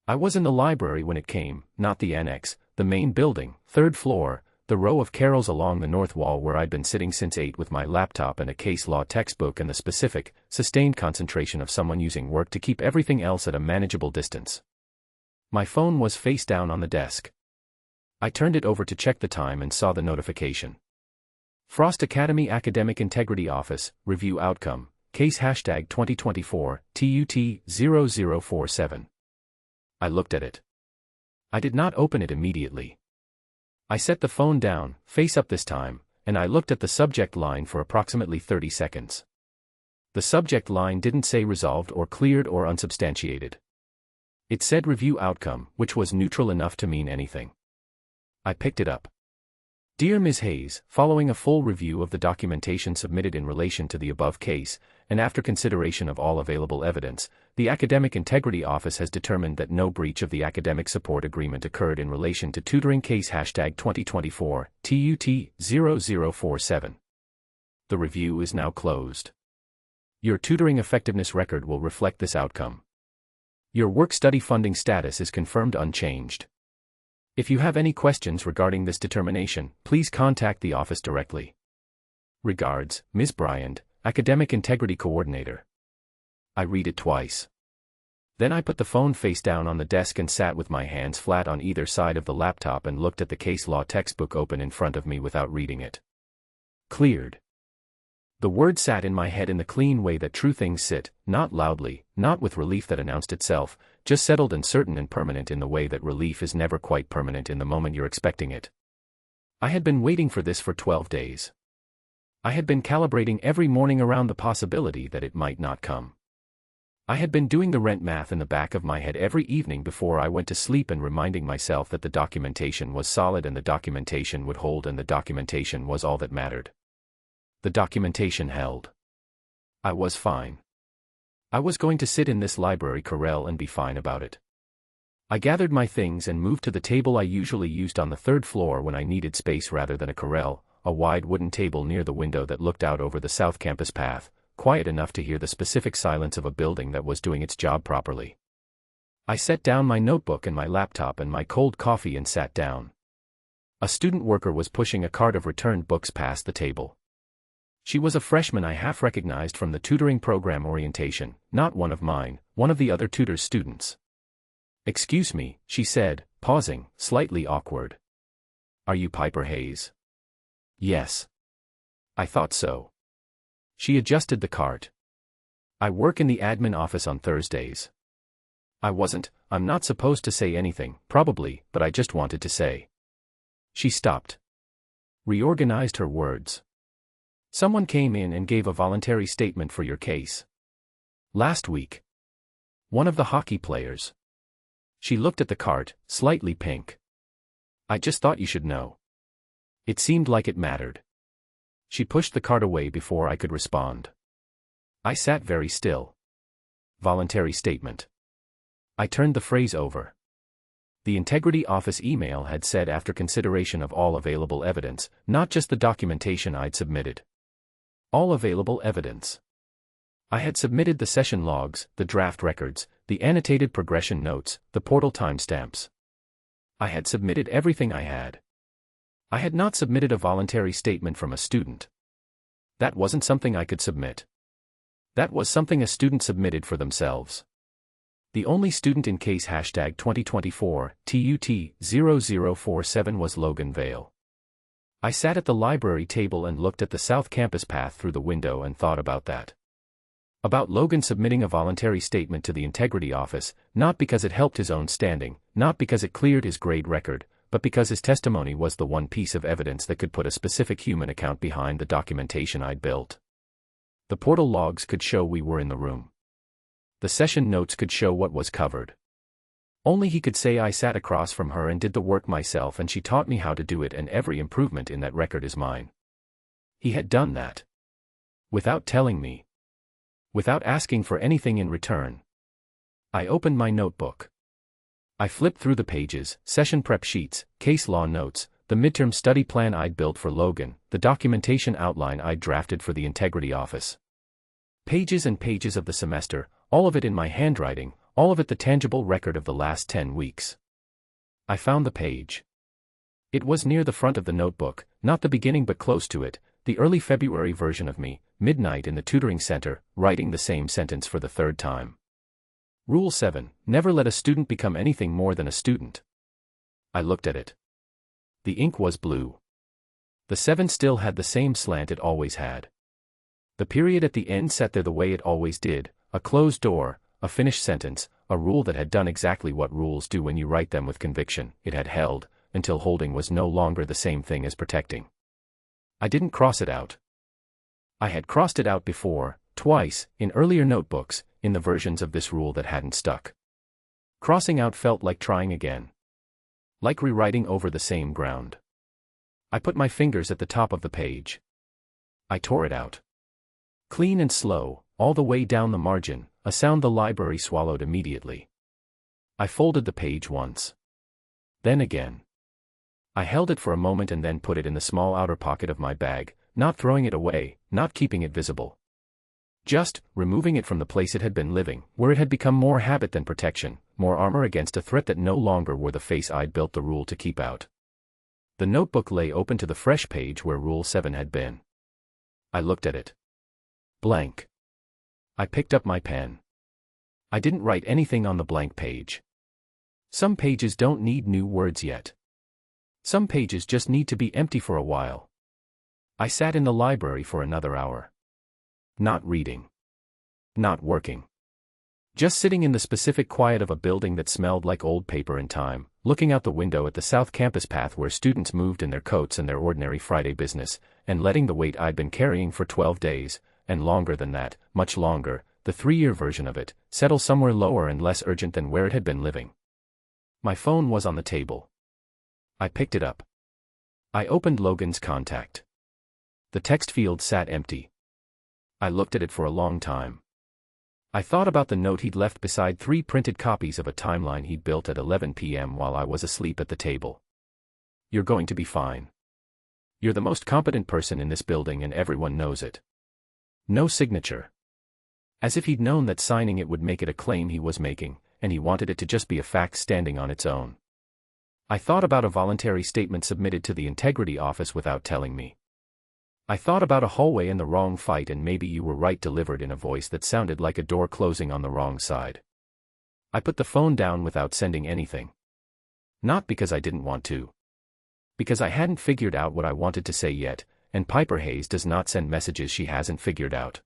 I was in the library when it came, not the annex, the main building, third floor, the row of carrels along the north wall where I'd been sitting since 8 with my laptop and a case law textbook and the specific, sustained concentration of someone using work to keep everything else at a manageable distance. My phone was face down on the desk. I turned it over to check the time and saw the notification. Frost Academy Academic Integrity Office, Review Outcome, Case # 2024, TUT0047. I looked at it. I did not open it immediately. I set the phone down, face up this time, and I looked at the subject line for approximately 30 seconds. The subject line didn't say resolved or cleared or unsubstantiated. It said review outcome, which was neutral enough to mean anything. I picked it up. Dear Ms. Hayes, following a full review of the documentation submitted in relation to the above case, and after consideration of all available evidence, the Academic Integrity Office has determined that no breach of the academic support agreement occurred in relation to tutoring case # 2024, TUT0047. The review is now closed. Your tutoring effectiveness record will reflect this outcome. Your work-study funding status is confirmed unchanged. If you have any questions regarding this determination, please contact the office directly. Regards, Ms. Bryant, Academic Integrity Coordinator. I read it twice. Then I put the phone face down on the desk and sat with my hands flat on either side of the laptop and looked at the case law textbook open in front of me without reading it. Cleared. The word sat in my head in the clean way that true things sit, not loudly, not with relief that announced itself, just settled and certain and permanent in the way that relief is never quite permanent in the moment you're expecting it. I had been waiting for this for 12 days. I had been calibrating every morning around the possibility that it might not come. I had been doing the rent math in the back of my head every evening before I went to sleep and reminding myself that the documentation was solid and the documentation would hold and the documentation was all that mattered. The documentation held. I was fine. I was going to sit in this library corral and be fine about it. I gathered my things and moved to the table I usually used on the third floor when I needed space rather than a corral, a wide wooden table near the window that looked out over the South Campus path, quiet enough to hear the specific silence of a building that was doing its job properly. I set down my notebook and my laptop and my cold coffee and sat down. A student worker was pushing a cart of returned books past the table. She was a freshman I half recognized from the tutoring program orientation, not one of mine, one of the other tutor's students. "Excuse me," she said, pausing, slightly awkward. "Are you Piper Hayes?" "Yes." "I thought so." She adjusted the cart. "I work in the admin office on Thursdays." I'm not supposed to say anything, probably, but I just wanted to say." She stopped. Reorganized her words. "Someone came in and gave a voluntary statement for your case. Last week." One of the hockey players. She looked at the cart, slightly pink. I just thought you should know. It seemed like it mattered. She pushed the cart away before I could respond. I sat very still. Voluntary statement. I turned the phrase over. The Integrity Office email had said after consideration of all available evidence, not just the documentation I'd submitted. All available evidence. I had submitted the session logs, the draft records, the annotated progression notes, the portal timestamps. I had submitted everything I had. I had not submitted a voluntary statement from a student. That wasn't something I could submit. That was something a student submitted for themselves. The only student in case #2024 TUT0047 was Logan Vale. I sat at the library table and looked at the South Campus path through the window and thought about that. About Logan submitting a voluntary statement to the Integrity Office, not because it helped his own standing, not because it cleared his grade record, but because his testimony was the one piece of evidence that could put a specific human account behind the documentation I'd built. The portal logs could show we were in the room. The session notes could show what was covered. Only he could say I sat across from her and did the work myself and she taught me how to do it and every improvement in that record is mine. He had done that. Without telling me. Without asking for anything in return. I opened my notebook. I flipped through the pages, session prep sheets, case law notes, the midterm study plan I'd built for Logan, the documentation outline I'd drafted for the Integrity Office. Pages and pages of the semester, all of it in my handwriting, all of it the tangible record of the last 10 weeks. I found the page. It was near the front of the notebook, not the beginning but close to it, the early February version of me, midnight in the tutoring center, writing the same sentence for the third time. Rule 7, never let a student become anything more than a student. I looked at it. The ink was blue. The 7 still had the same slant it always had. The period at the end sat there the way it always did, a closed door, a finished sentence, a rule that had done exactly what rules do when you write them with conviction. It had held, until holding was no longer the same thing as protecting. I didn't cross it out. I had crossed it out before, twice, in earlier notebooks, in the versions of this rule that hadn't stuck. Crossing out felt like trying again. Like rewriting over the same ground. I put my fingers at the top of the page. I tore it out. Clean and slow, all the way down the margin, a sound the library swallowed immediately. I folded the page once. Then again. I held it for a moment and then put it in the small outer pocket of my bag, not throwing it away, not keeping it visible. Just removing it from the place it had been living, where it had become more habit than protection, more armor against a threat that no longer wore the face I'd built the rule to keep out. The notebook lay open to the fresh page where Rule 7 had been. I looked at it. Blank. I picked up my pen. I didn't write anything on the blank page. Some pages don't need new words yet. Some pages just need to be empty for a while. I sat in the library for another hour. Not reading. Not working. Just sitting in the specific quiet of a building that smelled like old paper and time, looking out the window at the South Campus path where students moved in their coats and their ordinary Friday business, and letting the weight I'd been carrying for 12 days, and longer than that, much longer, the 3-year version of it, settle somewhere lower and less urgent than where it had been living. My phone was on the table. I picked it up. I opened Logan's contact. The text field sat empty. I looked at it for a long time. I thought about the note he'd left beside 3 printed copies of a timeline he'd built at 11 p.m. while I was asleep at the table. You're going to be fine. You're the most competent person in this building and everyone knows it. No signature. As if he'd known that signing it would make it a claim he was making, and he wanted it to just be a fact standing on its own. I thought about a voluntary statement submitted to the Integrity Office without telling me. I thought about a hallway in the wrong fight and maybe you were right delivered in a voice that sounded like a door closing on the wrong side. I put the phone down without sending anything. Not because I didn't want to. Because I hadn't figured out what I wanted to say yet, and Piper Hayes does not send messages she hasn't figured out.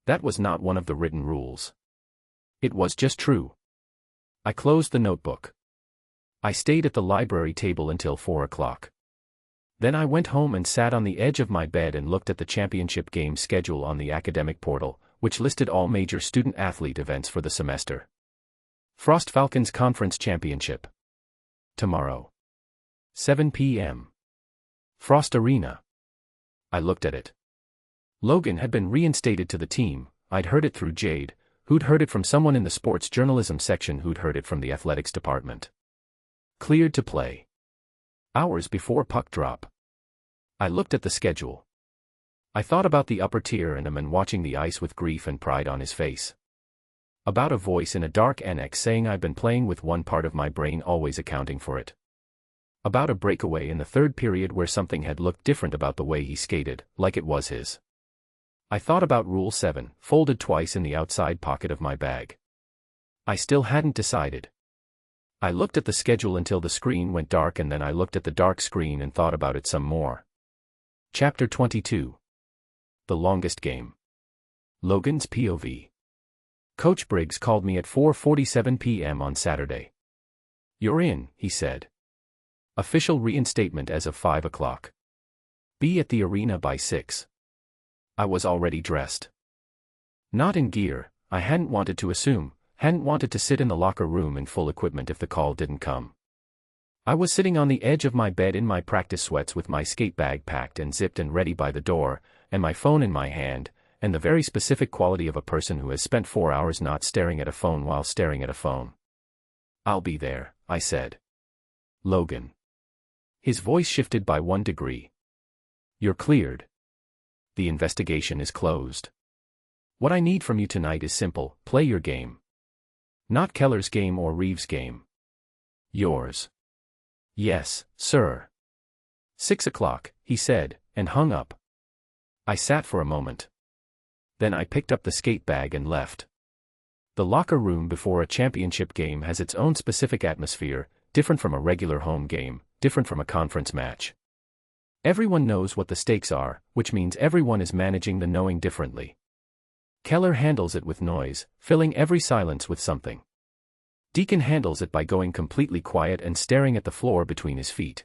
That was not one of the written rules. It was just true. I closed the notebook. I stayed at the library table until 4 o'clock. Then I went home and sat on the edge of my bed and looked at the championship game schedule on the academic portal, which listed all major student-athlete events for the semester. Frost Falcons Conference Championship. Tomorrow. 7 p.m. Frost Arena. I looked at it. Logan had been reinstated to the team. I'd heard it through Jade, who'd heard it from someone in the sports journalism section who'd heard it from the athletics department. Cleared to play. Hours before puck drop. I looked at the schedule. I thought about the upper tier and a man watching the ice with grief and pride on his face. About a voice in a dark annex saying I've been playing with one part of my brain always accounting for it. About a breakaway in the third period where something had looked different about the way he skated, like it was his. I thought about Rule 7, folded twice in the outside pocket of my bag. I still hadn't decided. I looked at the schedule until the screen went dark and then I looked at the dark screen and thought about it some more. Chapter 22. The longest game. Logan's POV. Coach Briggs called me at 4:47 p.m. on Saturday. "You're in," he said. "Official reinstatement as of 5 o'clock. Be at the arena by 6. I was already dressed. Not in gear. I hadn't wanted to assume, hadn't wanted to sit in the locker room in full equipment if the call didn't come. I was sitting on the edge of my bed in my practice sweats with my skate bag packed and zipped and ready by the door, and my phone in my hand, and the very specific quality of a person who has spent 4 hours not staring at a phone while staring at a phone. "I'll be there," I said. "Logan." His voice shifted by 1 degree. "You're cleared. The investigation is closed. What I need from you tonight is simple: play your game. Not Keller's game or Reeves' game. Yours." "Yes, sir." 6 o'clock, he said, and hung up. I sat for a moment. Then I picked up the skate bag and left. The locker room before a championship game has its own specific atmosphere, different from a regular home game, different from a conference match. Everyone knows what the stakes are, which means everyone is managing the knowing differently. Keller handles it with noise, filling every silence with something. Deacon handles it by going completely quiet and staring at the floor between his feet.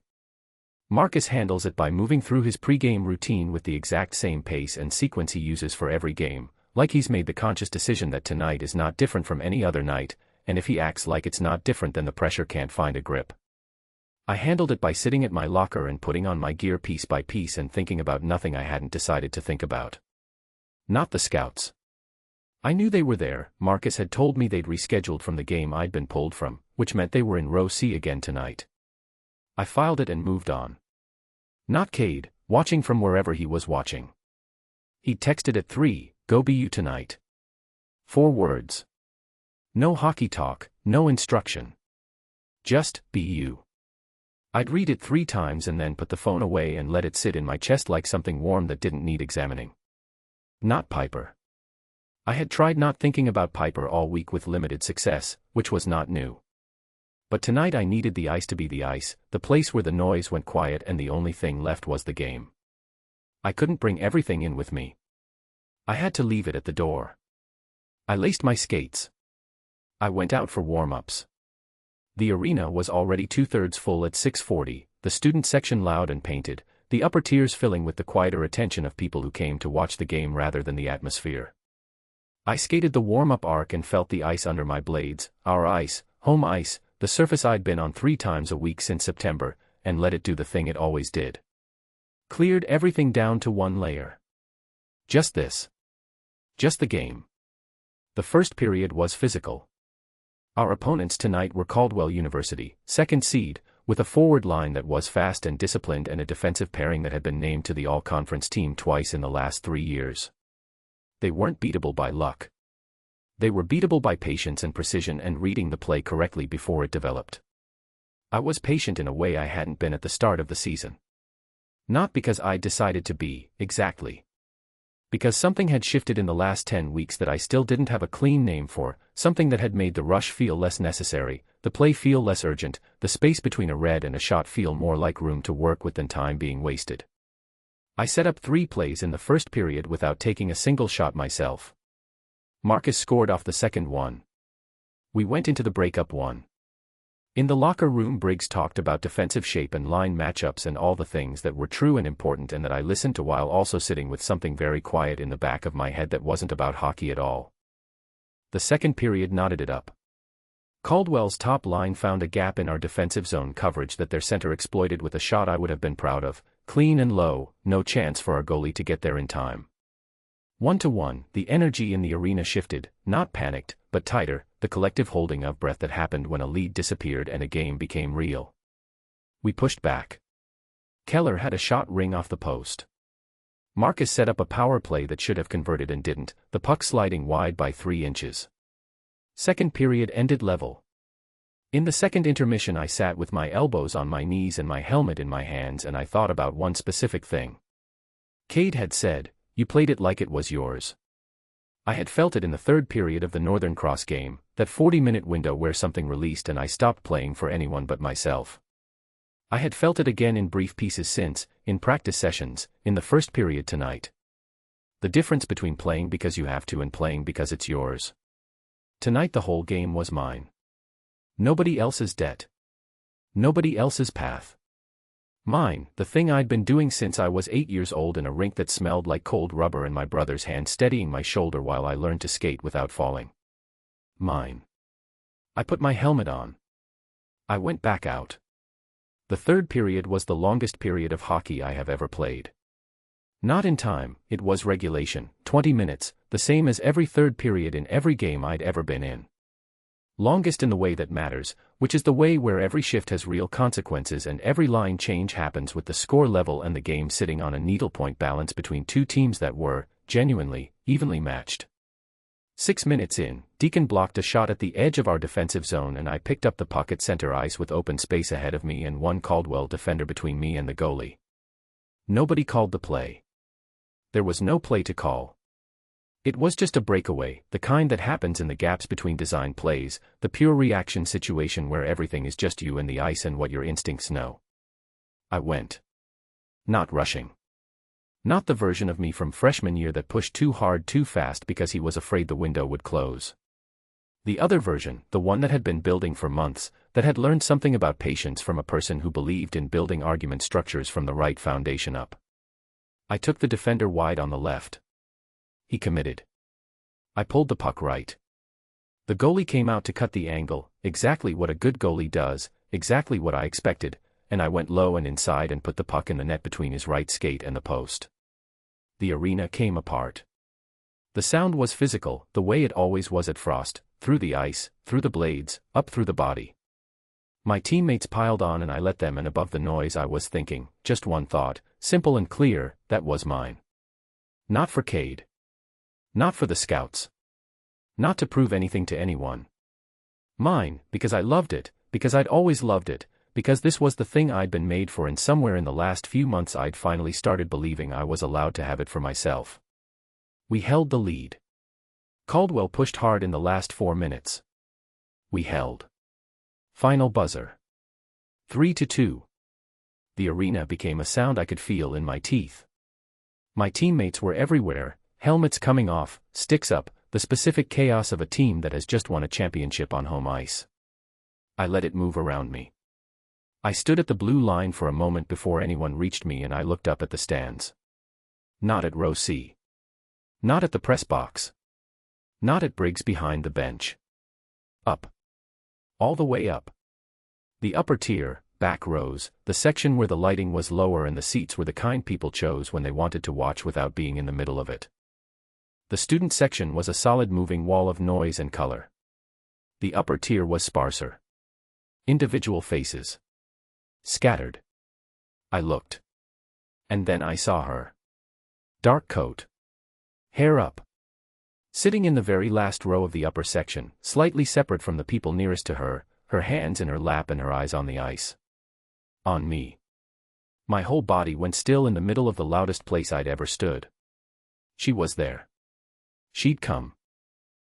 Marcus handles it by moving through his pre-game routine with the exact same pace and sequence he uses for every game, like he's made the conscious decision that tonight is not different from any other night, and if he acts like it's not different then the pressure can't find a grip. I handled it by sitting at my locker and putting on my gear piece by piece and thinking about nothing I hadn't decided to think about. Not the scouts. I knew they were there. Marcus had told me they'd rescheduled from the game I'd been pulled from, which meant they were in row C again tonight. I filed it and moved on. Not Cade, watching from wherever he was watching. He texted at 3, "Go BU tonight." 4 words. No hockey talk, no instruction. Just, BU. I'd read it 3 times and then put the phone away and let it sit in my chest like something warm that didn't need examining. Not Piper. I had tried not thinking about Piper all week with limited success, which was not new. But tonight I needed the ice to be the ice, the place where the noise went quiet and the only thing left was the game. I couldn't bring everything in with me. I had to leave it at the door. I laced my skates. I went out for warm-ups. The arena was already 2/3 full at 6:40, the student section loud and painted, the upper tiers filling with the quieter attention of people who came to watch the game rather than the atmosphere. I skated the warm-up arc and felt the ice under my blades, our ice, home ice, the surface I'd been on 3 times a week since September, and let it do the thing it always did. Cleared everything down to 1 layer. Just this. Just the game. The first period was physical. Our opponents tonight were Caldwell University, 2nd seed, with a forward line that was fast and disciplined and a defensive pairing that had been named to the all-conference team twice in the last 3 years. They weren't beatable by luck. They were beatable by patience and precision and reading the play correctly before it developed. I was patient in a way I hadn't been at the start of the season. Not because I'd decided to be, exactly. Because something had shifted in the last 10 weeks that I still didn't have a clean name for, something that had made the rush feel less necessary, the play feel less urgent, the space between a red and a shot feel more like room to work with than time being wasted. I set up 3 plays in the first period without taking a single shot myself. Marcus scored off the second one. We went into the breakup 1. In the locker room, Briggs talked about defensive shape and line matchups and all the things that were true and important and that I listened to while also sitting with something very quiet in the back of my head that wasn't about hockey at all. The second period knotted it up. Caldwell's top line found a gap in our defensive zone coverage that their center exploited with a shot I would have been proud of, clean and low, no chance for our goalie to get there in time. 1-1, the energy in the arena shifted, not panicked, but tighter, the collective holding of breath that happened when a lead disappeared and a game became real. We pushed back. Keller had a shot ring off the post. Marcus set up a power play that should have converted and didn't, the puck sliding wide by 3 inches. Second period ended level. In the second intermission I sat with my elbows on my knees and my helmet in my hands and I thought about one specific thing. Cade had said, "You played it like it was yours." I had felt it in the third period of the Northern Cross game, that 40-minute window where something released and I stopped playing for anyone but myself. I had felt it again in brief pieces since, in practice sessions, in the first period tonight. The difference between playing because you have to and playing because it's yours. Tonight the whole game was mine. Nobody else's debt. Nobody else's path. Mine, the thing I'd been doing since I was 8 years old in a rink that smelled like cold rubber and my brother's hand steadying my shoulder while I learned to skate without falling. Mine. I put my helmet on. I went back out. The third period was the longest period of hockey I have ever played. Not in time, it was regulation, 20 minutes, the same as every third period in every game I'd ever been in. Longest in the way that matters, which is the way where every shift has real consequences and every line change happens with the score level and the game sitting on a needlepoint balance between two teams that were, genuinely, evenly matched. 6 minutes in, Deacon blocked a shot at the edge of our defensive zone and I picked up the puck at center ice with open space ahead of me and one Caldwell defender between me and the goalie. Nobody called the play. There was no play to call. It was just a breakaway, the kind that happens in the gaps between design plays, the pure reaction situation where everything is just you and the ice and what your instincts know. I went. Not rushing. Not the version of me from freshman year that pushed too hard too fast because he was afraid the window would close. The other version, the one that had been building for months, that had learned something about patience from a person who believed in building argument structures from the right foundation up. I took the defender wide on the left. He committed. I pulled the puck right. The goalie came out to cut the angle, exactly what a good goalie does, exactly what I expected, and I went low and inside and put the puck in the net between his right skate and the post. The arena came apart. The sound was physical, the way it always was at Frost, through the ice, through the blades, up through the body. My teammates piled on and I let them, and above the noise I was thinking, just one thought, simple and clear, that was mine. Not for Cade. Not for the scouts. Not to prove anything to anyone. Mine, because I loved it, because I'd always loved it, because this was the thing I'd been made for, and somewhere in the last few months I'd finally started believing I was allowed to have it for myself. We held the lead. Caldwell pushed hard in the last 4 minutes. We held. Final buzzer. 3-2. The arena became a sound I could feel in my teeth. My teammates were everywhere, helmets coming off, sticks up, the specific chaos of a team that has just won a championship on home ice. I let it move around me. I stood at the blue line for a moment before anyone reached me and I looked up at the stands. Not at row C. Not at the press box. Not at Briggs behind the bench. Up. All the way up. The upper tier, back rows, the section where the lighting was lower and the seats were the kind people chose when they wanted to watch without being in the middle of it. The student section was a solid moving wall of noise and color. The upper tier was sparser. Individual faces. Scattered. I looked. And then I saw her. Dark coat. Hair up. Sitting in the very last row of the upper section, slightly separate from the people nearest to her, her hands in her lap and her eyes on the ice. On me. My whole body went still in the middle of the loudest place I'd ever stood. She was there. She'd come.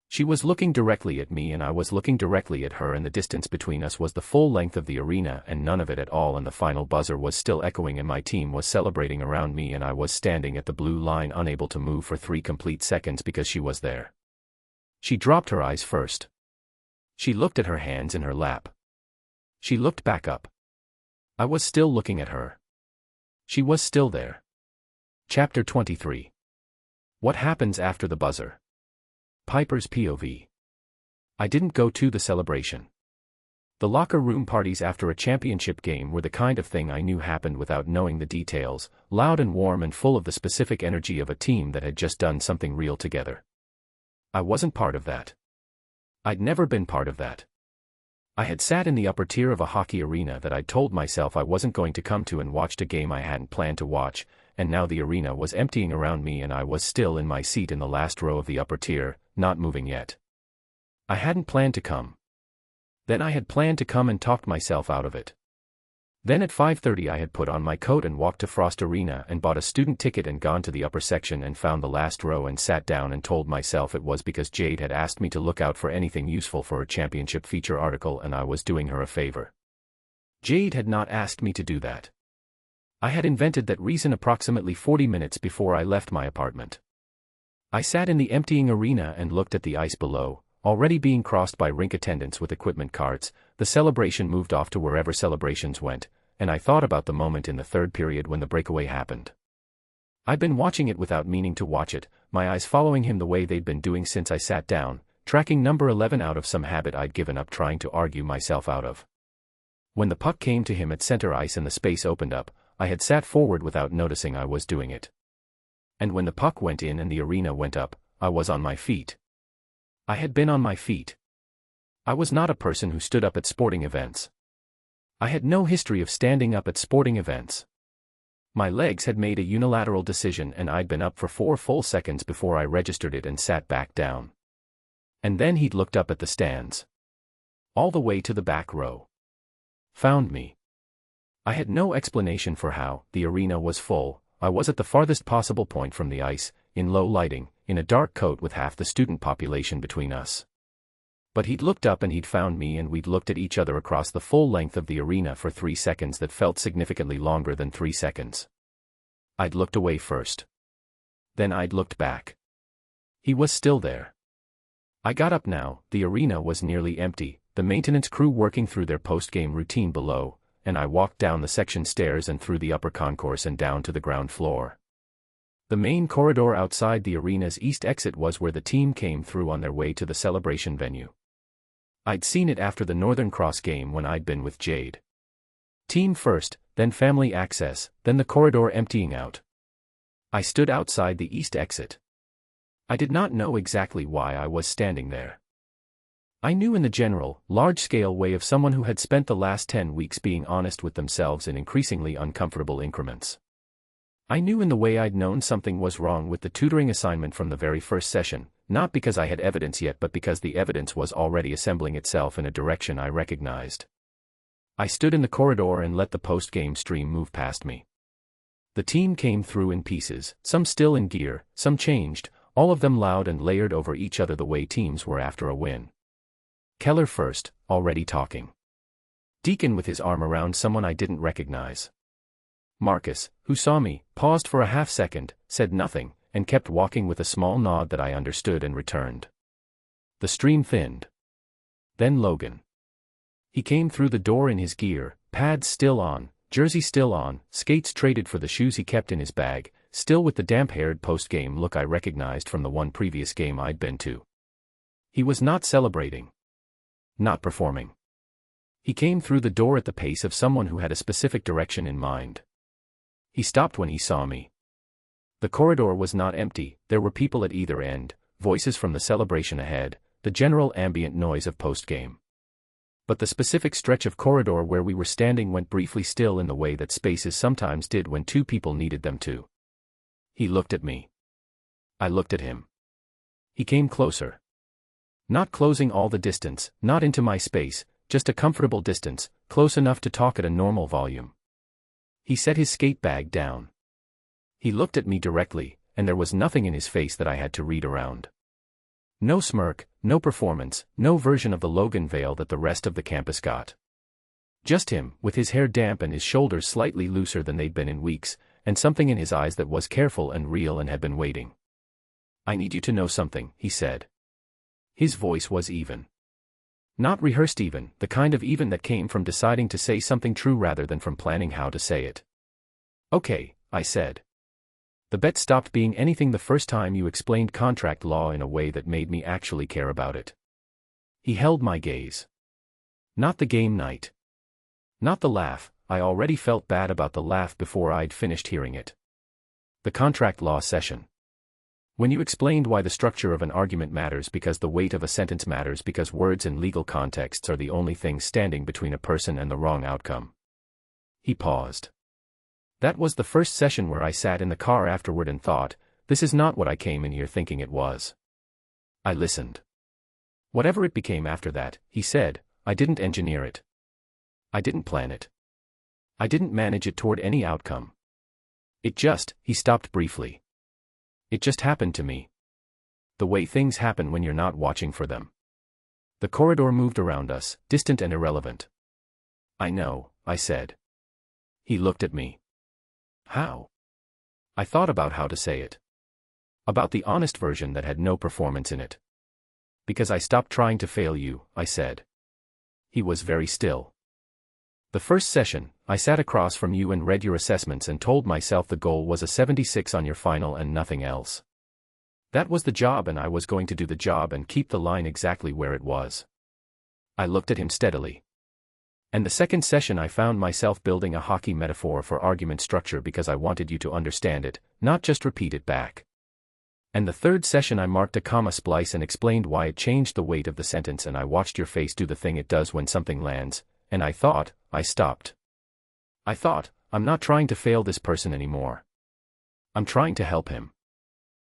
She was looking directly at me and I was looking directly at her, and the distance between us was the full length of the arena and none of it at all, and the final buzzer was still echoing and my team was celebrating around me and I was standing at the blue line unable to move for 3 complete seconds because she was there. She dropped her eyes first. She looked at her hands in her lap. She looked back up. I was still looking at her. She was still there. Chapter 23. What happens after the buzzer? Piper's POV. I didn't go to the celebration. The locker room parties after a championship game were the kind of thing I knew happened without knowing the details, loud and warm and full of the specific energy of a team that had just done something real together. I wasn't part of that. I'd never been part of that. I had sat in the upper tier of a hockey arena that I'd told myself I wasn't going to come to and watched a game I hadn't planned to watch, and now the arena was emptying around me and I was still in my seat in the last row of the upper tier, not moving yet. I hadn't planned to come. Then I had planned to come and talked myself out of it. Then at 5:30 I had put on my coat and walked to Frost Arena and bought a student ticket and gone to the upper section and found the last row and sat down and told myself it was because Jade had asked me to look out for anything useful for her championship feature article and I was doing her a favor. Jade had not asked me to do that. I had invented that reason approximately 40 minutes before I left my apartment. I sat in the emptying arena and looked at the ice below, already being crossed by rink attendants with equipment carts. The celebration moved off to wherever celebrations went, and I thought about the moment in the third period when the breakaway happened. I'd been watching it without meaning to watch it, my eyes following him the way they'd been doing since I sat down, tracking number 11 out of some habit I'd given up trying to argue myself out of. When the puck came to him at center ice and the space opened up, I had sat forward without noticing I was doing it. And when the puck went in and the arena went up, I was on my feet. I had been on my feet. I was not a person who stood up at sporting events. I had no history of standing up at sporting events. My legs had made a unilateral decision and I'd been up for 4 full seconds before I registered it and sat back down. And then he'd looked up at the stands. All the way to the back row. Found me. I had no explanation for how. The arena was full. I was at the farthest possible point from the ice, in low lighting, in a dark coat with half the student population between us. But he'd looked up and he'd found me and we'd looked at each other across the full length of the arena for 3 seconds that felt significantly longer than 3 seconds. I'd looked away first. Then I'd looked back. He was still there. I got up now. The arena was nearly empty, the maintenance crew working through their post-game routine below, and I walked down the section stairs and through the upper concourse and down to the ground floor. The main corridor outside the arena's east exit was where the team came through on their way to the celebration venue. I'd seen it after the Northern Cross game when I'd been with Jade. Team first, then family access, then the corridor emptying out. I stood outside the east exit. I did not know exactly why I was standing there. I knew in the general, large-scale way of someone who had spent the last 10 weeks being honest with themselves in increasingly uncomfortable increments. I knew in the way I'd known something was wrong with the tutoring assignment from the very first session, not because I had evidence yet but because the evidence was already assembling itself in a direction I recognized. I stood in the corridor and let the post-game stream move past me. The team came through in pieces, some still in gear, some changed, all of them loud and layered over each other the way teams were after a win. Keller first, already talking. Deacon with his arm around someone I didn't recognize. Marcus, who saw me, paused for a half-second, said nothing, and kept walking with a small nod that I understood and returned. The stream thinned. Then Logan. He came through the door in his gear, pads still on, jersey still on, skates traded for the shoes he kept in his bag, still with the damp-haired post-game look I recognized from the one previous game I'd been to. He was not celebrating. Not performing. He came through the door at the pace of someone who had a specific direction in mind. He stopped when he saw me. The corridor was not empty, there were people at either end, voices from the celebration ahead, the general ambient noise of post-game. But the specific stretch of corridor where we were standing went briefly still in the way that spaces sometimes did when 2 people needed them to. He looked at me. I looked at him. He came closer. Not closing all the distance, not into my space, just a comfortable distance, close enough to talk at a normal volume. He set his skate bag down. He looked at me directly, and there was nothing in his face that I had to read around. No smirk, no performance, no version of the Logan veil that the rest of the campus got. Just him, with his hair damp and his shoulders slightly looser than they'd been in weeks, and something in his eyes that was careful and real and had been waiting. "I need you to know something," he said. His voice was even. Not rehearsed even, the kind of even that came from deciding to say something true rather than from planning how to say it. "Okay," I said. "The bet stopped being anything the first time you explained contract law in a way that made me actually care about it." He held my gaze. Not the game night. Not the laugh. I already felt bad about the laugh before I'd finished hearing it. The contract law session. When you explained why the structure of an argument matters because the weight of a sentence matters because words in legal contexts are the only things standing between a person and the wrong outcome. He paused. That was the first session where I sat in the car afterward and thought, this is not what I came in here thinking it was. I listened. Whatever it became after that, he said, I didn't engineer it. I didn't plan it. I didn't manage it toward any outcome. It just, he stopped briefly. It just happened to me. The way things happen when you're not watching for them. The corridor moved around us, distant and irrelevant. I know, I said. He looked at me. How? I thought about how to say it. About the honest version that had no performance in it. Because I stopped trying to fail you, I said. He was very still. The first session, I sat across from you and read your assessments and told myself the goal was a 76 on your final and nothing else. That was the job and I was going to do the job and keep the line exactly where it was. I looked at him steadily. And the second session I found myself building a hockey metaphor for argument structure because I wanted you to understand it, not just repeat it back. And the third session I marked a comma splice and explained why it changed the weight of the sentence and I watched your face do the thing it does when something lands, and I stopped. I thought, I'm not trying to fail this person anymore. I'm trying to help him.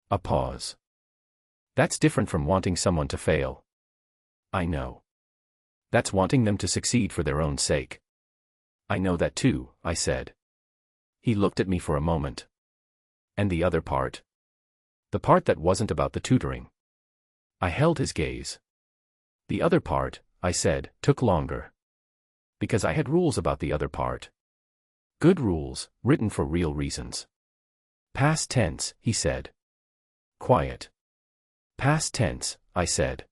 A pause. That's different from wanting someone to fail. I know. That's wanting them to succeed for their own sake. I know that too, I said. He looked at me for a moment. And the other part? The part that wasn't about the tutoring. I held his gaze. The other part, I said, took longer. Because I had rules about the other part. Good rules, written for real reasons. Past tense, he said. Quiet. Past tense, I said.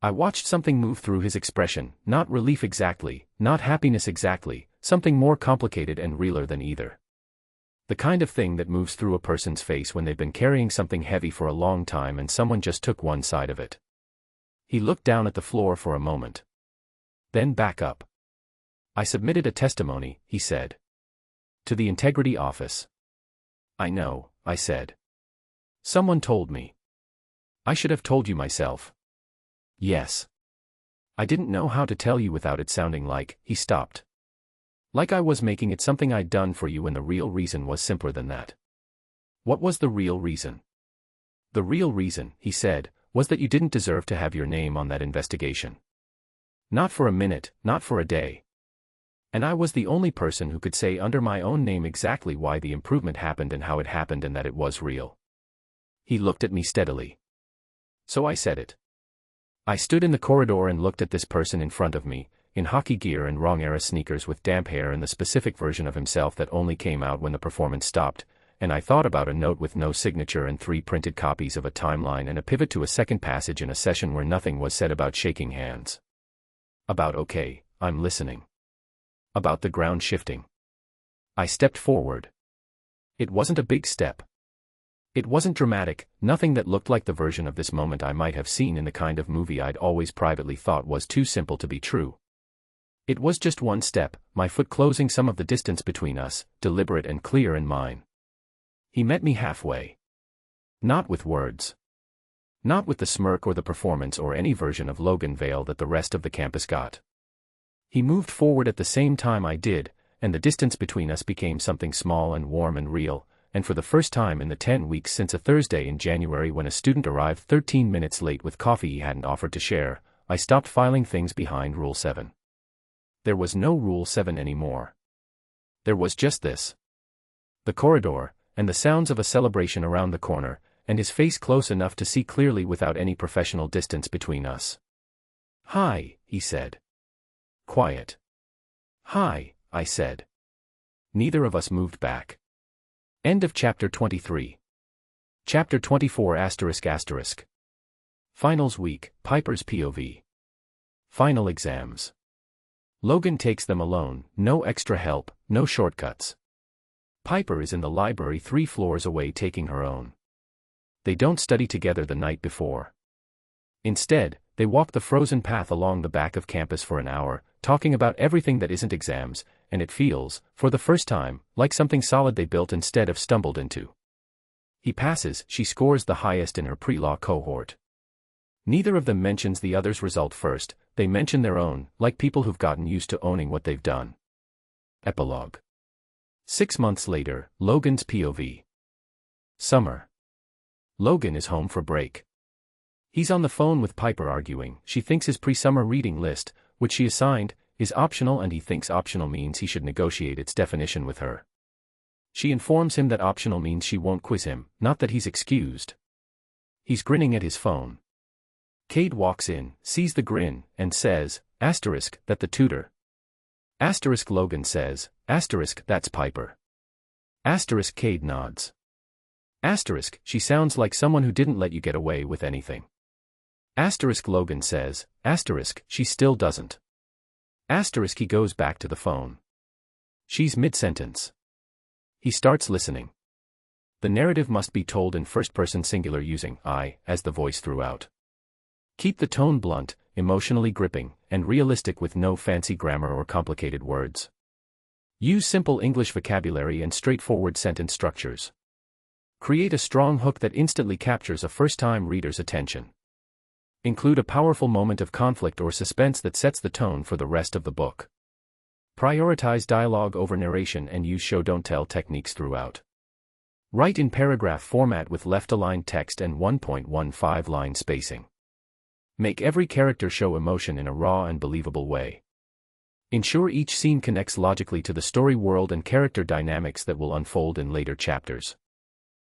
I watched something move through his expression, not relief exactly, not happiness exactly, something more complicated and realer than either. The kind of thing that moves through a person's face when they've been carrying something heavy for a long time and someone just took one side of it. He looked down at the floor for a moment. Then back up. I submitted a testimony, he said. To the integrity office. I know, I said. Someone told me. I should have told you myself. Yes. I didn't know how to tell you without it sounding like, he stopped. Like I was making it something I'd done for you when the real reason was simpler than that. What was the real reason? The real reason, he said, was that you didn't deserve to have your name on that investigation. Not for a minute, not for a day. And I was the only person who could say under my own name exactly why the improvement happened and how it happened and that it was real. He looked at me steadily. So I said it. I stood in the corridor and looked at this person in front of me, in hockey gear and wrong-era sneakers with damp hair and the specific version of himself that only came out when the performance stopped, and I thought about a note with no signature and 3 printed copies of a timeline and a pivot to a second passage in a session where nothing was said about shaking hands. About okay, I'm listening. About the ground shifting. I stepped forward. It wasn't a big step. It wasn't dramatic, nothing that looked like the version of this moment I might have seen in the kind of movie I'd always privately thought was too simple to be true. It was just one step, my foot closing some of the distance between us, deliberate and clear in mine. He met me halfway. Not with words. Not with the smirk or the performance or any version of Logan Vale that the rest of the campus got. He moved forward at the same time I did, and the distance between us became something small and warm and real, and for the first time in the 10 weeks since a Thursday in January when a student arrived 13 minutes late with coffee he hadn't offered to share, I stopped filing things behind Rule 7. There was no Rule 7 anymore. There was just this. The corridor, and the sounds of a celebration around the corner, and his face close enough to see clearly without any professional distance between us. Hi, he said. Quiet. Hi, I said. Neither of us moved back. End of chapter 23. Chapter 24 ***. Finals week, Piper's POV. Final exams. Logan takes them alone, no extra help, no shortcuts. Piper is in the library 3 floors away taking her own. They don't study together the night before. Instead, They walk the frozen path along the back of campus for an hour, talking about everything that isn't exams, and it feels, for the first time, like something solid they built instead of stumbled into. He passes, she scores the highest in her pre-law cohort. Neither of them mentions the other's result first, they mention their own, like people who've gotten used to owning what they've done. Epilogue. 6 months later, Logan's POV. Summer. Logan is home for break. He's on the phone with Piper arguing. She thinks his pre-summer reading list, which she assigned, is optional and he thinks optional means he should negotiate its definition with her. She informs him that optional means she won't quiz him, not that he's excused. He's grinning at his phone. Cade walks in, sees the grin, and says, asterisk, that the tutor. Asterisk Logan says, asterisk, that's Piper. Asterisk Cade nods. Asterisk, she sounds like someone who didn't let you get away with anything. Asterisk Logan says, asterisk, she still doesn't. Asterisk he goes back to the phone. She's mid-sentence. He starts listening. The narrative must be told in first-person singular using I as the voice throughout. Keep the tone blunt, emotionally gripping, and realistic with no fancy grammar or complicated words. Use simple English vocabulary and straightforward sentence structures. Create a strong hook that instantly captures a first-time reader's attention. Include a powerful moment of conflict or suspense that sets the tone for the rest of the book. Prioritize dialogue over narration and use show-don't-tell techniques throughout. Write in paragraph format with left-aligned text and 1.15-line spacing. Make every character show emotion in a raw and believable way. Ensure each scene connects logically to the story world and character dynamics that will unfold in later chapters.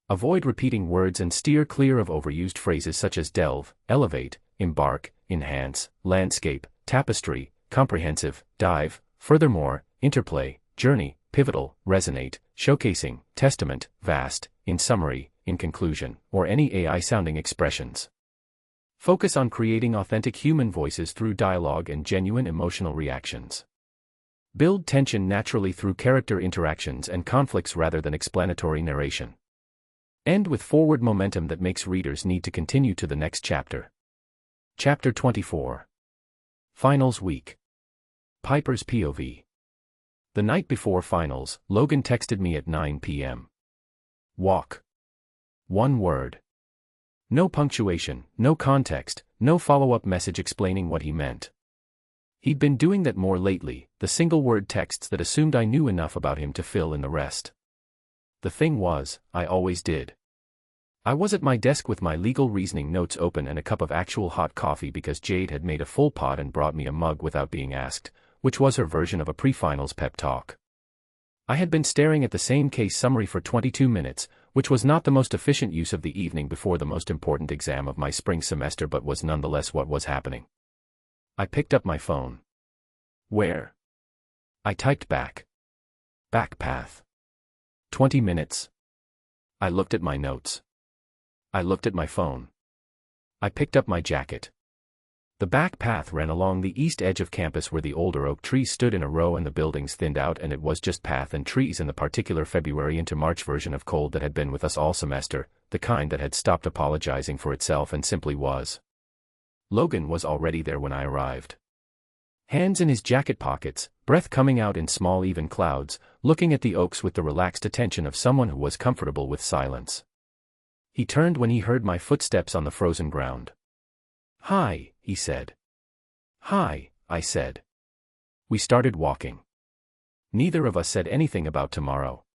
Avoid repeating words and steer clear of overused phrases such as delve, elevate, embark, enhance, landscape, tapestry, comprehensive, dive, furthermore, interplay, journey, pivotal, resonate, showcasing, testament, vast, in summary, in conclusion, or any AI-sounding expressions. Focus on creating authentic human voices through dialogue and genuine emotional reactions. Build tension naturally through character interactions and conflicts rather than explanatory narration. End with forward momentum that makes readers need to continue to the next chapter. Chapter 24. Finals Week. Piper's POV. The night before finals, Logan texted me at 9 p.m. Walk. One word. No punctuation, no context, no follow-up message explaining what he meant. He'd been doing that more lately, the single-word texts that assumed I knew enough about him to fill in the rest. The thing was, I always did. I was at my desk with my legal reasoning notes open and a cup of actual hot coffee because Jade had made a full pot and brought me a mug without being asked, which was her version of a pre-finals pep talk. I had been staring at the same case summary for 22 minutes, which was not the most efficient use of the evening before the most important exam of my spring semester but was nonetheless what was happening. I picked up my phone. Where? I typed back. Back path. 20 minutes. I looked at my notes. I looked at my phone. I picked up my jacket. The back path ran along the east edge of campus where the older oak trees stood in a row and the buildings thinned out, and it was just path and trees in the particular February into March version of cold that had been with us all semester, the kind that had stopped apologizing for itself and simply was. Logan was already there when I arrived. Hands in his jacket pockets, breath coming out in small even clouds, looking at the oaks with the relaxed attention of someone who was comfortable with silence. He turned when he heard my footsteps on the frozen ground. "Hi," he said. "Hi," I said. We started walking. Neither of us said anything about tomorrow.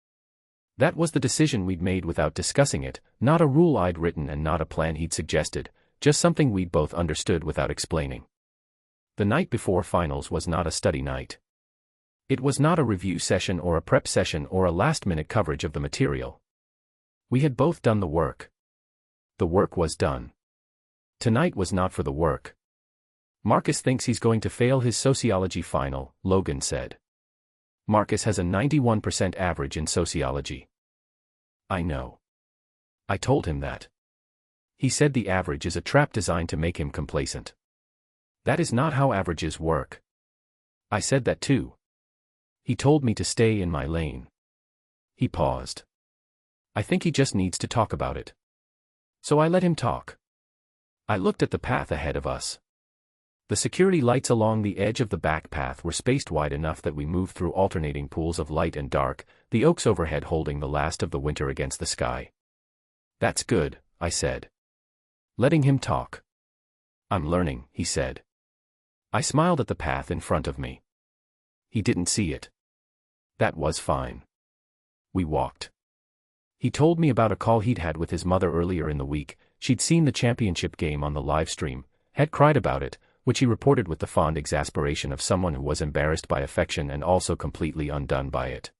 That was the decision we'd made without discussing it, not a rule I'd written and not a plan he'd suggested, just something we'd both understood without explaining. The night before finals was not a study night. It was not a review session or a prep session or a last-minute coverage of the material. We had both done the work. The work was done. Tonight was not for the work. Marcus thinks he's going to fail his sociology final, Logan said. Marcus has a 91% average in sociology. I know. I told him that. He said the average is a trap designed to make him complacent. That is not how averages work. I said that too. He told me to stay in my lane. He paused. I think he just needs to talk about it. So I let him talk. I looked at the path ahead of us. The security lights along the edge of the back path were spaced wide enough that we moved through alternating pools of light and dark, the oaks overhead holding the last of the winter against the sky. "That's good," I said. Letting him talk. "I'm learning," he said. I smiled at the path in front of me. He didn't see it. That was fine. We walked. He told me about a call he'd had with his mother earlier in the week. She'd seen the championship game on the live stream, had cried about it, which he reported with the fond exasperation of someone who was embarrassed by affection and also completely undone by it.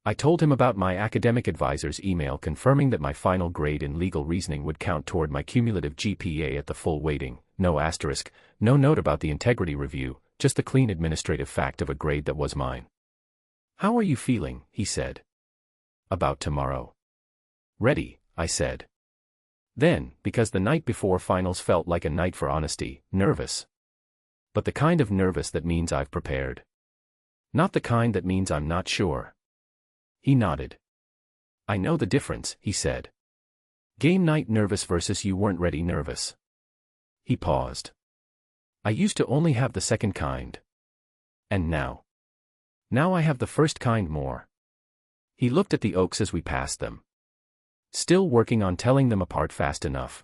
I told him about my academic advisor's email confirming that my final grade in legal reasoning would count toward my cumulative GPA at the full weighting, no asterisk, no note about the integrity review, just the clean administrative fact of a grade that was mine. "How are you feeling?" he said. "About tomorrow." "Ready," I said. Then, because the night before finals felt like a night for honesty, nervous. But the kind of nervous that means I've prepared. Not the kind that means I'm not sure. He nodded. "I know the difference," he said. "Game night nervous versus you weren't ready nervous." He paused. "I used to only have the second kind. And now? Now I have the first kind more." He looked at the oaks as we passed them. Still working on telling them apart fast enough.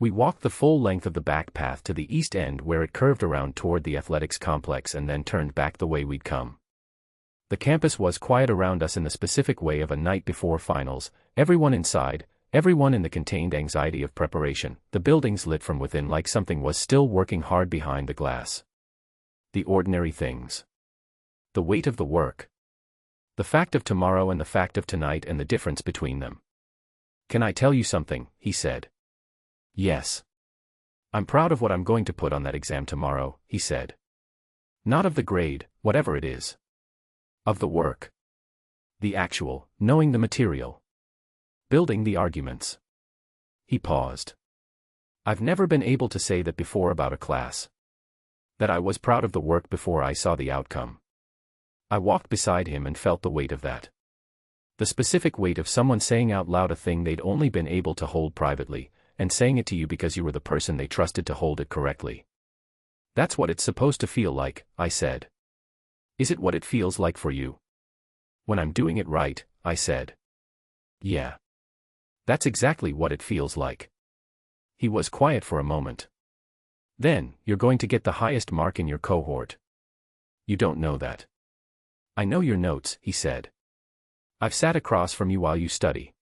We walked the full length of the back path to the east end where it curved around toward the athletics complex and then turned back the way we'd come. The campus was quiet around us in the specific way of a night before finals, everyone inside, everyone in the contained anxiety of preparation, the buildings lit from within like something was still working hard behind the glass. The ordinary things. The weight of the work. The fact of tomorrow and the fact of tonight and the difference between them. "Can I tell you something?" he said. "Yes." "I'm proud of what I'm going to put on that exam tomorrow," he said. "Not of the grade, whatever it is. Of the work. The actual, knowing the material. Building the arguments." He paused. "I've never been able to say that before about a class. That I was proud of the work before I saw the outcome." I walked beside him and felt the weight of that. The specific weight of someone saying out loud a thing they'd only been able to hold privately, and saying it to you because you were the person they trusted to hold it correctly. "That's what it's supposed to feel like," I said. "Is it what it feels like for you?" "When I'm doing it right," I said. "Yeah. That's exactly what it feels like." He was quiet for a moment. "Then, you're going to get the highest mark in your cohort." "You don't know that." "I know your notes," he said. "I've sat across from you while you study.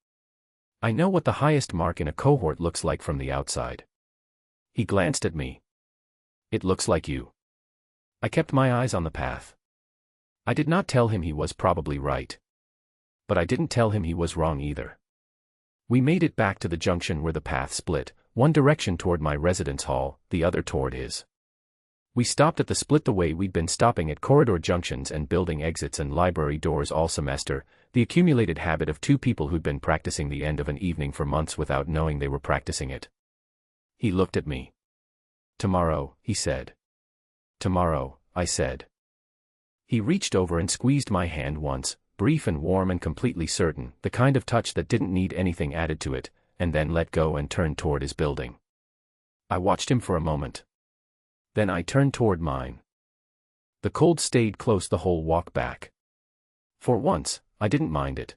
I know what the highest mark in a cohort looks like from the outside." He glanced at me. "It looks like you." I kept my eyes on the path. I did not tell him he was probably right. But I didn't tell him he was wrong either. We made it back to the junction where the path split, one direction toward my residence hall, the other toward his. We stopped at the split the way we'd been stopping at corridor junctions and building exits and library doors all semester, the accumulated habit of two people who'd been practicing the end of an evening for months without knowing they were practicing it. He looked at me. "Tomorrow," he said. "Tomorrow," I said. He reached over and squeezed my hand once, brief and warm and completely certain, the kind of touch that didn't need anything added to it, and then let go and turned toward his building. I watched him for a moment. Then I turned toward mine. The cold stayed close the whole walk back. For once, I didn't mind it.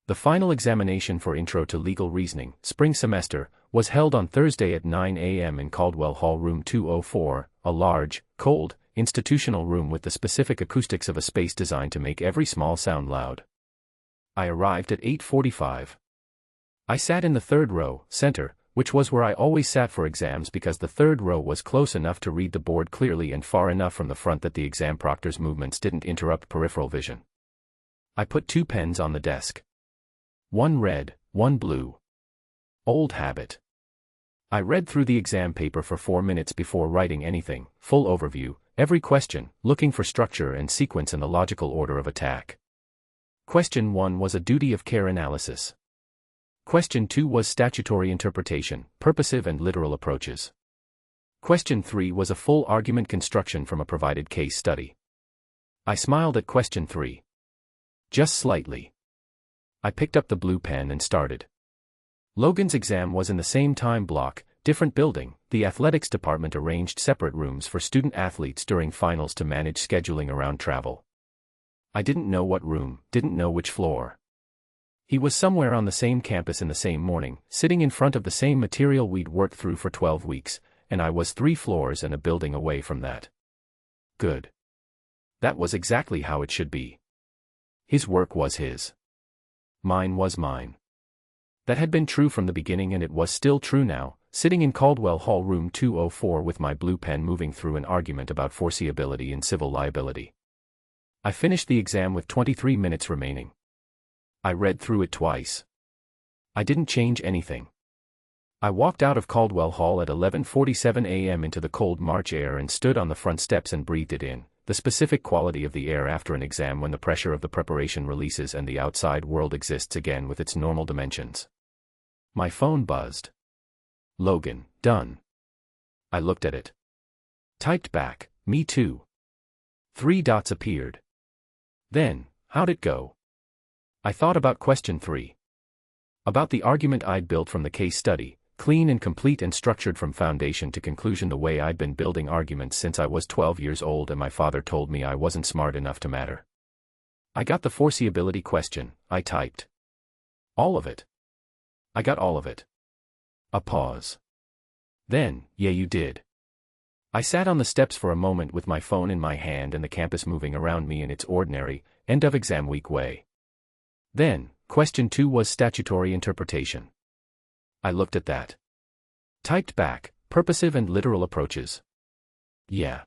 The final examination for Intro to Legal Reasoning, spring semester, was held on Thursday at 9 a.m. in Caldwell Hall Room 204, a large, cold, institutional room with the specific acoustics of a space designed to make every small sound loud. I arrived at 8:45. I sat in the third row, center, which was where I always sat for exams because the third row was close enough to read the board clearly and far enough from the front that the exam proctor's movements didn't interrupt peripheral vision. I put 2 pens on the desk. One red, one blue. Old habit. I read through the exam paper for 4 minutes before writing anything, full overview, every question, looking for structure and sequence and the logical order of attack. Question 1 was a duty of care analysis. Question 2 was statutory interpretation, purposive and literal approaches. Question 3 was a full argument construction from a provided case study. I smiled at question 3. Just slightly. I picked up the blue pen and started. Logan's exam was in the same time block, Different building, the athletics department arranged separate rooms for student athletes during finals to manage scheduling around travel. I didn't know what room, didn't know which floor. He was somewhere on the same campus in the same morning, sitting in front of the same material we'd worked through for 12 weeks, and I was 3 floors and a building away from that. Good. That was exactly how it should be. His work was his. Mine was mine. That had been true from the beginning, and it was still true now, sitting in Caldwell Hall room 204 with my blue pen moving through an argument about foreseeability and civil liability. I finished the exam with 23 minutes remaining. I read through it twice. I didn't change anything. I walked out of Caldwell Hall at 11:47 a.m. into the cold March air and stood on the front steps and breathed it in, the specific quality of the air after an exam when the pressure of the preparation releases and the outside world exists again with its normal dimensions. My phone buzzed. Logan, done. I looked at it. Typed back, me too. 3 dots appeared. Then, how'd it go? I thought about question 3. About the argument I'd built from the case study, clean and complete and structured from foundation to conclusion the way I'd been building arguments since I was 12 years old and my father told me I wasn't smart enough to matter. I got the foreseeability question, I typed. All of it. I got all of it. A pause. Then, yeah, you did. I sat on the steps for a moment with my phone in my hand and the campus moving around me in its ordinary, end-of-exam week way. Then, question 2 was statutory interpretation. I looked at that. Typed back, purposive and literal approaches. Yeah.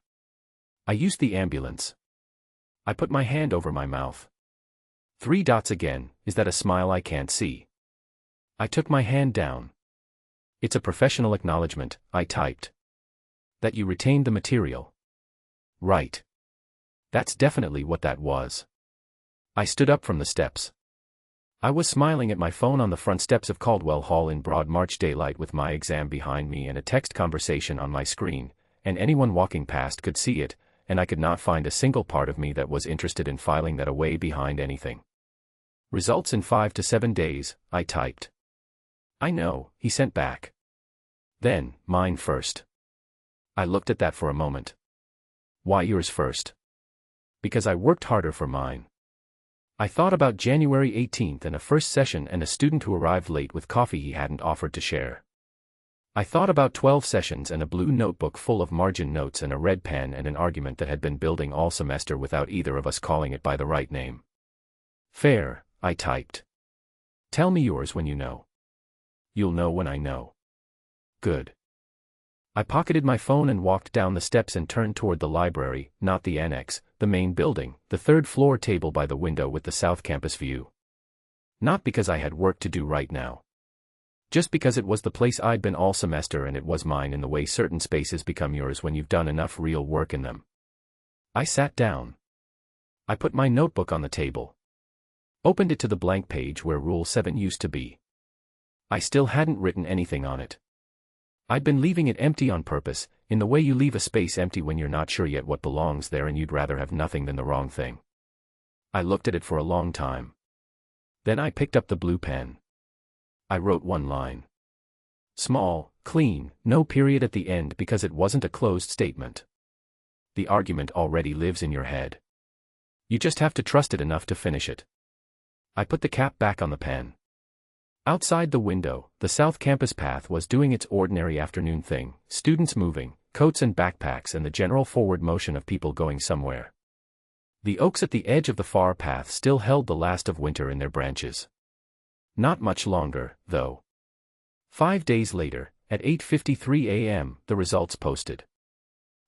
I used the ambulance. I put my hand over my mouth. 3 dots again, is that a smile I can't see? I took my hand down. It's a professional acknowledgement, I typed. That you retained the material. Right. That's definitely what that was. I stood up from the steps. I was smiling at my phone on the front steps of Caldwell Hall in broad March daylight with my exam behind me and a text conversation on my screen, and anyone walking past could see it, and I could not find a single part of me that was interested in filing that away behind anything. Results in 5 to 7 days, I typed. I know, he sent back. Then, mine first. I looked at that for a moment. Why yours first? Because I worked harder for mine. I thought about January 18th and a first session and a student who arrived late with coffee he hadn't offered to share. I thought about 12 sessions and a blue notebook full of margin notes and a red pen and an argument that had been building all semester without either of us calling it by the right name. Fair, I typed. Tell me yours when you know. You'll know when I know. Good. I pocketed my phone and walked down the steps and turned toward the library, not the annex, the main building, the 3rd floor table by the window with the South Campus view. Not because I had work to do right now. Just because it was the place I'd been all semester and it was mine in the way certain spaces become yours when you've done enough real work in them. I sat down. I put my notebook on the table. Opened it to the blank page where Rule 7 used to be. I still hadn't written anything on it. I'd been leaving it empty on purpose, in the way you leave a space empty when you're not sure yet what belongs there and you'd rather have nothing than the wrong thing. I looked at it for a long time. Then I picked up the blue pen. I wrote 1 line. Small, clean, no period at the end because it wasn't a closed statement. The argument already lives in your head. You just have to trust it enough to finish it. I put the cap back on the pen. Outside the window, the South Campus path was doing its ordinary afternoon thing, students moving, coats and backpacks and the general forward motion of people going somewhere. The oaks at the edge of the far path still held the last of winter in their branches. Not much longer, though. 5 days later, at 8:53 a.m., the results posted.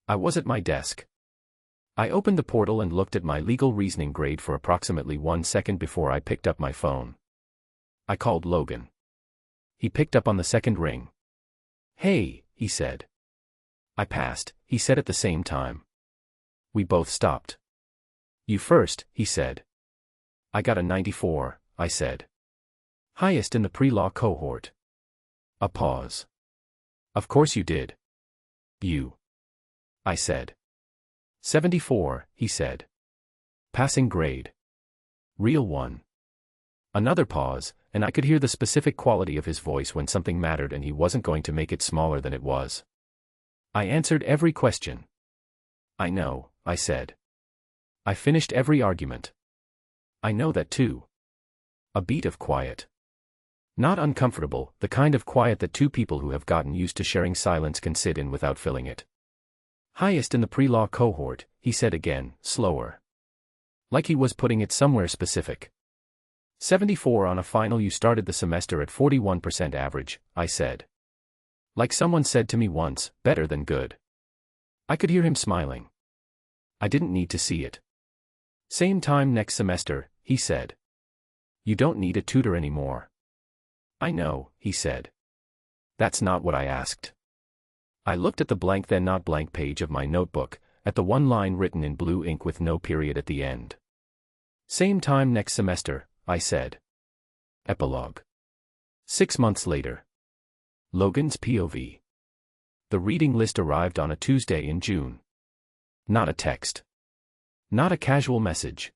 I was at my desk. I opened the portal and looked at my legal reasoning grade for approximately 1 second before I picked up my phone. I called Logan. He picked up on the second ring. Hey, he said. I passed, he said at the same time. We both stopped. You first, he said. I got a 94, I said. Highest in the pre-law cohort. A pause. Of course you did. You. I said. 74, he said. Passing grade. Real one. Another pause, and I could hear the specific quality of his voice when something mattered and he wasn't going to make it smaller than it was. I answered every question. I know, I said. I finished every argument. I know that too. A beat of quiet. Not uncomfortable, the kind of quiet that two people who have gotten used to sharing silence can sit in without filling it. Highest in the pre-law cohort, he said again, slower. Like he was putting it somewhere specific. 74 on a final. You started the semester at 41% average, I said. Like someone said to me once, better than good. I could hear him smiling. I didn't need to see it. Same time next semester, he said. You don't need a tutor anymore. I know, he said. That's not what I asked. I looked at the blank then not blank page of my notebook, at the one line written in blue ink with no period at the end. Same time next semester, I said. Epilogue. 6 months later. Logan's POV. The reading list arrived on a Tuesday in June. Not a text. Not a casual message.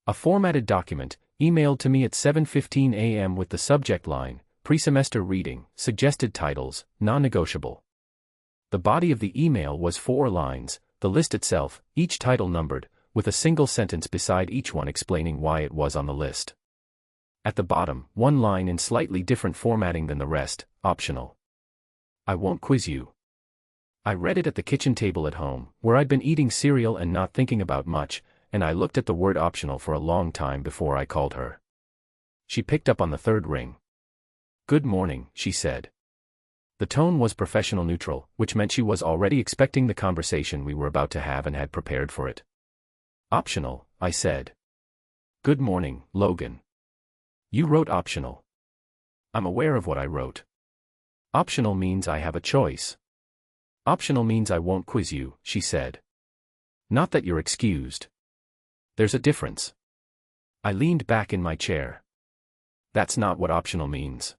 A formatted document, emailed to me at 7:15 a.m. with the subject line, pre-semester reading, suggested titles, non-negotiable. The body of the email was 4 lines, the list itself, each title numbered, with a single sentence beside each one explaining why it was on the list. At the bottom, 1 line in slightly different formatting than the rest, optional. I won't quiz you. I read it at the kitchen table at home, where I'd been eating cereal and not thinking about much, and I looked at the word optional for a long time before I called her. She picked up on the 3rd ring. Good morning, she said. The tone was professional neutral, which meant she was already expecting the conversation we were about to have and had prepared for it. Optional, I said. Good morning, Logan. You wrote optional. I'm aware of what I wrote. Optional means I have a choice. Optional means I won't quiz you, she said. Not that you're excused. There's a difference. I leaned back in my chair. That's not what optional means.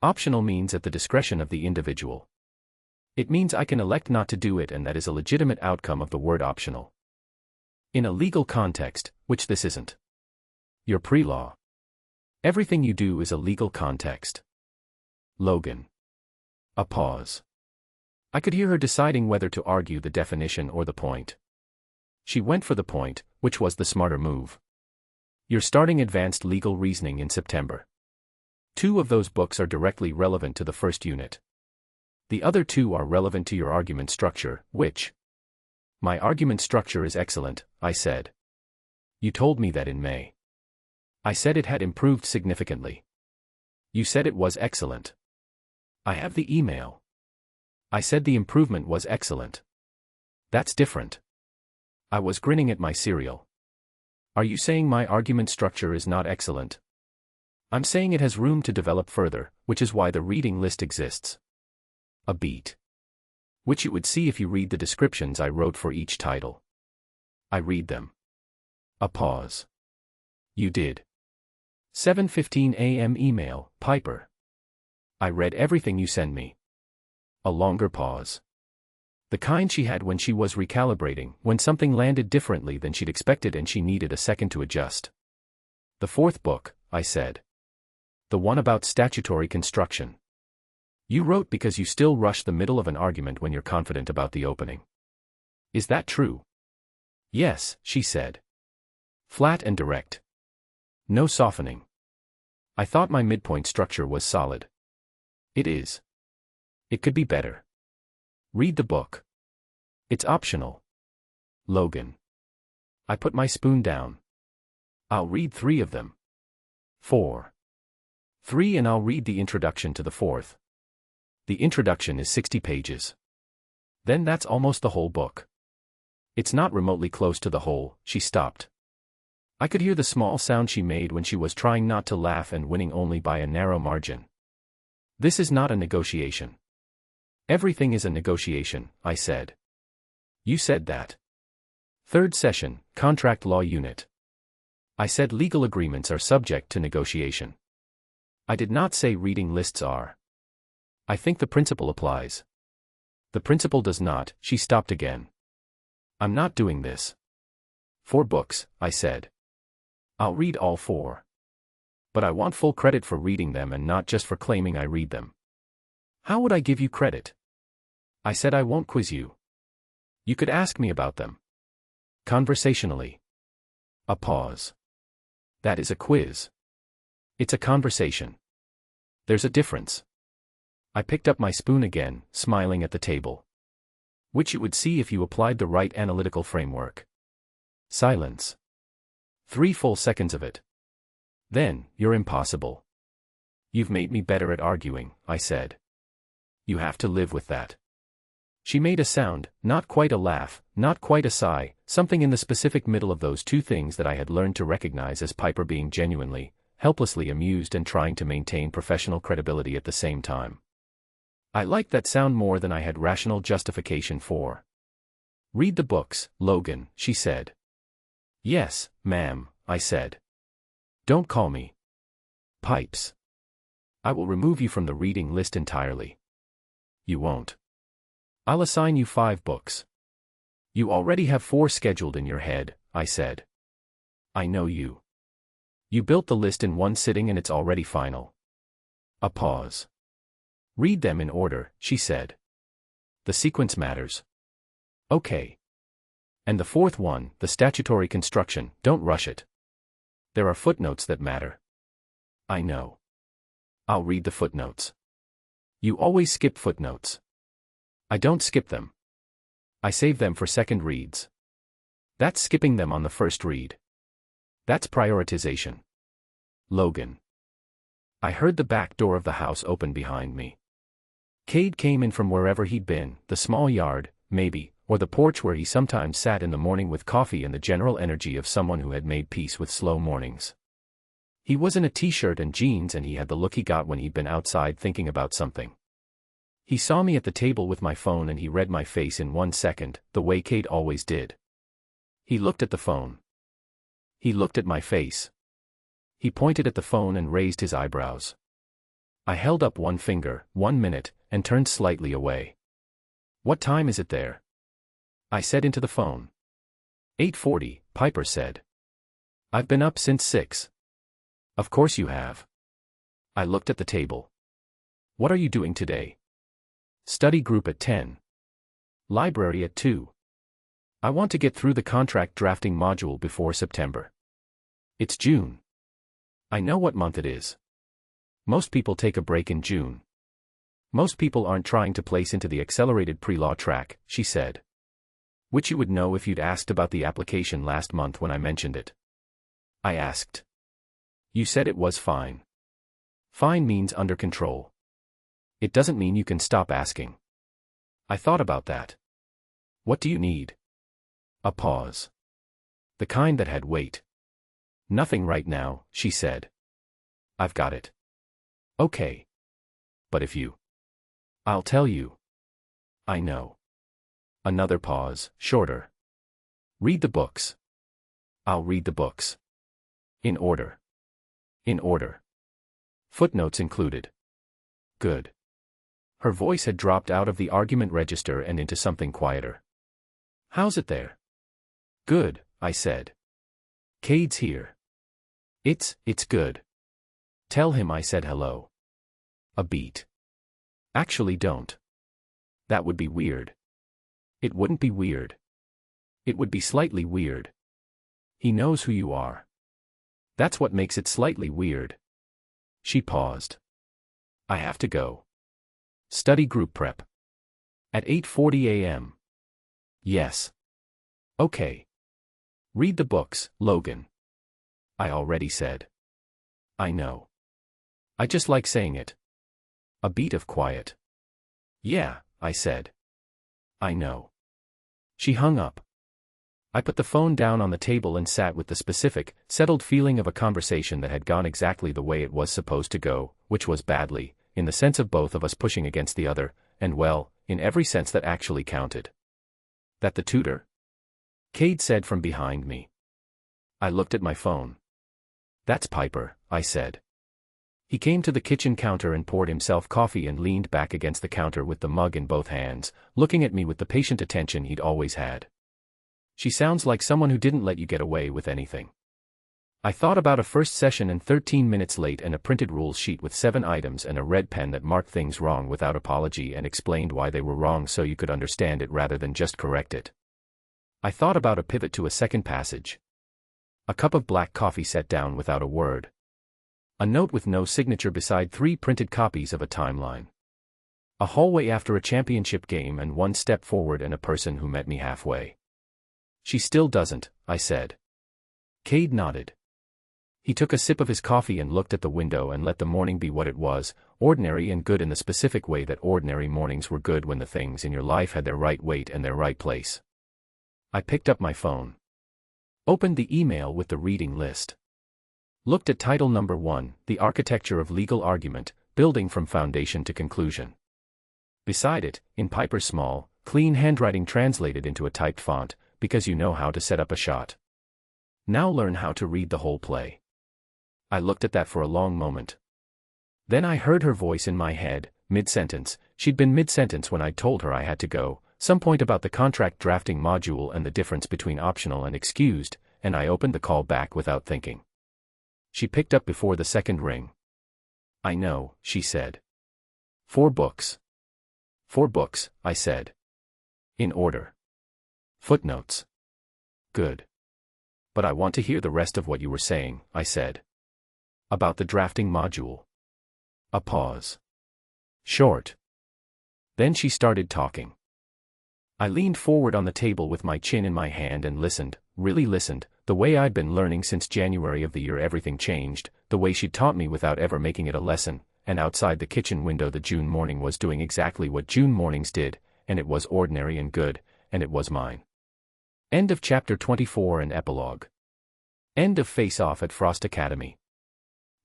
Optional means at the discretion of the individual. It means I can elect not to do it, and that is a legitimate outcome of the word optional. In a legal context, which this isn't. You're pre-law. Everything you do is a legal context. Logan. A pause. I could hear her deciding whether to argue the definition or the point. She went for the point, which was the smarter move. You're starting advanced legal reasoning in September. 2 of those books are directly relevant to the first unit. The other 2 are relevant to your argument structure, which... My argument structure is excellent, I said. You told me that in May. I said it had improved significantly. You said it was excellent. I have the email. I said the improvement was excellent. That's different. I was grinning at my cereal. Are you saying my argument structure is not excellent? I'm saying it has room to develop further, which is why the reading list exists. A beat. Which you would see if you read the descriptions I wrote for each title. I read them. A pause. You did. 7:15 a.m. email, Piper. I read everything you send me. A longer pause. The kind she had when she was recalibrating, when something landed differently than she'd expected and she needed a second to adjust. The 4th book, I said. The one about statutory construction. You wrote because you still rush the middle of an argument when you're confident about the opening. Is that true? Yes, she said. Flat and direct. No softening. I thought my midpoint structure was solid. It is. It could be better. Read the book. It's optional. Logan. I put my spoon down. I'll read 3 of them. 4. 3 and I'll read the introduction to the 4th. The introduction is 60 pages. Then that's almost the whole book. It's not remotely close to the whole. She stopped. I could hear the small sound she made when she was trying not to laugh and winning only by a narrow margin. This is not a negotiation. Everything is a negotiation, I said. You said that. 3rd session, Contract Law Unit. I said legal agreements are subject to negotiation. I did not say reading lists are. I think the principle applies. The principle does not. She stopped again. I'm not doing this. 4 books, I said. I'll read all 4. But I want full credit for reading them and not just for claiming I read them. How would I give you credit? I said I won't quiz you. You could ask me about them. Conversationally. A pause. That is a quiz. It's a conversation. There's a difference. I picked up my spoon again, smiling at the table. Which you would see if you applied the right analytical framework. Silence. 3 full seconds of it. Then, you're impossible. You've made me better at arguing, I said. You have to live with that. She made a sound, not quite a laugh, not quite a sigh, something in the specific middle of those two things that I had learned to recognize as Piper being genuinely, helplessly amused and trying to maintain professional credibility at the same time. I liked that sound more than I had rational justification for. Read the books, Logan, she said. Yes, ma'am, I said. Don't call me Pipes. I will remove you from the reading list entirely. You won't. I'll assign you 5 books. You already have 4 scheduled in your head, I said. I know you. You built the list in one sitting and it's already final. A pause. Read them in order, she said. The sequence matters. Okay. And the 4th one, the statutory construction, don't rush it. There are footnotes that matter. I know. I'll read the footnotes. You always skip footnotes. I don't skip them. I save them for second reads. That's skipping them on the first read. That's prioritization. Logan. I heard the back door of the house open behind me. Cade came in from wherever he'd been, the small yard, maybe, or the porch where he sometimes sat in the morning with coffee and the general energy of someone who had made peace with slow mornings. He was in a t-shirt and jeans and he had the look he got when he'd been outside thinking about something. He saw me at the table with my phone and he read my face in 1 second, the way Cade always did. He looked at the phone. He looked at my face. He pointed at the phone and raised his eyebrows. I held up one finger, 1 minute, and turned slightly away. What time is it there? I said into the phone. 8:40, Piper said. I've been up since 6. Of course you have. I looked at the table. What are you doing today? Study group at 10. Library at 2. I want to get through the contract drafting module before September. It's June. I know what month it is. Most people take a break in June. Most people aren't trying to place into the accelerated pre-law track, she said. Which you would know if you'd asked about the application last month when I mentioned it. I asked. You said it was fine. Fine means under control. It doesn't mean you can stop asking. I thought about that. What do you need? A pause. The kind that had weight. Nothing right now, she said. I've got it. Okay. But if you... I'll tell you. I know. Another pause, shorter. Read the books. I'll read the books. In order. In order. Footnotes included. Good. Her voice had dropped out of the argument register and into something quieter. How's it there? Good, I said. Cade's here. It's good. Tell him I said hello. A beat. Actually don't. That would be weird. It wouldn't be weird. It would be slightly weird. He knows who you are. That's what makes it slightly weird. She paused. I have to go. Study group prep. At 8:40 a.m. Yes. Okay. Read the books, Logan. I already said. I know. I just like saying it. A beat of quiet. Yeah, I said. I know. She hung up. I put the phone down on the table and sat with the specific, settled feeling of a conversation that had gone exactly the way it was supposed to go, which was badly, in the sense of both of us pushing against the other, and well, in every sense that actually counted. That the tutor? Cade said from behind me. I looked at my phone. That's Piper, I said. He came to the kitchen counter and poured himself coffee and leaned back against the counter with the mug in both hands, looking at me with the patient attention he'd always had. She sounds like someone who didn't let you get away with anything. I thought about a first session and 13 minutes late and a printed rules sheet with 7 items and a red pen that marked things wrong without apology and explained why they were wrong so you could understand it rather than just correct it. I thought about a pivot to a second passage. A cup of black coffee set down without a word. A note with no signature beside 3 printed copies of a timeline. A hallway after a championship game and 1 step forward and a person who met me halfway. She still doesn't, I said. Cade nodded. He took a sip of his coffee and looked at the window and let the morning be what it was, ordinary and good in the specific way that ordinary mornings were good when the things in your life had their right weight and their right place. I picked up my phone. Opened the email with the reading list. Looked at title number 1, The Architecture of Legal Argument, Building from Foundation to Conclusion. Beside it, in Piper's small, clean handwriting translated into a typed font, because you know how to set up a shot. Now learn how to read the whole play. I looked at that for a long moment. Then I heard her voice in my head, mid-sentence. She'd been mid-sentence when I told her I had to go, some point about the contract drafting module and the difference between optional and excused, and I opened the call back without thinking. She picked up before the second ring. I know, she said. 4 books. 4 books, I said. In order. Footnotes. Good. But I want to hear the rest of what you were saying, I said. About the drafting module. A pause. Short. Then she started talking. I leaned forward on the table with my chin in my hand and listened, really listened, the way I'd been learning since January of the year everything changed, the way she'd taught me without ever making it a lesson, and outside the kitchen window the June morning was doing exactly what June mornings did, and it was ordinary and good, and it was mine. End of chapter 24 and epilogue. End of Face-Off at Frost Academy.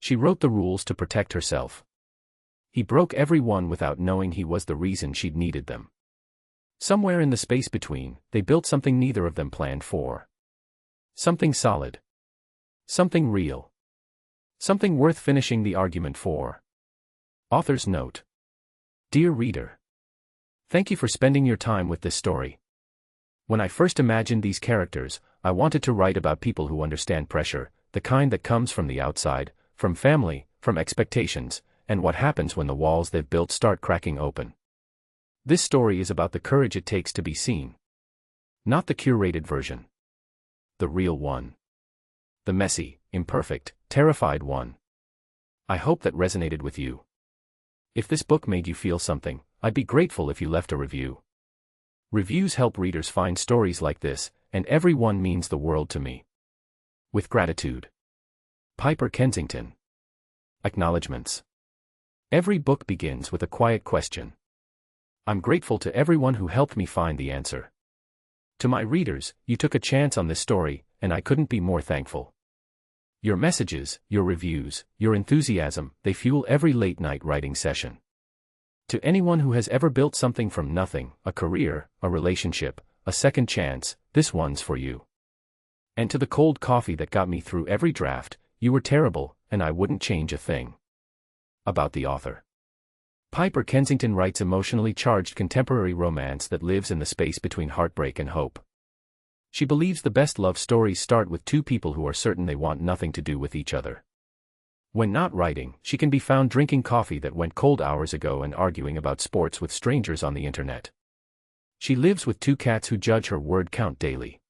She wrote the rules to protect herself. He broke every one without knowing he was the reason she'd needed them. Somewhere in the space between, they built something neither of them planned for. Something solid. Something real. Something worth finishing the argument for. Author's note. Dear reader. Thank you for spending your time with this story. When I first imagined these characters, I wanted to write about people who understand pressure, the kind that comes from the outside, from family, from expectations, and what happens when the walls they've built start cracking open. This story is about the courage it takes to be seen. Not the curated version. The real one. The messy, imperfect, terrified one. I hope that resonated with you. If this book made you feel something, I'd be grateful if you left a review. Reviews help readers find stories like this, and every one means the world to me. With gratitude. Piper Kensington. Acknowledgements. Every book begins with a quiet question. I'm grateful to everyone who helped me find the answer. To my readers, you took a chance on this story, and I couldn't be more thankful. Your messages, your reviews, your enthusiasm, they fuel every late-night writing session. To anyone who has ever built something from nothing, a career, a relationship, a second chance, this one's for you. And to the cold coffee that got me through every draft, you were terrible, and I wouldn't change a thing. About the author. Piper Kensington writes emotionally charged contemporary romance that lives in the space between heartbreak and hope. She believes the best love stories start with 2 people who are certain they want nothing to do with each other. When not writing, she can be found drinking coffee that went cold hours ago and arguing about sports with strangers on the internet. She lives with 2 cats who judge her word count daily.